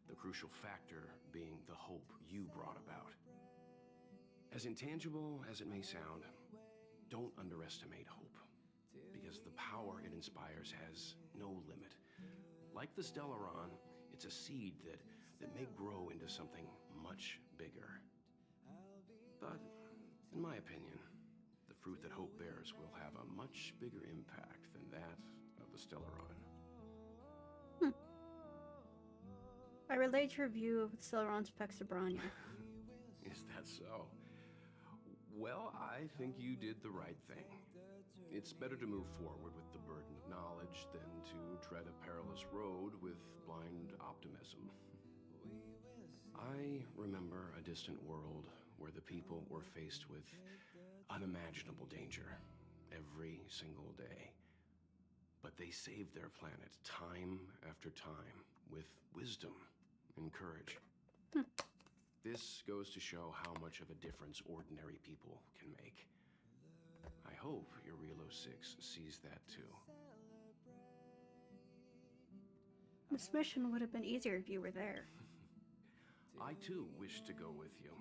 the crucial factor being the hope you brought about. As intangible as it may sound, don't underestimate hope, because the power it inspires has no limit. Like the Stellaron, it's a seed that may grow into something much bigger. But, in my opinion, the fruit that hope bears will have a much bigger impact than that of the Stellaron. I relate your view of Stellaron's effects to Branya. Is that so? Well, I think you did the right thing. It's better to move forward with the burden of knowledge than to tread a perilous road with blind optimism. I remember a distant world where the people were faced with unimaginable danger every single day. But they saved their planet time after time with wisdom and courage. This goes to show how much of a difference ordinary people can make. I hope your Relo 6 sees that too. This mission would have been easier if you were there. I too wished to go with you,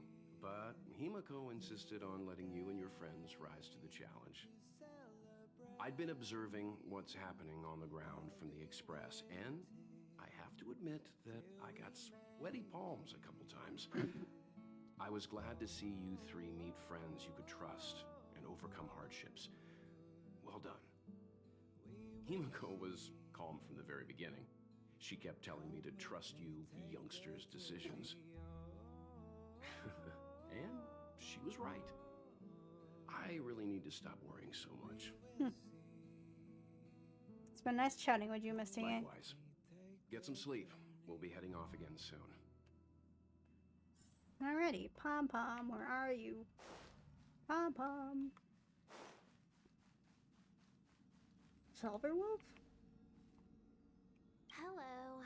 but Himiko insisted on letting you and your friends rise to the challenge. I'd been observing what's happening on the ground from the Express, and I have to admit that I got sweaty palms a couple times. I was glad to see you three meet friends you could trust and overcome hardships. Well done. Himiko was calm from the very beginning. She kept telling me to trust you youngsters' decisions. And she was right. I really need to stop worrying so much. It's been nice chatting with you, Mr. Yang. Likewise. Get some sleep. We'll be heading off again soon. Alrighty, Pom Pom, where are you? Pom Pom. Silverwolf? Hello.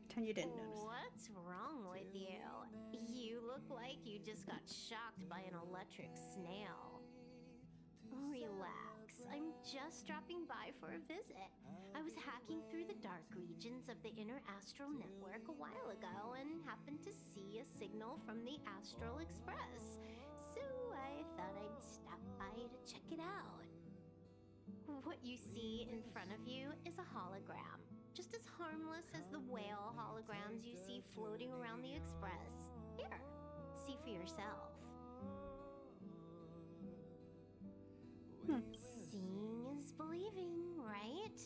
Pretend you didn't notice. What's wrong with you? You look like you just got shocked by an electric snail. Relax. I'm just dropping by for a visit. I was hacking through the dark regions of the inner astral network a while ago and happened to see a signal from the Astral Express. So I thought I'd stop by to check it out. What you see in front of you is a hologram. Just as harmless as the whale holograms you see floating around the Express. Here, see for yourself. Seeing is believing, right?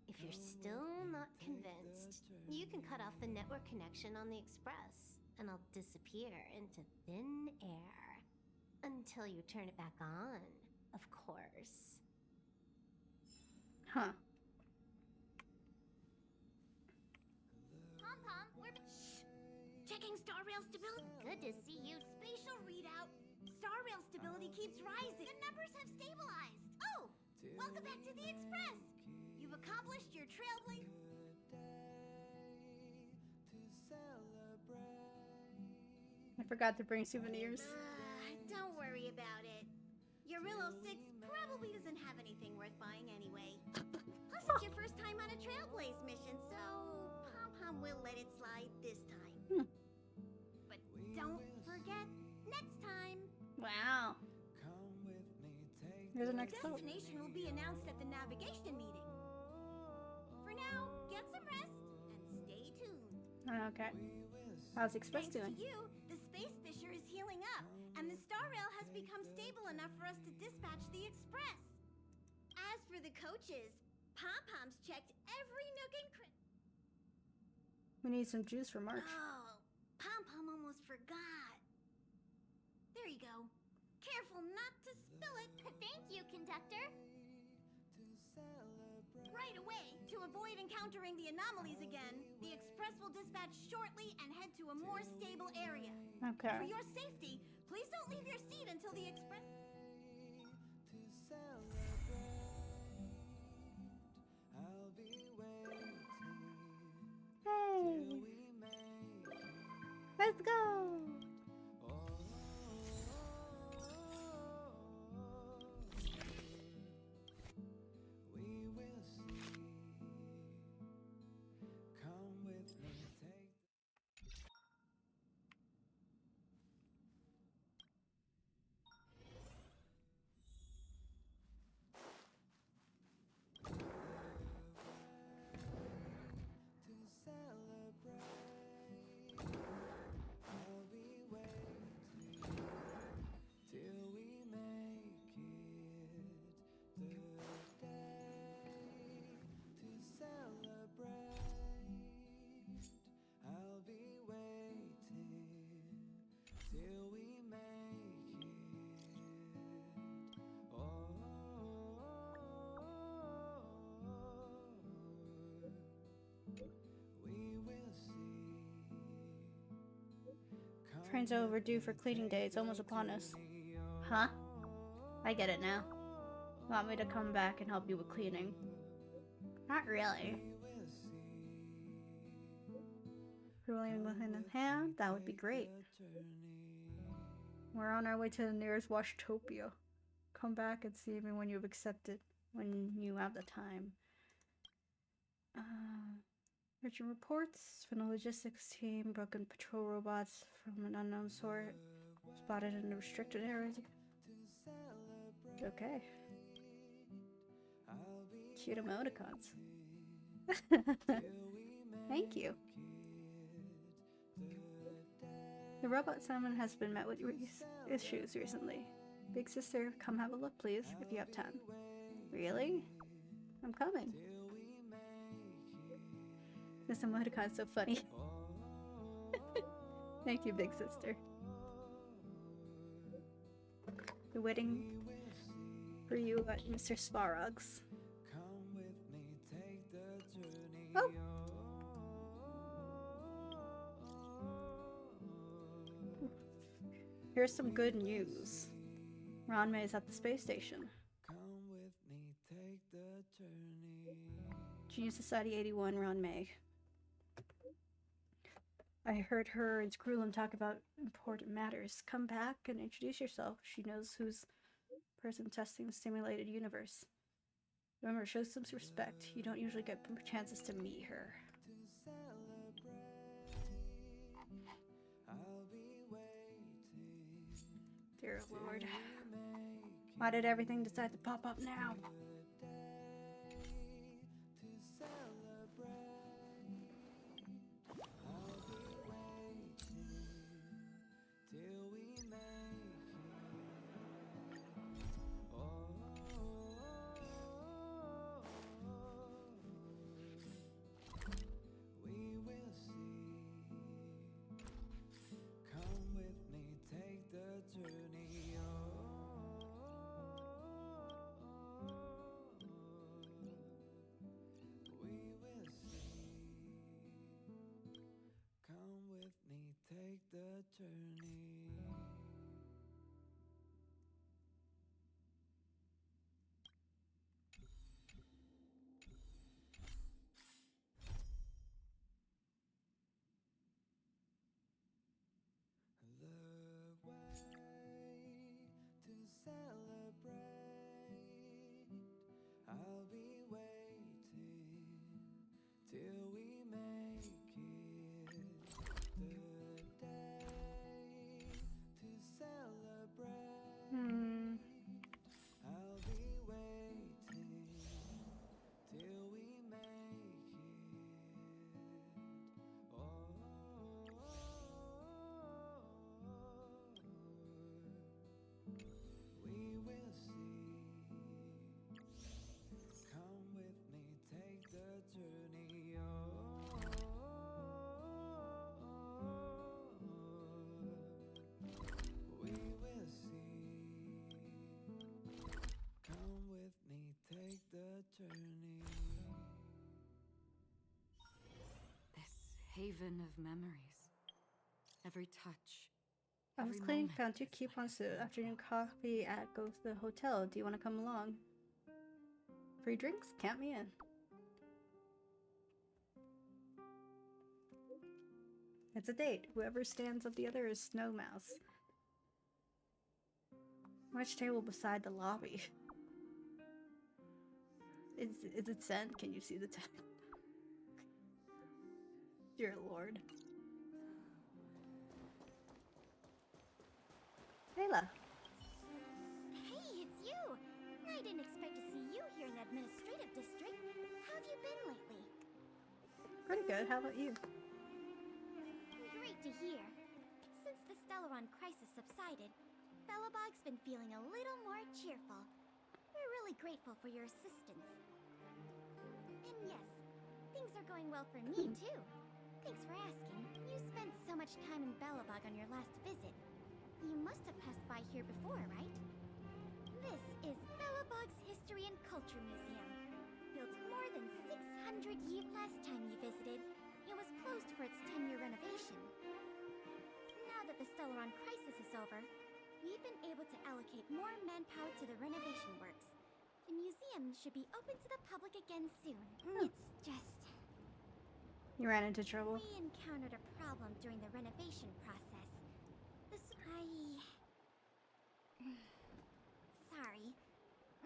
If you're still not convinced, you can cut off the network connection on the Express, and I'll disappear into thin air. Until you turn it back on, of course. Huh. Pom-Pom, we're... Shh! Checking star rail stability. Good to see you. Spatial readout. Star rail stability keeps rising. The numbers have stabilized. Oh! Welcome back to the Express. You've accomplished your trailblaze. I forgot to bring souvenirs. Don't worry about it. Your Relo 6 probably doesn't have anything worth buying anyway. Plus, it's your first time on a trailblaze mission, so Pom-Pom will let it slide this time. But don't forget, next time. Wow. Here's the next quote. Destination will be announced at the navigation meeting. For now, get some rest and stay tuned. Okay. How's Express doing? Thanks to you, the Space Fisher is healing up, and the Star Rail has become stable enough for us to dispatch the Express. As for the coaches, Pom-Pom's checked every nook and cranny. We need some juice for March. Oh, Pom-Pom almost forgot. There you go. Careful not to spill it. Thank you, conductor. Right away, to avoid encountering the anomalies again, the Express will dispatch shortly and head to a more stable area. Okay. For your safety, please don't leave your seat until the Express... Hey! Let's go! Train's overdue for cleaning day. It's almost upon us. Huh? I get it now. Want me to come back and help you with cleaning? Not really. If you're willing with hand in hand, that would be great. We're on our way to the nearest Washtopia. Come back and see me when you've accepted, when you have the time. Urgent reports from the logistics team. Broken patrol robots from an unknown sort spotted in the restricted areas. Okay. Cute emoticons. Thank you. The robot Simon has been met with issues recently. Big sister, come have a look, please, if you have time. Really? I'm coming. This emoticon is so funny. Thank you, big sister. We're waiting for you at Mr. Sparrog's. Oh! Here's some good news. Ranmei is at the space station. Genius Society 81, Ranmei. I heard her and Scroolum talk about important matters. Come back and introduce yourself. She knows who's person testing the simulated universe. Remember, show some respect. You don't usually get chances to meet her. Dear Lord. Why did everything decide to pop up now? Haven of memories. Every touch. I was cleaning, found 2 coupons to afternoon coffee at Go to the Hotel. Do you want to come along? Free drinks? Count me in. It's a date. Whoever stands up the other is Snow Mouse. Which table beside the lobby? Is it sent? Can you see the text? Dear Lord. Layla. Hey, it's you! I didn't expect to see you here in the administrative district. How have you been lately? Pretty good. How about you? Great to hear. Since the Stellaron crisis subsided, Belobog's been feeling a little more cheerful. We're really grateful for your assistance. And yes, things are going well for me, too. Thanks for asking. You spent so much time in Belobog on your last visit. You must have passed by here before, right? This is Belobog's History and Culture Museum. Built more than 600 years last time you visited, it was closed for its 10-year renovation. Now Now that the Stellaron crisis is over, we've been able to allocate more manpower to the renovation works. The museum should be open to the public again soon. It's just... You ran into trouble. We encountered a problem during the renovation process. Sorry.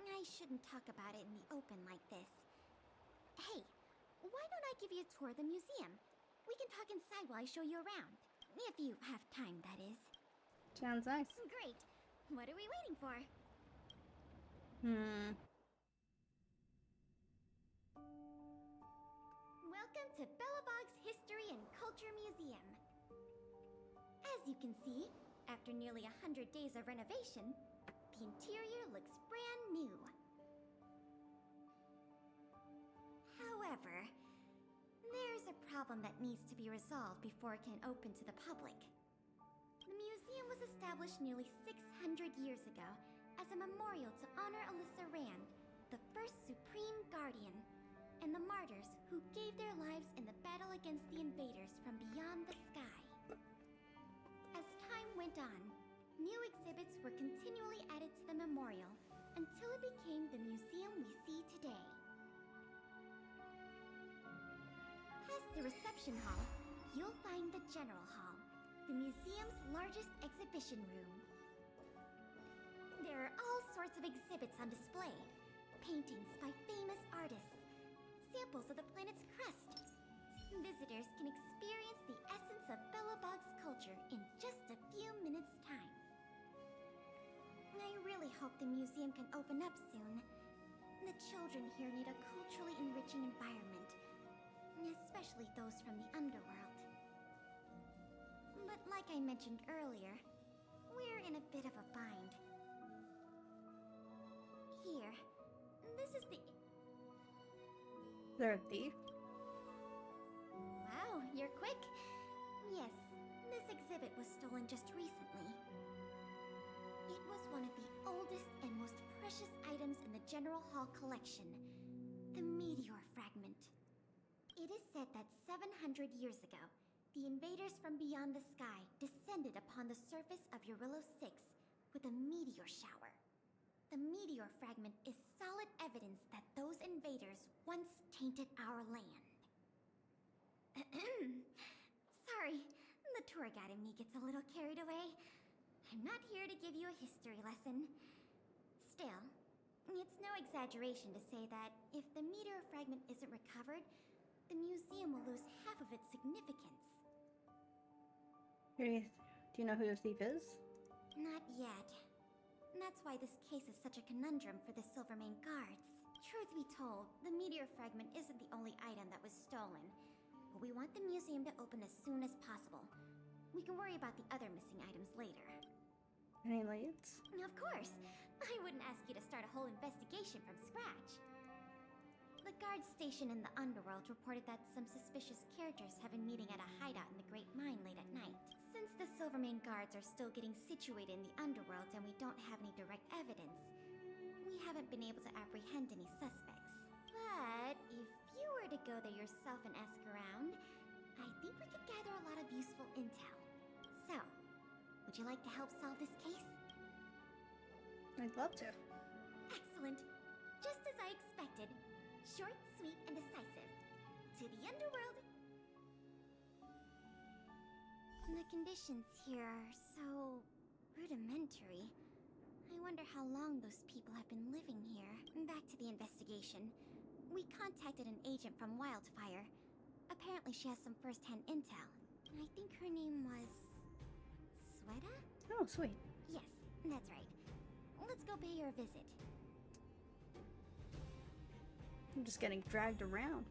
I shouldn't talk about it in the open like this. Hey, why don't I give you a tour of the museum? We can talk inside while I show you around. If you have time, that is. Sounds nice. Great. What are we waiting for? Welcome to Belobog's History and Culture Museum. As you can see, after nearly 100 days of renovation, the interior looks brand new. However, there's a problem that needs to be resolved before it can open to the public. The museum was established nearly 600 years ago as a memorial to honor Alyssa Rand, the first Supreme Guardian, and the martyrs who gave their lives in the battle against the invaders from beyond the sky. As time went on, new exhibits were continually added to the memorial until it became the museum we see today. Past the reception hall, you'll find the General Hall, the museum's largest exhibition room. There are all sorts of exhibits on display. Paintings by famous artists, samples of the planet's crust. Visitors can experience the essence of Belobog's culture in just a few minutes' time. I really hope the museum can open up soon. The children here need a culturally enriching environment, especially those from the underworld. But like I mentioned earlier, we're in a bit of a bind. Here, this is the... Is there a thief? Wow, you're quick. Yes, this exhibit was stolen just recently. It was one of the oldest and most precious items in the General Hall collection, the meteor fragment. It is said that 700 years ago, the invaders from beyond the sky descended upon the surface of Eurillo 6 with a meteor shower. The meteor fragment is solid evidence that those invaders once tainted our land. Sorry, the tour guide in me gets a little carried away. I'm not here to give you a history lesson. Still, it's no exaggeration to say that if the meteor fragment isn't recovered, the museum will lose half of its significance. Do you know who the thief is? Not yet. That's why this case is such a conundrum for the Silvermane guards. Truth be told, the meteor fragment isn't the only item that was stolen. But we want the museum to open as soon as possible. We can worry about the other missing items later. Any leads? Of course! I wouldn't ask you to start a whole investigation from scratch. The guard station in the underworld reported that some suspicious characters have been meeting at a hideout in the Great Mine late at night. Since the Silvermane guards are still getting situated in the underworld and we don't have any direct evidence, we haven't been able to apprehend any suspects. But if you were to go there yourself and ask around, I think we could gather a lot of useful intel. So, would you like to help solve this case? I'd love to. Excellent. Just as I expected. Short, sweet, and decisive. To the underworld. The conditions here are so rudimentary. I wonder how long those people have been living here. Back to the investigation. We contacted an agent from Wildfire. Apparently she has some first-hand intel. I think her name was... Sweta? Oh, sweet. Yes, that's right. Let's go pay her a visit. I'm just getting dragged around.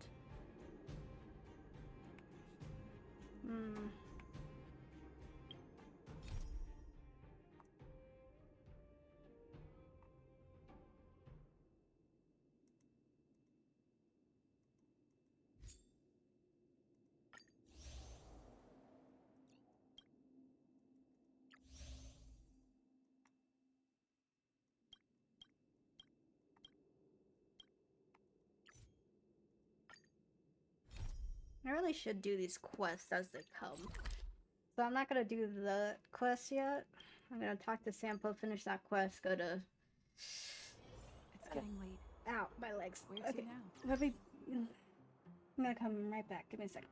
I really should do these quests as they come. So I'm not gonna do the quest yet. I'm gonna talk to Sampo, finish that quest, go to... It's getting late. Ow, my legs. Where's Okay. he now? Let me... I'm gonna come right back. Give me a second.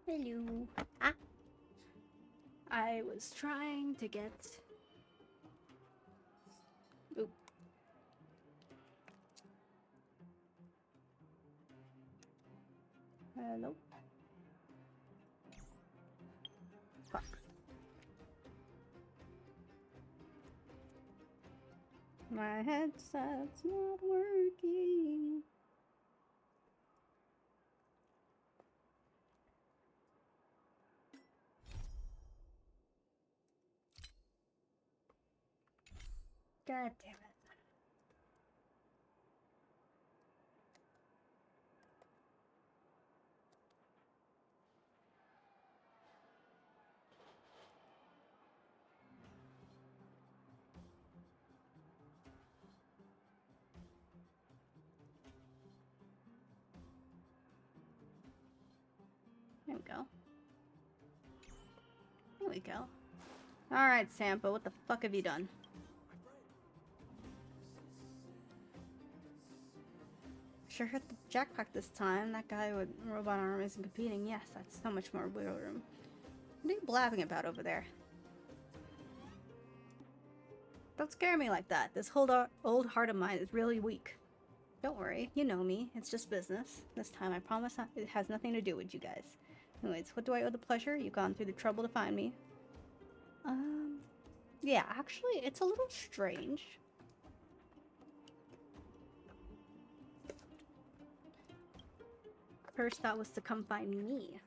Hello. Ah. I was trying to get... Oop. Hello. Fuck. My headset's not working. God damn it. There we go. There we go. Alright, Sampo, what the fuck have you done? Sure hit the jackpot this time. That guy with robot arm isn't competing. Yes, that's so much more wiggle room. What are you blabbing about over there? Don't scare me like that. This whole old heart of mine is really weak. Don't worry, you know me. It's just business. This time I promise it has nothing to do with you guys. Anyways, what do I owe the pleasure? You've gone through the trouble to find me. Yeah, actually, it's a little strange. First thought was to come find me.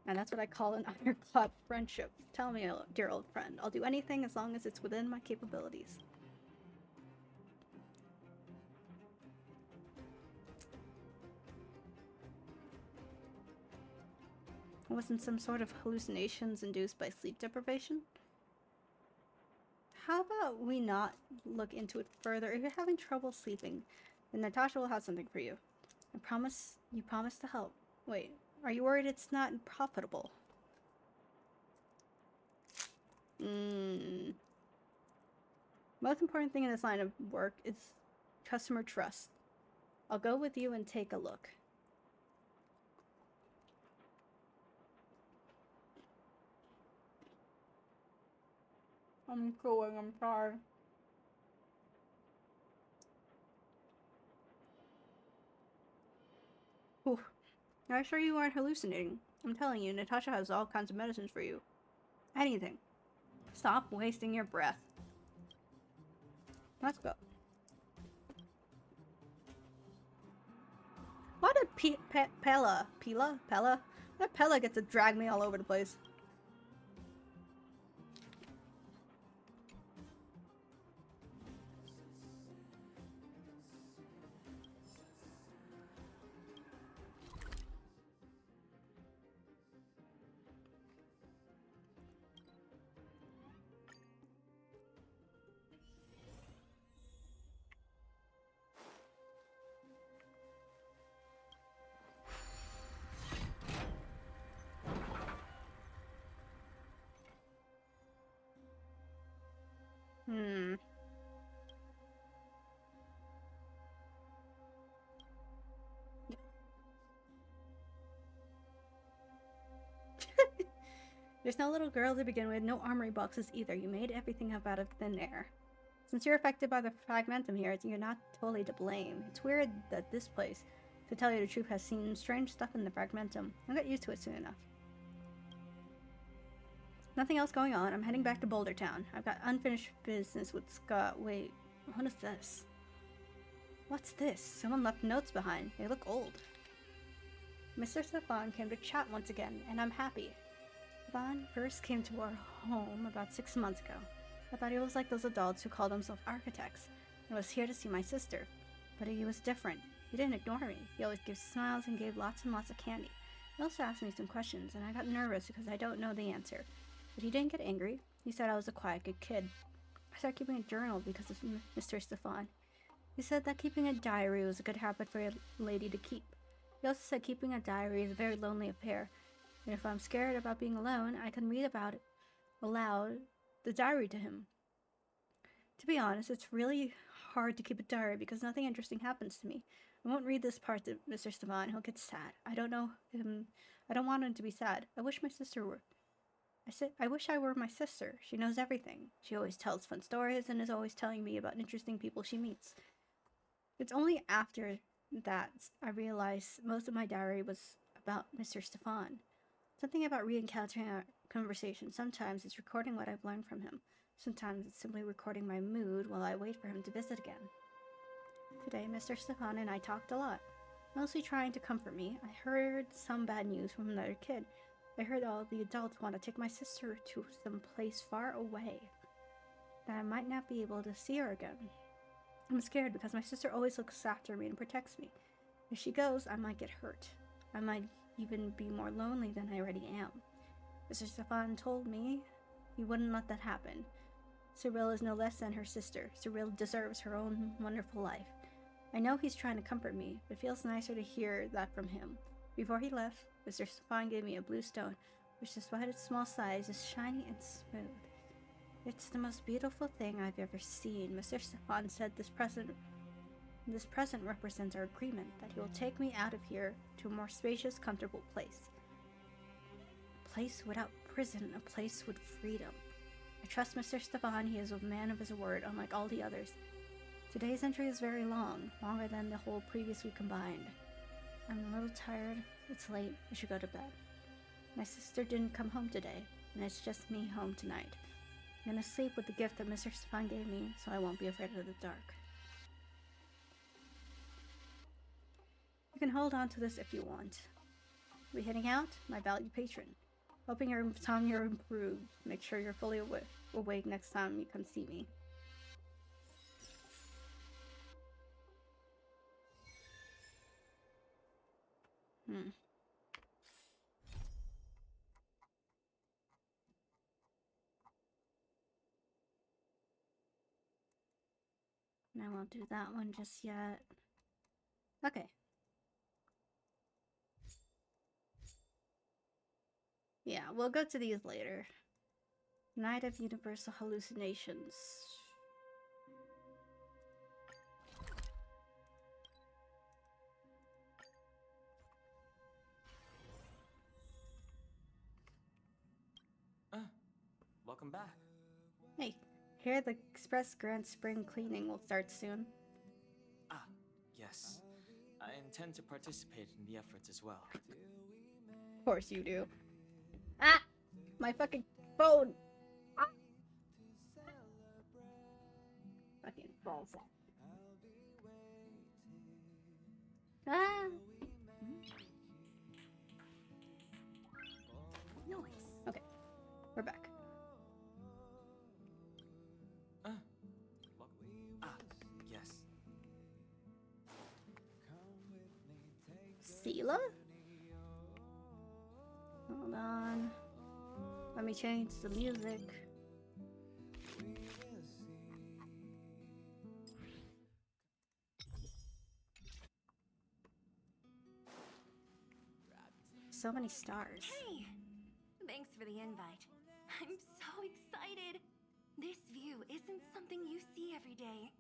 And that's what I call an ironclad friendship. Tell me, dear old friend, I'll do anything as long as it's within my capabilities. Wasn't some sort of hallucinations induced by sleep deprivation? How about we not look into it further? If you're having trouble sleeping, then Natasha will have something for you. You promise to help. Wait, are you worried it's not profitable? Most important thing in this line of work is customer trust. I'll go with you and take a look. I'm going, I'm sorry. Ooh. Are you sure you aren't hallucinating? I'm telling you, Natasha has all kinds of medicines for you. Anything. Stop wasting your breath. Let's go. Why did Pella? That Pella gets to drag me all over the place. Hmm. There's no little girl to begin with, no armory boxes either. You made everything up out of thin air. Since you're affected by the fragmentum here, you're not totally to blame. It's weird that this place, to tell you the truth, has seen strange stuff in the fragmentum. I'll get used to it soon enough. Nothing else going on. I'm heading back to Boulder Town. I've got unfinished business with Scott. Wait, what is this? What's this? Someone left notes behind. They look old. Mr. Stefan came to chat once again, and I'm happy. Stefan first came to our home about 6 months ago. I thought he was like those adults who call themselves architects, and was here to see my sister. But he was different. He didn't ignore me. He always gave smiles and gave lots and lots of candy. He also asked me some questions, and I got nervous because I don't know the answer. But he didn't get angry. He said I was a quiet, good kid. I started keeping a journal because of Mr. Stefan. He said that keeping a diary was a good habit for a lady to keep. He also said keeping a diary is a very lonely affair, and if I'm scared about being alone, I can read about it aloud the diary to him. To be honest, it's really hard to keep a diary because nothing interesting happens to me. I won't read this part to Mr. Stefan. He'll get sad. I don't want him to be sad. I wish my sister were. I wish I were my sister. She knows everything. She always tells fun stories and is always telling me about interesting people she meets. It's only after that I realized most of my diary was about Mr. Stefan. Something about re-encountering our conversation. Sometimes it's recording what I've learned from him. Sometimes it's simply recording my mood while I wait for him to visit again. Today, Mr. Stefan and I talked a lot, mostly trying to comfort me. I heard some bad news from another kid. I heard all the adults want to take my sister to some place far away, that I might not be able to see her again. I'm scared because my sister always looks after me and protects me. If she goes, I might get hurt. I might even be more lonely than I already am. Mr. Stefan told me he wouldn't let that happen. Cyril is no less than her sister. Cyril deserves her own wonderful life. I know he's trying to comfort me, but it feels nicer to hear that from him. Before he left, Mr. Stefan gave me a blue stone, which despite its small size is shiny and smooth. It's the most beautiful thing I've ever seen. Mr. Stefan said this present represents our agreement that he will take me out of here to a more spacious, comfortable place. A place without prison, a place with freedom. I trust Mr. Stefan. He is a man of his word, unlike all the others. Today's entry is very long, longer than the whole previous week combined. I'm a little tired. It's late. I should go to bed. My sister didn't come home today, and it's just me home tonight. I'm gonna sleep with the gift that Mr. Stefan gave me, so I won't be afraid of the dark. You can hold on to this if you want. Are we heading out? My valued patron. Hoping your insomnia improves. Make sure you're fully awake next time you come see me. And I won't do that one just yet. Okay. Yeah, we'll go to these later. Night of Universal Hallucinations. Welcome back. Hey, here the Express Grand Spring cleaning will start soon. Ah, yes. I intend to participate in the efforts as well. Of course you do. Ah! My fucking phone! Ah! Fucking balls out. Ah! Nice. Okay, we're back. Yes. Sela? Hold on. Let me change the music. So many stars. Hey! Thanks for the invite. I'm so excited. This view isn't something you see every day.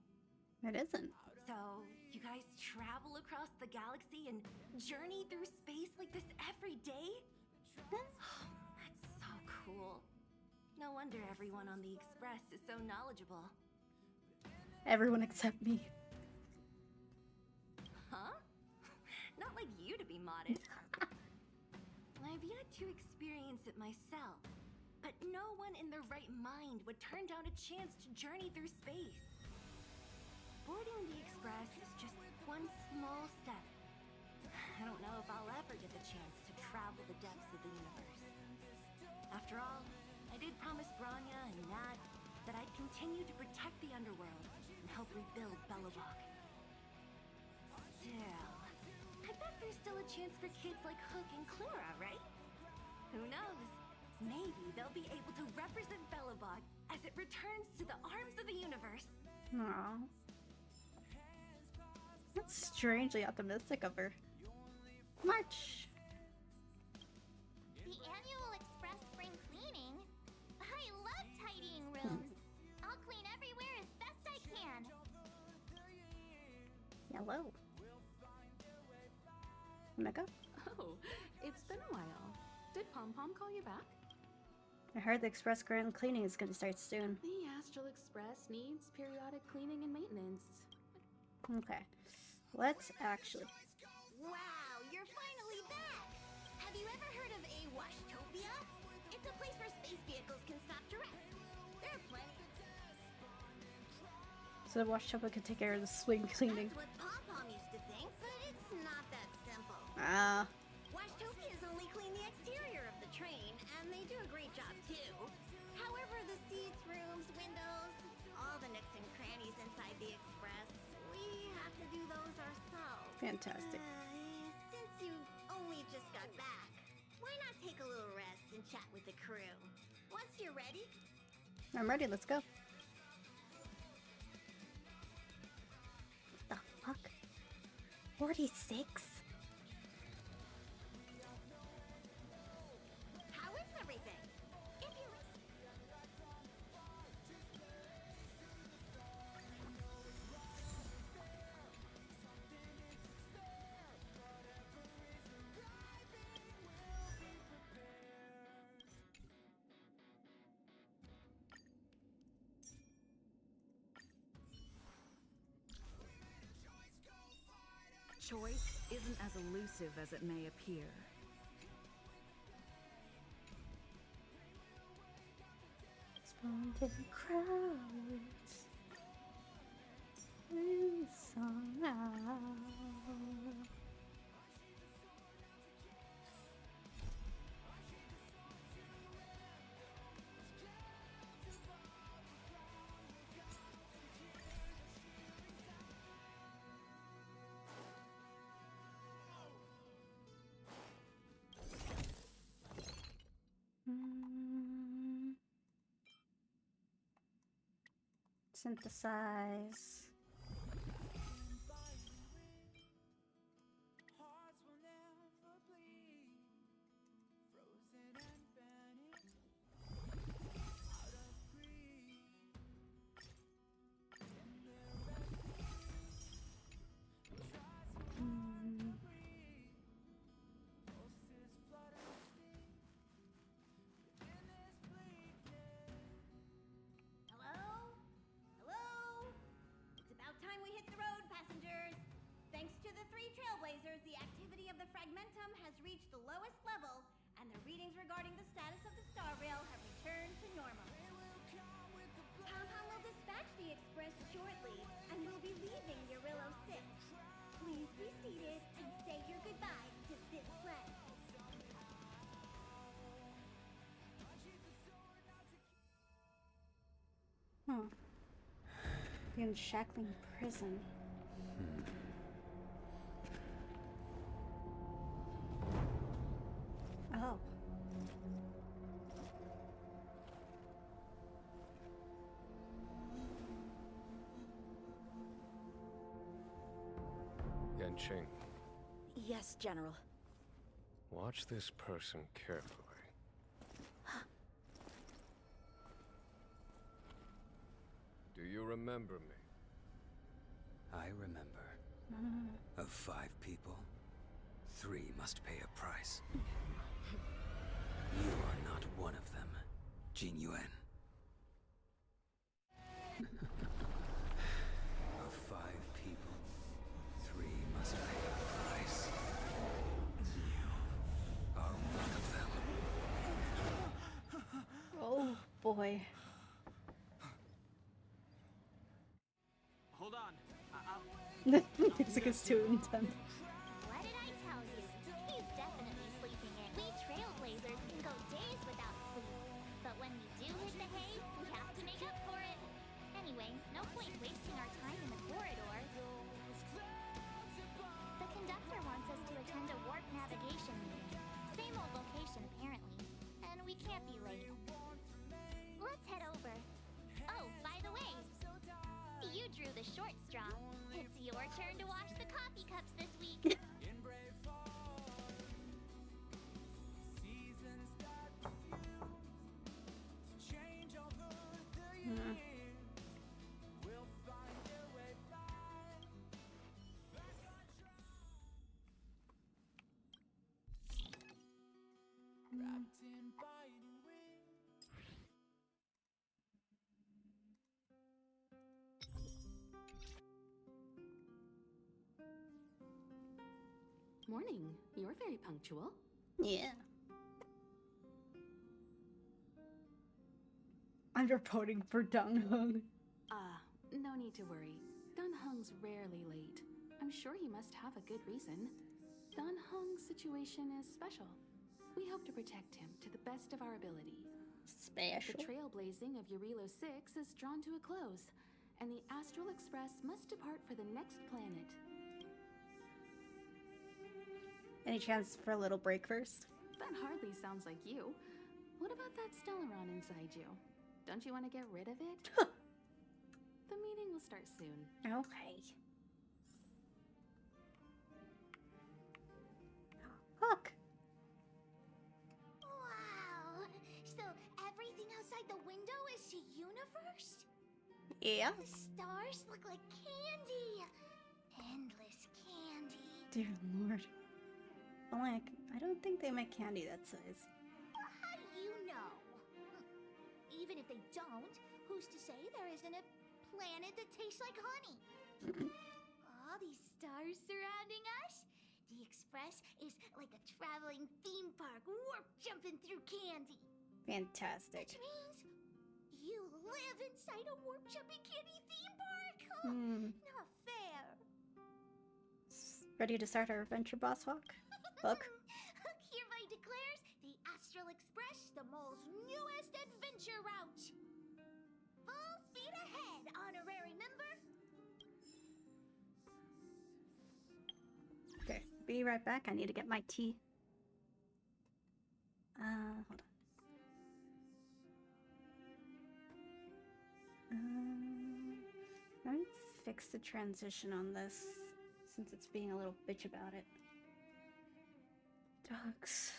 It isn't. So, you guys travel across the galaxy and journey through space like this every day? That's so cool. No wonder everyone on the Express is so knowledgeable. Everyone except me. Huh? Not like you to be modest. I've yet to experience it myself, but no one in their right mind would turn down a chance to journey through space. Boarding the Express is just one small step. I don't know if I'll ever get the chance to travel the depths of the universe. After all, I did promise Branya and Nat that I'd continue to protect the underworld and help rebuild Belobog. Still, I bet there's still a chance for kids like Hook and Clara, right? Who knows? Maybe they'll be able to represent Belobog as it returns to the arms of the universe. Aww. That's strangely optimistic of her. March. The annual Express spring cleaning? I love tidying rooms. I'll clean everywhere as best I can. Hello. Mecca? Oh, it's been a while. Did Pom Pom call you back? I heard the Express grand cleaning is going to start soon. The Astral Express needs periodic cleaning and maintenance. Okay. Let's actually... Wow, you're finally back! Have you ever heard of a Washtopia? It's a place where space vehicles can stop to rest. There are plenty. So the Washtopia could take care of the swing cleaning. That's what Pom-Pom used to think, but it's not that simple. Ah. Washtopias only clean the exterior of the train, and they do a great job too. However, the seats, rooms, windows, all the nooks and crannies inside the Express, we have to do those ourselves. Fantastic. Since you only just got back, why not take a little rest and chat with the crew? Once you're ready, I'm ready, let's go. The fuck? 46? how is everything? If you Choice isn't as elusive as it may appear. Spawned in crowds. In somehow. Synthesize. Hello? Hello? It's about time we hit the road, passengers. Thanks to the 3 Trailblazers, the activity of the Fragmentum has reached the lowest level, and the readings regarding the status of the Star Rail have returned to normal. Pom-Pom will dispatch the Express shortly, and we'll be leaving Urillo 6. Please be seated and say your goodbyes to this planet. Huh. The unshackling prison. Oh. Yanqing, Yes, General. watch this person carefully. Do you remember me? I remember. Of 5 people, 3 must pay a price. You are not one of them, Jin Yuan. Of 5 people, 3 must pay a price. You are one of them. Oh boy. Hold on. The music is too intense. What did I tell you? He's definitely sleeping in. We trailblazers can go days without sleep. But when we do hit the hay, we have to make up for it. Anyway, no point wasting our time in the corridor. The conductor wants us to attend a warp navigation meeting. Same old location, apparently. And we can't be late. Let's head over. Oh, by the way, you drew the short straw. It's your turn to wash the coffee cups this week. Morning. You're very punctual. Yeah. I'm reporting for Dong Hung. No need to worry. Dun Hung's rarely late. I'm sure he must have a good reason. Dun Hung's situation is special. We hope to protect him to the best of our ability. Special. The trailblazing of Eurilo 6 is drawn to a close, and the Astral Express must depart for the next planet. Any chance for a little break first? That hardly sounds like you. What about that Stellaron inside you? Don't you want to get rid of it? The meeting will start soon. Okay. Hook. Wow. So everything outside the window is the universe? Yeah. The stars look like candy. Endless candy. Dear Lord. Only I don't think they make candy that size. How do you know? Even if they don't, who's to say there isn't a planet that tastes like honey? All these stars surrounding us? The Express is like a traveling theme park, warp jumping through candy. Fantastic. Which means you live inside a warp jumping candy theme park? Not fair. Ready to start our adventure, Boss Hawk? Book? Hereby declares the Astral Express the mole's newest adventure route. Full speed ahead, honorary member. Okay, be right back. I need to get my tea. Hold on. Let me fix the transition on this since it's being a little bitch about it. Dogs.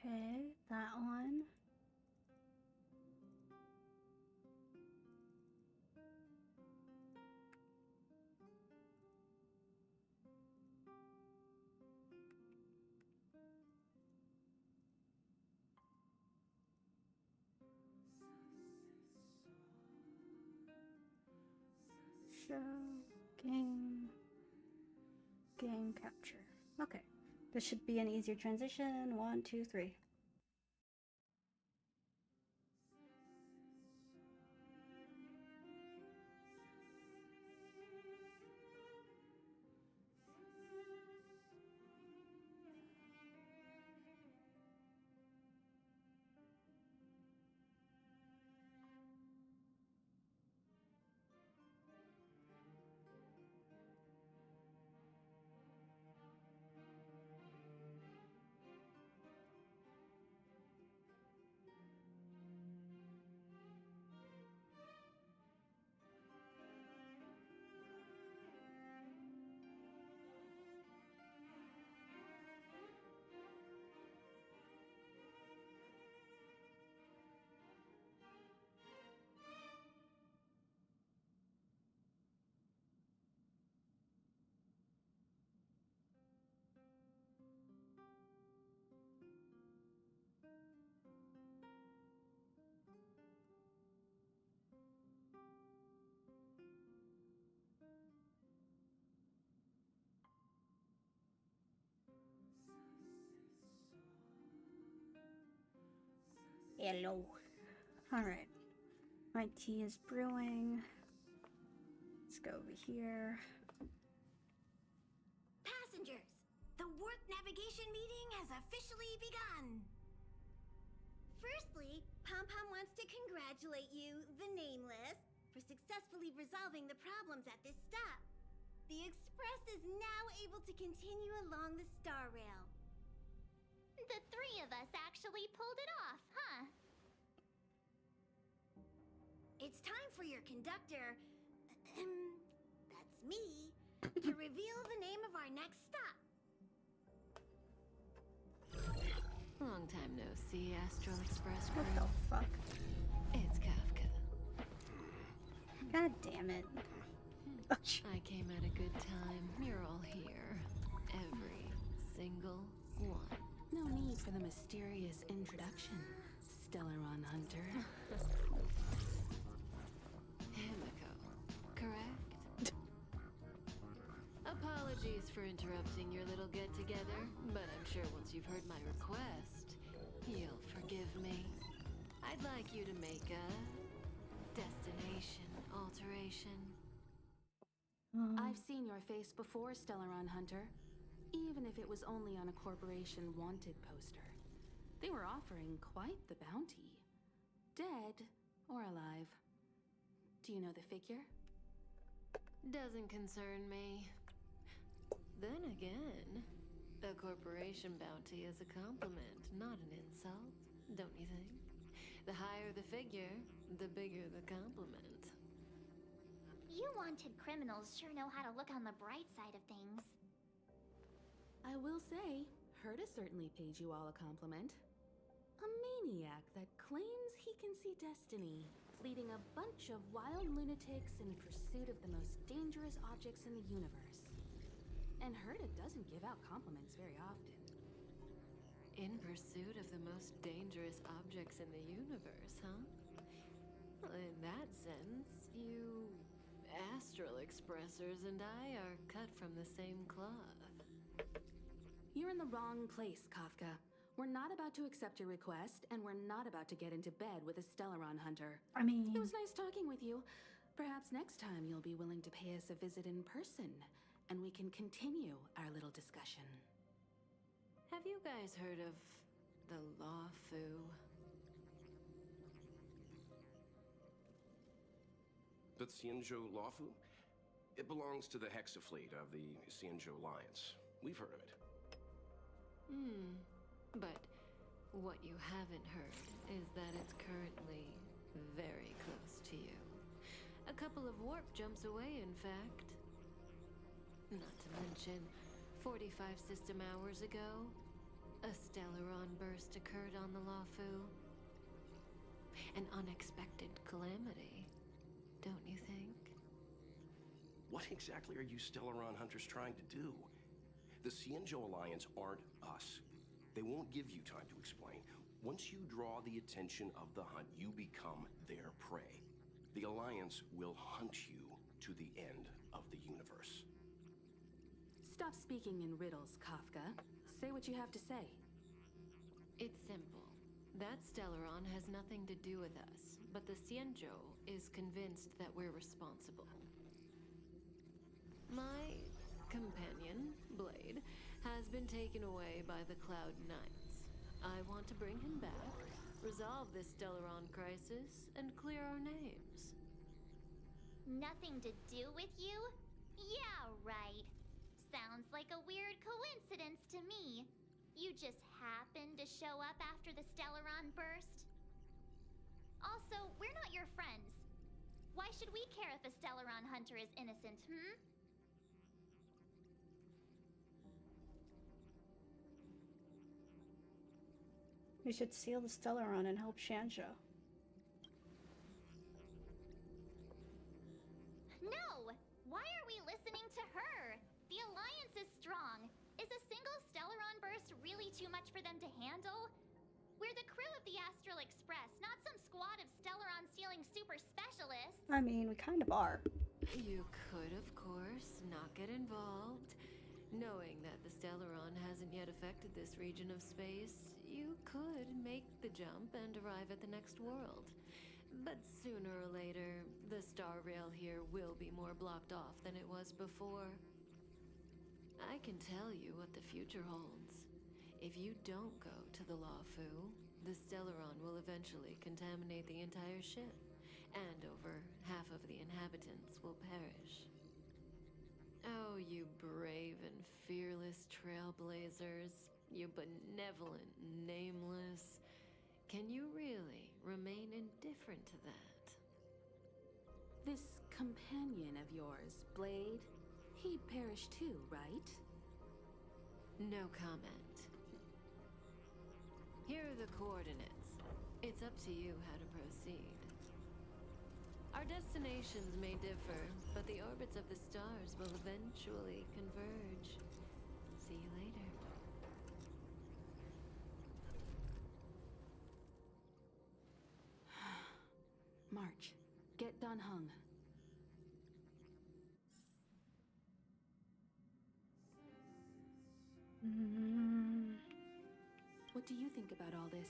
Okay, that one. Show, game capture. Okay, this should be an easier transition. 1, 2, 3. Hello. Alright. My tea is brewing. Let's go over here. Passengers, the warp navigation meeting has officially begun. Firstly, Pom Pom wants to congratulate you, the Nameless, for successfully resolving the problems at this stop. The Express is now able to continue along the Star Rail. The three of us actually pulled it off, huh? It's time for your conductor, that's me, to reveal the name of our next stop. Long time no see, Astral Express crew. What the fuck? It's Kafka. God damn it. I came at a good time. You're all here. Every single one. No need for the mysterious introduction, Stellaron Hunter. Himiko, correct? Apologies for interrupting your little get-together, but I'm sure once you've heard my request, you'll forgive me. I'd like you to make a destination alteration. I've seen your face before, Stellaron Hunter. Even if it was only on a corporation wanted poster. They were offering quite the bounty. Dead or alive. Do you know the figure? Doesn't concern me. Then again, a corporation bounty is a compliment, not an insult, don't you think? The higher the figure, the bigger the compliment. You wanted criminals sure know how to look on the bright side of things. I will say, Herta certainly paid you all a compliment. A maniac that claims he can see destiny, leading a bunch of wild lunatics in pursuit of the most dangerous objects in the universe. And Herta doesn't give out compliments very often. In pursuit of the most dangerous objects in the universe, huh? Well, in that sense, you Astral Expressers and I are cut from the same cloth. You're in the wrong place, Kafka. We're not about to accept your request, and we're not about to get into bed with a Stellaron Hunter. I mean... It was nice talking with you. Perhaps next time you'll be willing to pay us a visit in person, and we can continue our little discussion. Have you guys heard of the Law Fu? The Xianzhou Lawfu? It belongs to the Hexafleet of the Xianzhou Alliance. We've heard of it. But what you haven't heard is that it's currently very close to you. A couple of warp jumps away, in fact. Not to mention, 45 system hours ago, a Stellaron burst occurred on the Lawfu. An unexpected calamity, don't you think? What exactly are you Stellaron Hunters trying to do? The Xianzhou Alliance aren't us. They won't give you time to explain. Once you draw the attention of the hunt, you become their prey. The Alliance will hunt you to the end of the universe. Stop speaking in riddles, Kafka. Say what you have to say. It's simple. That Stellaron has nothing to do with us, but the Xianzhou is convinced that we're responsible. My companion, Blade, has been taken away by the Cloud Knights. I want to bring him back, resolve this Stellaron crisis, and clear our names. Nothing to do with you? Yeah, right. Sounds like a weird coincidence to me. You just happened to show up after the Stellaron burst? Also, we're not your friends. Why should we care if a Stellaron hunter is innocent, We should seal the Stellaron and help Xianzhou. No! Why are we listening to her? The Alliance is strong. Is a single Stellaron burst really too much for them to handle? We're the crew of the Astral Express, not some squad of Stellaron stealing super specialists. I mean, we kind of are. You could, of course, not get involved. Knowing that the Stellaron hasn't yet affected this region of space, you could make the jump and arrive at the next world. But sooner or later, the star rail here will be more blocked off than it was before. I can tell you what the future holds. If you don't go to the Lafu, the Stellaron will eventually contaminate the entire ship, and over half of the inhabitants will perish. Oh, you brave and fearless trailblazers, you benevolent nameless. Can you really remain indifferent to that? This companion of yours, Blade, he'd perish too, right? No comment. Here are the coordinates. It's up to you how to proceed. Our destinations may differ, but the orbits of the stars will eventually converge. See you later. March, get Dan Heng. What do you think about all this?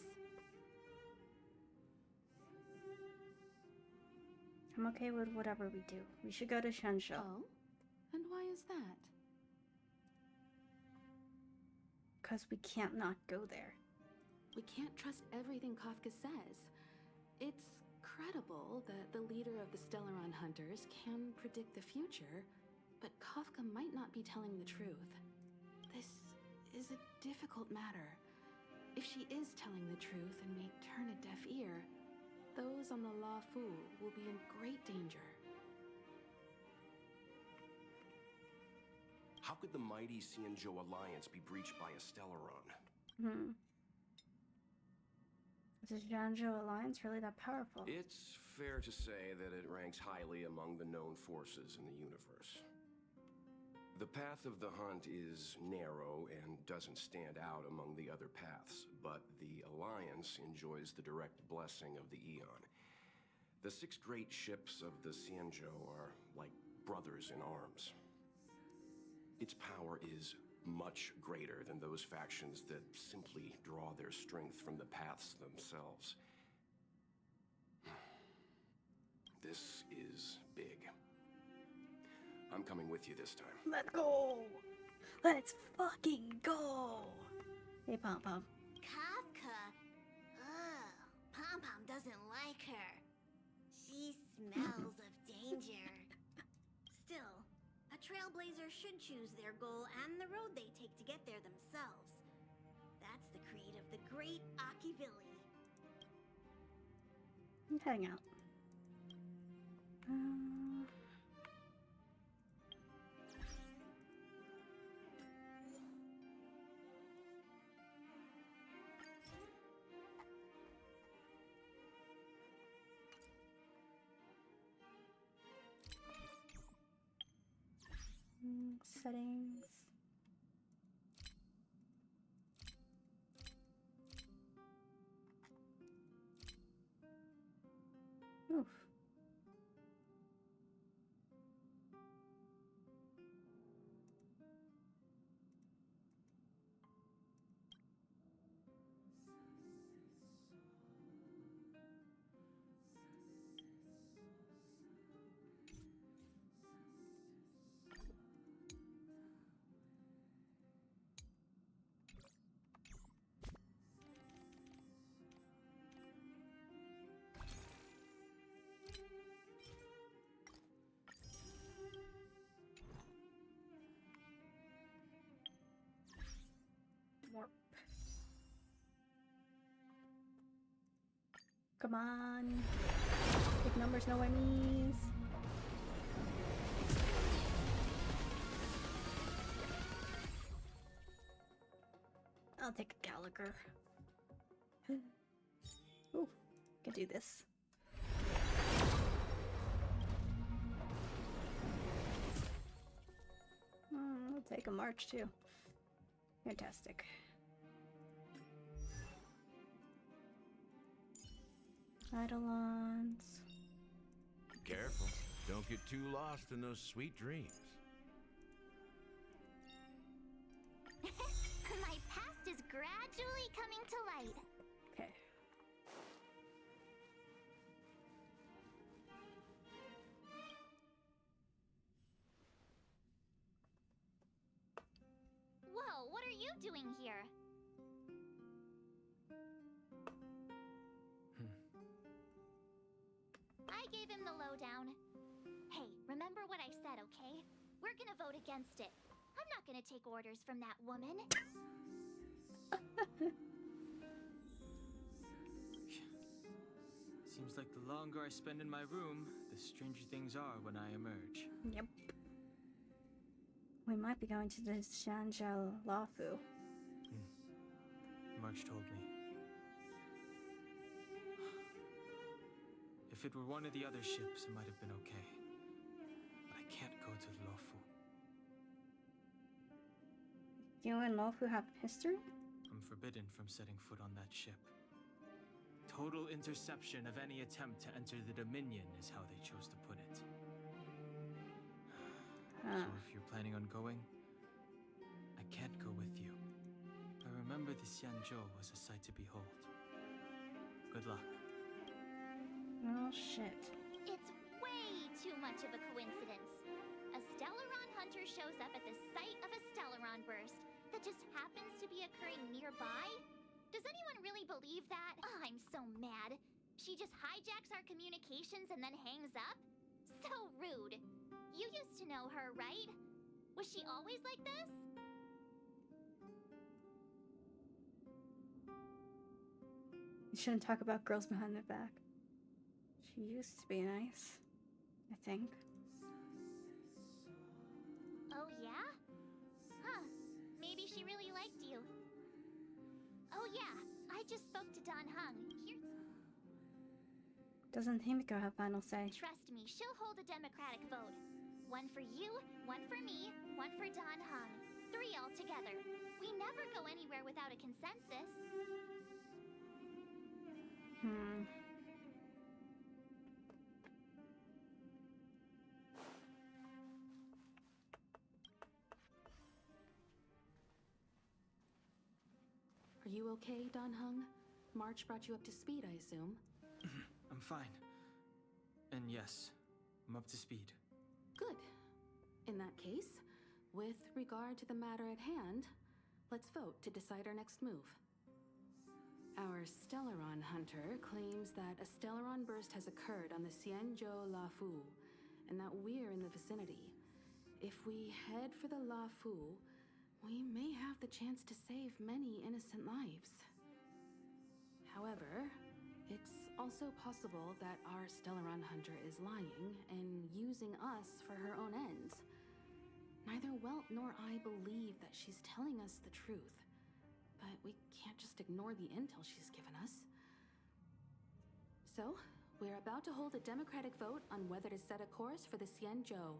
I'm okay with whatever we do. We should go to Shenzhou. Oh? And why is that? Because we can't not go there. We can't trust everything Kafka says. It's credible that the leader of the Stellaron Hunters can predict the future, but Kafka might not be telling the truth. This is a difficult matter. If she is telling the truth and may turn a deaf ear, those on the Lafu will be in great danger. How could the mighty Xianzhou alliance be breached by a Stellaron? Is the Shenzhou alliance really that powerful? It's fair to say that it ranks highly among the known forces in the universe. The path of the hunt is narrow and doesn't stand out among the other paths, but the Alliance enjoys the direct blessing of the Eon. The 6 great ships of the Xianzhou are like brothers in arms. Its power is much greater than those factions that simply draw their strength from the paths themselves. This is big. I'm coming with you this time. Let's go! Let's fucking go! Hey, Pom Pom. Kafka? Ugh, Pom Pom doesn't like her. She smells of danger. Still, a trailblazer should choose their goal and the road they take to get there themselves. That's the creed of the great Akivili. I'm heading out. Settings. Oof. Warp. Come on. Big numbers, no enemies. I'll take a Gallagher. Ooh, can do this. I'll take a March too. Fantastic. Eidolons. Careful. Don't get too lost in those sweet dreams. Julie coming to light. Okay. Whoa, what are you doing here? I gave him the lowdown. Hey, remember what I said, okay? We're gonna vote against it. I'm not gonna take orders from that woman. Seems like the longer I spend in my room, the stranger things are when I emerge. Yep. We might be going to the Shanzhou Lafu. March told me. If it were one of the other ships, it might have been okay. But I can't go to Luofu. You and Lafu have history? I'm forbidden from setting foot on that ship. Total interception of any attempt to enter the Dominion is how they chose to put it. So if you're planning on going, I can't go with you. I remember the Xianzhou was a sight to behold. Good luck. Oh shit. It's way too much of a coincidence. A Stellaron hunter shows up at the site of a Stellaron burst that just happens to be occurring nearby? Does anyone really believe that? Oh, I'm so mad. She just hijacks our communications and then hangs up? So rude. You used to know her, right? Was she always like this? You shouldn't talk about girls behind their back. She used to be nice, I think. Oh, yeah? Huh. Maybe she really liked you. Oh, yeah. I just spoke to Don Hung. Doesn't Himiko have final say? Trust me, she'll hold a democratic vote. One for you, one for me, one for Don Hung. 3 altogether. We never go anywhere without a consensus. Are you okay, Don Hung? March brought you up to speed, I assume. I'm fine. And yes, I'm up to speed. Good. In that case, with regard to the matter at hand, let's vote to decide our next move. Our Stellaron hunter claims that a Stellaron burst has occurred on the Xianzhou Lafu, and that we're in the vicinity. If we head for the Lafu, we may have the chance to save many innocent lives. However, it's also possible that our Stellaron hunter is lying and using us for her own ends. Neither Welt nor I believe that she's telling us the truth, but we can't just ignore the intel she's given us. So, we're about to hold a democratic vote on whether to set a course for the Xianzhou.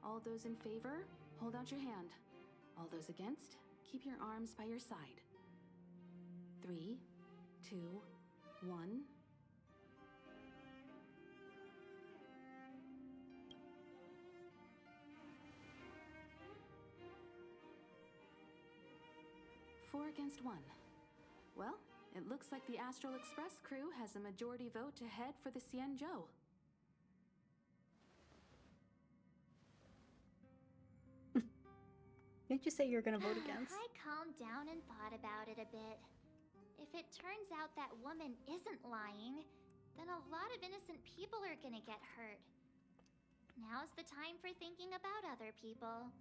All those in favor, hold out your hand. All those against, keep your arms by your side. 3, 2, 1. Four against 1. Well, it looks like the Astral Express crew has a majority vote to head for the Xianzhou. Didn't you say you were gonna vote against? I calmed down and thought about it a bit. If it turns out that woman isn't lying, then a lot of innocent people are gonna get hurt. Now's the time for thinking about other people.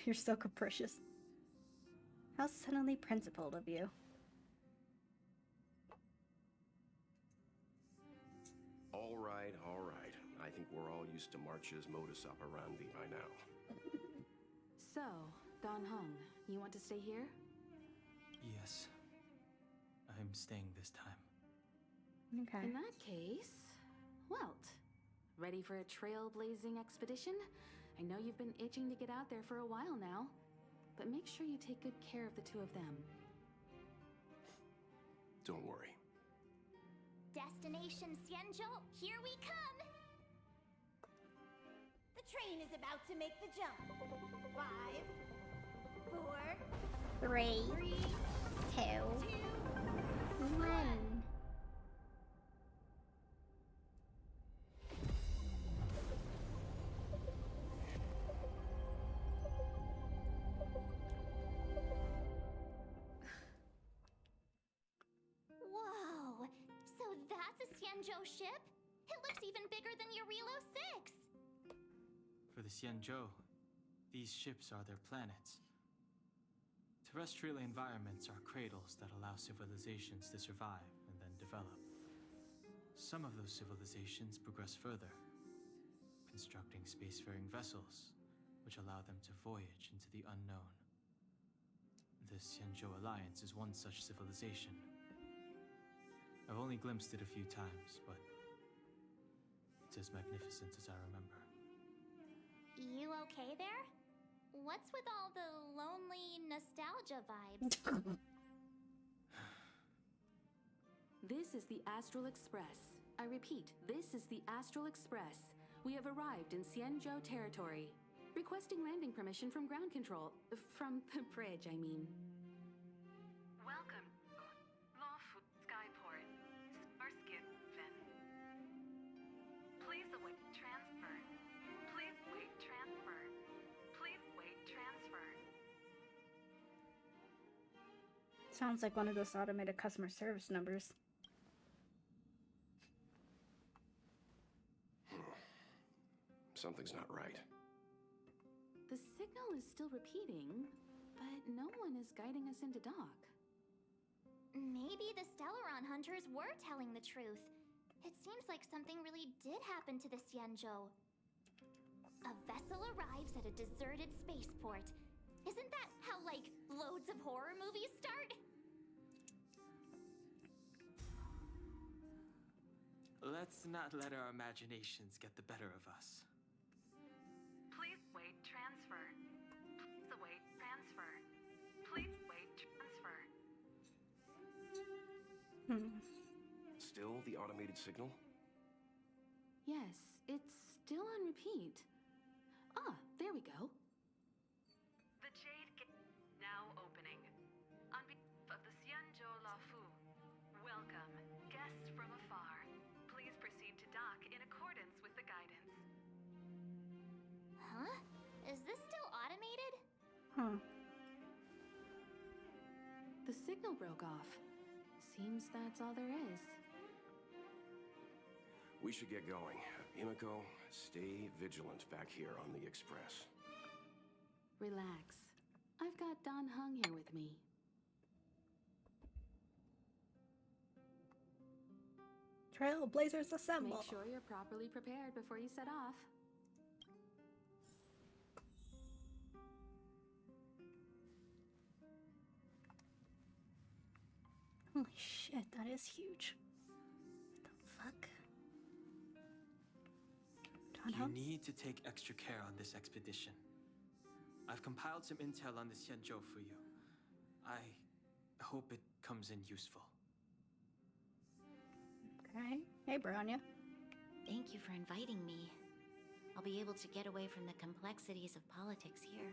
You're so capricious. How suddenly principled of you. All right, all right. I think we're all used to March's modus operandi by now. So, Don Hung, you want to stay here? Yes. I'm staying this time. Okay. In that case, Welt, ready for a trailblazing expedition? I know you've been itching to get out there for a while now, but make sure you take good care of the two of them. Don't worry. Destination Xianzhou, here we come! The train is about to make the jump. 5, 4, 3, 2, 1. Whoa! So that's a Xianzhou ship? It looks even bigger than Eurilo 6! For the Xianzhou, these ships are their planets. Terrestrial environments are cradles that allow civilizations to survive and then develop. Some of those civilizations progress further, constructing spacefaring vessels, which allow them to voyage into the unknown. The Xianzhou Alliance is one such civilization. I've only glimpsed it a few times, but it's as magnificent as I remember. You okay there? What's with all the lonely nostalgia vibes? This is the Astral Express. I repeat, this is the Astral Express. We have arrived in Xianzhou territory. Requesting landing permission from ground control. From the bridge, I mean. Welcome to Lawfu Skyport, Starskin Fin. Please await transfer. Please wait transfer. Please wait transfer. Sounds like one of those automated customer service numbers. Something's not right. The signal is still repeating, but no one is guiding us into dock. Maybe the Stellaron hunters were telling the truth. It seems like something really did happen to the Xianzhou. A vessel arrives at a deserted spaceport. Isn't that how, like, loads of horror movies start? Let's not let our imaginations get the better of us. Please wait transfer. Please await transfer. Please wait transfer. Still the automated signal? Yes, it's still on repeat. Ah, there we go. The Jade Gate now opening. On behalf of the Xianzhou Lafu, welcome, guests from afar. Please proceed to dock in accordance with the guidance. Huh? Is this still automated? The signal broke off. Seems that's all there is. We should get going. Imiko, stay vigilant back here on the Express. Relax. I've got Don Hung here with me. Trailblazers assemble. Make sure you're properly prepared before you set off. Holy shit, that is huge. What the fuck? You need to take extra care on this expedition. I've compiled some intel on the Xianzhou for you. I hope it comes in useful. Okay. Hey, Bronya. Thank you for inviting me. I'll be able to get away from the complexities of politics here.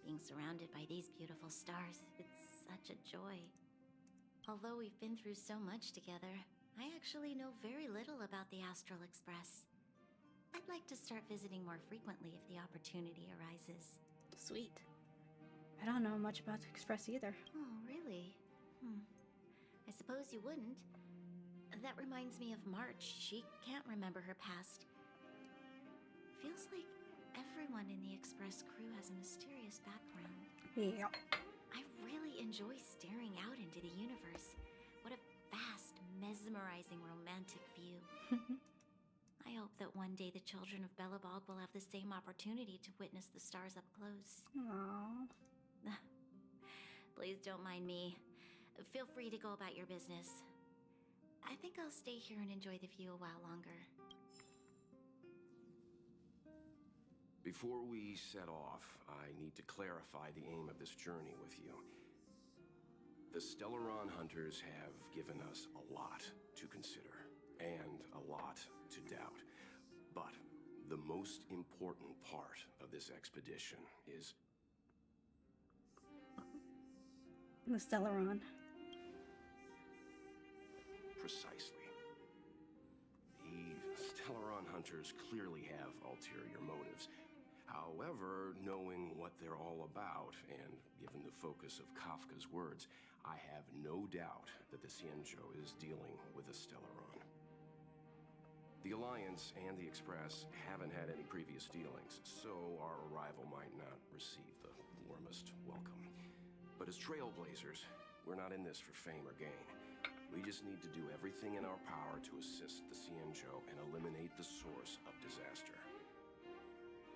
Being surrounded by these beautiful stars, it's such a joy. Although we've been through so much together, I actually know very little about the Astral Express. I'd like to start visiting more frequently if the opportunity arises. Sweet. I don't know much about the Express either. Oh, really? I suppose you wouldn't. That reminds me of March. She can't remember her past. Feels like everyone in the Express crew has a mysterious background. Yeah. I really enjoy staring out into the universe. What a vast, mesmerizing, romantic view. I hope that one day the children of Belobog will have the same opportunity to witness the stars up close. Aww. Please don't mind me. Feel free to go about your business. I think I'll stay here and enjoy the view a while longer. Before we set off, I need to clarify the aim of this journey with you. The Stellaron hunters have given us a lot to consider, and a lot to doubt. But The most important part of this expedition is The Stellaron. precisely. The Stellaron hunters clearly have ulterior motives. However, knowing what they're all about, and given the focus of Kafka's words, I have no doubt that the Xianzhou is dealing with a Stellaron. The Alliance and the Express haven't had any previous dealings, so our arrival might not receive the warmest welcome. But as trailblazers, we're not in this for fame or gain. We just need to do everything in our power to assist the Xianzhou and eliminate the source of disaster.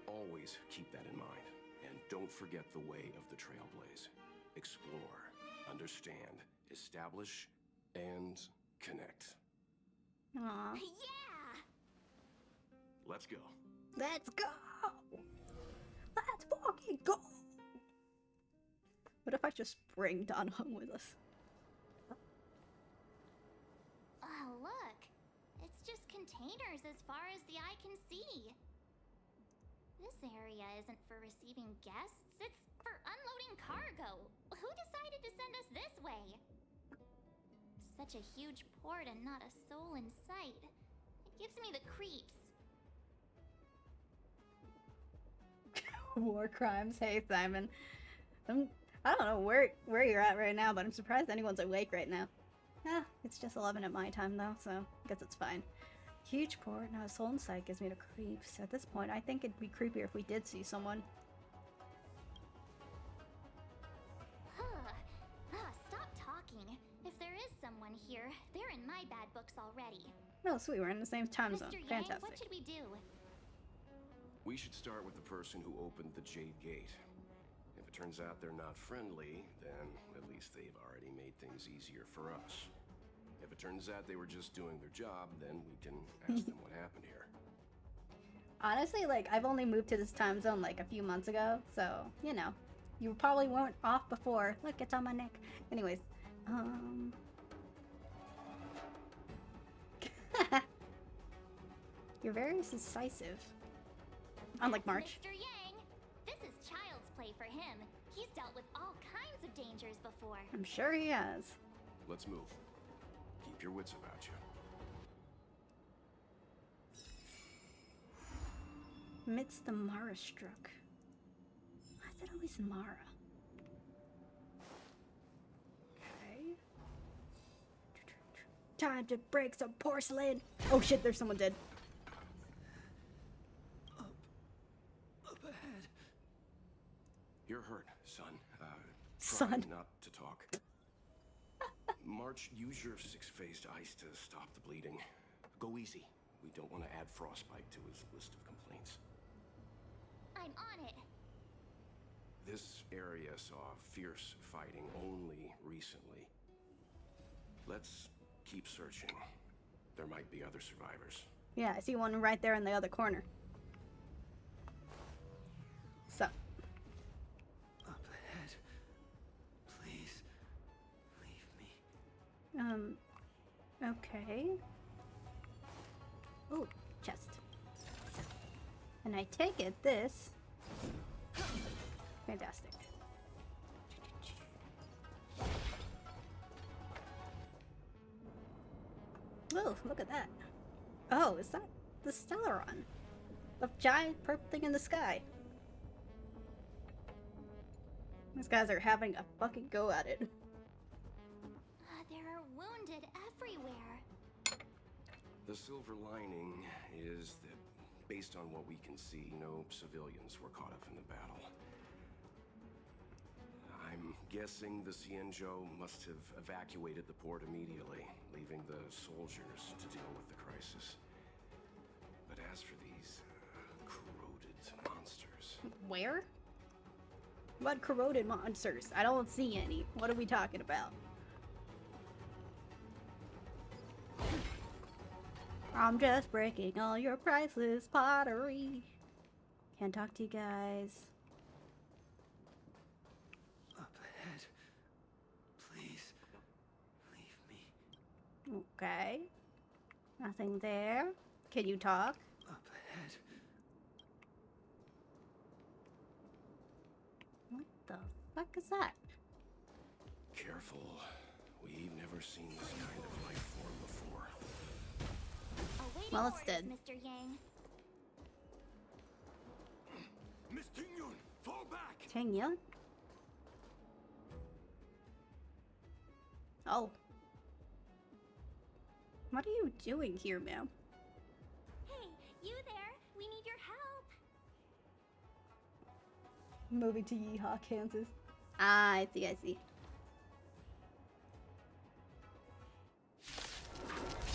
Always keep that in mind, and don't forget the way of the Trailblaze. Explore, understand, establish, and connect. Aww. Yeah! Let's go. Let's go! Let's fucking go! What if I just bring Don Hung with us? Oh, look. It's just containers as far as the eye can see. This area isn't for receiving guests, it's for unloading cargo. Who decided to send us this way? Such a huge port and not a soul in sight. It gives me the creeps. War crimes. Hey, Simon. I don't know where you're at right now, but I'm surprised anyone's awake right now. Yeah, it's just 11 at my time though, so I guess it's fine. Huge port, now a soul in sight gives me the creeps. At this point, I think it'd be creepier if we did see someone. Stop talking. If there is someone here, they're in my bad books already. Oh, sweet, we're in the same time zone. Mr. Yang, Fantastic. what should we do? We should start with the person who opened the Jade Gate. If it turns out they're not friendly, then at least they've already made things easier for us. If it turns out they were just doing their job, then we can ask them what happened here. Honestly, like, I've only moved to this time zone like a few months ago, so, you know. You probably weren't off before. Look, it's on my neck. Anyways, You're very decisive. Unlike March. Mr. Yang, this is child's play for him. He's dealt with all kinds of dangers before. I'm sure he has. Let's move. Keep your wits about you. Amidst the Mara struck. Why is it always Mara? Okay. Time to break some porcelain. Oh shit, there's someone dead. Up ahead. You're hurt, son. Son. Try not to talk. March, use your six-phased ice to stop the bleeding. Go easy. We don't want to add frostbite to his list of complaints. I'm on it. This area saw fierce fighting only recently. Let's keep searching. There might be other survivors. Yeah, I see one right there in the other corner. So. Up ahead. Please. Leave me. Okay. Ooh, chest. And I take it this. Fantastic. Oh, look at that. Oh, is that the Stellaron? The giant purple thing in the sky. These guys are having a fucking go at it. There are wounded everywhere. The silver lining is that, based on what we can see, no civilians were caught up in the battle. I'm guessing the Xianzhou must have evacuated the port immediately, leaving the soldiers to deal with the crisis. But as for these corroded monsters... Where? What corroded monsters? I don't see any. What are we talking about? I'm just breaking all your priceless pottery. Can't talk to you guys. Up ahead. Please. Leave me. Okay. Nothing there. Can you talk? Up ahead. fuck is that? Careful. We've never seen this kind of life form before. Awaiting Well, it's orders, dead. Mr. Yang. Miss Tingyun, fall back! Tang Yun? Oh. What are you doing here, ma'am? Hey, you there? We need your help. Moving to Yeehaw, Kansas. Ah, I see, I see.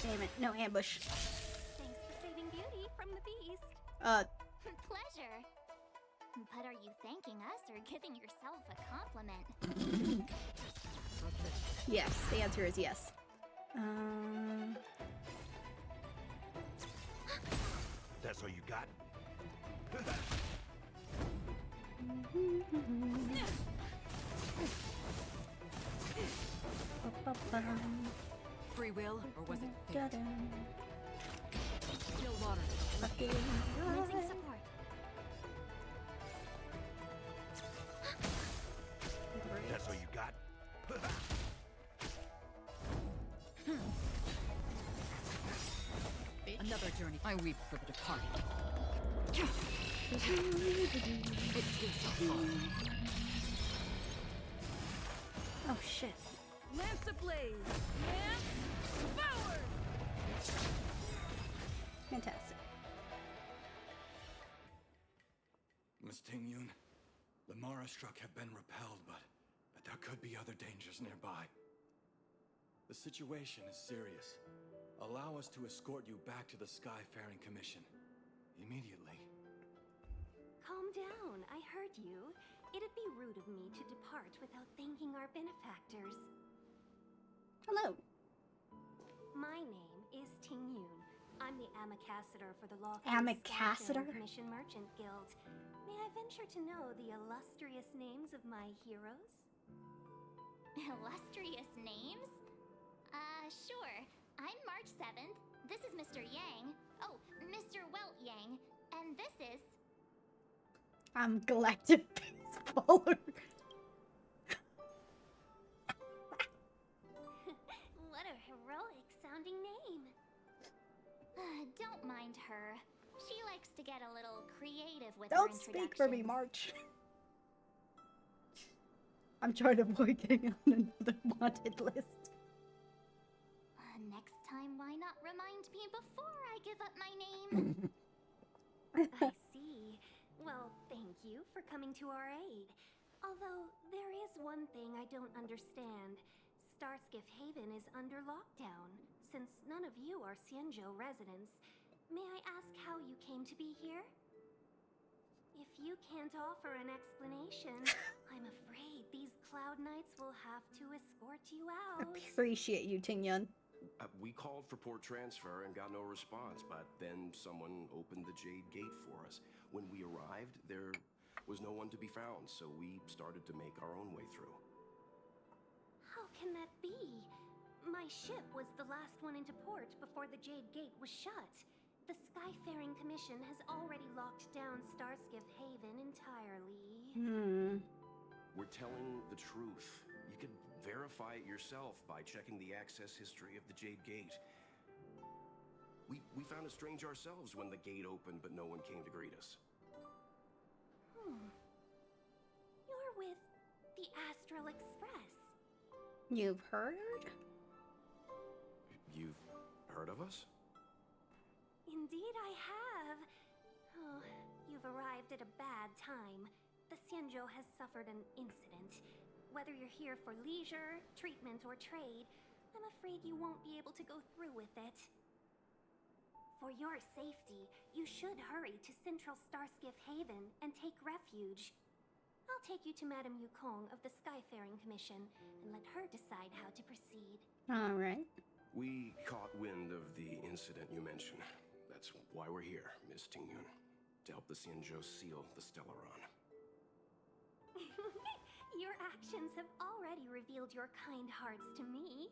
Damn it, no ambush. Thanks for saving Beauty from the beast. Pleasure. But are you thanking us or giving yourself a compliment? Yes, the answer is yes. That's all you got? Free will, or was it fate? Da-da. Still water. Commencing support. That's all you got? Another journey. I weep for the departed. Oh shit. Lance ablaze! Lance forward! Fantastic. Miss Tingyun, the Mara struck have been repelled, but there could be other dangers nearby. The situation is serious. Allow us to escort you back to the Skyfaring Commission. Immediately. Calm down, I heard you. It'd be rude of me to depart without thanking our benefactors. Hello. My name is Tingyun. I'm the Amicassador for the Lawful Amicassador? Commission Merchant Guild. May I venture to know the illustrious names of my heroes? Illustrious names? Sure. I'm March 7th. This is Mr. Yang. Oh, Mr. Welt Yang. And this is... I'm Galactic Baseballer. What a heroic sounding name. Don't mind her. She likes to get a little creative with her Don't speak for me, introductions. March. I'm trying to avoid getting on another wanted list. Next time, why not remind me before I give up my name? I see. Well, thank you for coming to our aid. Although, there is one thing I don't understand. Starskiff Haven is under lockdown. Since none of you are Xianzhou residents, may I ask how you came to be here? If you can't offer an explanation, I'm afraid these Cloud Knights will have to escort you out. Appreciate you, Tingyun. We called for port transfer and got no response, but then someone opened the Jade Gate for us. When we arrived, there was no one to be found, so we started to make our own way through. How can that be? My ship was the last one into port before the Jade Gate was shut. The Skyfaring Commission has already locked down Starskiff Haven entirely. We're telling the truth. You could verify it yourself by checking the access history of the Jade Gate. We found it strange ourselves when the gate opened, but no one came to greet us. You're with the Astral Express. You've heard? You've heard of us? Indeed I have. Oh, you've arrived at a bad time. The Xianzhou has suffered an incident. Whether you're here for leisure, treatment, or trade, I'm afraid you won't be able to go through with it. For your safety, you should hurry to Central Starskiff Haven and take refuge. I'll take you to Madame Yukong of the Skyfaring Commission and let her decide how to proceed. All right. We caught wind of the incident you mentioned. That's why we're here, Miss Tingyun. To help the Xianzhou seal the Stellaron. Your actions have already revealed your kind hearts to me.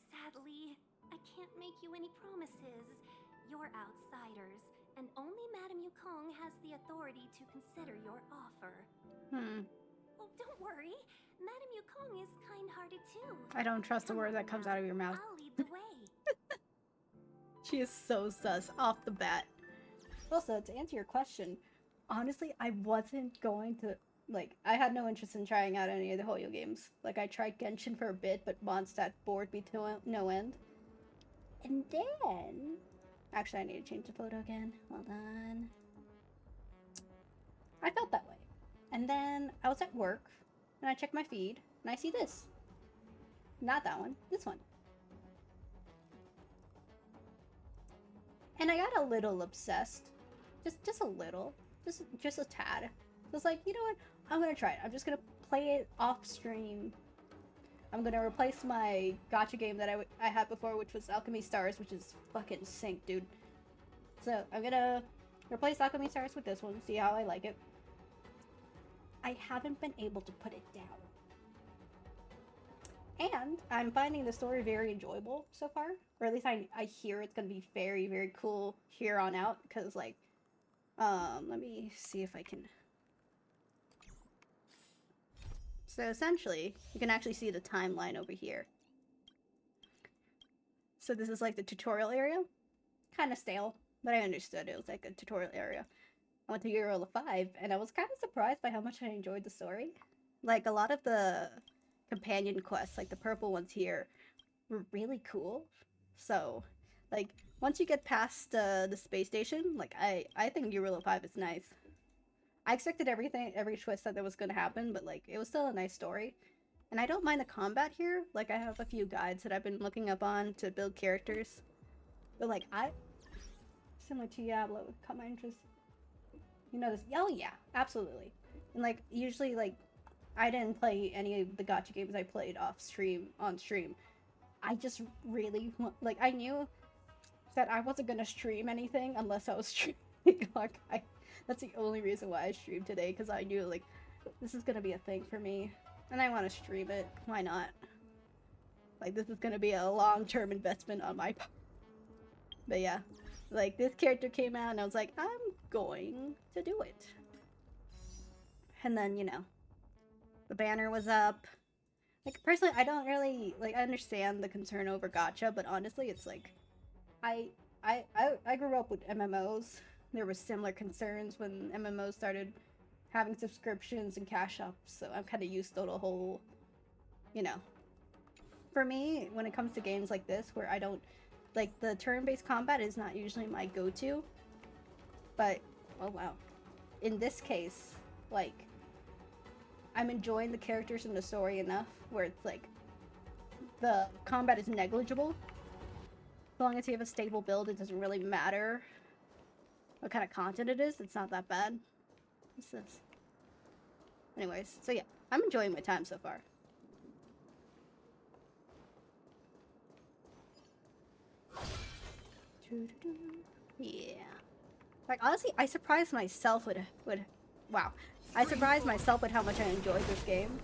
Sadly, I can't make you any promises. You're outsiders, and only Madame Yukong has the authority to consider your offer. don't worry. Madame Yukong is kind-hearted too. I don't trust a word that comes out of your mouth. I'll lead the way. She is so sus off the bat. Also, to answer your question, honestly, I wasn't going to, like, I had no interest in trying out any of the Hoyo games. Like, I tried Genshin for a bit, but Mondstadt bored me to no end. And then... Actually, I need to change the photo again. Hold on. I felt that way. And then I was at work, and I checked my feed, and I see this. Not that one, this one. And I got a little obsessed. Just a little. Just a tad. I was like, you know what? I'm gonna try it. I'm just gonna play it off stream. I'm gonna replace my gacha game that I had before, which was Alchemy Stars, which is fucking sync, dude. So I'm gonna replace Alchemy Stars with this one, see how I like it. I haven't been able to put it down. And I'm finding the story very enjoyable so far. Or at least I hear it's gonna be very, very cool here on out. Because, like, let me see if I can... So essentially, you can actually see the timeline over here. So this is like the tutorial area. Kind of stale, but I understood it was like a tutorial area. I went to Year 5, and I was kind of surprised by how much I enjoyed the story. Like, a lot of the companion quests, like the purple ones here, were really cool. So, like, once you get past the space station, like, I think Year 5 is nice. I expected every twist that was going to happen, but, like, it was still a nice story. And I don't mind the combat here. Like, I have a few guides that I've been looking up on to build characters. But, like, similar to Diablo, caught my interest. You know this? Oh, yeah, absolutely. And, like, usually, like, I didn't play any of the gacha games I played on stream. I just really, like, I knew that I wasn't going to stream anything unless I was streaming honkai. That's the only reason why I streamed today, because I knew, like, this is gonna be a thing for me. And I want to stream it. Why not? Like, this is gonna be a long-term investment on my part. But yeah. Like, this character came out, and I was like, I'm going to do it. And then, you know, the banner was up. Like, personally, I don't really, like, I understand the concern over gacha, but honestly, it's like, I grew up with MMOs. There were similar concerns when MMOs started having subscriptions and cash ups, so I'm kind of used to the whole, you know. For me, when it comes to games like this, where I don't, like, the turn-based combat is not usually my go-to, but, oh wow. In this case, like, I'm enjoying the characters and the story enough where it's like, the combat is negligible. As long as you have a stable build, it doesn't really matter what kind of content it is. It's not that bad. What's this? Anyways, so yeah, I'm enjoying my time so far. Yeah. Like, honestly, I surprised myself with wow. I surprised myself with how much I enjoyed this game.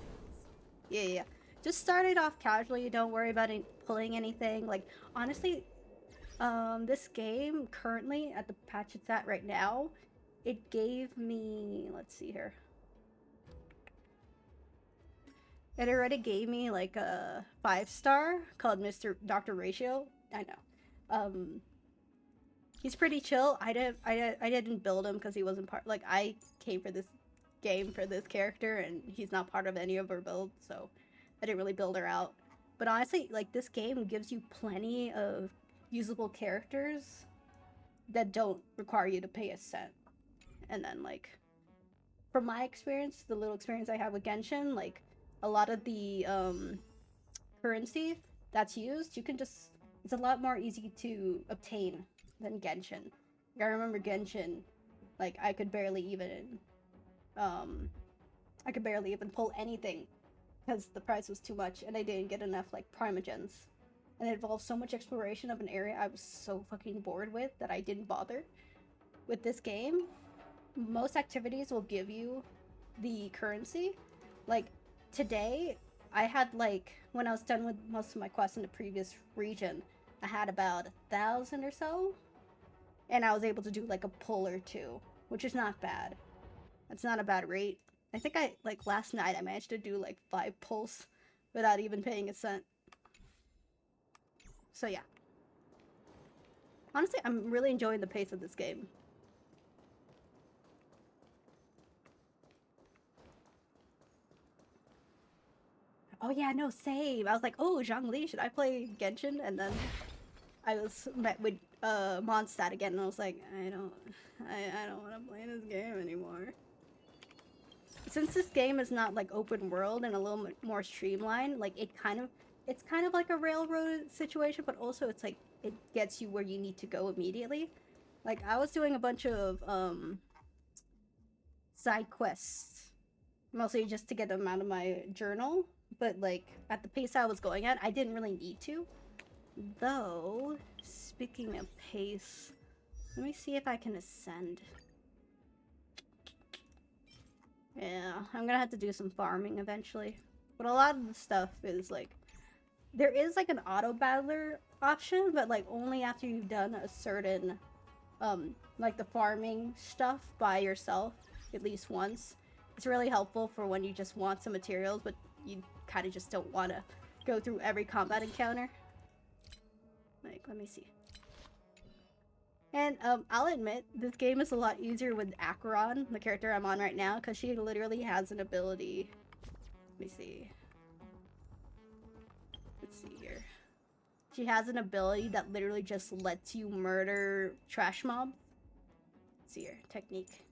Yeah. Just started off casually, don't worry about pulling anything. Like, honestly, this game, currently, at the patch it's at right now, it gave me, let's see here. It already gave me, like, a 5-star called Dr. Ratio. I know. He's pretty chill. I didn't build him because he wasn't part, like, I came for this game for this character, and he's not part of any of our builds, so I didn't really build her out. But honestly, like, this game gives you plenty of usable characters that don't require you to pay a cent. And then, like, from my experience, the little experience I have with Genshin, like, a lot of the currency that's used, you can just, it's a lot more easy to obtain than Genshin. Like, I remember Genshin, like, I could barely even pull anything because the price was too much, and I didn't get enough, like, primogens. And it involved so much exploration of an area I was so fucking bored with that I didn't bother. With this game, most activities will give you the currency. Like, today, I had, like, when I was done with most of my quests in the previous region, I had about 1,000 or so. And I was able to do, like, a pull or two, which is not bad. That's not a bad rate. I think like last night I managed to do like 5 pulls without even paying a cent. So yeah. Honestly, I'm really enjoying the pace of this game. Oh yeah, no, same. I was like, oh, Zhongli, should I play Genshin? And then I was met with Mondstadt again, and I was like, I don't want to play this game anymore. Since this game is not like open world and a little bit more streamlined, like it's kind of like a railroad situation, but also it's like it gets you where you need to go immediately. Like I was doing a bunch of side quests, mostly just to get them out of my journal, but like at the pace I was going at, I didn't really need to. Though, speaking of pace, let me see if I can ascend. Yeah, I'm gonna have to do some farming eventually. But a lot of the stuff is like, there is like an auto battler option, but like only after you've done a certain, like the farming stuff by yourself at least once. It's really helpful for when you just want some materials, but you kind of just don't want to go through every combat encounter. Like, let me see. And I'll admit, this game is a lot easier with Acheron, the character I'm on right now, because she literally has an ability. Let me see. Let's see here. She has an ability that literally just lets you murder trash mob. Let's see here. Technique.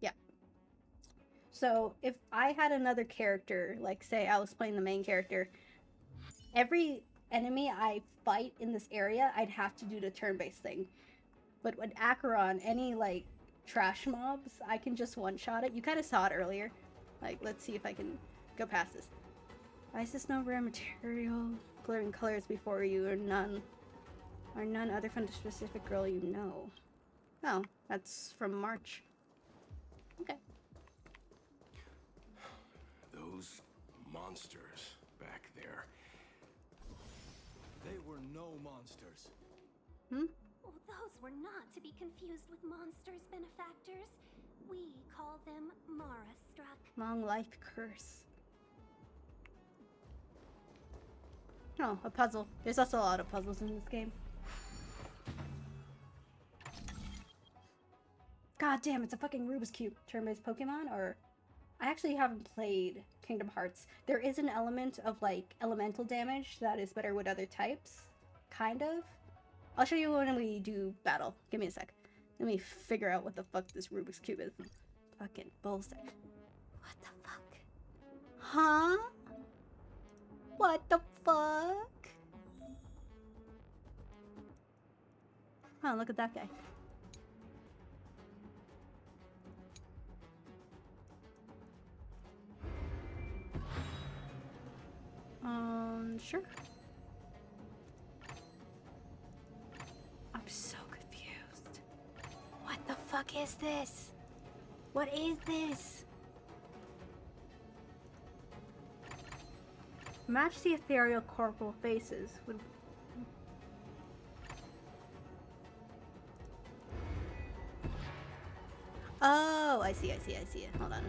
Yeah. So, if I had another character, like say I was playing the main character, every enemy I fight in this area, I'd have to do the turn-based thing. But with Acheron, any like trash mobs, I can just one-shot it. You kind of saw it earlier. Like, let's see if I can go past this. Why is this no rare material? Glaring colors before you are none other from the specific girl you know. Oh, that's from March. Okay. Those monsters back there. They were no monsters. Hmm? Oh, those were not to be confused with monsters, benefactors. We call them Mara-struck. Long life curse. Oh, a puzzle. There's also a lot of puzzles in this game. God damn, it's a fucking Rubik's Cube. Turn-based Pokemon, or... I actually haven't played Kingdom Hearts. There is an element of, like, elemental damage that is better with other types. Kind of. I'll show you when we do battle. Give me a sec. Let me figure out what the fuck this Rubik's Cube is. Fucking bullshit. What the fuck? Huh? What the fuck? Oh, look at that guy. Sure. I'm so confused. What the fuck is this? What is this? Match the ethereal corporal faces with... Oh, I see it. Hold on.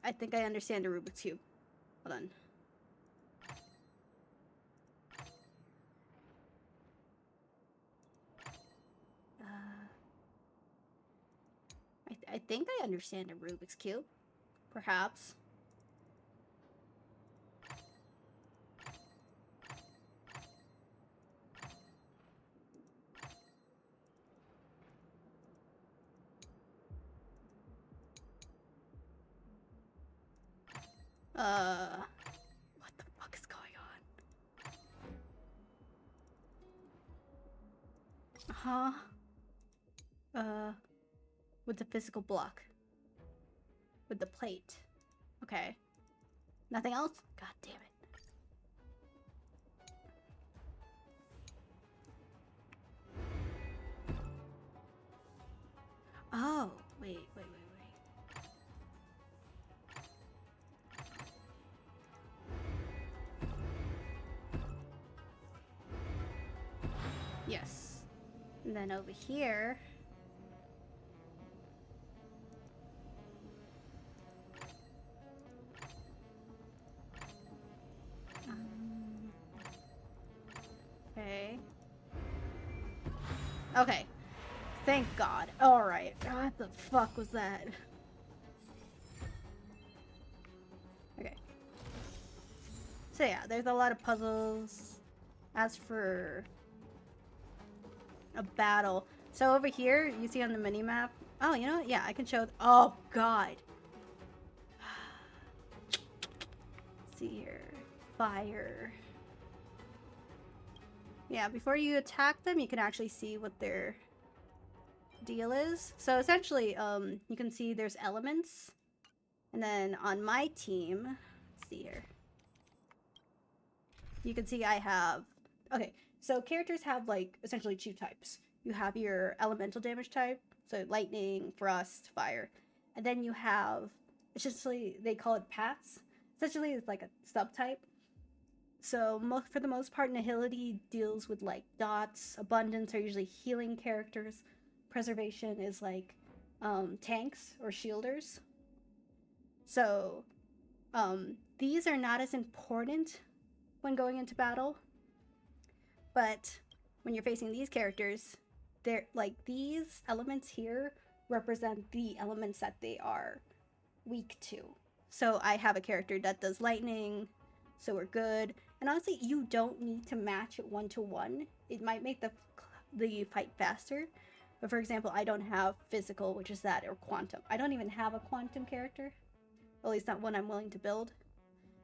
I think I understand the Rubik's Cube. Hold on. I think I understand a Rubik's Cube. Perhaps. What the fuck is going on? Huh? With the physical block. With the plate. Okay. Nothing else? God damn it. Oh, wait. Yes. And then over here... Okay. Thank God. Alright. What the fuck was that? Okay. So yeah, there's a lot of puzzles. As for a battle. So over here, you see on the mini-map. Oh, you know what? Yeah, I can show. Oh, God. Let's see here. Fire. Yeah, before you attack them, you can actually see what their deal is. So essentially, you can see there's elements. And then on my team, let's see here. You can see I have... Okay, so characters have, like, essentially 2 types. You have your elemental damage type, so lightning, frost, fire. And then you have, essentially, they call it paths. Essentially, it's like a subtype. So for the most part, Nihility deals with, like, dots. Abundance are usually healing characters. Preservation is, like, tanks or shielders. So, these are not as important when going into battle. But when you're facing these characters, they're like these elements here represent the elements that they are weak to. So I have a character that does lightning, so we're good. And honestly, you don't need to match it 1-to-1. It might make the fight faster. But for example, I don't have physical, which is that, or quantum. I don't even have a quantum character. At least not one I'm willing to build.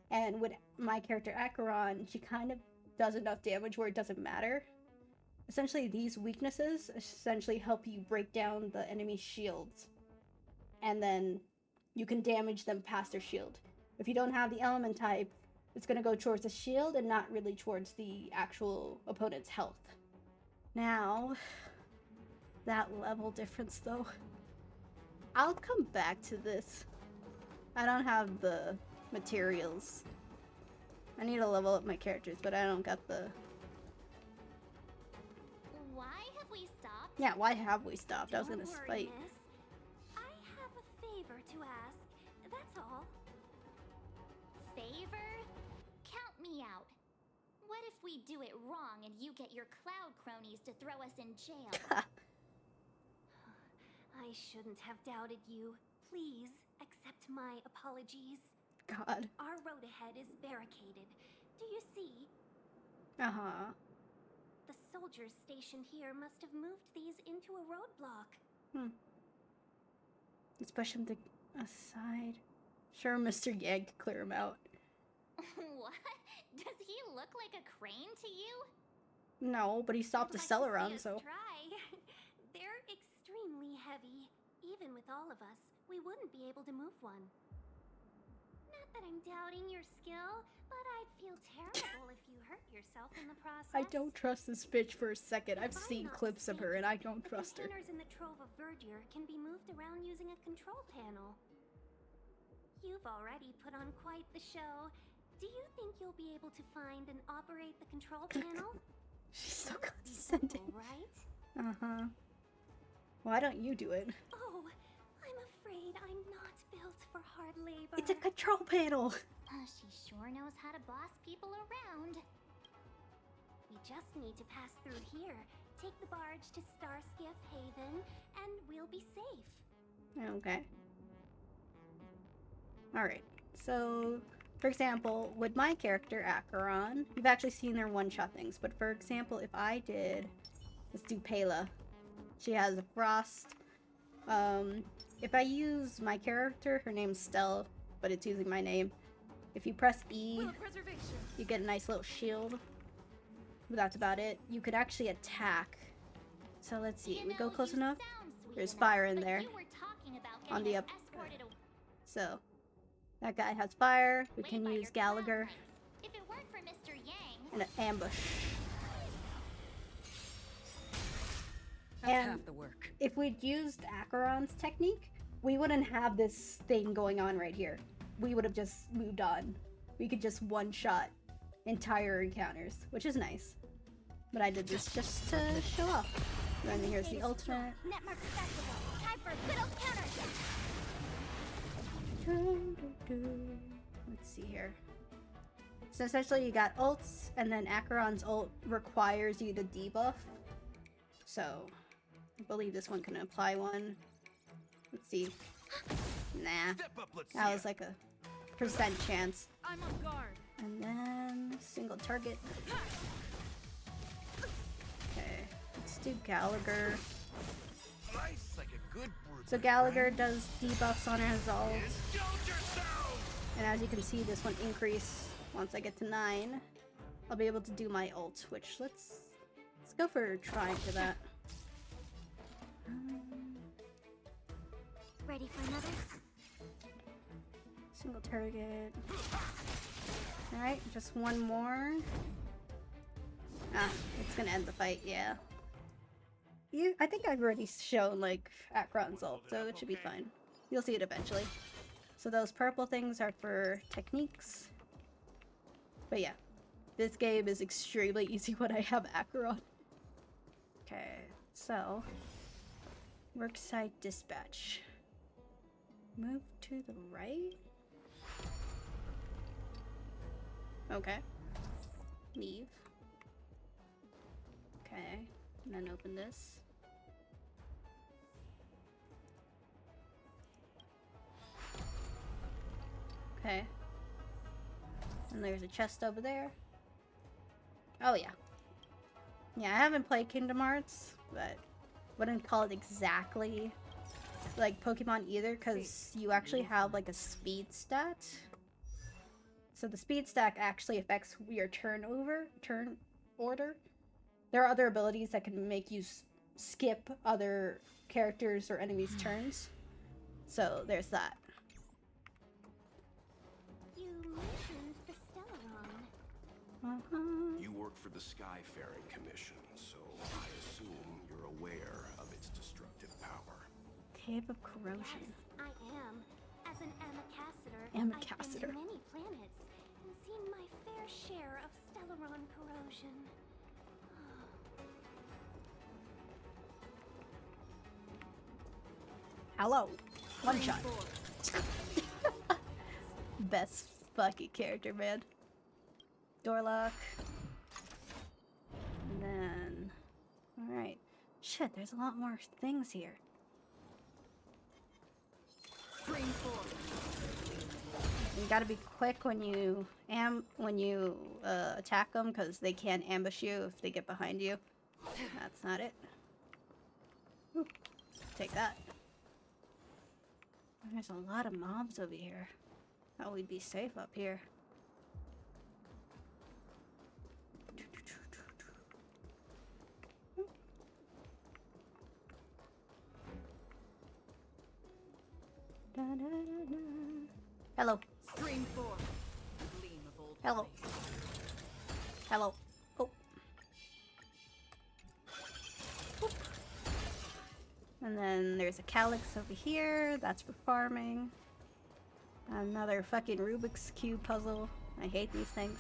And with my character Acheron, she kind of does enough damage where it doesn't matter. Essentially, these weaknesses essentially help you break down the enemy's shields. And then you can damage them past their shield. If you don't have the element type, it's going to go towards the shield and not really towards the actual opponent's health. Now, that level difference though. I'll come back to this. I don't have the materials. I need to level up my characters, but I don't got the... Why have we stopped? Yeah, why have we stopped? I was gonna Don't worry, fight. miss. I have a favor to ask. That's all. Favor? Count me out. What if we do it wrong and you get your cloud cronies to throw us in jail? I shouldn't have doubted you. Please accept my apologies. God. Our road ahead is barricaded. Do you see? Uh-huh. The soldiers stationed here must have moved these into a roadblock. Let's push him to aside. Sure, Mr. Yang can clear him out. What? Does he look like a crane to you? No, but he stopped the Celeron, so... Try. They're extremely heavy. Even with all of us, we wouldn't be able to move one. Not that I'm doubting your skill, but I'd feel terrible if you hurt yourself in the process. I don't trust this bitch for a second. I've seen clips of her and I don't trust her. Containers in the Trove of Verdure can be moved around using a control panel. You've already put on quite the show. Do you think you'll be able to find and operate the control panel? She's so condescending. Right? Uh-huh. Why don't you do it? Oh, I'm afraid I'm not built for hard labor. It's a control panel! She sure knows how to boss people around. We just need to pass through here, take the barge to Starskiff Haven, and we'll be safe. Okay. Alright, so... For example, with my character, Acheron, you've actually seen her one-shot things, but for example, if I did... Let's do Pela. She has a frost. If I use my character, her name's Stell, but it's using my name. If you press E, you get a nice little shield. But that's about it. You could actually attack. So let's see, we go close enough. There's fire in there. On the up. So, that guy has fire. We can use Gallagher. If it weren't for Mr. Yang... And an ambush. That's And half the work. if we'd used Acheron's technique, we wouldn't have this thing going on right here. We would have just moved on. We could just one-shot entire encounters, which is nice. But I did this just to show off. Then here's the ultimate. Netmark Festival. Time for a good old counter. Let's see here. So essentially you got ults, and then Acheron's ult requires you to debuff. So, I believe this one can apply one. Let's see. Nah. That was like a percent chance. I'm on guard. And then single target. Okay, let's do Gallagher. So Gallagher does debuffs on his ult. And as you can see, this one increase once I get to 9. I'll be able to do my ult, which let's go for trying for that. Ready for another? Single target. Alright, just one more. Ah, it's gonna end the fight, yeah. I think I've already shown, like, Akron's ult, so it should be fine. You'll see it eventually. So those purple things are for techniques. But yeah, this game is extremely easy when I have Akron. Okay, so... Worksite dispatch. Move to the right? Okay. Leave. Okay, and then open this. Okay. And there's a chest over there. Oh yeah. Yeah, I haven't played Kingdom Hearts, but wouldn't call it exactly like Pokemon either, because you actually have like a speed stat. So the speed stack actually affects your turn order. There are other abilities that can make you skip other characters or enemies' turns. So there's that. You mentioned the Stellaron. You work for the Skyfaring Commission, so I assume you're aware of its destructive power. Cave of Corrosion. Yes, I am. As an Amicassator, Amicassator. I've been to many planets and seen my fair share of Stellaron corrosion. Hello. One shot. Best fucking character, man. Door lock. And then... Alright. Shit, there's a lot more things here. You gotta be quick when you attack them, because they can ambush you if they get behind you. That's not it. Ooh, take that. There's a lot of mobs over here. Thought we'd be safe up here. Da, da, da, da. Hello. Stream 4. Gleam of old Hello. Hello. Oh. Whoop. And then there's a calyx over here. That's for farming. Another fucking Rubik's Cube puzzle. I hate these things.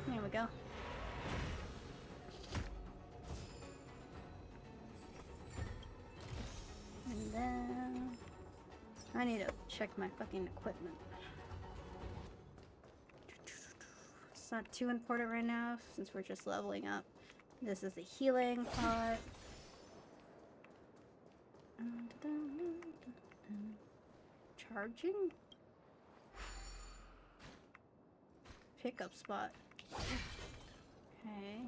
There we go. And then I need to check my fucking equipment. It's not too important right now since we're just leveling up. This is the healing pot. Charging? Pickup spot. Okay.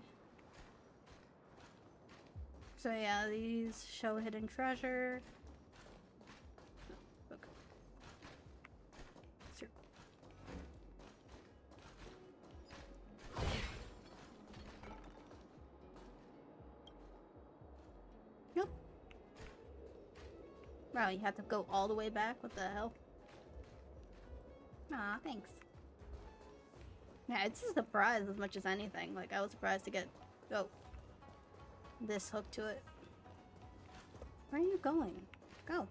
So yeah, these show hidden treasure. Okay. Sure. Wow, you have to go all the way back? What the hell? Aw, thanks. Yeah, it's a surprise as much as anything. Like, I was surprised to get, this hooked to it. Where are you going? Go.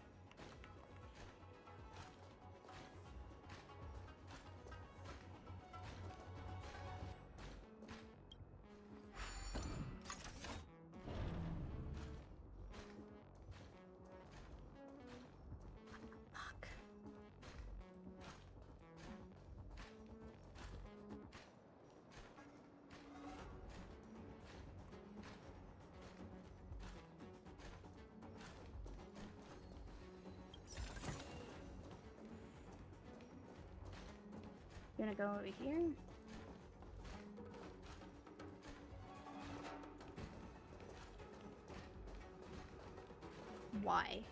Gonna go over here. Why?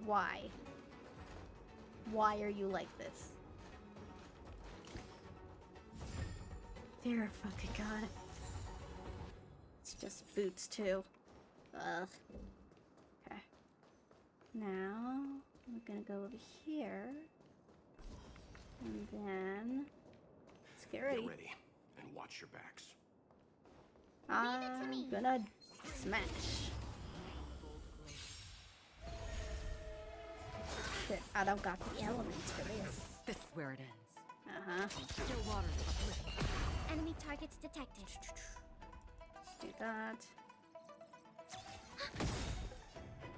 Why? Why are you like this? Dear fucking god. It's just boots too. Ugh. Okay. Now we're gonna go over here. And then let's get ready. Get ready and watch your backs. I'm gonna smash. Shit, I don't got the elements for this. This is where it ends. Uh-huh. Still waters uplifted. Enemy targets detected. Let's do that.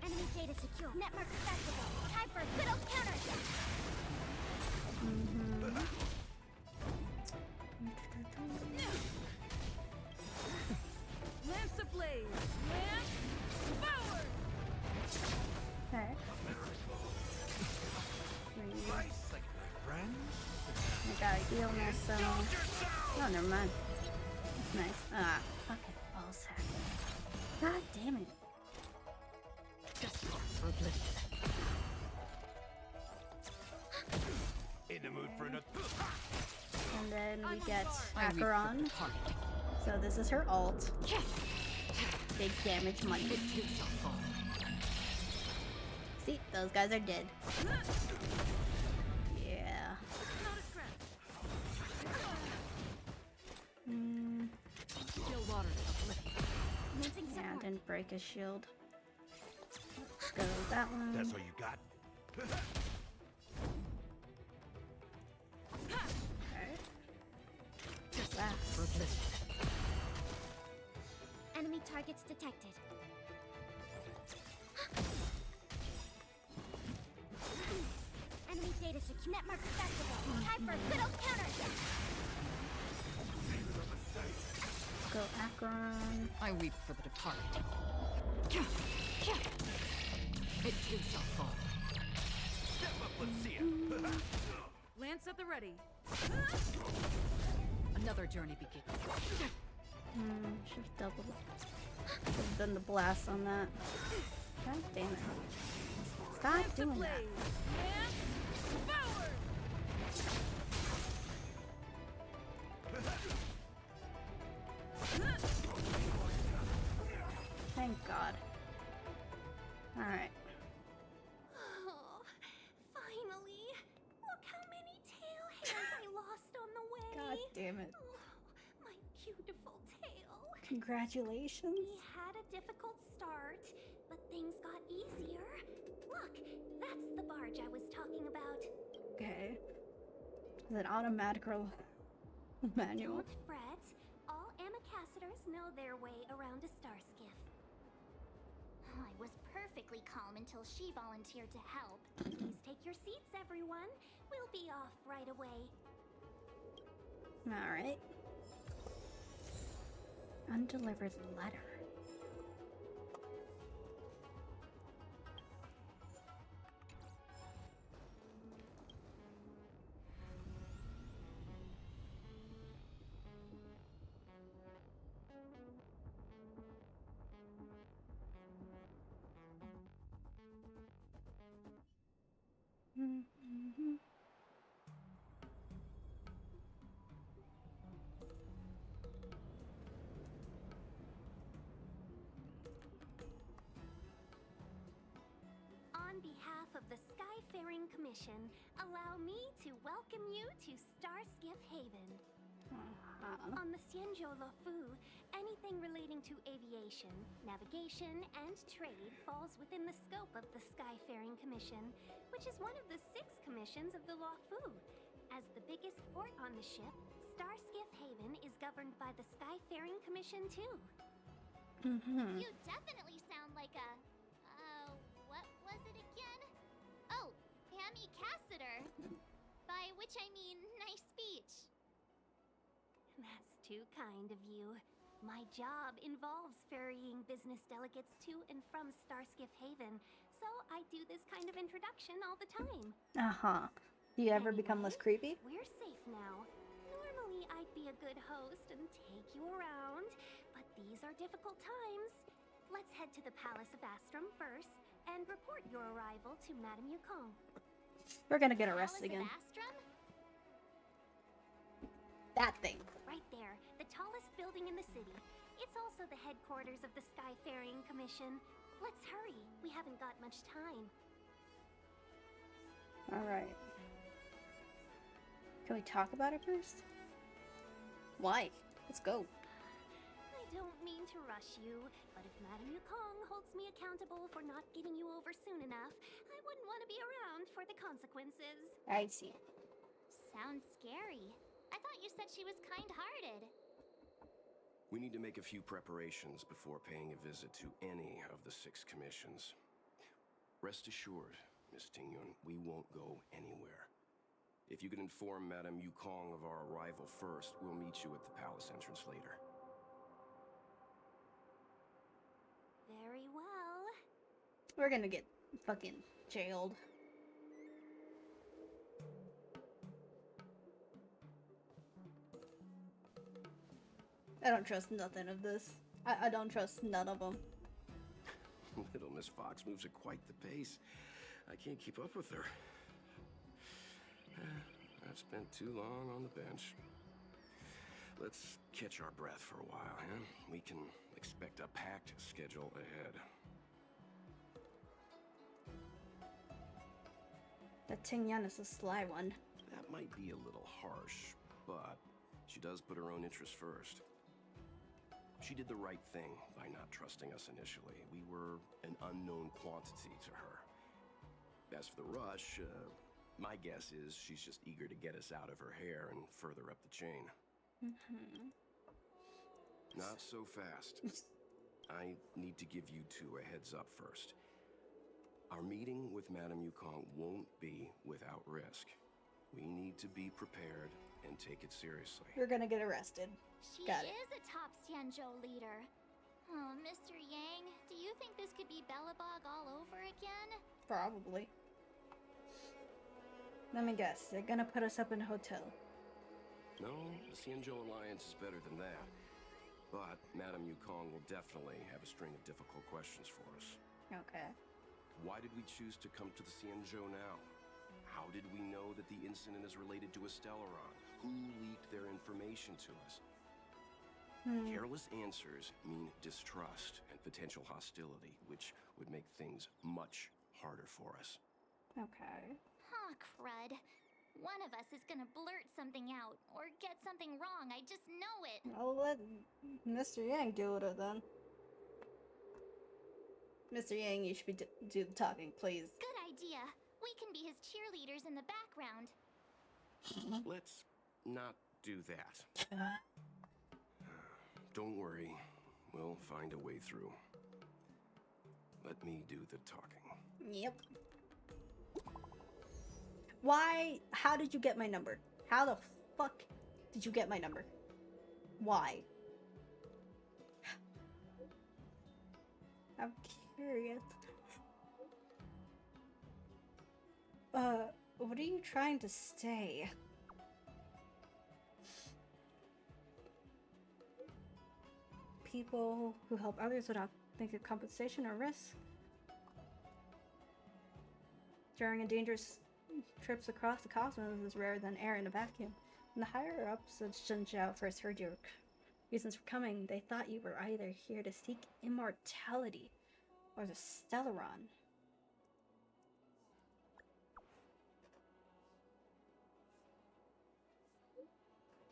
Enemy data secure. Network accessible. Time for a good old counter. Lance ablaze! Lance forward! Okay. I gotta heal myself. Oh, never mind. That's nice. Ah, fucking ball sack. God damn it. Just for oblivion. In the mood for another. And then we get Acheron. So this is her ult. Big damage money. See, those guys are dead. Yeah. Yeah, didn't break his shield. Let's go with that one. That's all you got? Enemy targets detected. Enemy data secure. Network accessible. Time for a good old counter. Let's go Acheron. I weep for the departed. It too shall fall. Step up, let's see it. Lance at the ready. Another journey begins. Should've doubled. Should've done the blast on that. God damn it. Stop doing that. Thank God. Alright. Oh, finally. Look how many tail hairs I lost on the way. God damn it. Oh, my beautiful tail. Congratulations. We had a difficult start, but things got easier. Look, that's the barge I was talking about. Okay. Is it automatic or manual? Don't fret. All ambassadors know their way around a star skiff. I was perfectly calm until she volunteered to help. Please take your seats, everyone. We'll be off right away. Alright. Undelivered letter. the Skyfaring Commission, allow me to welcome you to Starskiff Haven. On the Xianzhou Luofu, anything relating to aviation, navigation, and trade falls within the scope of the Skyfaring Commission, which is one of the 6 commissions of the Luofu. As the biggest port on the ship, Starskiff Haven is governed by the Skyfaring Commission too. You definitely sound like a... what was it again? Oh, Amy Cassiter. By which I mean, nice speech. That's too kind of you. My job involves ferrying business delegates to and from Starskiff Haven, so I do this kind of introduction all the time. Uh-huh. Do you ever become less creepy? We're safe now. Normally, I'd be a good host and take you around, but these are difficult times. Let's head to the Palace of Astrum first and report your arrival to Madame Yukong. We're gonna get arrested again. Astrum? That thing. Right there, the tallest building in the city. It's also the headquarters of the Skyfaring Commission. Let's hurry. We haven't got much time. Alright. Can we talk about it first? Why? Let's go. I don't mean to rush you, but if Madame Yukong holds me accountable for not getting you over soon enough, I wouldn't want to be around for the consequences. I see. Sounds scary. I thought you said she was kind-hearted. We need to make a few preparations before paying a visit to any of the 6 commissions. Rest assured, Miss Tingyun, we won't go anywhere. If you can inform Madame Yukong of our arrival first, we'll meet you at the palace entrance later. Very well. We're gonna get fucking jailed. I don't trust nothing of this. I don't trust none of them. Little Miss Fox moves at quite the pace. I can't keep up with her. I've spent too long on the bench. Let's catch our breath for a while, huh? We can expect a packed schedule ahead. That Tingyan is a sly one. That might be a little harsh, but she does put her own interests first. She did the right thing by not trusting us initially. We were an unknown quantity to her. As for the rush, my guess is she's just eager to get us out of her hair and further up the chain. Not so fast. I need to give you 2 a heads up first. Our meeting with Madame Yukong won't be without risk. We need to be prepared and take it seriously. You're gonna get arrested. She Got it. is a top Xianzhou leader. Oh, Mr. Yang, do you think this could be Belobog all over again? Probably. Let me guess. They're gonna put us up in a hotel. No, the Xianzhou Alliance is better than that. But Madame Yukong will definitely have a string of difficult questions for us. Okay. Why did we choose to come to the Xianzhou now? How did we know that the incident is related to a Stellaron? Who leaked their information to us? Careless answers mean distrust and potential hostility, which would make things much harder for us. Okay. Huh, crud. One of us is gonna blurt something out, or get something wrong, I just know it. I'll let Mr. Yang do it then. Mr. Yang, you should be do the talking, please. Good idea. We can be his cheerleaders in the background. Let's not do that. Don't worry, we'll find a way through. Let me do the talking. Yep. Why? How did you get my number? How the fuck did you get my number? Why? I'm curious. What are you trying to say? People who help others without thinking of compensation or risk. During a dangerous trips across the cosmos is rarer than air in a vacuum. When the higher-ups of Shenzhou first heard your reasons for coming, they thought you were either here to seek immortality or the Stellaron.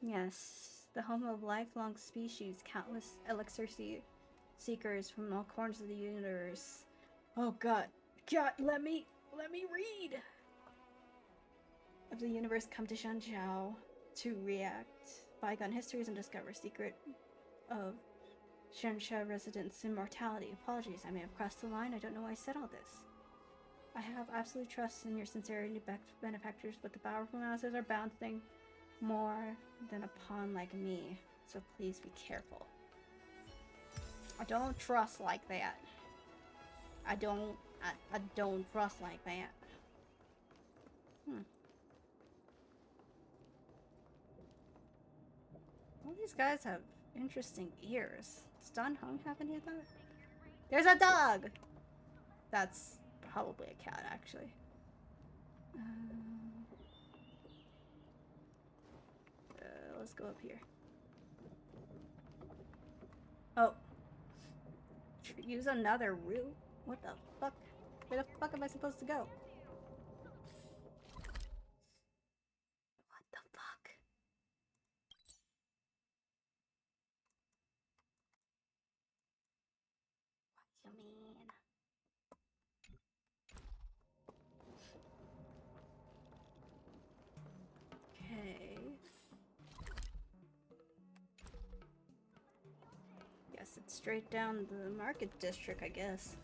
Yes, the home of lifelong species, countless elixir seekers from all corners of the universe. Oh god. God, let me read! Of the universe come to Shanzhou to react bygone histories and discover secret of Shanzhou residents' immortality. Apologies, I may have crossed the line. I don't know why I said all this. I have absolute trust in your sincerity, benefactors, but the powerful masters are bound to think more than a pawn like me. So please be careful. I don't trust like that. I don't trust like that. All these guys have interesting ears. Does Don Hung have any of that? There's a dog! That's probably a cat, actually. Let's go up here. Oh. Use another route? What the fuck? Where the fuck am I supposed to go? What the fuck? What you mean? Okay. Guess it's straight down the market district, I guess.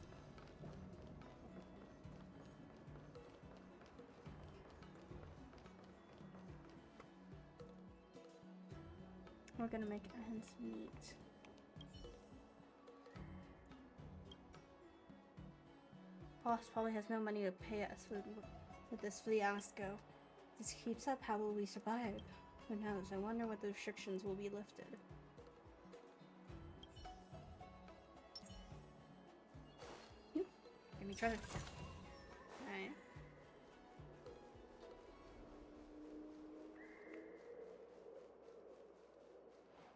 We're gonna make ends meet. Boss probably has no money to pay us with this fiasco. If this keeps up, how will we survive? Who knows? I wonder what the restrictions will be lifted. Give me treasure. Alright.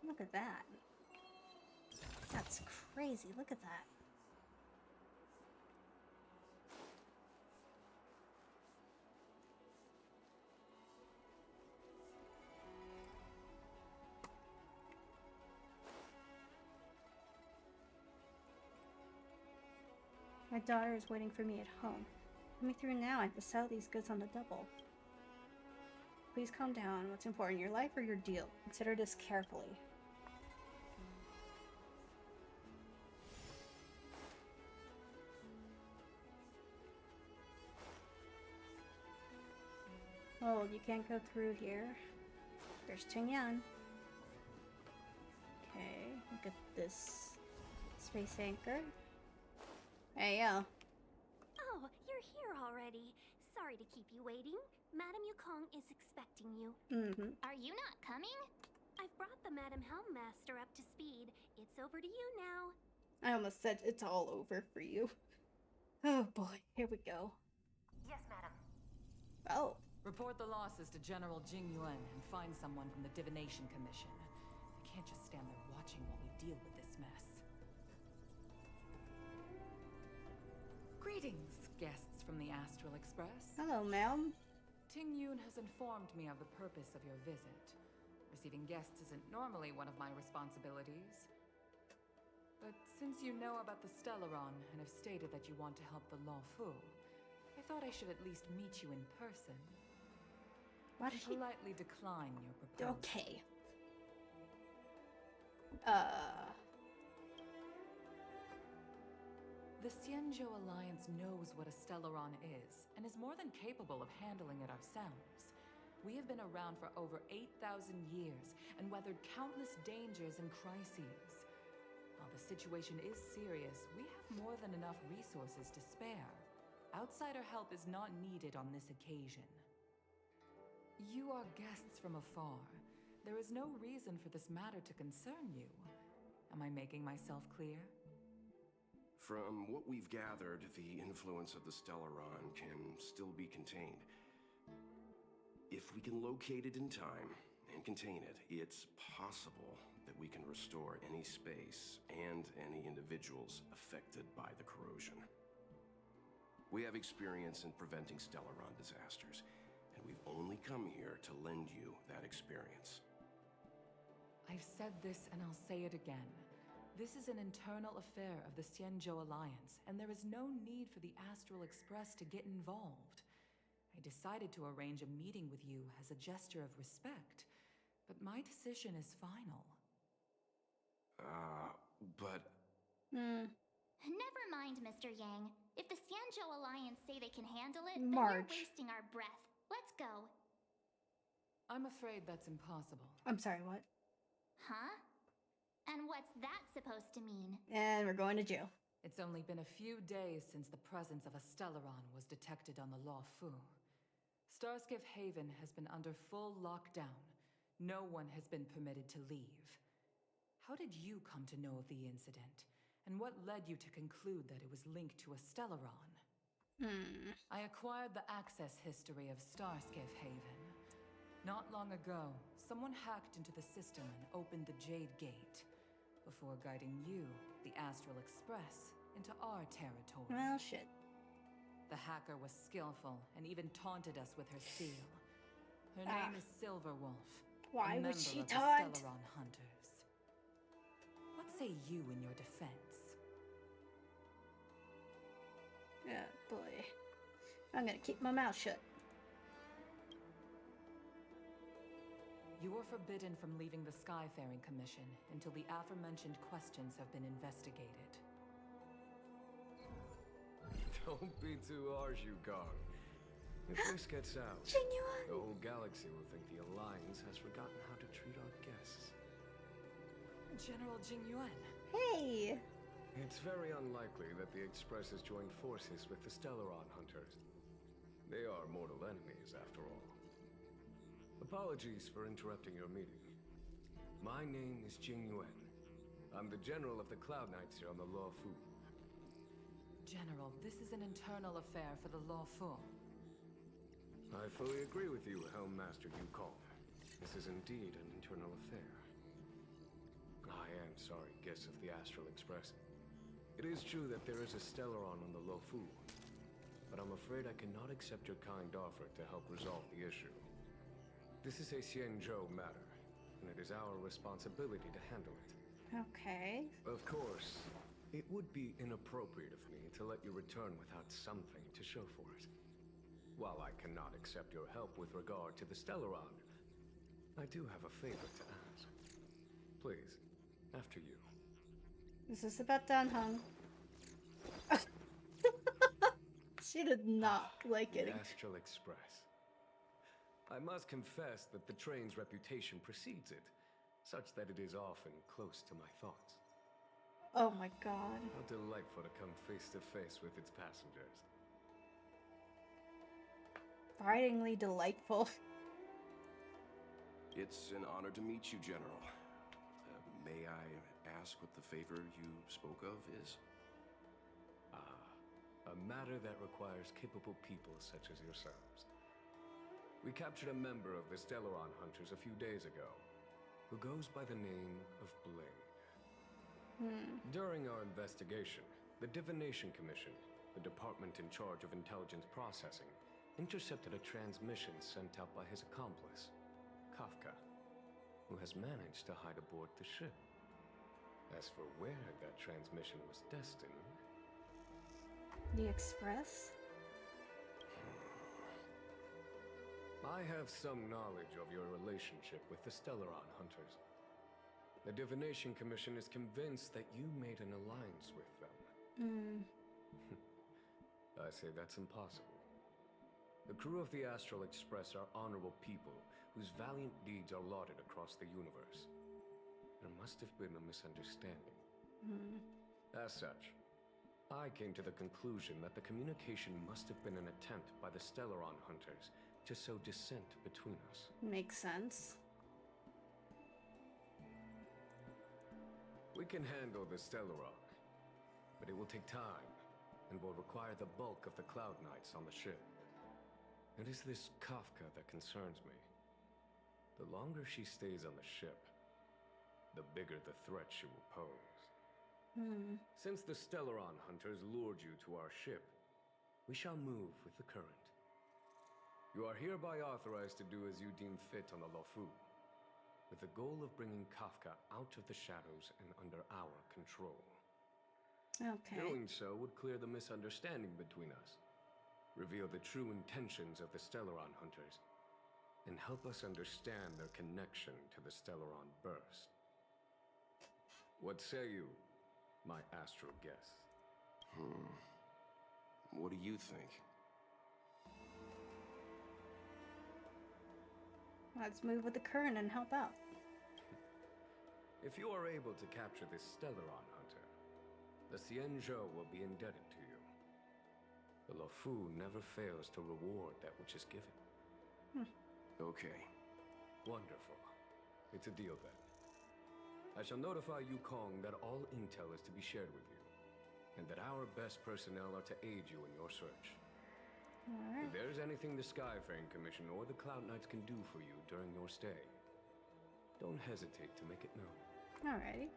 Look at that. That's crazy. Look at that. My daughter is waiting for me at home. Let me through now. I have to sell these goods on the double. Please calm down. What's important, your life or your deal? Consider this carefully. Oh, you can't go through here. There's Tingyan. Okay, look at this space anchor. Hey, yo. Oh, you're here already. Sorry to keep you waiting. Madame Yukong is expecting you. Are you not coming? I've brought the Madame Helmmaster up to speed. It's over to you now. I almost said it's all over for you. Oh boy, here we go. Yes, madam. Oh. Report the losses to General Jing Yuan and find someone from the Divination Commission. I can't just stand there watching while we deal with this mess. Greetings, guests from the Astral Express. Hello, ma'am. Ting Yun has informed me of the purpose of your visit. Receiving guests isn't normally one of my responsibilities. But since you know about the Stellaron and have stated that you want to help the Lawfu, I thought I should at least meet you in person. Why did he politely decline your proposal? Okay. The Xianzhou Alliance knows what a Stellaron is, and is more than capable of handling it ourselves. We have been around for over 8,000 years, and weathered countless dangers and crises. While the situation is serious, we have more than enough resources to spare. Outsider help is not needed on this occasion. You are guests from afar. There is no reason for this matter to concern you. Am I making myself clear? From what we've gathered, the influence of the Stellaron can still be contained. If we can locate it in time and contain it, it's possible that we can restore any space and any individuals affected by the corrosion. We have experience in preventing Stellaron disasters, and we've only come here to lend you that experience. I've said this and I'll say it again. This is an internal affair of the Xianzhou Alliance, and there is no need for the Astral Express to get involved. I decided to arrange a meeting with you as a gesture of respect, but my decision is final. But... Never mind, Mr. Yang. If the Xianzhou Alliance say they can handle it, March. then we're wasting our breath. Let's go. I'm afraid that's impossible. I'm sorry, what? Huh? And what's that supposed to mean? And we're going to jail. It's only been a few days since the presence of a Stellaron was detected on the Luofu. Starskiff Haven has been under full lockdown. No one has been permitted to leave. How did you come to know of the incident? And what led you to conclude that it was linked to a Stellaron? I acquired the access history of Starskiff Haven. Not long ago, someone hacked into the system and opened the Jade Gate, before guiding you, the Astral Express, into our territory. Well, shit. The hacker was skillful and even taunted us with her seal. Her name is Silverwolf. Why would a she member of taunt? the Stellaron Hunters. What say you in your defense? Yeah, boy. I'm gonna keep my mouth shut. You are forbidden from leaving the Skyfaring Commission until the aforementioned questions have been investigated. Don't be too harsh, Yukong. If this gets out, Genuine. the whole galaxy will think the Alliance has forgotten how to treat our guests. General Jingyuan. Hey! It's very unlikely that the Express has joined forces with the Stellaron Hunters. They are mortal enemies, after all. Apologies for interrupting your meeting. My name is Jing Yuan. I'm the general of the Cloud Knights here on the Luofu. General, this is an internal affair for the Luofu. I fully agree with you, Helm Master Yukong. This is indeed an internal affair. I am sorry, guests of the Astral Express. It is true that there is a Stellaron on the Luofu, but I'm afraid I cannot accept your kind offer to help resolve the issue. This is a Xianzhou matter, and it is our responsibility to handle it. Okay. Of course, it would be inappropriate of me to let you return without something to show for it. While I cannot accept your help with regard to the Stellaron, I do have a favor to ask. Please, after you. This is about done, Hung. She did not like The getting... Astral Express. I must confess that the train's reputation precedes it, such that it is often close to my thoughts. Oh my god. How delightful to come face to face with its passengers. Frighteningly delightful. It's an honor to meet you, General. May I ask what the favor you spoke of is? A matter that requires capable people such as yourselves. We captured a member of the Stellaron Hunters a few days ago, who goes by the name of Blade. During our investigation, the Divination Commission, the department in charge of intelligence processing, intercepted a transmission sent out by his accomplice, Kafka, who has managed to hide aboard the ship. As for where that transmission was destined... The Express? I have some knowledge of your relationship with the Stellaron Hunters. The Divination Commission is convinced that you made an alliance with them. I say that's impossible. The crew of the Astral Express are honorable people whose valiant deeds are lauded across the universe. There must have been a misunderstanding. As such, I came to the conclusion that the communication must have been an attempt by the Stellaron Hunters to sow dissent between us. Makes sense. We can handle the Stellaron, but it will take time and will require the bulk of the Cloud Knights on the ship. It is this Kafka that concerns me. The longer she stays on the ship, the bigger the threat she will pose. Since the Stellaron Hunters lured you to our ship, we shall move with the current. You are hereby authorized to do as you deem fit on the Luofu. with the goal of bringing Kafka out of the shadows and under our control. Okay. Doing so would clear the misunderstanding between us, reveal the true intentions of the Stellaron hunters, and help us understand their connection to the Stellaron burst. What say you, my astral guest? What do you think? Let's move with the current and help out. If you are able to capture this Stellaron hunter, the Xianzhou will be indebted to you. The Luofu never fails to reward that which is given. Okay. Wonderful. It's a deal then. I shall notify Yukong that all intel is to be shared with you, and that our best personnel are to aid you in your search. Alright. If there is anything the Skyfaring Commission or the Cloud Knights can do for you during your stay, don't hesitate to make it known. Alrighty.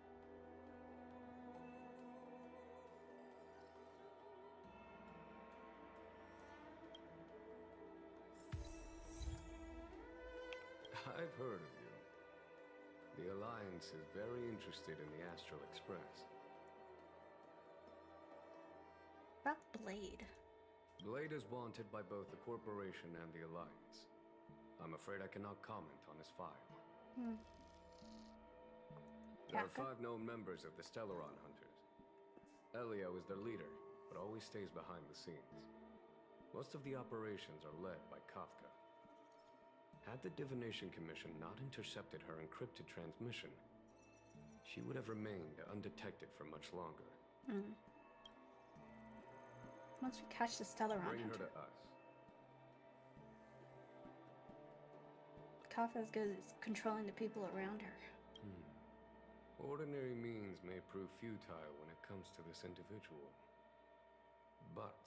I've heard of you. The Alliance is very interested in the Astral Express. About Blade. Blade is wanted by both the Corporation and the Alliance. I'm afraid I cannot comment on his file. There are 5 known members of the Stellaron Hunters. Elio is their leader, but always stays behind the scenes. Most of the operations are led by Kafka. Had the Divination Commission not intercepted her encrypted transmission, she would have remained undetected for much longer. Once we catch the Stellaron Bring her hunter, to us. Kafka is good at controlling the people around her. Ordinary means may prove futile when it comes to this individual. But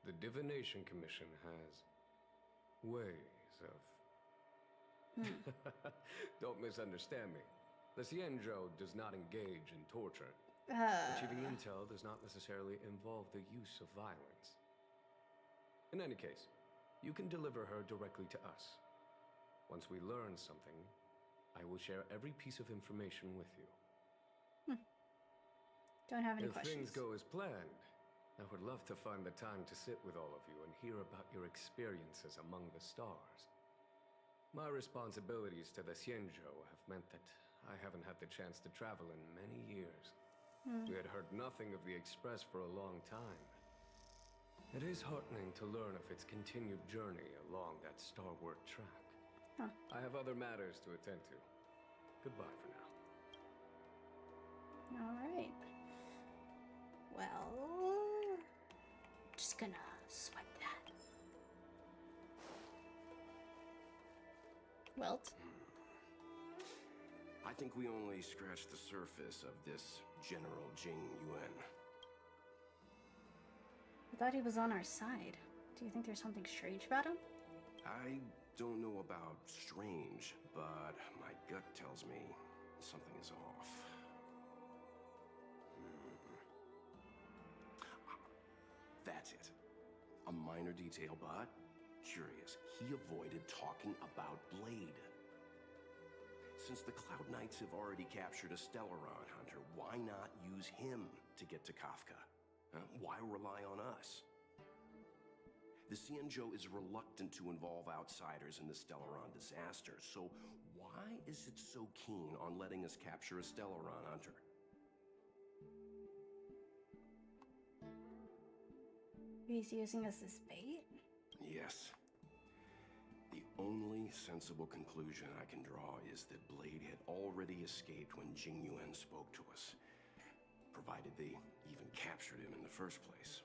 the Divination Commission has ways of... Don't misunderstand me. The Xianzhou does not engage in torture. Achieving intel does not necessarily involve the use of violence. In any case, you can deliver her directly to us. Once we learn something, I will share every piece of information with you. Don't have any If questions. things go as planned, I would love to find the time to sit with all of you and hear about your experiences among the stars. My responsibilities to the Xianzhou have meant that I haven't had the chance to travel in many years. We had heard nothing of the Express for a long time. It is heartening to learn of its continued journey along that starward track. I have other matters to attend to. Goodbye for now. Alright. Well, just gonna swipe that. Welt. I think we only scratched the surface of this General Jing Yuan. I thought he was on our side. Do you think there's something strange about him? I don't know about strange, but my gut tells me something is off. That's it. A minor detail, but curious. He avoided talking about Blade. Since the Cloud Knights have already captured a Stellaron hunter, why not use him to get to Kafka? Why rely on us? The Xianzhou is reluctant to involve outsiders in the Stellaron disaster, so why is it so keen on letting us capture a Stellaron hunter? He's using us as bait? Yes. The only sensible conclusion I can draw is that Blade had already escaped when Jing Yuan spoke to us, provided they even captured him in the first place.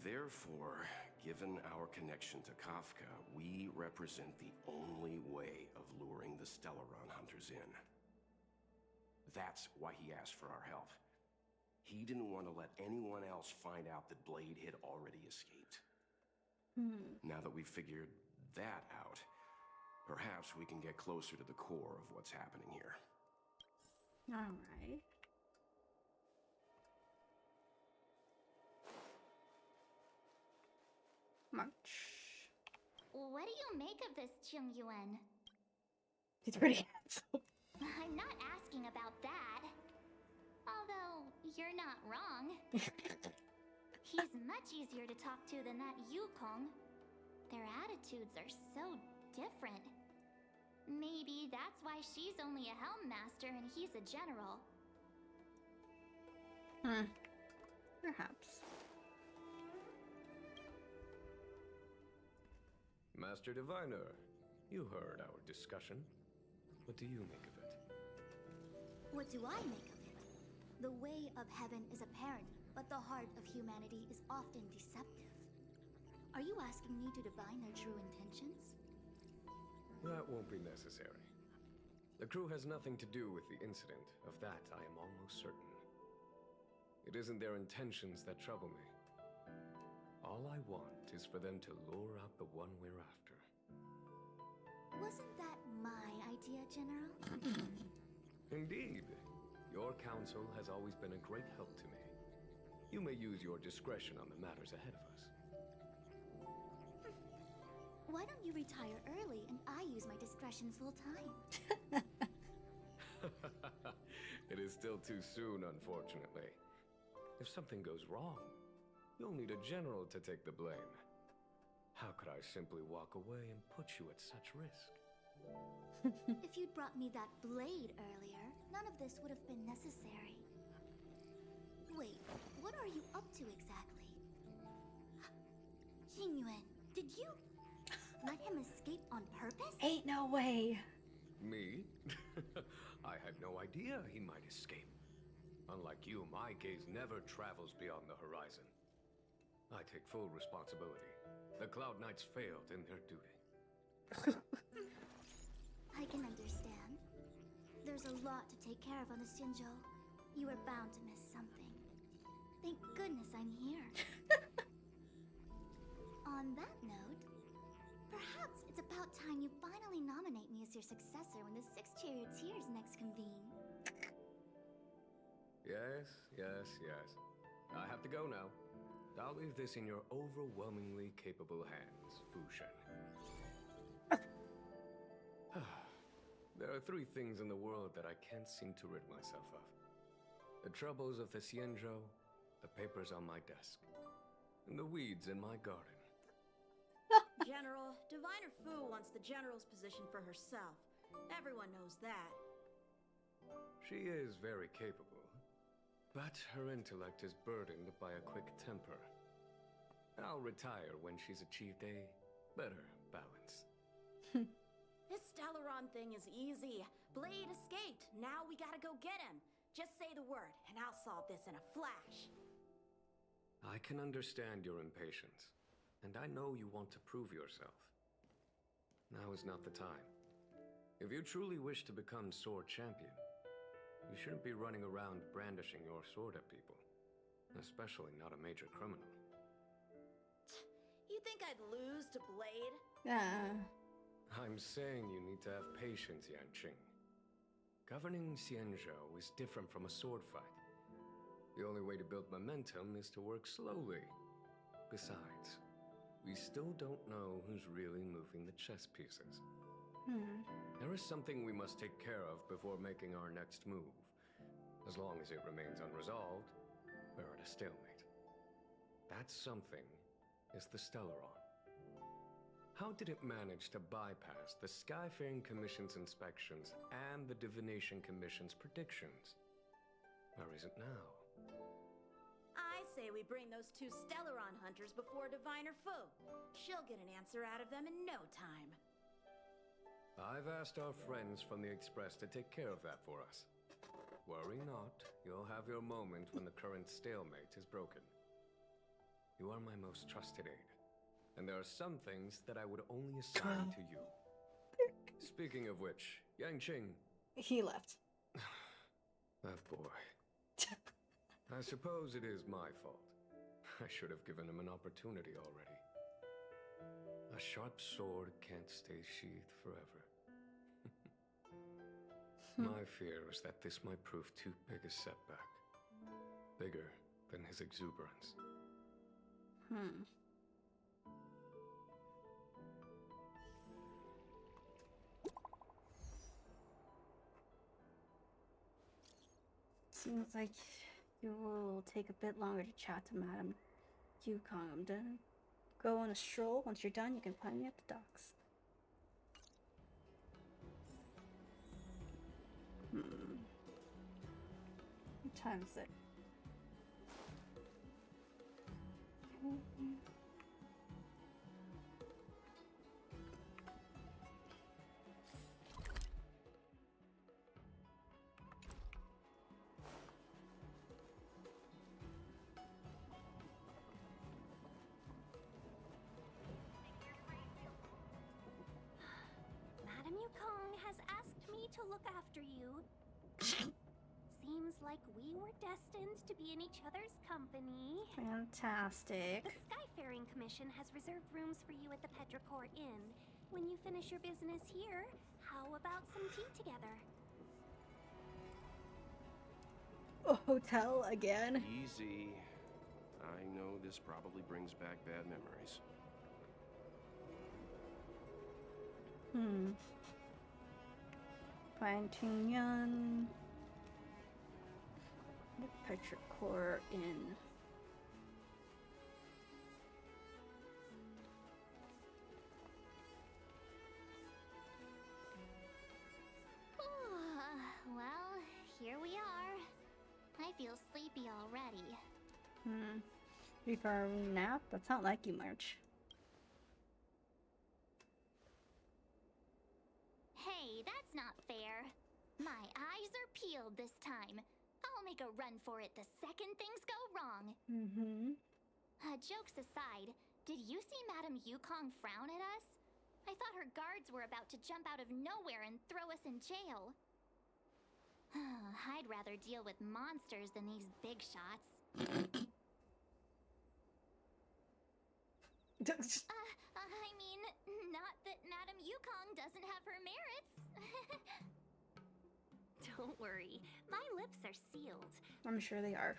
Therefore, given our connection to Kafka, we represent the only way of luring the Stellaron hunters in. That's why he asked for our help. He didn't want to let anyone else find out that Blade had already escaped. Now that we've figured that out, perhaps we can get closer to the core of what's happening here. Alright. March. What do you make of this, Jing Yuan? He's pretty handsome. I'm not asking about that. Although, you're not wrong. He's much easier to talk to than that Yukong. Their attitudes are so different. Maybe that's why she's only a helm master and he's a general. Perhaps. Master Diviner, you heard our discussion. What do you make of it? What do I make of it? The way of heaven is apparent, but the heart of humanity is often deceptive. Are you asking me to divine their true intentions? That won't be necessary. The crew has nothing to do with the incident. Of that, I am almost certain. It isn't their intentions that trouble me. All I want is for them to lure out the one we're after. Wasn't that my idea, General? Indeed. Your counsel has always been a great help to me. You may use your discretion on the matters ahead of us. Why don't you retire early and I use my discretion full time? It is still too soon, unfortunately. If something goes wrong, you'll need a general to take the blame. How could I simply walk away and put you at such risk? If you'd brought me that blade earlier, none of this would have been necessary. Wait, what are you up to exactly? Jingyuan, did you let him escape on purpose? Ain't no way. Me? I had no idea he might escape. Unlike you, my gaze never travels beyond the horizon. I take full responsibility. The Cloud Knights failed in their duty. I can understand. There's a lot to take care of on the Xinzhou. You are bound to miss something. Thank goodness I'm here. On that note, perhaps it's about time you finally nominate me as your successor when the Six Charioteers next convene. Yes. I have to go now. I'll leave this in your overwhelmingly capable hands, Fu Shen. There are three things in the world that I can't seem to rid myself of. The troubles of the Xianzhou, the papers on my desk, and the weeds in my garden. General, Diviner Fu wants the general's position for herself. Everyone knows that. She is very capable, but her intellect is burdened by a quick temper. I'll retire when she's achieved a better balance. This Stellaron thing is easy. Blade escaped. Now we gotta go get him. Just say the word, and I'll solve this in a flash. I can understand your impatience, and I know you want to prove yourself. Now is not the time. If you truly wish to become sword champion, you shouldn't be running around brandishing your sword at people, especially not a major criminal. You think I'd lose to Blade? I'm saying you need to have patience, Yanqing. Governing Xianzhou is different from a sword fight. The only way to build momentum is to work slowly. Besides, we still don't know who's really moving the chess pieces. There is something we must take care of before making our next move. As long as it remains unresolved, we're at a stalemate. That something is the Stellaron. How did it manage to bypass the Skyfaring Commission's inspections and the Divination Commission's predictions? Where is it now? I say we bring those two Stellaron hunters before Diviner Fu. She'll get an answer out of them in no time. I've asked our friends from the Express to take care of that for us. Worry not, you'll have your moment when the current stalemate is broken. You are my most trusted aide, and there are some things that I would only assign to you. Speaking of which, Yanqing... He left. That boy. I suppose it is my fault. I should have given him an opportunity already. A sharp sword can't stay sheathed forever. My fear is that this might prove too big a setback. Bigger than his exuberance. Seems like you will take a bit longer to chat to Madame Yukong. I'm done. Go on a stroll. Once you're done, you can find me at the docks. What time is it? Madame Yukong has asked me to look after you. Seems like we were destined to be in each other's company. Fantastic. The Skyfaring Commission has reserved rooms for you at the Petrichor Inn. When you finish your business here, how about some tea together? A hotel again? Easy. I know this probably brings back bad memories. Fine-tune Yun. The Petrichor Inn. Well, here we are. I feel sleepy already. Before we nap? That's not like you much. Hey, that's not fair. My eyes are peeled this time. I'll make a run for it the second things go wrong. Jokes aside, did you see Madame Yukong frown at us? I thought her guards were about to jump out of nowhere and throw us in jail. I'd rather deal with monsters than these big shots. I mean, not that Madame Yukong doesn't have her merits. Don't worry, my lips are sealed. I'm sure they are.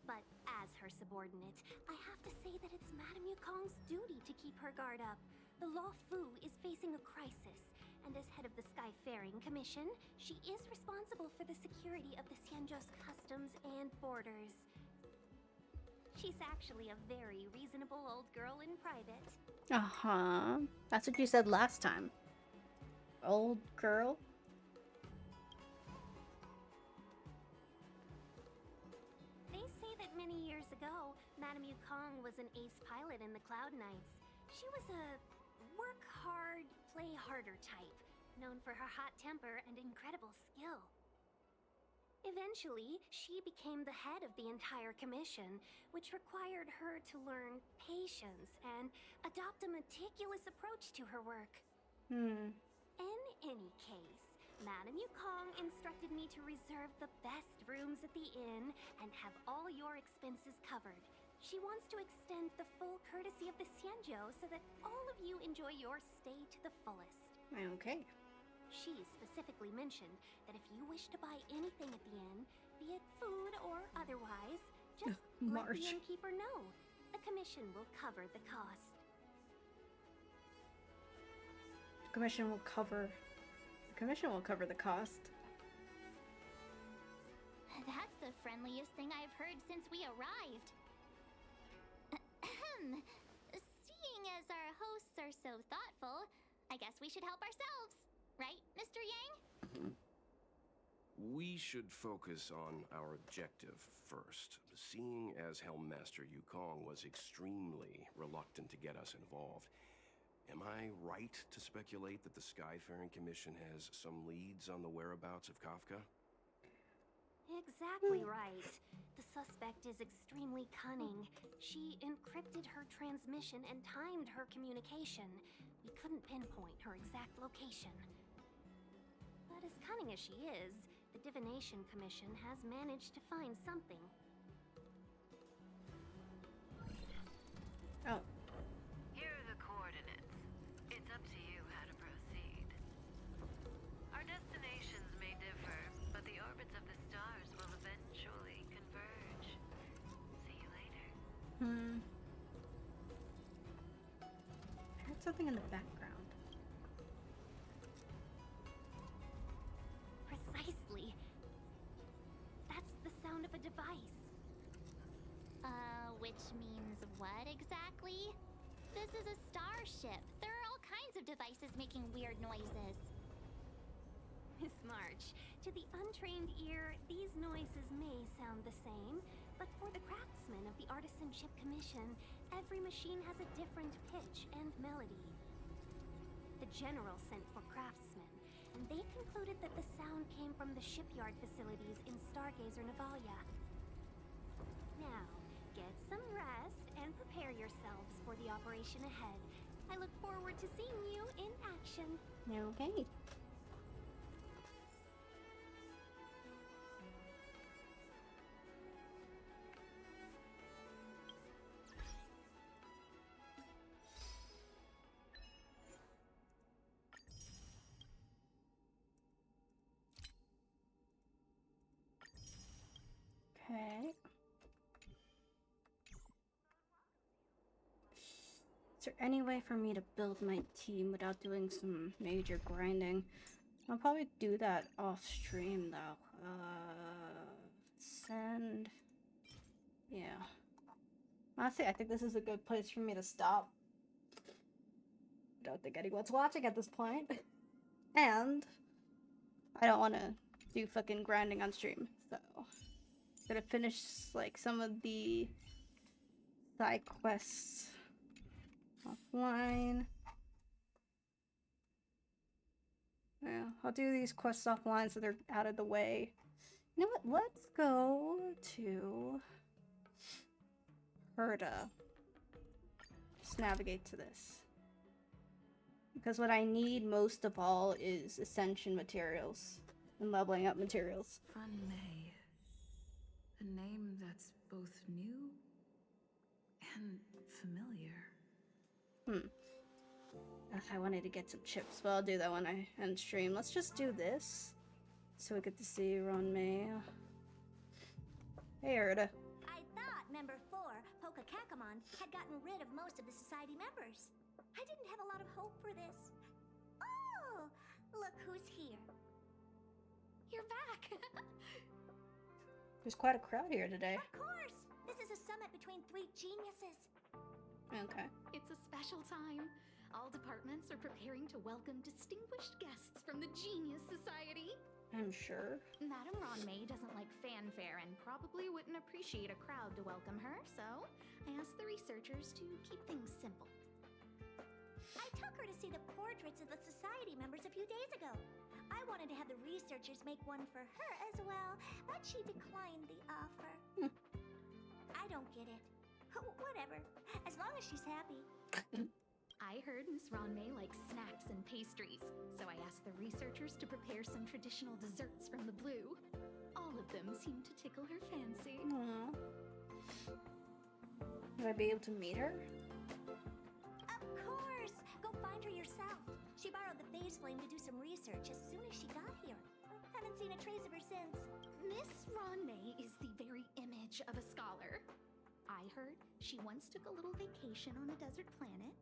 But as her subordinate, I have to say that it's Madame Yukong's duty to keep her guard up. The Law Fu is facing a crisis, and as head of the Skyfaring Commission, she is responsible for the security of the Xianzhou's customs and borders. She's actually a very reasonable old girl in private. That's what you said last time. Old girl? They say that many years ago, Madame Yukong was an ace pilot in the Cloud Knights. She was a work hard, play harder type, known for her hot temper and incredible skill. Eventually, she became the head of the entire commission, which required her to learn patience and adopt a meticulous approach to her work. In any case, Madame Yukong instructed me to reserve the best rooms at the inn and have all your expenses covered. She wants to extend the full courtesy of the Xianzhou so that all of you enjoy your stay to the fullest. Okay. She specifically mentioned that if you wish to buy anything at the inn, be it food or otherwise, just let the innkeeper know. The commission will cover the cost. The commission will cover the cost. That's the friendliest thing I've heard since we arrived. Seeing as our hosts are so thoughtful, I guess we should help ourselves. Right, Mr. Yang? We should focus on our objective first. Seeing as Helmmaster Yukong was extremely reluctant to get us involved, am I right to speculate that the Skyfaring Commission has some leads on the whereabouts of Kafka? Exactly right. The suspect is extremely cunning. She encrypted her transmission and timed her communication. We couldn't pinpoint her exact location. But as cunning as she is, the Divination Commission has managed to find something. Oh. Here are the coordinates. It's up to you how to proceed. Our destinations may differ, but the orbits of the stars will eventually converge. See you later. I heard something in the background. Precisely. That's the sound Which means what exactly? This is a starship. There are all kinds of devices making weird noises. Miss March, to the untrained ear, these noises may sound the same, but for the craftsmen of the Artisanship Commission, every machine has a different pitch and melody. The General sent for craftsmen, and they concluded that the sound came from the shipyard facilities in Stargazer Navalia. Now, get some rest and prepare yourselves for the operation ahead. I look forward to seeing you in action. Okay. Okay. Is there any way for me to build my team without doing some major grinding? I'll probably do that off stream though. Send. Yeah. Honestly, I think this is a good place for me to stop. I don't think anyone's watching at this point. And I don't want to do fucking grinding on stream. So, gonna finish like some of the side quests offline. Yeah, I'll do these quests offline so they're out of the way. You know what? Let's go to Herda. Just navigate to this. Because what I need most of all is ascension materials and leveling up materials. Fun May. A name that's both new and familiar. Ugh, I wanted to get some chips, but I'll do that when I end stream. Let's just do this. So we get to see Ron May. Hey, Erda. I thought Member 4, Pokakakamon, had gotten rid of most of the society members. I didn't have a lot of hope for this. Oh, look who's here. You're back! There's quite a crowd here today. Of course! This is a summit between 3 geniuses. Okay. It's a special time. All departments are preparing to welcome distinguished guests from the Genius Society. I'm sure. Madame Ronmay doesn't like fanfare and probably wouldn't appreciate a crowd to welcome her, so I asked the researchers to keep things simple. I took her to see the portraits of the society members a few days ago. I wanted to have the researchers make one for her as well, but she declined the offer. I don't get it. Whatever, as long as she's happy. I heard Miss Ronmay likes snacks and pastries, so I asked the researchers to prepare some traditional desserts from the blue. All of them seemed to tickle her fancy. Aww. Would I be able to meet her? Of course! Go find her yourself. She borrowed the phase flame to do some research as soon as she got here. Haven't seen a trace of her since. Miss Ronmay is the very image of a scholar. I heard she once took a little vacation on a desert planet.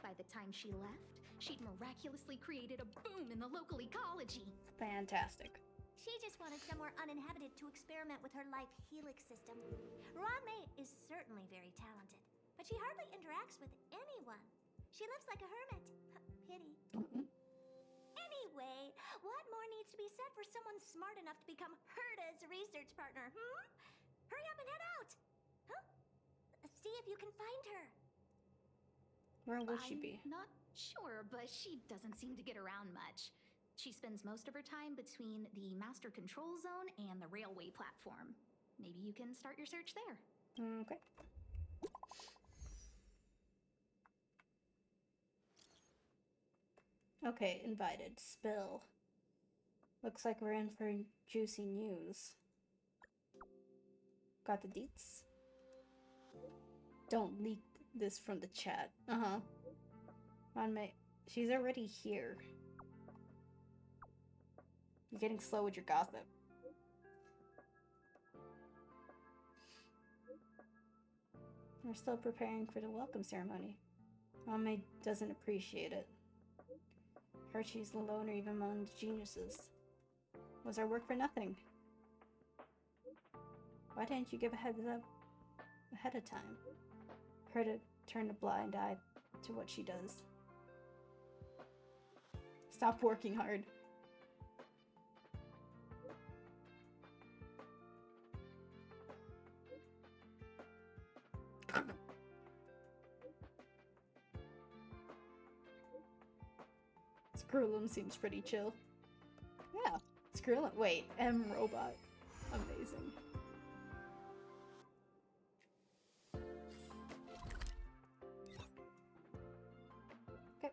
By the time she left, she'd miraculously created a boom in the local ecology. Fantastic. She just wanted somewhere uninhabited to experiment with her life helix system. Ronmay is certainly very talented, but she hardly interacts with anyone. She lives like a hermit. Pity. Anyway, what more needs to be said for someone smart enough to become Herda's research partner, Hurry up and head out! See if you can find her. Where will she be? I'm not sure, but she doesn't seem to get around much. She spends most of her time between the master control zone and the railway platform. Maybe you can start your search there. Okay. Okay, invited. Spill. Looks like we're in for juicy news. Got the deets? Don't leak this from the chat. On my... She's already here. You're getting slow with your gossip. We're still preparing for the welcome ceremony. Ame doesn't appreciate it. Heard she's the loner even among the geniuses. Was our work for nothing? Why didn't you give a heads up? ahead of time. Her to turn a blind eye to what she does. Stop working hard. Scrollum seems pretty chill. Yeah, Scrollum. Wait, M robot. Amazing. Okay.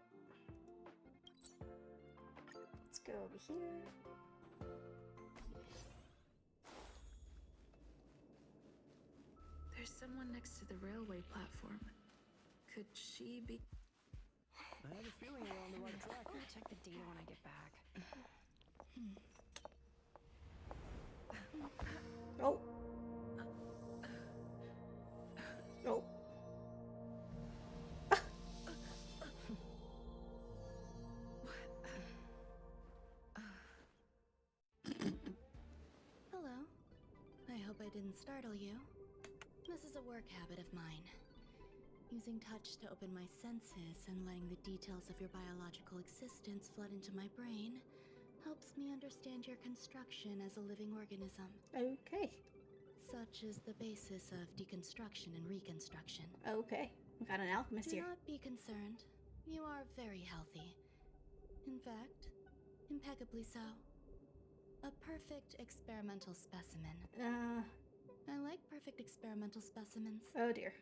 Let's go over here. There's someone next to the railway platform. Could she be? I have a feeling we're on the right track. I'll check the data when I get back. Oh. Oh. Hello. I hope I didn't startle you. This is a work habit of mine. Using touch to open my senses and letting the details of your biological existence flood into my brain helps me understand your construction as a living organism. Okay. Such is the basis of deconstruction and reconstruction. Okay. We got an alchemist Do here. not be concerned. You are very healthy. In fact, impeccably so. A perfect experimental specimen. I like perfect experimental specimens. Oh dear.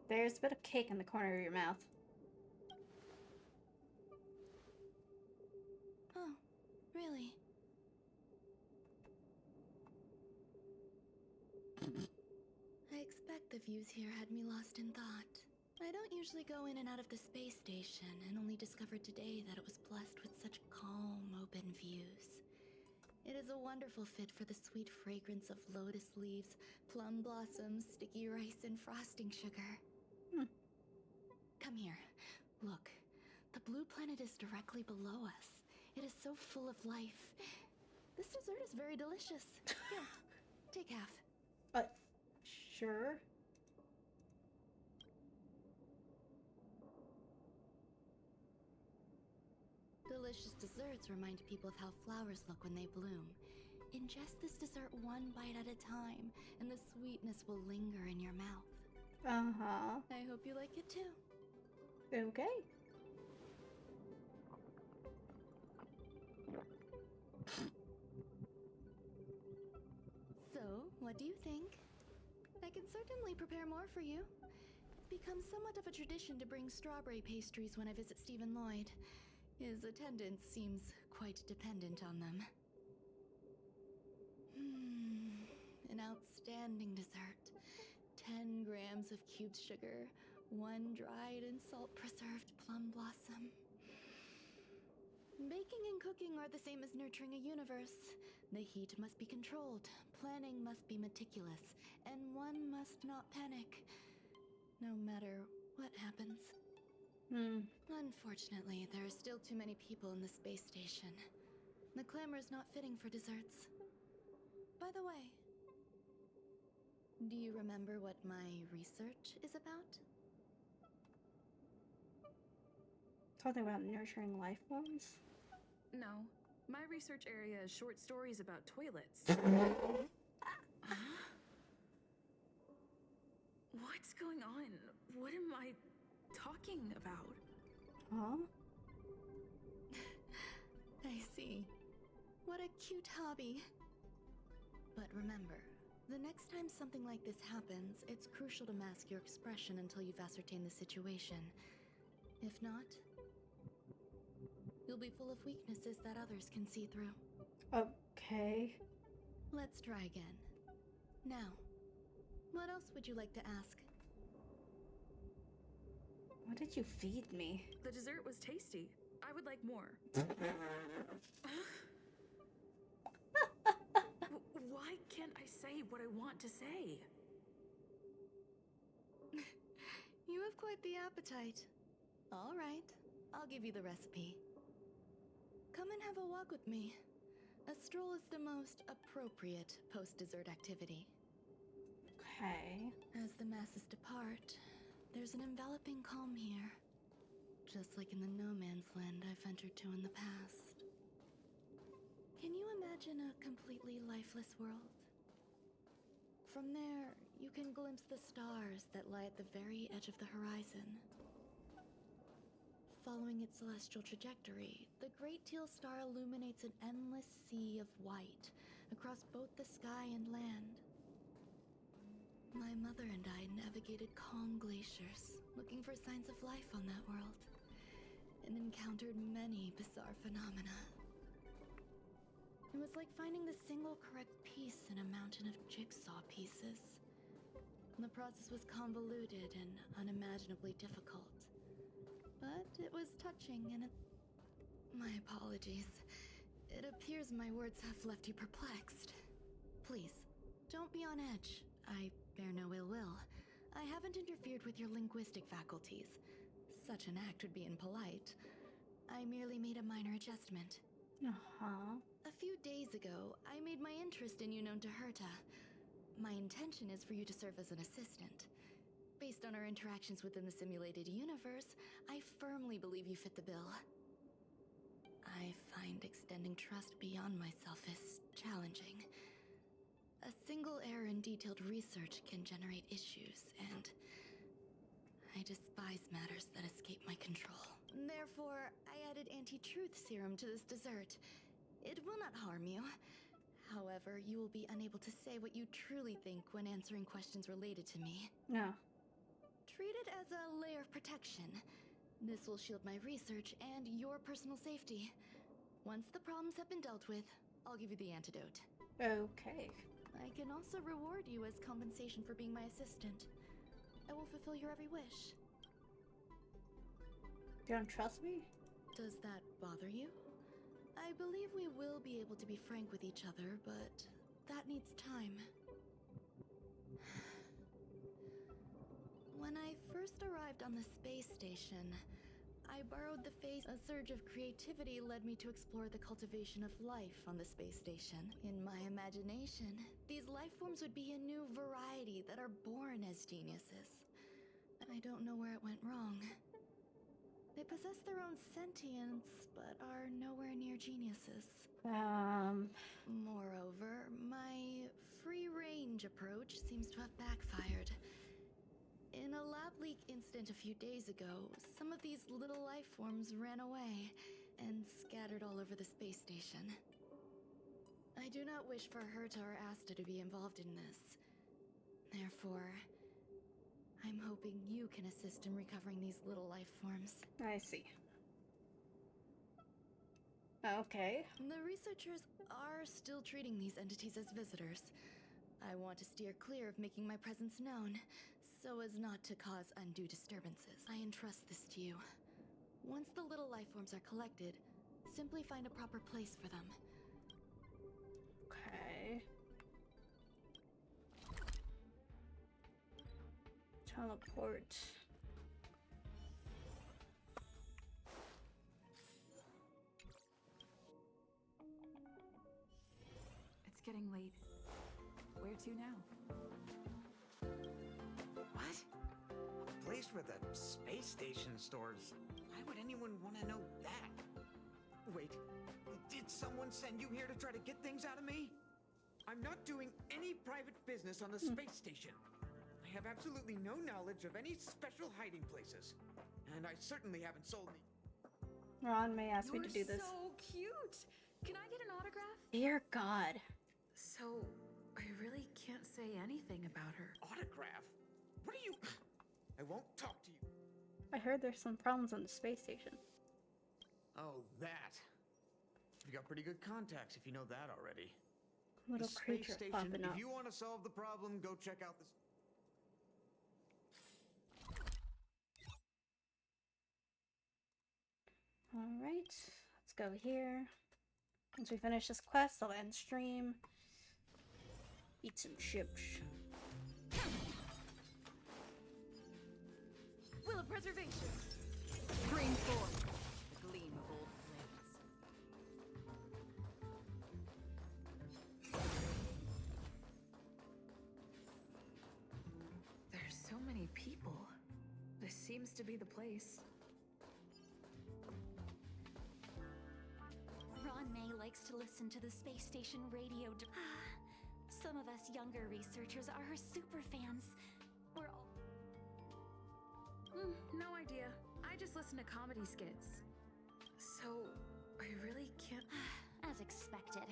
There's a bit of cake in the corner of your mouth. Oh, really? I expect the views here had me lost in thought. I don't usually go in and out of the space station, and only discovered today that it was blessed with such calm, open views. It is a wonderful fit for the sweet fragrance of lotus leaves, plum blossoms, sticky rice, and frosting sugar. Come here. Look. The blue planet is directly below us. It is so full of life. This dessert is very delicious. Here, take half. Sure. Delicious desserts remind people of how flowers look when they bloom. Ingest this dessert one bite at a time, and the sweetness will linger in your mouth. Uh-huh. I hope you like it too. Okay. So, what do you think? I can certainly prepare more for you. It's become somewhat of a tradition to bring strawberry pastries when I visit Stephen Lloyd. His attendance seems quite dependent on them. An outstanding dessert. 10 grams of cubed sugar, 1 dried and salt-preserved plum blossom. Baking and cooking are the same as nurturing a universe. The heat must be controlled, planning must be meticulous, and one must not panic, no matter what happens. Unfortunately, there are still too many people in the space station. The clamor is not fitting for desserts. By the way, do you remember what my research is about? Something about nurturing life forms? No. My research area is short stories about toilets. What's going on? What am I talking about? Huh? I see. What a cute hobby. But remember, the next time something like this happens, it's crucial to mask your expression until you've ascertained the situation. If not, you'll be full of weaknesses that others can see through. Okay. Let's try again. Now, what else would you like to ask? What did you feed me? The dessert was tasty. I would like more. Why can't I say what I want to say? You have quite the appetite. All right, I'll give you the recipe. Come and have a walk with me. A stroll is the most appropriate post-dessert activity. Okay. As the masses depart, there's an enveloping calm here. Just like in the no man's land I've ventured to in the past. Can you imagine a completely lifeless world? From there, you can glimpse the stars that lie at the very edge of the horizon. Following its celestial trajectory, the Great Teal Star illuminates an endless sea of white across both the sky and land. My mother and I navigated calm glaciers, looking for signs of life on that world, and encountered many bizarre phenomena. It was like finding the single correct piece in a mountain of jigsaw pieces. The process was convoluted and unimaginably difficult. But it was touching and My apologies. It appears my words have left you perplexed. Please, don't be on edge. I bear no ill will. I haven't interfered with your linguistic faculties. Such an act would be impolite. I merely made a minor adjustment. A few days ago, I made my interest in you known to Herta. My intention is for you to serve as an assistant. Based on our interactions within the simulated universe, I firmly believe you fit the bill. I find extending trust beyond myself is challenging. A single error in detailed research can generate issues, and I despise matters that escape my control. Therefore, I added anti-truth serum to this dessert. It will not harm you. However, you will be unable to say what you truly think when answering questions related to me. No. Treat it as a layer of protection. This will shield my research and your personal safety. Once the problems have been dealt with, I'll give you the antidote. Okay. I can also reward you as compensation for being my assistant. I will fulfill your every wish. You don't trust me? Does that bother you? I believe we will be able to be frank with each other, but that needs time. When I first arrived on the space station, I borrowed the phase. A surge of creativity led me to explore the cultivation of life on the space station. In my imagination, these life forms would be a new variety that are born as geniuses. I don't know where it went wrong. They possess their own sentience, but are nowhere near geniuses. Moreover, my free-range approach seems to have backfired. In a lab leak incident a few days ago, some of these little life forms ran away and scattered all over the space station. I do not wish for Herta or Asta to be involved in this. Therefore, I'm hoping you can assist in recovering these little life forms. I see. Okay. The researchers are still treating these entities as visitors. I want to steer clear of making my presence known, so as not to cause undue disturbances. I entrust this to you. Once the little life forms are collected, simply find a proper place for them. Okay. Teleport. It's getting late. Where to now? What? A place where the space station stores. Why would anyone want to know that? Wait, did someone send you here to try to get things out of me? I'm not doing any private business on the space station. I have absolutely no knowledge of any special hiding places. And I certainly haven't sold any. Ron may ask me to do this. You're so cute! Can I get an autograph? Dear God. So, I really can't say anything about her. Autograph? What are you... I won't talk to you. I heard there's some problems on the space station. Oh, that. You've got pretty good contacts if you know that already. Little The creature space station, popping up. if you want to solve the problem, go check out this. Alright, let's go here. Once we finish this quest, I'll end stream. Eat some chips. Will of preservation! Green form! The gleam of old blades. This seems to be the place. Ron May likes to listen to the space station radio. Some of us younger researchers are her super fans. We're all... No idea. I just listen to comedy skits. So, I really can't... As expected.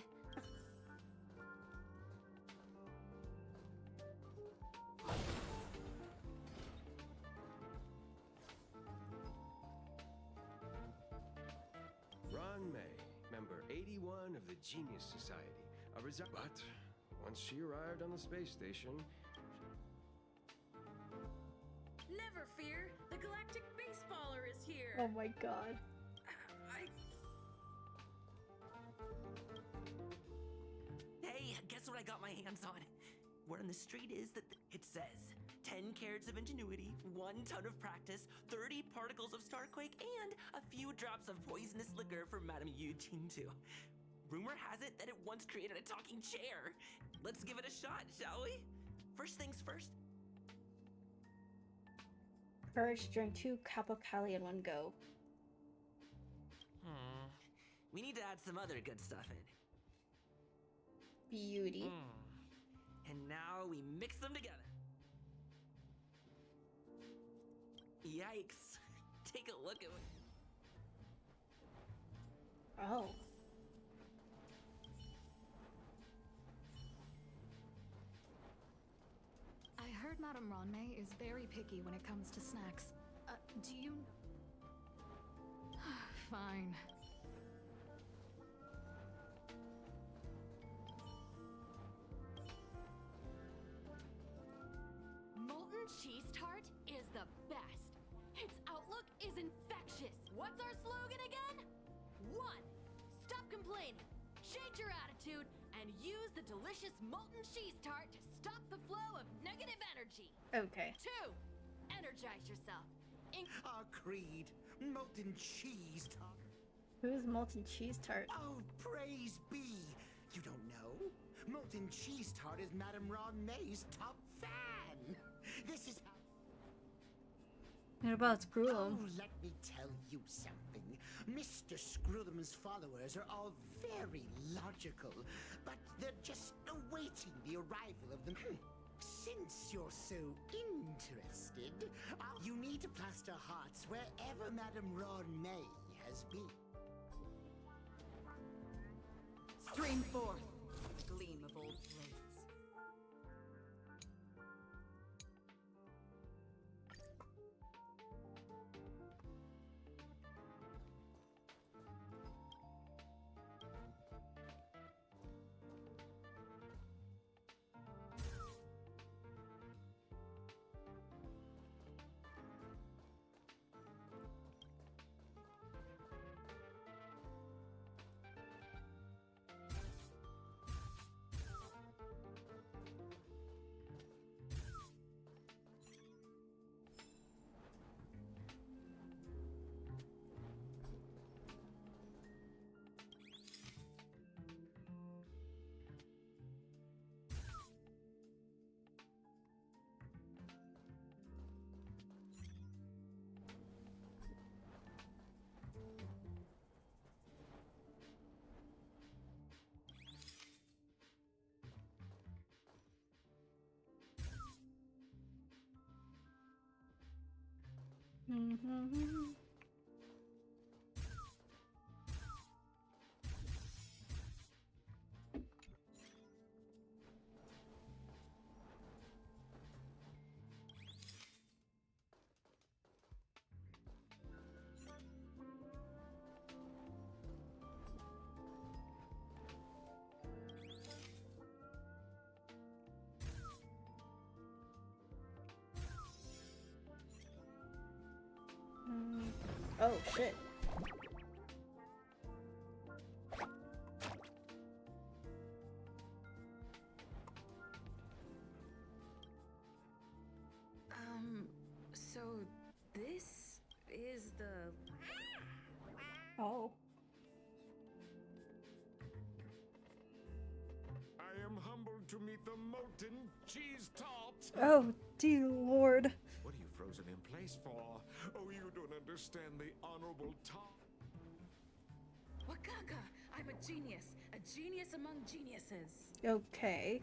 Ron May, member 81 of the Genius Society. But once she arrived on the space station... Never fear! The Galactic Baseballer is here! Oh my god. Hey, guess what I got my hands on? Word on the street is that it says 10 carats of ingenuity, 1 ton of practice, 30 particles of Starquake, and a few drops of poisonous liquor for Madame Yu Qingtu. Rumor has it that it once created a talking chair. Let's give it a shot, shall we? First things first. Urge drink 2 Capo-Cali in one go. We need to add some other good stuff in. Beauty. And now we mix them together. Yikes. Take a look at it. Oh. I heard Madame Ronmei is very picky when it comes to snacks. Do you... Fine. Molten cheese tart is the best. Its outlook is infectious. What's our slogan again? 1. Stop complaining. Change your attitude and use the delicious molten cheese tart to stop the flow of negative energy. Okay. 2. Energize yourself. Our creed, molten cheese tart. Who's molten cheese tart? Oh, praise be. You don't know? Molten cheese tart is Madame Ron May's top fan. This is how... What about Screw'em? Oh, let me tell you something. Mr. Screw'em's followers are all very logical, but they're just awaiting the arrival of the... Since you're so interested, you need to plaster hearts wherever Madame Ron May has been. Stream forth the gleam of old blades. Oh shit. So this is the... Oh. I am humbled to meet the molten cheese tart. Oh, dear lord. What are you frozen frozen in place for. Oh, you don't understand the honorable top. Wakaka! I'm a genius among geniuses. Okay.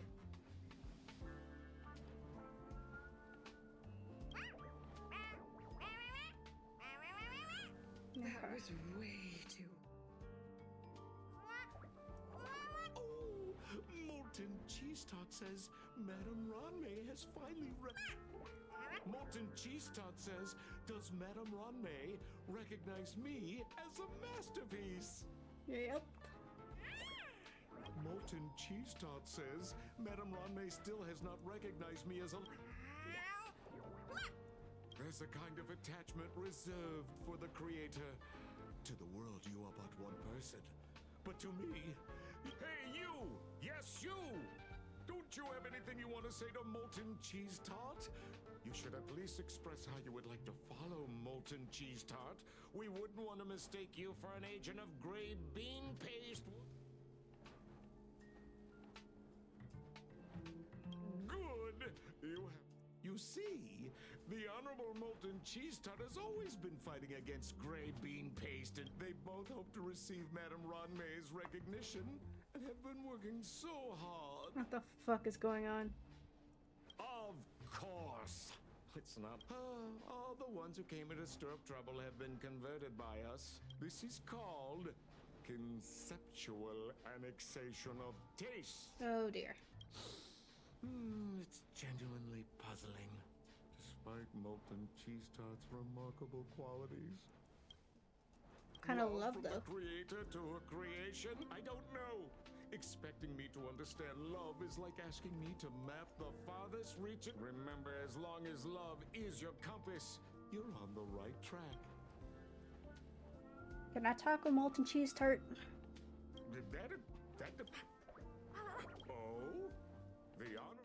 That was way too. Oh, Molten Cheese Tot says Madame Ronmay has finally Molten Cheese Tot says, does Madame Ronmay recognize me as a masterpiece? Yep. Molten Cheese Tot says, Madame Ronmay still has not recognized me as a... There's a kind of attachment reserved for the creator. To the world, you are but one person. But to me... Hey, you! Yes, you! Don't you have anything you want to say to Molten Cheese Tot? You should at least express how you would like to follow Molten Cheese Tot. We wouldn't want to mistake you for an agent of gray bean paste. Good! You see, the Honorable Molten Cheese Tot has always been fighting against gray bean paste, and they both hope to receive Madame Ronmay's recognition and have been working so hard. What the fuck is going on? Of course. It's not. All the ones who came into stir up trouble have been converted by us. This is called conceptual annexation of taste. Oh dear. It's genuinely puzzling, despite Molten Cheese Tot's remarkable qualities. Kind of love from though. a creator to a creation? I don't know. Expecting me to understand love is like asking me to map the farthest reaching. Remember, as long as love is your compass, you're on the right track. Can I talk with Molten Cheese Tart? Oh? The honor?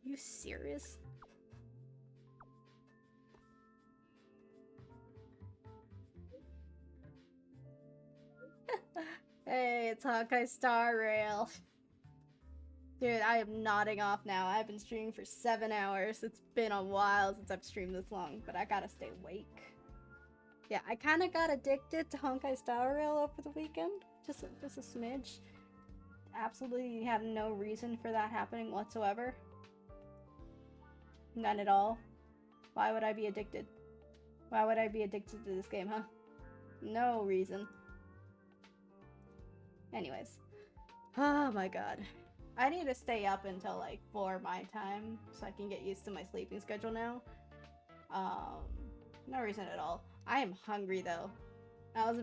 You serious? Hey, it's Honkai Star Rail. Dude, I am nodding off now. I've been streaming for 7 hours. It's been a while since I've streamed this long, but I gotta stay awake. Yeah, I kind of got addicted to Honkai Star Rail over the weekend. Just a smidge. Absolutely have no reason for that happening whatsoever. None at all. Why would I be addicted? Why would I be addicted to this game, huh? No reason. Anyways. Oh my god. I need to stay up until like 4 my time so I can get used to my sleeping schedule now. No reason at all. I am hungry though. I was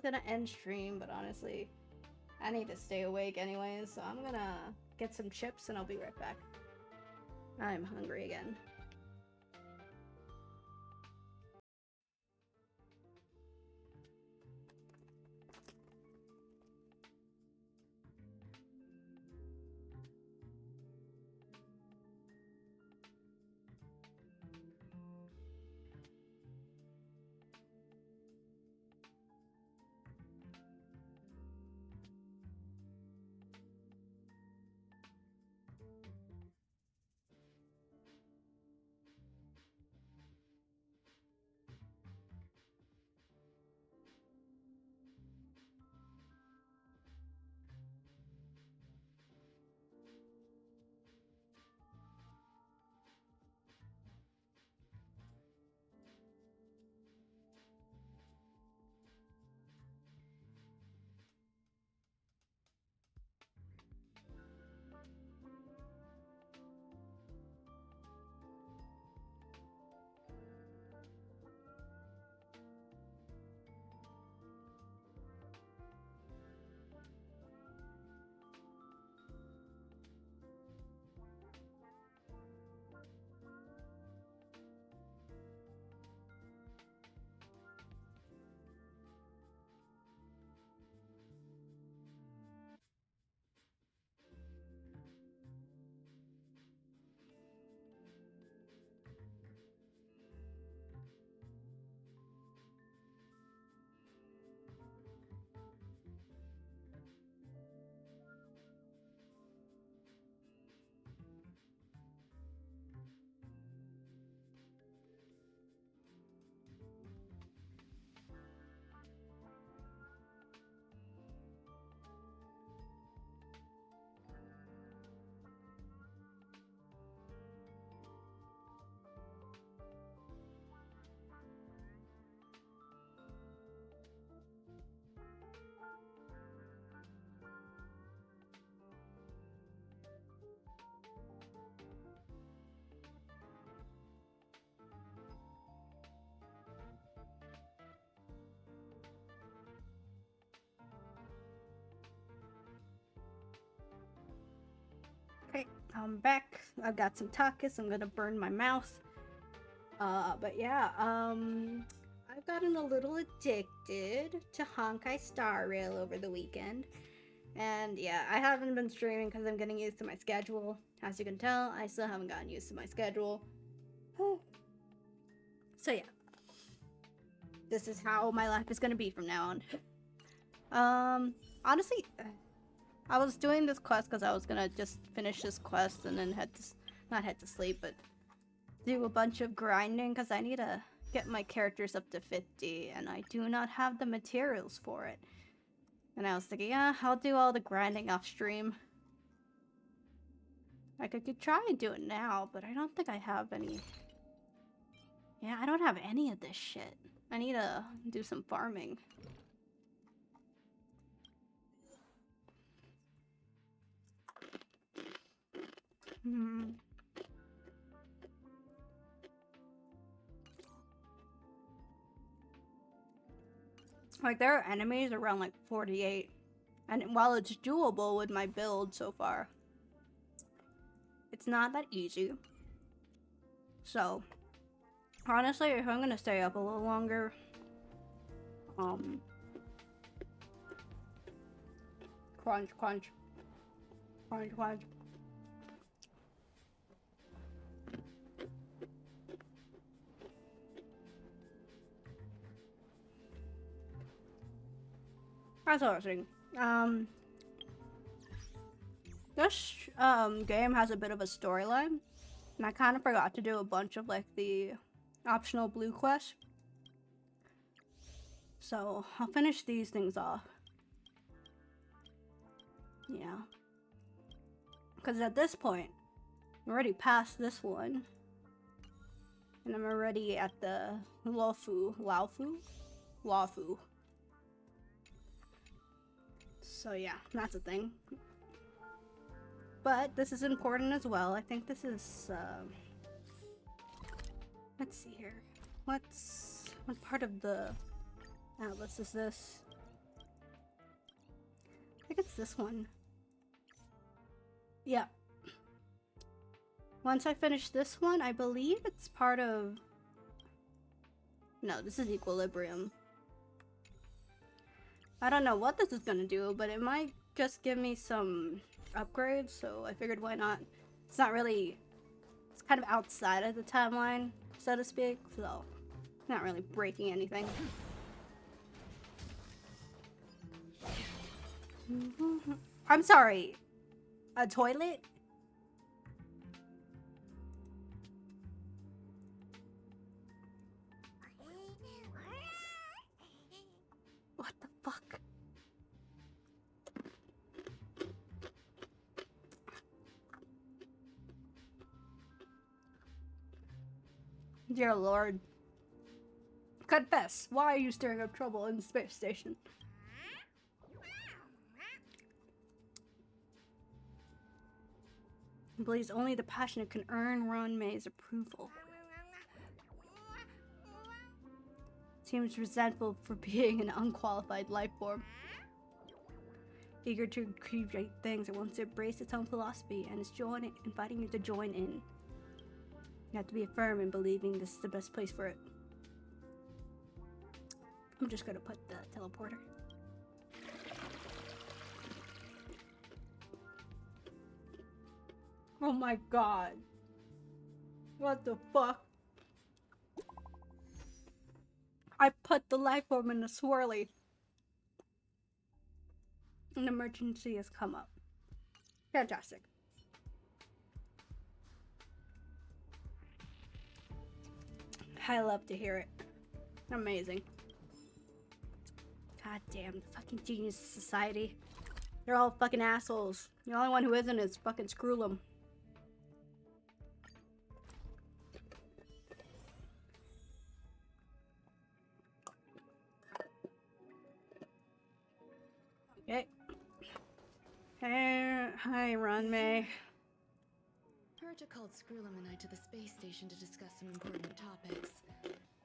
gonna end stream, but honestly, I need to stay awake anyways, so I'm gonna get some chips and I'll be right back. I'm hungry again. Okay, I'm back. I've got some tacos. I'm gonna burn my mouth. But yeah, I've gotten a little addicted to Honkai Star Rail over the weekend. And yeah, I haven't been streaming because I'm getting used to my schedule. As you can tell, I still haven't gotten used to my schedule. So yeah. This is how my life is gonna be from now on. Honestly, I was doing this quest because I was gonna just finish this quest and then not head to sleep, but do a bunch of grinding because I need to get my characters up to 50 and I do not have the materials for it. And I was thinking, yeah, I'll do all the grinding off stream. Like, I could try and do it now, but I don't think I have any. Yeah, I don't have any of this shit. I need to do some farming. Like, there are enemies around like 48. And while it's doable with my build so far, it's not that easy. So, honestly, if I'm gonna stay up a little longer, crunch, crunch, crunch, crunch. That's what I was saying. This game has a bit of a storyline, and I kind of forgot to do a bunch of like the optional blue quests. So I'll finish these things off. Yeah. Because at this point, I'm already past this one. And I'm already at the Laofu. So yeah, that's a thing. But this is important as well. I think this is, let's see here. What part of the atlas is this? I think it's this one. Yeah. Once I finish this one, I believe it's part of... No, this is Equilibrium. I don't know what this is gonna do, but it might just give me some upgrades, so I figured why not. It's not really... It's kind of outside of the timeline, so to speak, so... Not really breaking anything. I'm sorry. A toilet? What the fuck? Dear Lord. Confess, why are you stirring up trouble in the space station? He believes only the passionate can earn Ron May's approval. Seems resentful for being an unqualified life form. Eager to create things, it wants to embrace its own philosophy and is inviting you to join in. You have to be firm in believing this is the best place for it. I'm just gonna put the teleporter. Oh my god. What the fuck? I put the life form in the swirly. An emergency has come up. Fantastic. I love to hear it. Amazing. God damn, the fucking genius society. They're all fucking assholes. The only one who isn't is fucking Screwlum. Okay. Hey, hi, Ron May. Herta called Screwlum and I to the space station to discuss some important topics.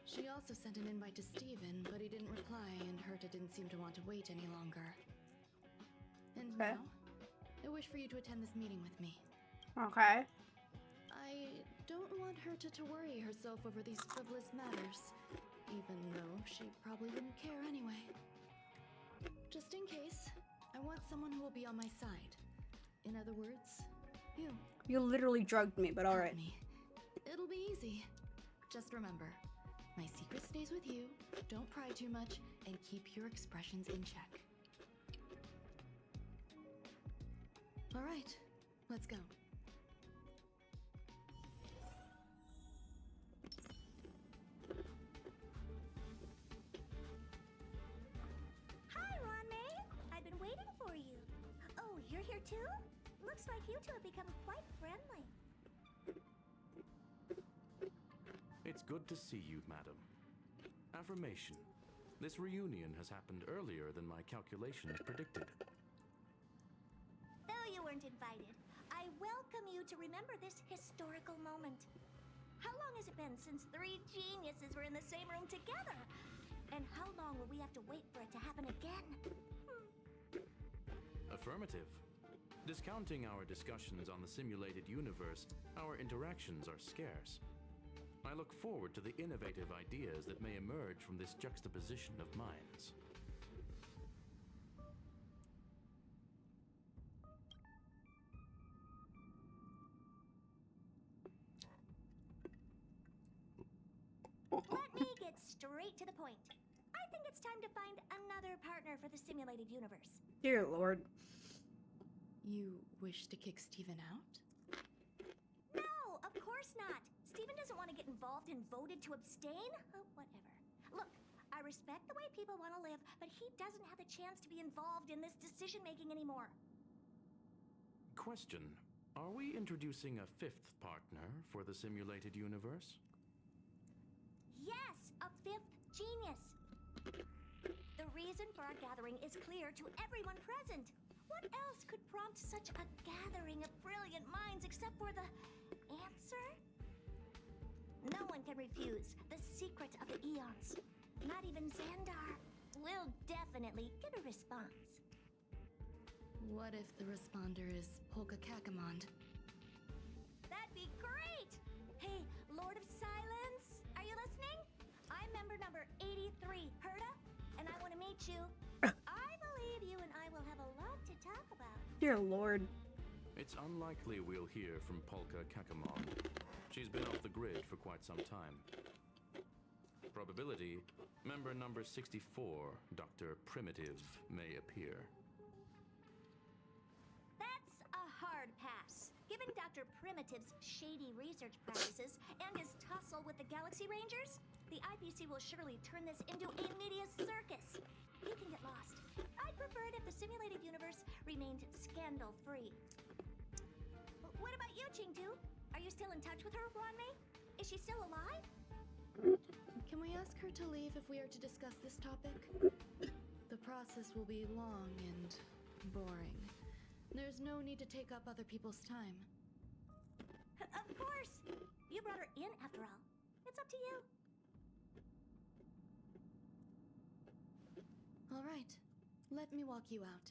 She also sent an invite to Steven, but he didn't reply, and Herta didn't seem to want to wait any longer. And now, I wish for you to attend this meeting with me. Okay. I don't want her to worry herself over these frivolous matters, even though she probably wouldn't care anyway. Just in case, I want someone who will be on my side. In other words, you. You literally drugged me, but alright. It'll be easy. Just remember, my secret stays with you, don't pry too much, and keep your expressions in check. Alright, let's go. Hi, Ron-May! I've been waiting for you. Oh, you're here too? Looks like you two have become quite friendly. It's good to see you, madam. Affirmation. This reunion has happened earlier than my calculations predicted. Though you weren't invited, I welcome you to remember this historical moment. How long has it been since 3 geniuses were in the same room together? And how long will we have to wait for it to happen again? Affirmative. Discounting our discussions on the simulated universe, our interactions are scarce. I look forward to the innovative ideas that may emerge from this juxtaposition of minds. Let me get straight to the point. I think it's time to find another partner for the simulated universe. Dear Lord. You wish to kick Steven out? No, of course not. Steven doesn't want to get involved and voted to abstain? Oh, whatever. Look, I respect the way people want to live, but he doesn't have the chance to be involved in this decision-making anymore. Question. Are we introducing a 5th partner for the simulated universe? Yes, a 5th genius. The reason for our gathering is clear to everyone present. What else could prompt such a gathering of brilliant minds except for the answer? No one can refuse the secret of the eons. Not even Xandar. We'll definitely get a response. What if the responder is Polka Kakamond? That'd be great! Hey, Lord of Silence, are you listening? I'm member number 83, Herda, and I want to meet you. I believe you and I will have a lot to talk about. Dear Lord. It's unlikely we'll hear from Polka Kakamon. She's been off the grid for quite some time. Probability, member number 64, Dr. Primitive, may appear. That's a hard pass. Given Dr. Primitive's shady research practices and his tussle with the Galaxy Rangers, the IPC will surely turn this into a media circus. You can get lost. I'd prefer it if the simulated universe remained scandal-free. What about you, Chengdu? Are you still in touch with her, Ron-May? Is she still alive? Can we ask her to leave if we are to discuss this topic? The process will be long and boring. There's no need to take up other people's time. Of course! You brought her in after all. It's up to you. All right, let me walk you out.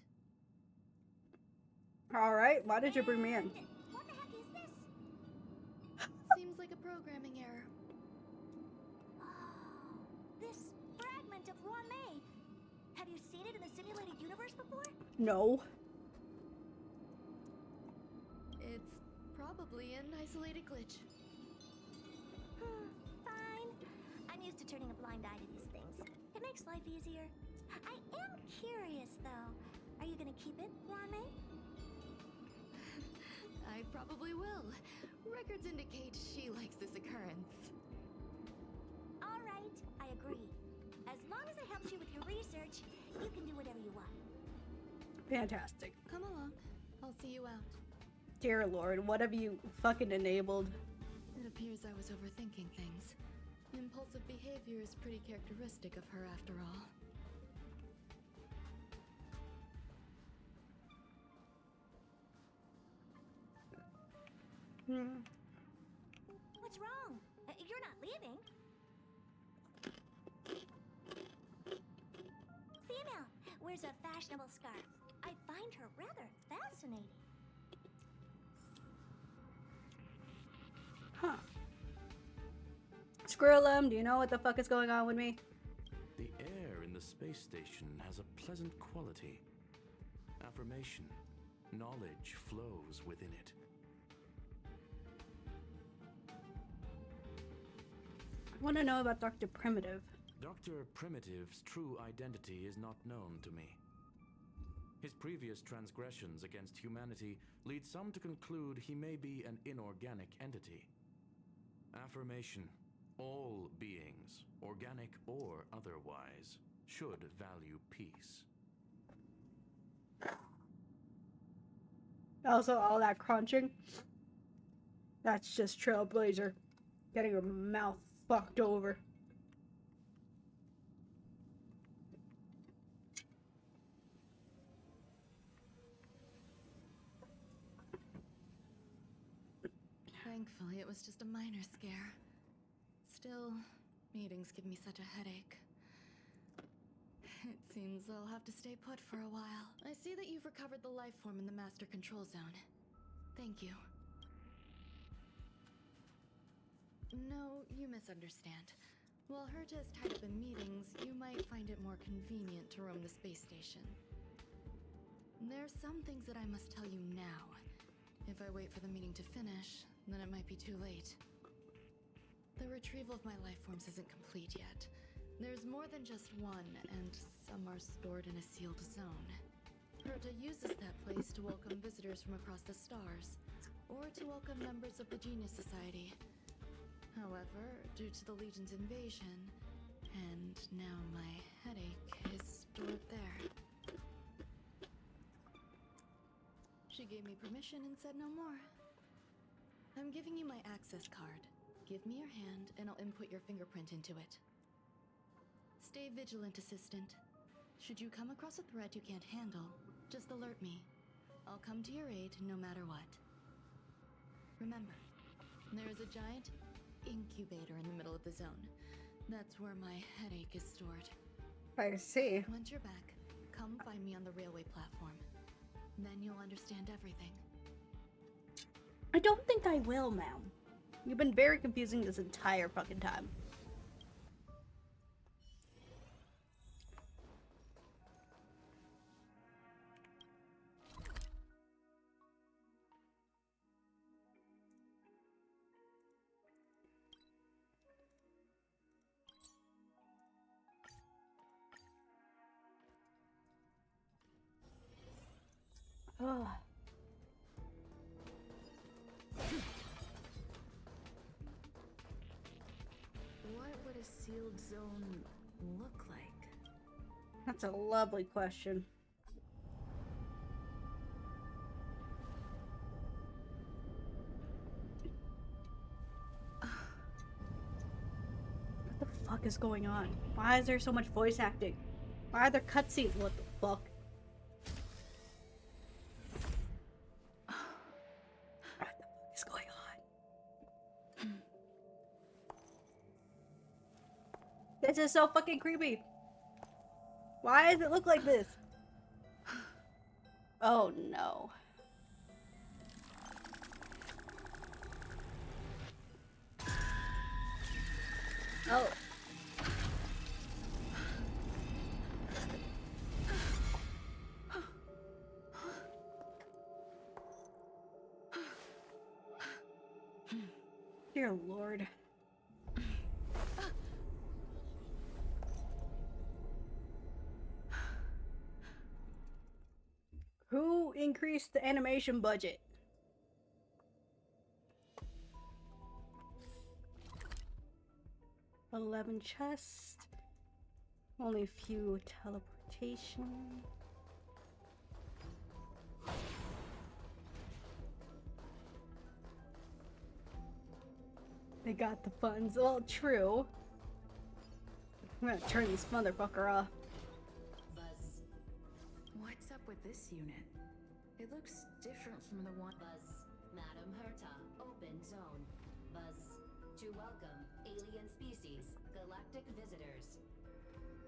Alright, why did you bring me in? What the heck is this? Seems like a programming error. This fragment of Ron-May. Have you seen it in the simulated universe before? No. It's probably an isolated glitch. Fine. I'm used to turning a blind eye to these things. It makes life easier. I am curious, though. Are you gonna keep it, Ron-May? I probably will. Records indicate she likes this occurrence. All right, I agree. As long as it helps you with your research, you can do whatever you want. Fantastic. Come along. I'll see you out. Dear Lord, what have you fucking enabled? It appears I was overthinking things. Impulsive behavior is pretty characteristic of her after all. What's wrong? You're not leaving. Female wears a fashionable scarf. I find her rather fascinating. Huh. Squirrelum, do you know what the fuck is going on with me? The air in the space station has a pleasant quality. Affirmation. Knowledge flows within it. I want to know about Dr. Primitive. Dr. Primitive's true identity is not known to me. His previous transgressions against humanity lead some to conclude he may be an inorganic entity. Affirmation. All beings, organic or otherwise, should value peace. Also, all that crunching. That's just Trailblazer getting her mouth fucked over. Thankfully, it was just a minor scare. Still, meetings give me such a headache. It seems I'll have to stay put for a while. I see that you've recovered the life form in the master control zone. Thank you. No, you misunderstand. While Herta is tied up in meetings, you might find it more convenient to roam the space station. There's some things that I must tell you now. If I wait for the meeting to finish, then it might be too late. The retrieval of my life forms isn't complete yet. There's more than just one, and some are stored in a sealed zone. Herta uses that place to welcome visitors from across the stars, or to welcome members of the Genius Society. However, due to the Legion's invasion, and now my headache is stored there. She gave me permission and said no more. I'm giving you my access card. Give me your hand, and I'll input your fingerprint into it. Stay vigilant, Assistant. Should you come across a threat you can't handle, just alert me. I'll come to your aid no matter what. Remember, there is a giant incubator in the middle of the zone. That's where my headache is stored. I see. Once you're back, come find me on the railway platform. Then you'll understand everything. I don't think I will, ma'am. You've been very confusing this entire fucking time. Oh. What would a sealed zone look like? That's a lovely question. What the fuck is going on? Why is there so much voice acting? Why are there cutscenes? What the fuck? What the fuck is going on? This is so fucking creepy. Why does it look like this? Oh no. Oh. Dear Lord. Who increased the animation budget? $11 chests. Only a few teleportation. They got the funds. Well, true. I'm gonna turn this motherfucker off. Buzz. What's up with this unit? It looks different from the one. Buzz. Madam Herta. Open zone. Buzz. To welcome alien species, galactic visitors.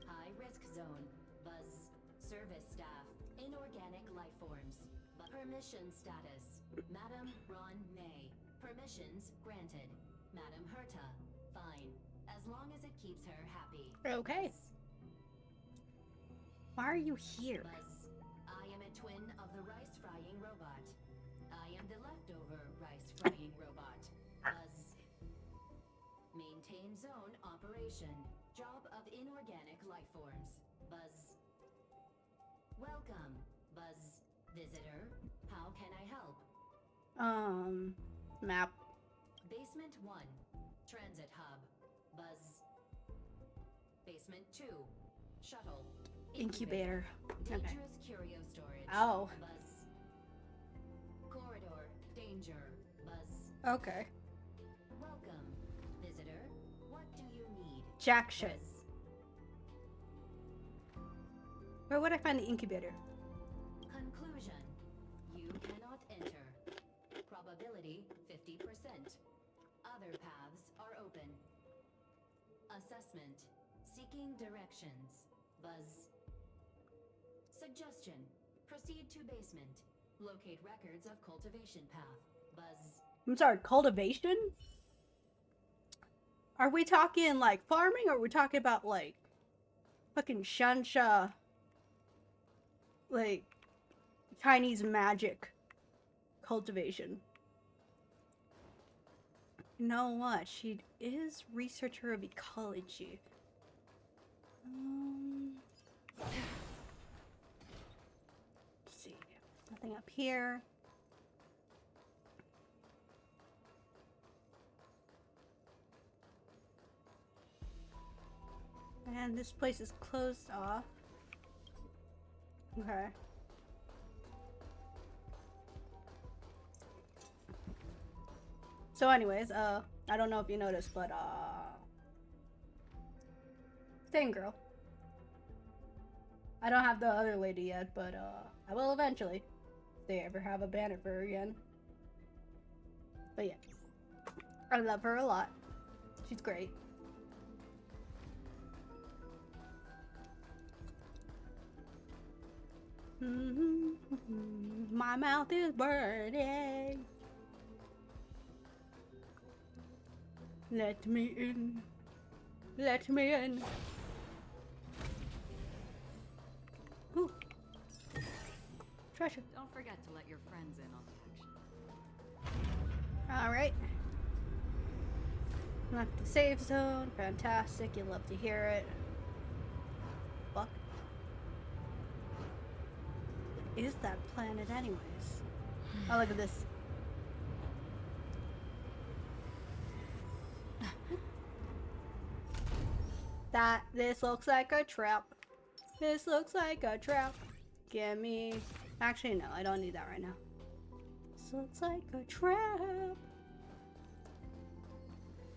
High risk zone. Buzz. Service staff. Inorganic life forms. Permission status. Madam Ron May. Permission. Permissions granted. Madam Herta, fine. As long as it keeps her happy. Okay. Why are you here? Buzz, I am a twin of the rice frying robot. I am the leftover rice frying robot. Buzz. Maintain zone operation. Job of inorganic life forms. Buzz. Welcome, Buzz. Visitor, how can I help? Map. Basement 1, Transit Hub. Buzz. Basement 2, Shuttle. Incubator. Okay. Dangerous curio storage. Oh. Buzz. Corridor, danger. Buzz. Okay. Welcome, visitor. What do you need? Jack shit. Where would I find the incubator? Conclusion. You cannot enter. Probability 50%. Other paths are open. Assessment. Seeking directions. Buzz. Suggestion. Proceed to basement. Locate records of cultivation path. Buzz. I'm sorry, cultivation? Are we talking like farming or are we talking about like fucking Shansha, like Chinese magic cultivation? You know what? She is researcher of ecology. Let's see. Nothing up here. And this place is closed off. Okay. So anyways, I don't know if you noticed, but same girl. I don't have the other lady yet, but I will eventually. If they ever have a banner for her again. But yeah. I love her a lot. She's great. My mouth is burning. Let me in. Let me in. Ooh. Treasure. Don't forget to let your friends in on the action. Alright. Left the safe zone. Fantastic. You love to hear it. Fuck. What is that planet anyways? Oh, look at this. This looks like a trap. This looks like a trap. Give me... Actually, no, I don't need that right now. This looks like a trap.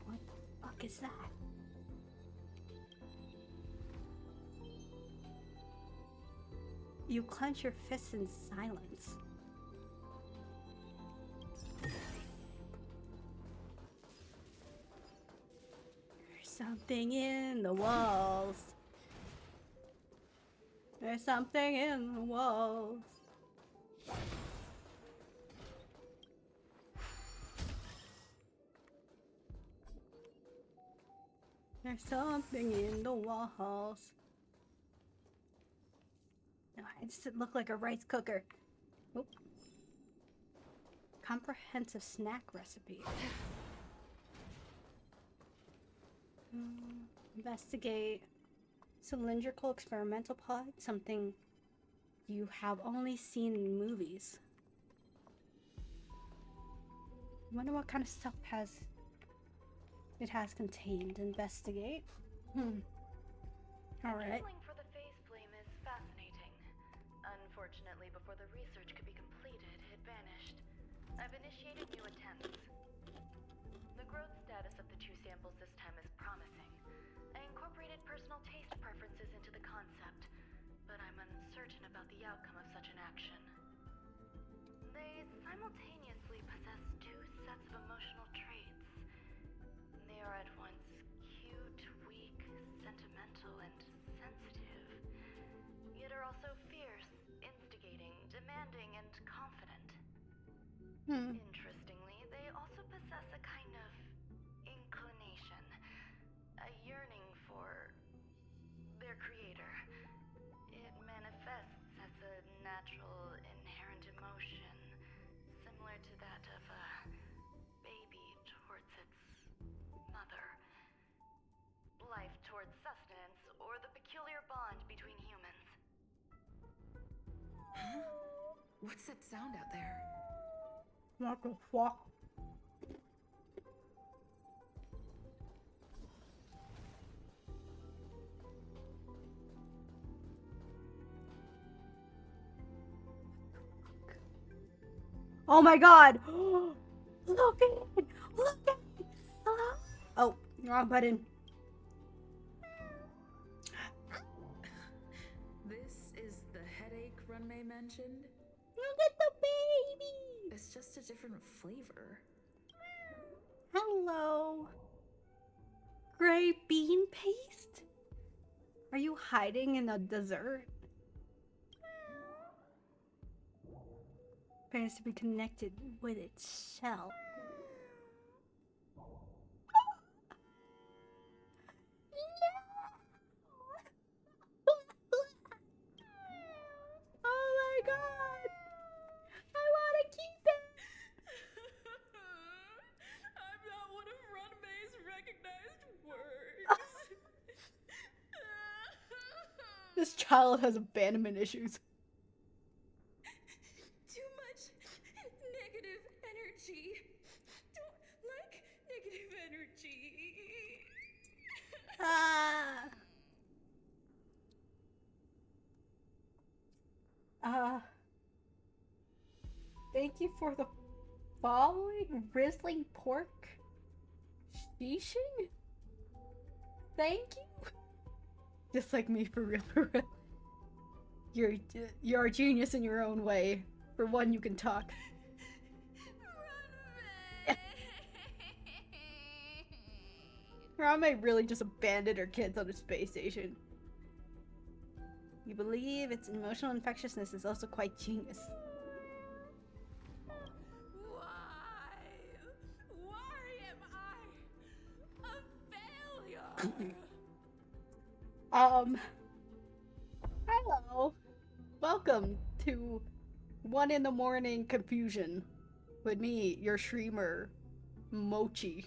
What the fuck is that? You clench your fists in silence. There's something in the walls. There's something in the walls. There's something in the walls. No, I just look like a rice cooker. Oop. Comprehensive snack recipe. Investigate. Cylindrical experimental pod. Something you have only seen in movies. I wonder what kind of stuff it has contained. Investigate. Alright. Trailing for the phase flame is fascinating. Unfortunately, before the research could be completed, it vanished. I've initiated new attempts. The growth status of the two samples this time is promising. I incorporated personal taste preferences into the concept, but I'm uncertain about the outcome of such an action. They simultaneously possess two sets of emotional traits. They are at once cute, weak, sentimental, and sensitive, yet are also fierce, instigating, demanding, and confident. Interestingly, they also possess What's that sound out there? What the fuck? Oh my god! Look at it! Look at it! Hello? Oh, wrong button. This is the headache Runmei mentioned? Look at the baby! It's just a different flavor. Hello. Gray bean paste? Are you hiding in a dessert? Appears to be connected with its shell. Oh my god! I want to keep it! I'm not one of Runmei's recognized words. This child has abandonment issues. Too much negative energy. Don't like negative energy. Thank you for the following Rizzling pork sheeshing? Thank you. Just like me, for real, for real. You're a genius in your own way. For one, you can talk. Rame really just abandoned her kids on a space station. You believe its emotional infectiousness is also quite genius. Why am I a failure? Hello. Welcome to 1 in the morning confusion with me, your streamer, Mochi.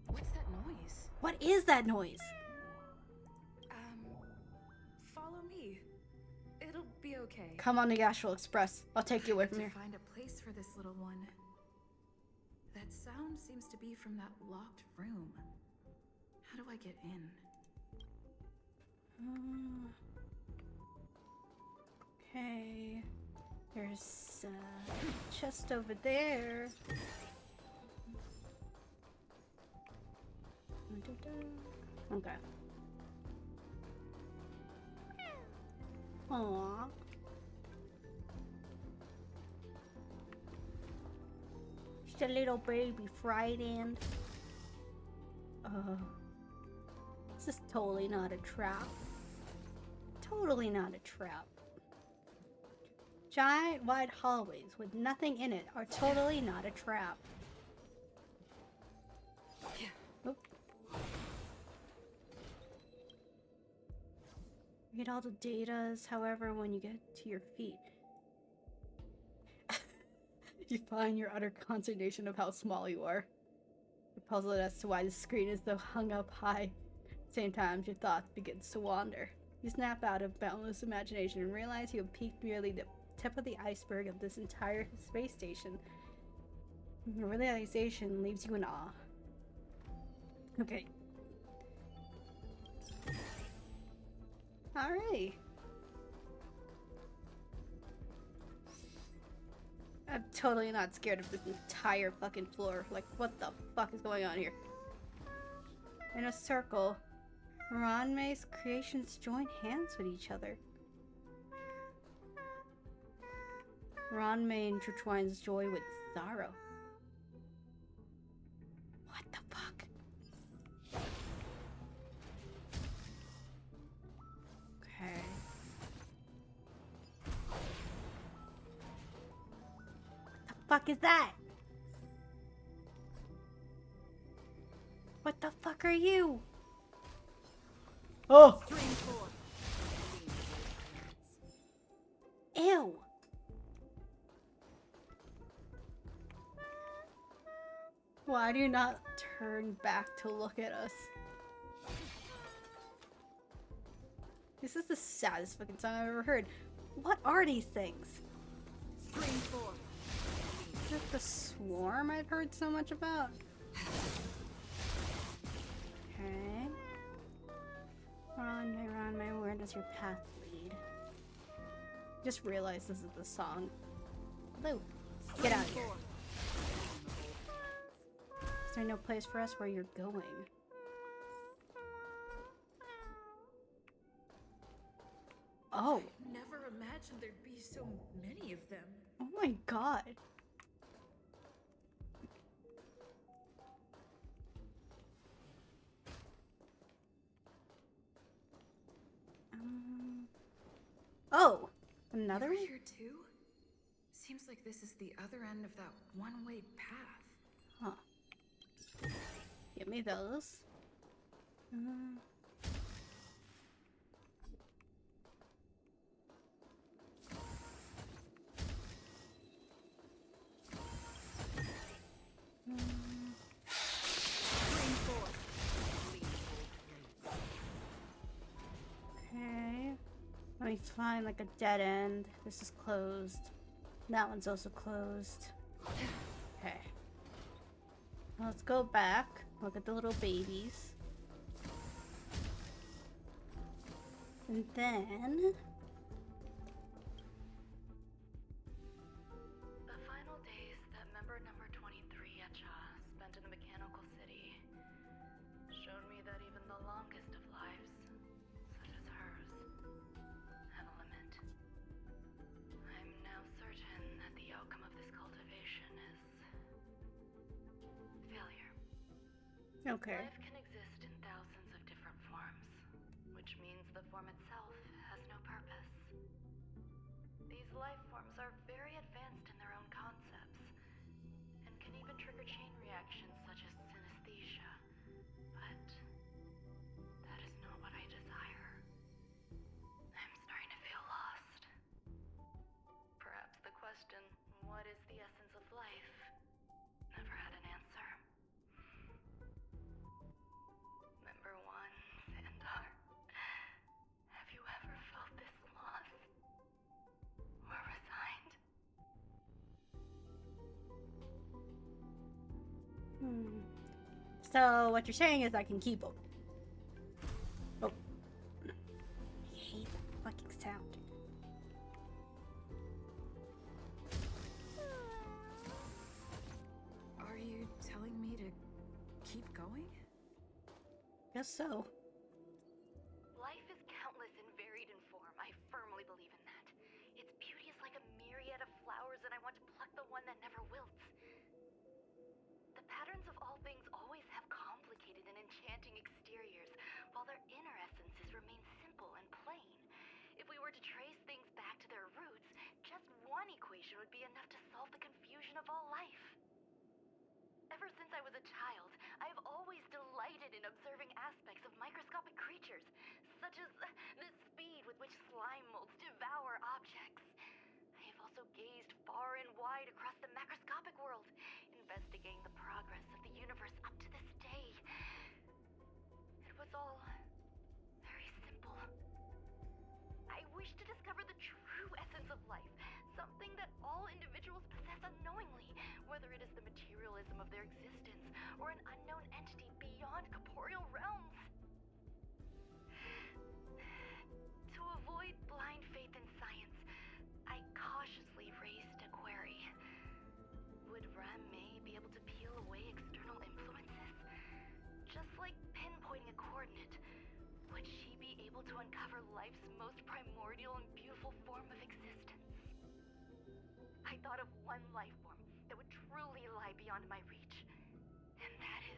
What's that noise? What is that noise? Follow me. It'll be okay. Come on the Astral Express. I'll take you away from here. To find a place for this little one. That sound seems to be from that locked room. How do I get in? Okay. There's a chest over there. Okay. Aww. Just a little baby frightened. This is totally not a trap. Totally not a trap. Giant wide hallways with nothing in it are totally not a trap. Oop. Read all the datas, however, when you get to your feet. You find your utter consternation of how small you are. You're puzzled as to why the screen is so hung up high. At the same time, your thoughts begin to wander. You snap out of boundless imagination and realize you have peaked merely the tip of the iceberg of this entire space station. The realization leaves you in awe. Okay. Alright. I'm totally not scared of this entire fucking floor. Like, what the fuck is going on here? In a circle, Ranmei's creations join hands with each other. Ranmei intertwines joy with sorrow. What the fuck? Okay. What the fuck is that? What the fuck are you? Oh! Ew! Why do you not turn back to look at us? This is the saddest fucking song I've ever heard. What are these things? Is it the swarm I've heard so much about? Okay. Run, where does your path lead? Just realized this is the song. Hello. Get out of here. Is there no place for us where you're going? Oh. I never imagined there'd be so many of them. Oh my god. Oh, another You're one? here too? Seems like this is the other end of that one-way path. Huh. Give me those. Okay. Let me find like a dead end. This is closed. That one's also closed. Okay. Let's go back. Look at the little babies. And then... The final days that member number 23 Echa spent in the mechanical city showed me that even the longest of lives, such as hers, have a limit. I'm now certain that the outcome of this cultivation is failure. Okay. Life can exist in thousands of different forms, which means the form itself has no purpose. These life forms are very advanced in their own concepts, and can even trigger chain reactions such as synesthesia. But that is not what I desire. I'm starting to feel lost. Perhaps the question, what is the essence of life, never had an answer. Member 1, Sandar. Have you ever felt this lost? Or resigned? So what you're saying is I can keep them. Oh. I hate that fucking sound. Are you telling me to keep going? Guess so. Life is countless and varied in form. I firmly believe in that. Its beauty is like a myriad of flowers, and I want to pluck the one that never wilts. The patterns of all things always have complicated and enchanting exteriors, while their inner essences remain simple and plain. If we were to trace things back to their roots, just one equation would be enough to solve the confusion of all life. Ever since I was a child, I have always delighted in observing aspects of microscopic creatures, such as the speed with which slime molds devour objects. I have also gazed far and wide across the macroscopic world, investigating the progress of the universe up to this day. It was all very simple. I wish to discover the true essence of life, something that all individuals possess unknowingly, whether it is the materialism of their existence or an unknown entity beyond corporeal realms. To avoid blind faith in science, I cautiously raised a query. Would Ran-Mei be able to peel away external influences? Just like pinpointing a coordinate, would she be able to uncover life's most primordial and beautiful form of existence? I thought of one life form that would truly lie beyond my reach, and that is...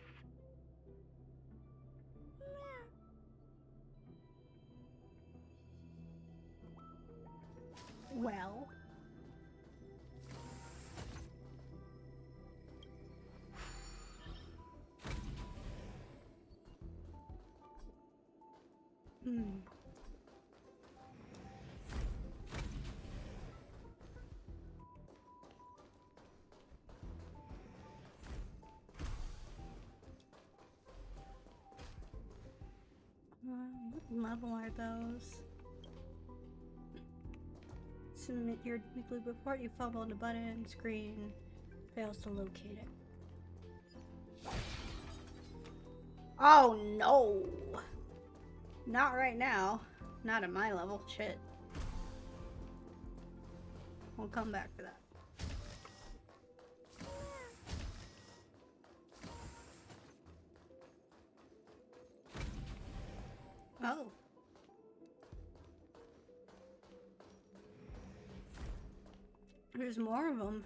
Well. What level are those? Submit your weekly report. You fumble the button. Screen fails to locate it. Oh no! Not right now. Not at my level. Shit. We'll come back for that. Oh. There's more of them.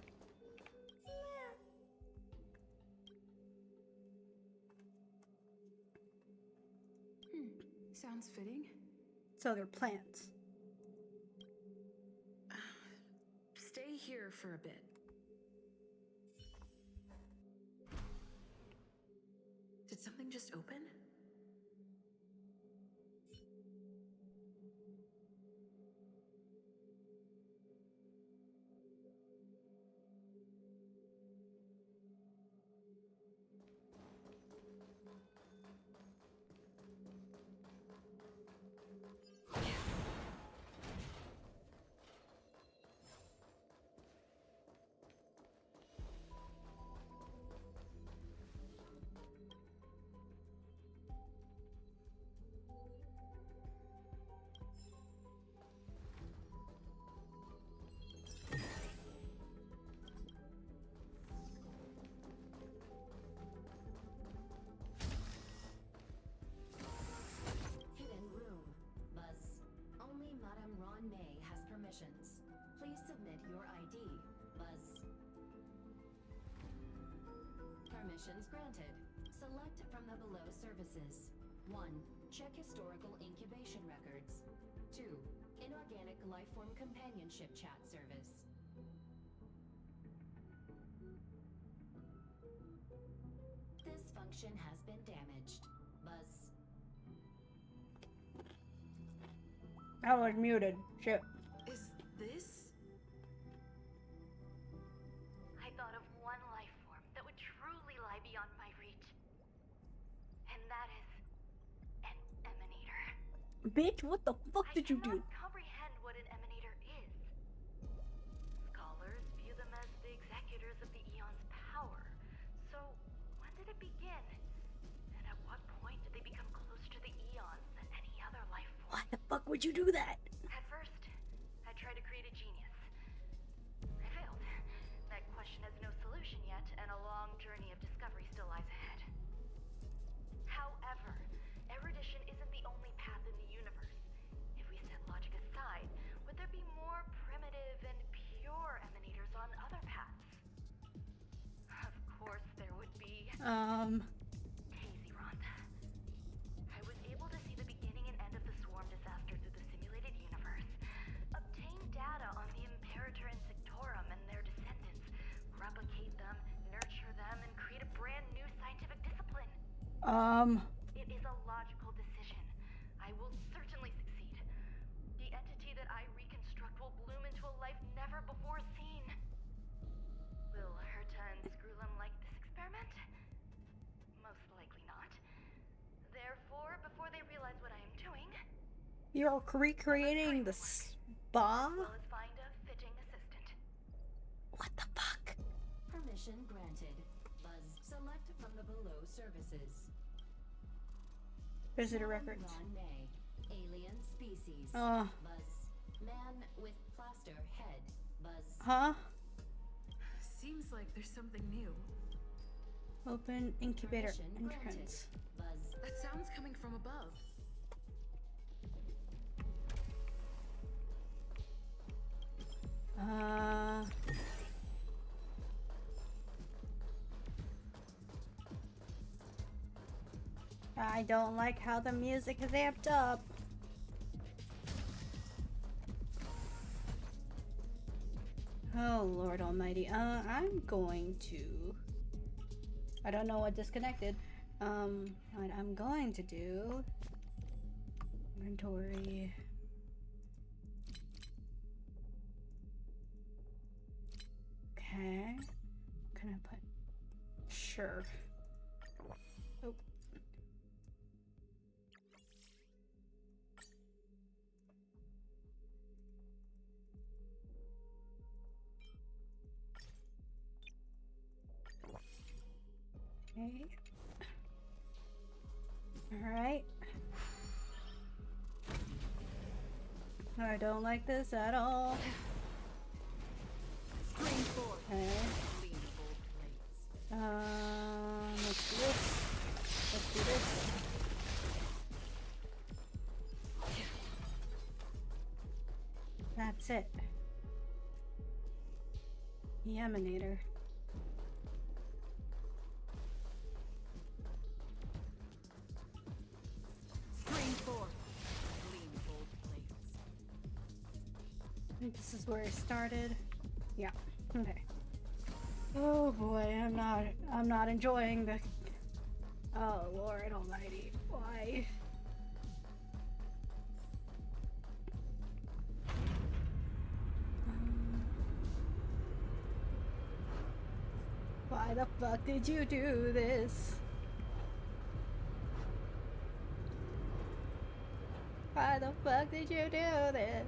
Sounds fitting. So they're plants. Stay here for a bit. Did something just open? Please submit your ID. Buzz. Permissions granted. Select from the below services. 1. Check historical incubation records. 2. Inorganic lifeform companionship chat service. This function has been damaged. Buzz. I was muted. Shit. Is this? I thought of one life form that would truly lie beyond my reach. And that is an emanator. Bitch, what the fuck did you do? I cannot comprehend what an emanator is. Scholars view them as the executors of the Eon's power. So, when did it begin? And at what point did they become closer to the Eons than any other life form? Why the fuck would you do that? At first, I tried to create a genius. I failed. That question has no solution yet, and a long journey of discovery still lies ahead. However, erudition isn't the only path in the universe. If we set logic aside, would there be more primitive and pure emanators on other paths? Of course there would be. Hazy Ronda. I was able to see the beginning and end of the swarm disaster through the simulated universe, obtain data on the Imperator and Sectorum and their descendants, replicate them, nurture them, and create a brand new scientific discipline. It is a logical decision. I will certainly succeed. The entity that I reconstruct will bloom into a life never before seen. Will Herta and Screwlum like this experiment? Most likely not. Therefore, before they realize what I am doing, You're recreating the spa? as well as find a fitting assistant. What the fuck? Permission granted. Buzz. Select from the below services. Visitor records. Ron May. Alien species. Buzz. Man with plaster head. Buzz. Huh? Seems like there's something new. Open incubator Permission entrance. granted. Buzz. That sounds coming from above. I don't like how the music is amped up. Oh, Lord Almighty. I'm going to... I don't know what disconnected. What I'm going to do... Inventory... Okay. Can I put... Sure. Oh. Okay. Alright. I don't like this at all. Okay. Let's do this. Let's do this. That's it. The Emanator. I think this is where I started. Yeah. Okay. Oh boy, I'm not enjoying the. Oh Lord Almighty, why? Why the fuck did you do this? Why the fuck did you do this?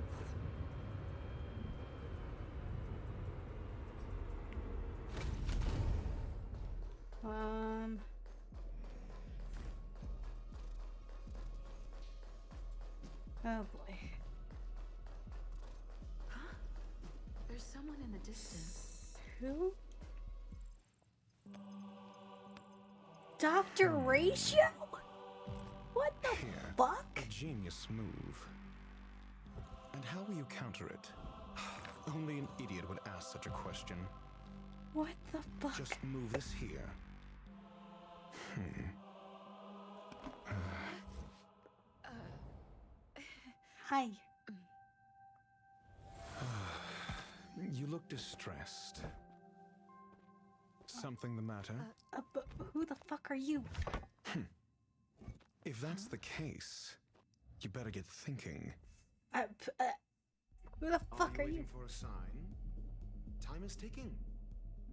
Oh boy. Huh? There's someone in the distance. Who? Dr. Ratio? What the fuck? A genius move. And how will you counter it? Only an idiot would ask such a question. What the fuck? Just move this here. Hi. You look distressed. Something the matter? But who the fuck are you? If that's the case, you better get thinking. Who the fuck are you? Waiting for a sign? Time is ticking.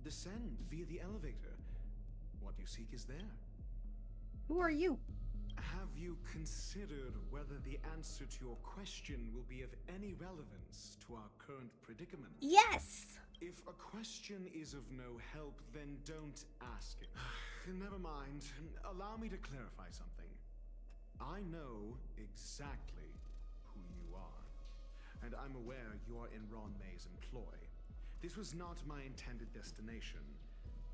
Descend via the elevator. What you seek is there. Who are you? Have you considered whether the answer to your question will be of any relevance to our current predicament? Yes! If a question is of no help, then don't ask it. Never mind. Allow me to clarify something. I know exactly who you are, and I'm aware you are in Ron May's employ. This was not my intended destination.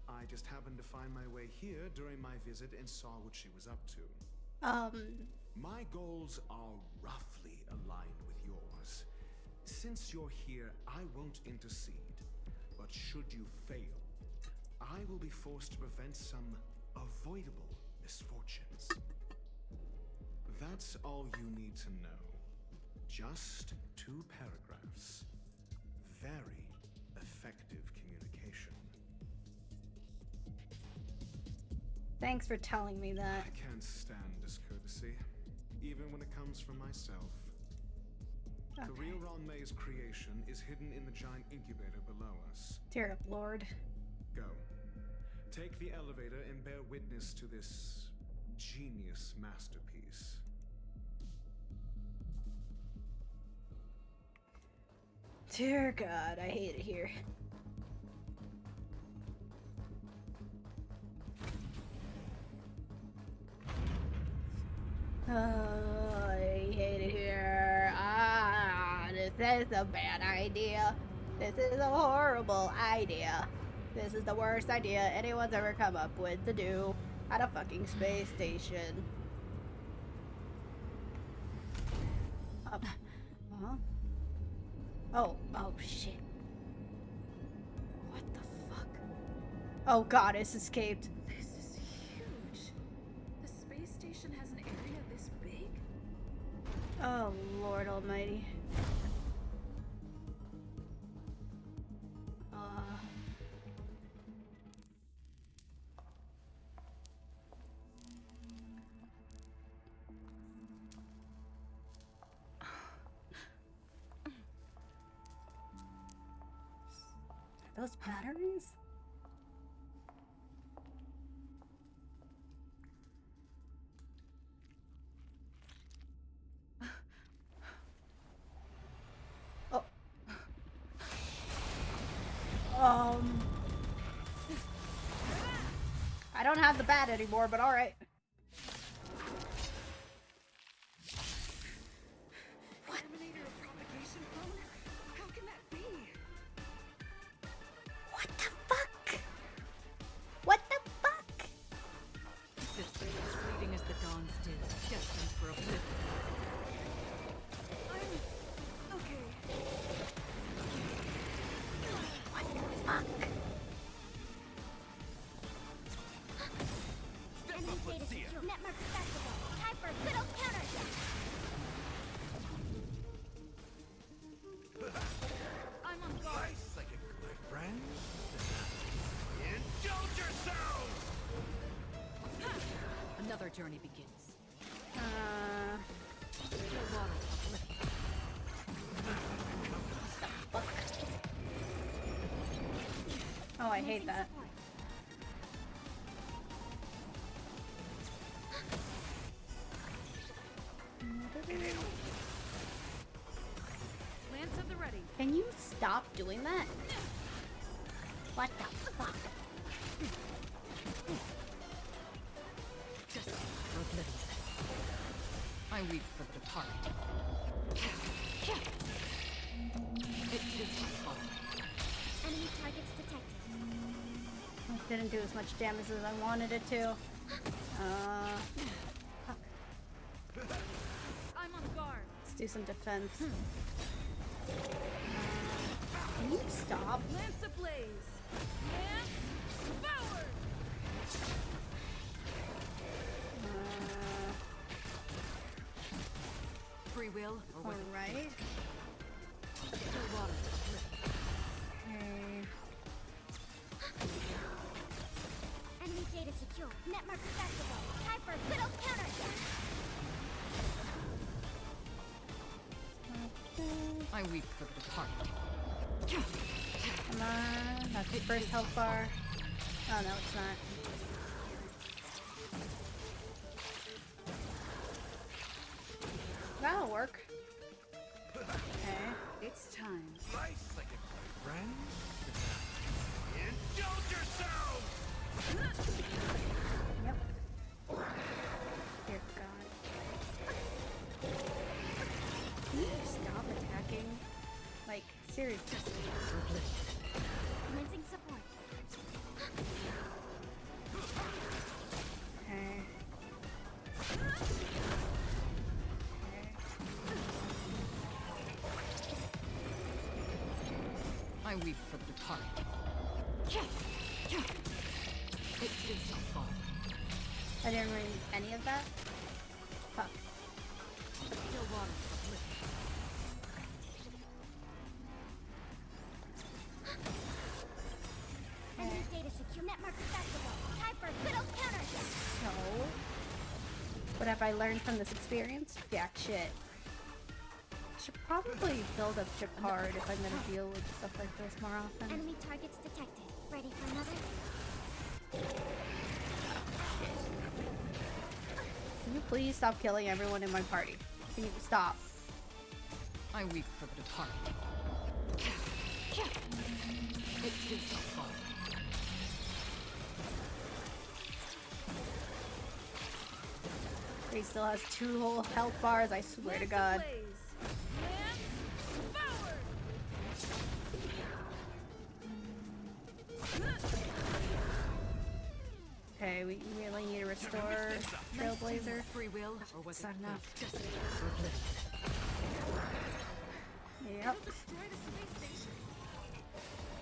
I just happened to find my way here during my visit and saw what she was up to. My goals are roughly aligned with yours. Since you're here, I won't intercede. But should you fail, I will be forced to prevent some avoidable misfortunes. That's all you need to know. Just 2 paragraphs. Very effective communication. Thanks for telling me that. I can't stand discourtesy, even when it comes from myself. Okay. The real Ron May's creation is hidden in the giant incubator below us. Dear Lord. Go. Take the elevator and bear witness to this genius masterpiece. Dear God, I hate it here. Oh, I hate it here. This is a bad idea. This is a horrible idea. This is the worst idea anyone's ever come up with to do at a fucking space station. Oh, shit. What the fuck? Oh, Goddess escaped. This is huge. The space station has an area this big? Oh, Lord Almighty. Those batteries? Oh. I don't have the bat anymore, but alright. What? Terminator of propagation phone? How can that be? What the fuck? What the fuck? Sister, as fleeting as the dawn's dew, destined for oblivion. Okay. What the fuck? Enemy data secure. Network accessible. Time for a good old counterattack. I'm on guard. Nice psychic, my friend. Indulge yourselves! Another journey begins. Still water of oblivion. Oh, I hate that. Lance at the ready. Can you stop doing that? What the fuck? Just for oblivion. I weep for the departed. It is my fault. Enemy targets detected. It didn't do as much damage as I wanted it to. Fuck. I'm on guard. Let's do some defense. Can you stop? Lance ablaze. Lance forward. Free will, or was it Alright. still water of oblivion? Okay. Enemy data secure. Network accessible. Time for a good old counterattack. I weep for the departed. Come on. That's the first health bar. Oh no, it's not. That'll work. Okay. It's time. Nice psychic, my friend. Indulge yourselves! Yep. Dear God. Can you stop attacking? Like, seriously. Commencing support. Okay. I weep for the departed. It is my fault. I didn't read any of that. Fuck. Still water of oblivion. Enemy data secure. Network accessible. Time for a good old counterattack. No. What have I learned from this experience? Jack shit. Should probably build up chip hard if I'm gonna deal with stuff like this more often. Enemy targets detected. Ready for another? Can you please stop killing everyone in my party? Can you stop? I weep for the departed. It is my fault. He still has 2 whole health bars, I swear to God. Okay, we really need to restore Trailblazer. Free will, or was it Not enough. just for oblivion? Yep.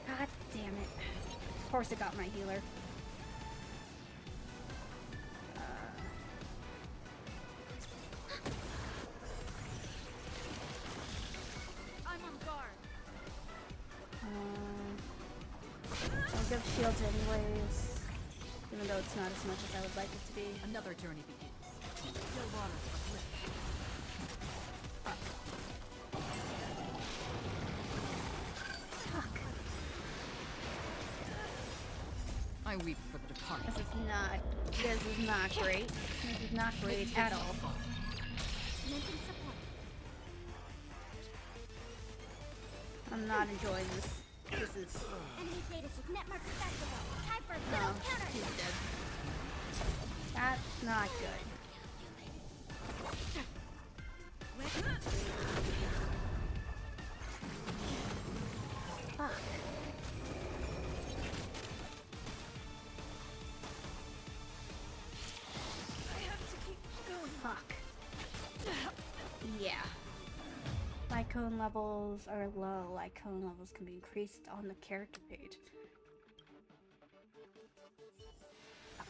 God damn it. Of course it got my healer. I'm on guard. I'll give shields anyways. Even though it's not as much as I would like it to be. Another journey begins. Still water of oblivion. Fuck. I weep for the departed. This is not great. This is not great at all. Commencing support. I'm not enjoying this. This is... Enemy data secure. Network accessible. Time for a good Oh, old he's counterattack. dead. That's not good. Fuck. I have to keep going. Fuck. Yeah. Lycone levels are low. Lycone levels can be increased on the character page. Fuck.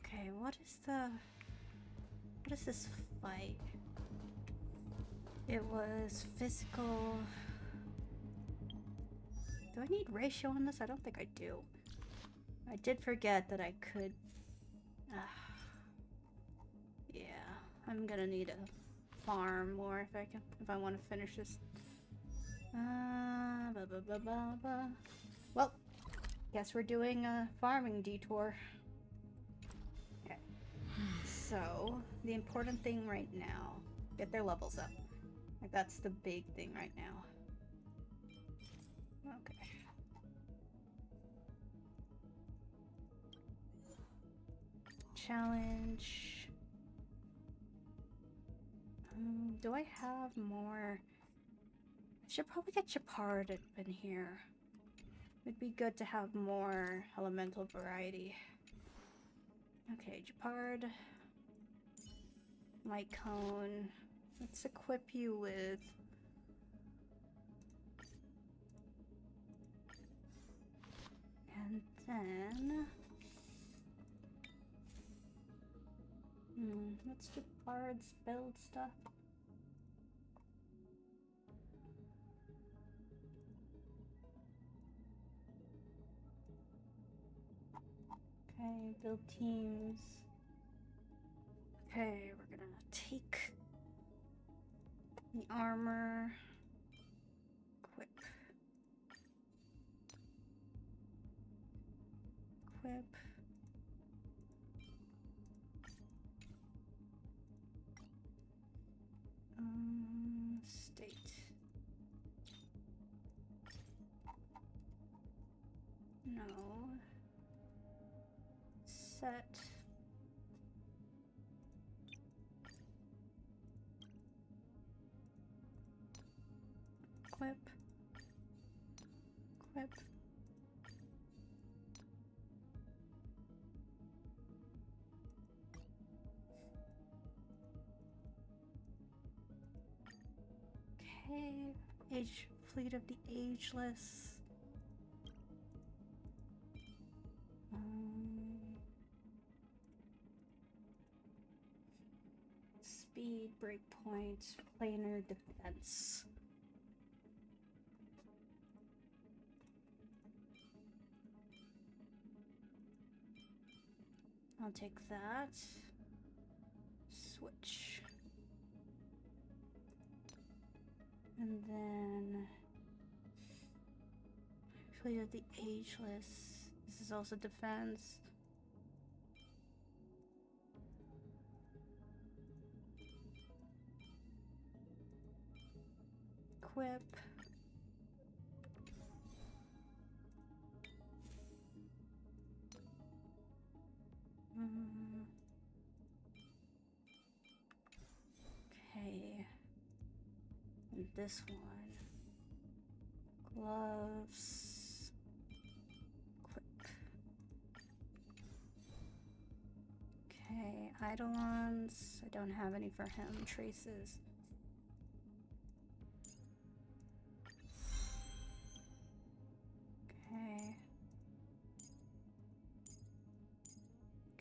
Okay, what is this fight? It was physical. Do I need ratio on this? I don't think I do. I did forget that I could. Yeah, I'm gonna need to farm more if I want to finish this. Well, guess we're doing a farming detour. Okay. So the important thing right now, get their levels up. Like that's the big thing right now. Okay. Challenge. Do I have more? I should probably get Chapard in here. It'd be good to have more elemental variety. Okay, Chapard. Light Cone. Let's equip you with... And then... what's Chapard's build stuff? Okay, build teams. Okay, we're gonna take the armor. Equip. Equip. State. No. Set. Equip. Equip. Okay. Fleet of the Ageless. Speed, breakpoint, planar defense. I'll take that. Switch. And then Fleet of the Ageless. This is also defense. Equip. Okay. And this one. Gloves. Equip. Okay, Eidolons. I don't have any for him. Traces. Okay.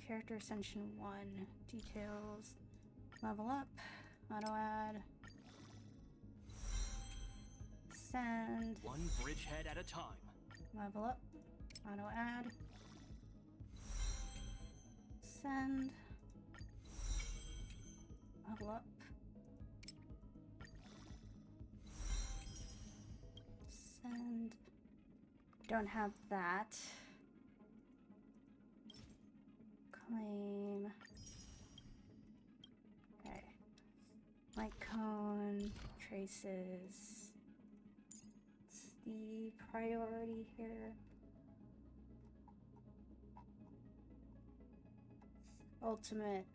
Character Ascension 1. Details. Level up. Auto add. Send. One bridgehead at a time. Level up. Auto add. Send. Level up. Send. Don't have that. Claim. Okay. Light cone. Traces. What's the priority here? Ultimate.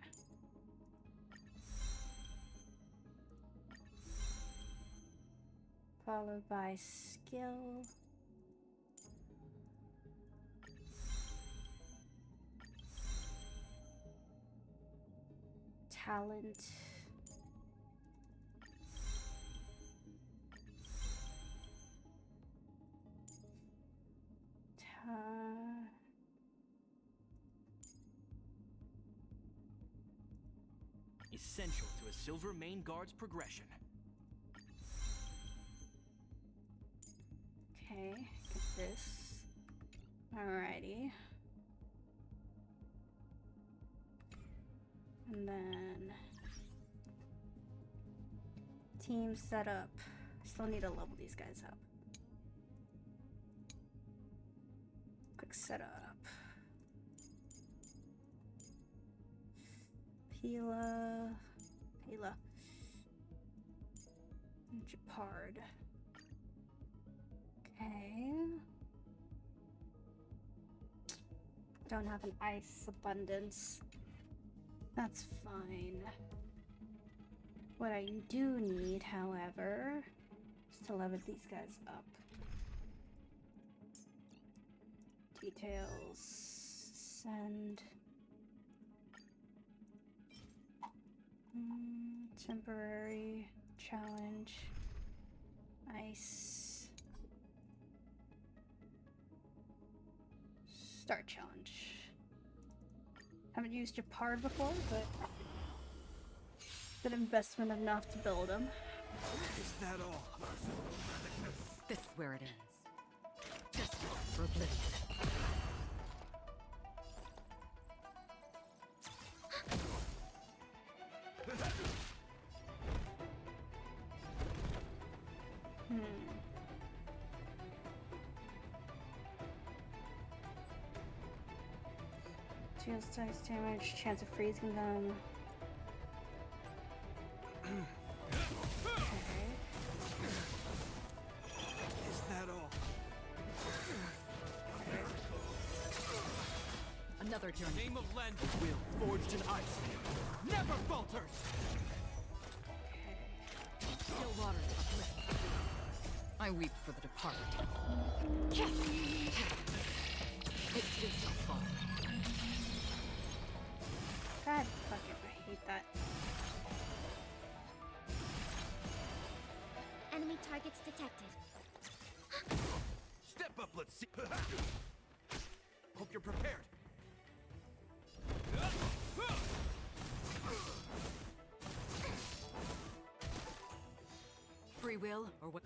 Followed by skill. Talent. Essential to a Silver Main Guard's progression. Okay, get this. Alrighty. And then team setup. Still need to level these guys up. Quick setup. Pila. Japard. Okay. Don't have an ice abundance. That's fine. What I do need, however, is to level these guys up. Details. Send. Temporary challenge. Ice. Start challenge. Haven't used Japard before, but good investment enough to build him. Is that all? This is where it ends. Just for oblivion. Deals dice damage, chance of freezing them. Okay. Is that all? Another journey. Name of land will forged in ice. Never falters! Still waters uplift. I weep for the departed. It too shall fall. God fucking, I hate that. Enemy targets detected. Step up, let's see. Hope you're prepared. Free will or what?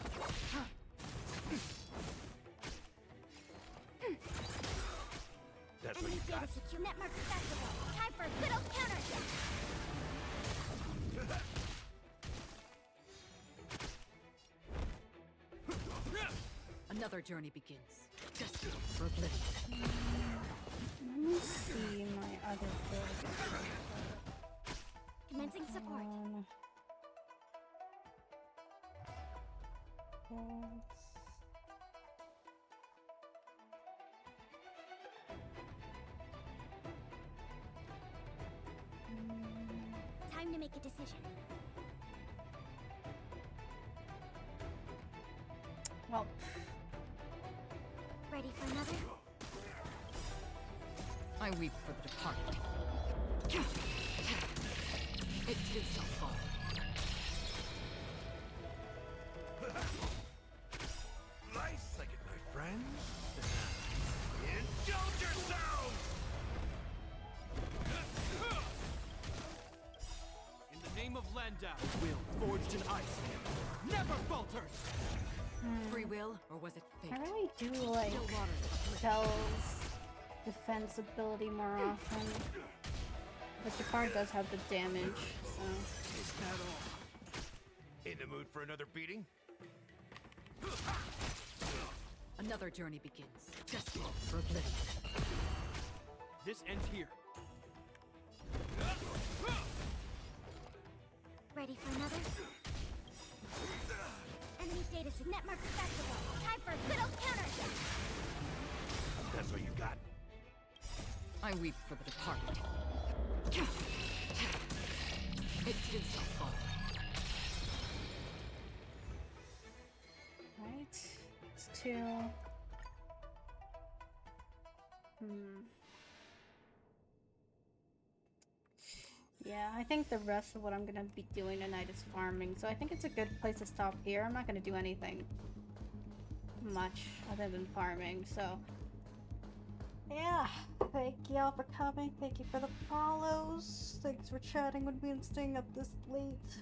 That's what Enemy you got. data secure net marker festival. Time for a good old counter. Another journey begins. Just for oblivion. Let me see my other build. Commencing support. Time to make a decision. Well, ready for another? I weep for the departed. It too shall fall. Nice like it, my friend. Indulge yourselves! In the name of Landau, will forged in ice. Never falters! Free will, or was it fate? I really do like Dell's defense ability more often. But Japard does have the damage, so. Is that all? In the mood for another beating? Another journey begins. Just for oblivion. This ends here. Ready for another? Enemy data net marker festival. Time for a good old counter. That's what you got. I weep for the departed. It did so far. Right. It's 2. Yeah, I think the rest of what I'm gonna be doing tonight is farming, so I think it's a good place to stop here. I'm not gonna do anything much other than farming, so yeah. Thank y'all for coming. Thank you for the follows. Thanks for chatting with me and staying up this late.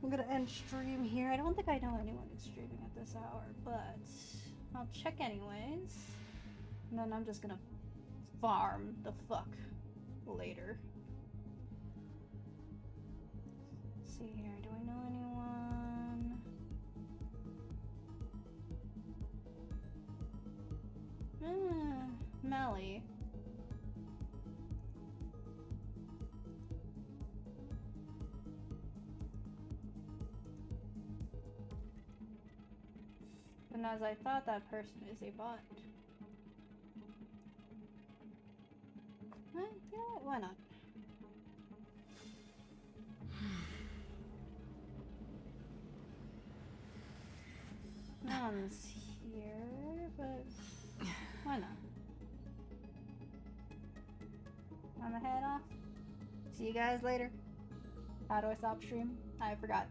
I'm gonna end stream here. I don't think I know anyone is streaming at this hour, but I'll check anyways. And then I'm just gonna farm the fuck later. Let's see here, do I know anyone? Melly. And as I thought, that person is a bot. You know what? Why not? No one's here, but why not? I'm gonna head off. See you guys later. How do I stop stream? I forgot.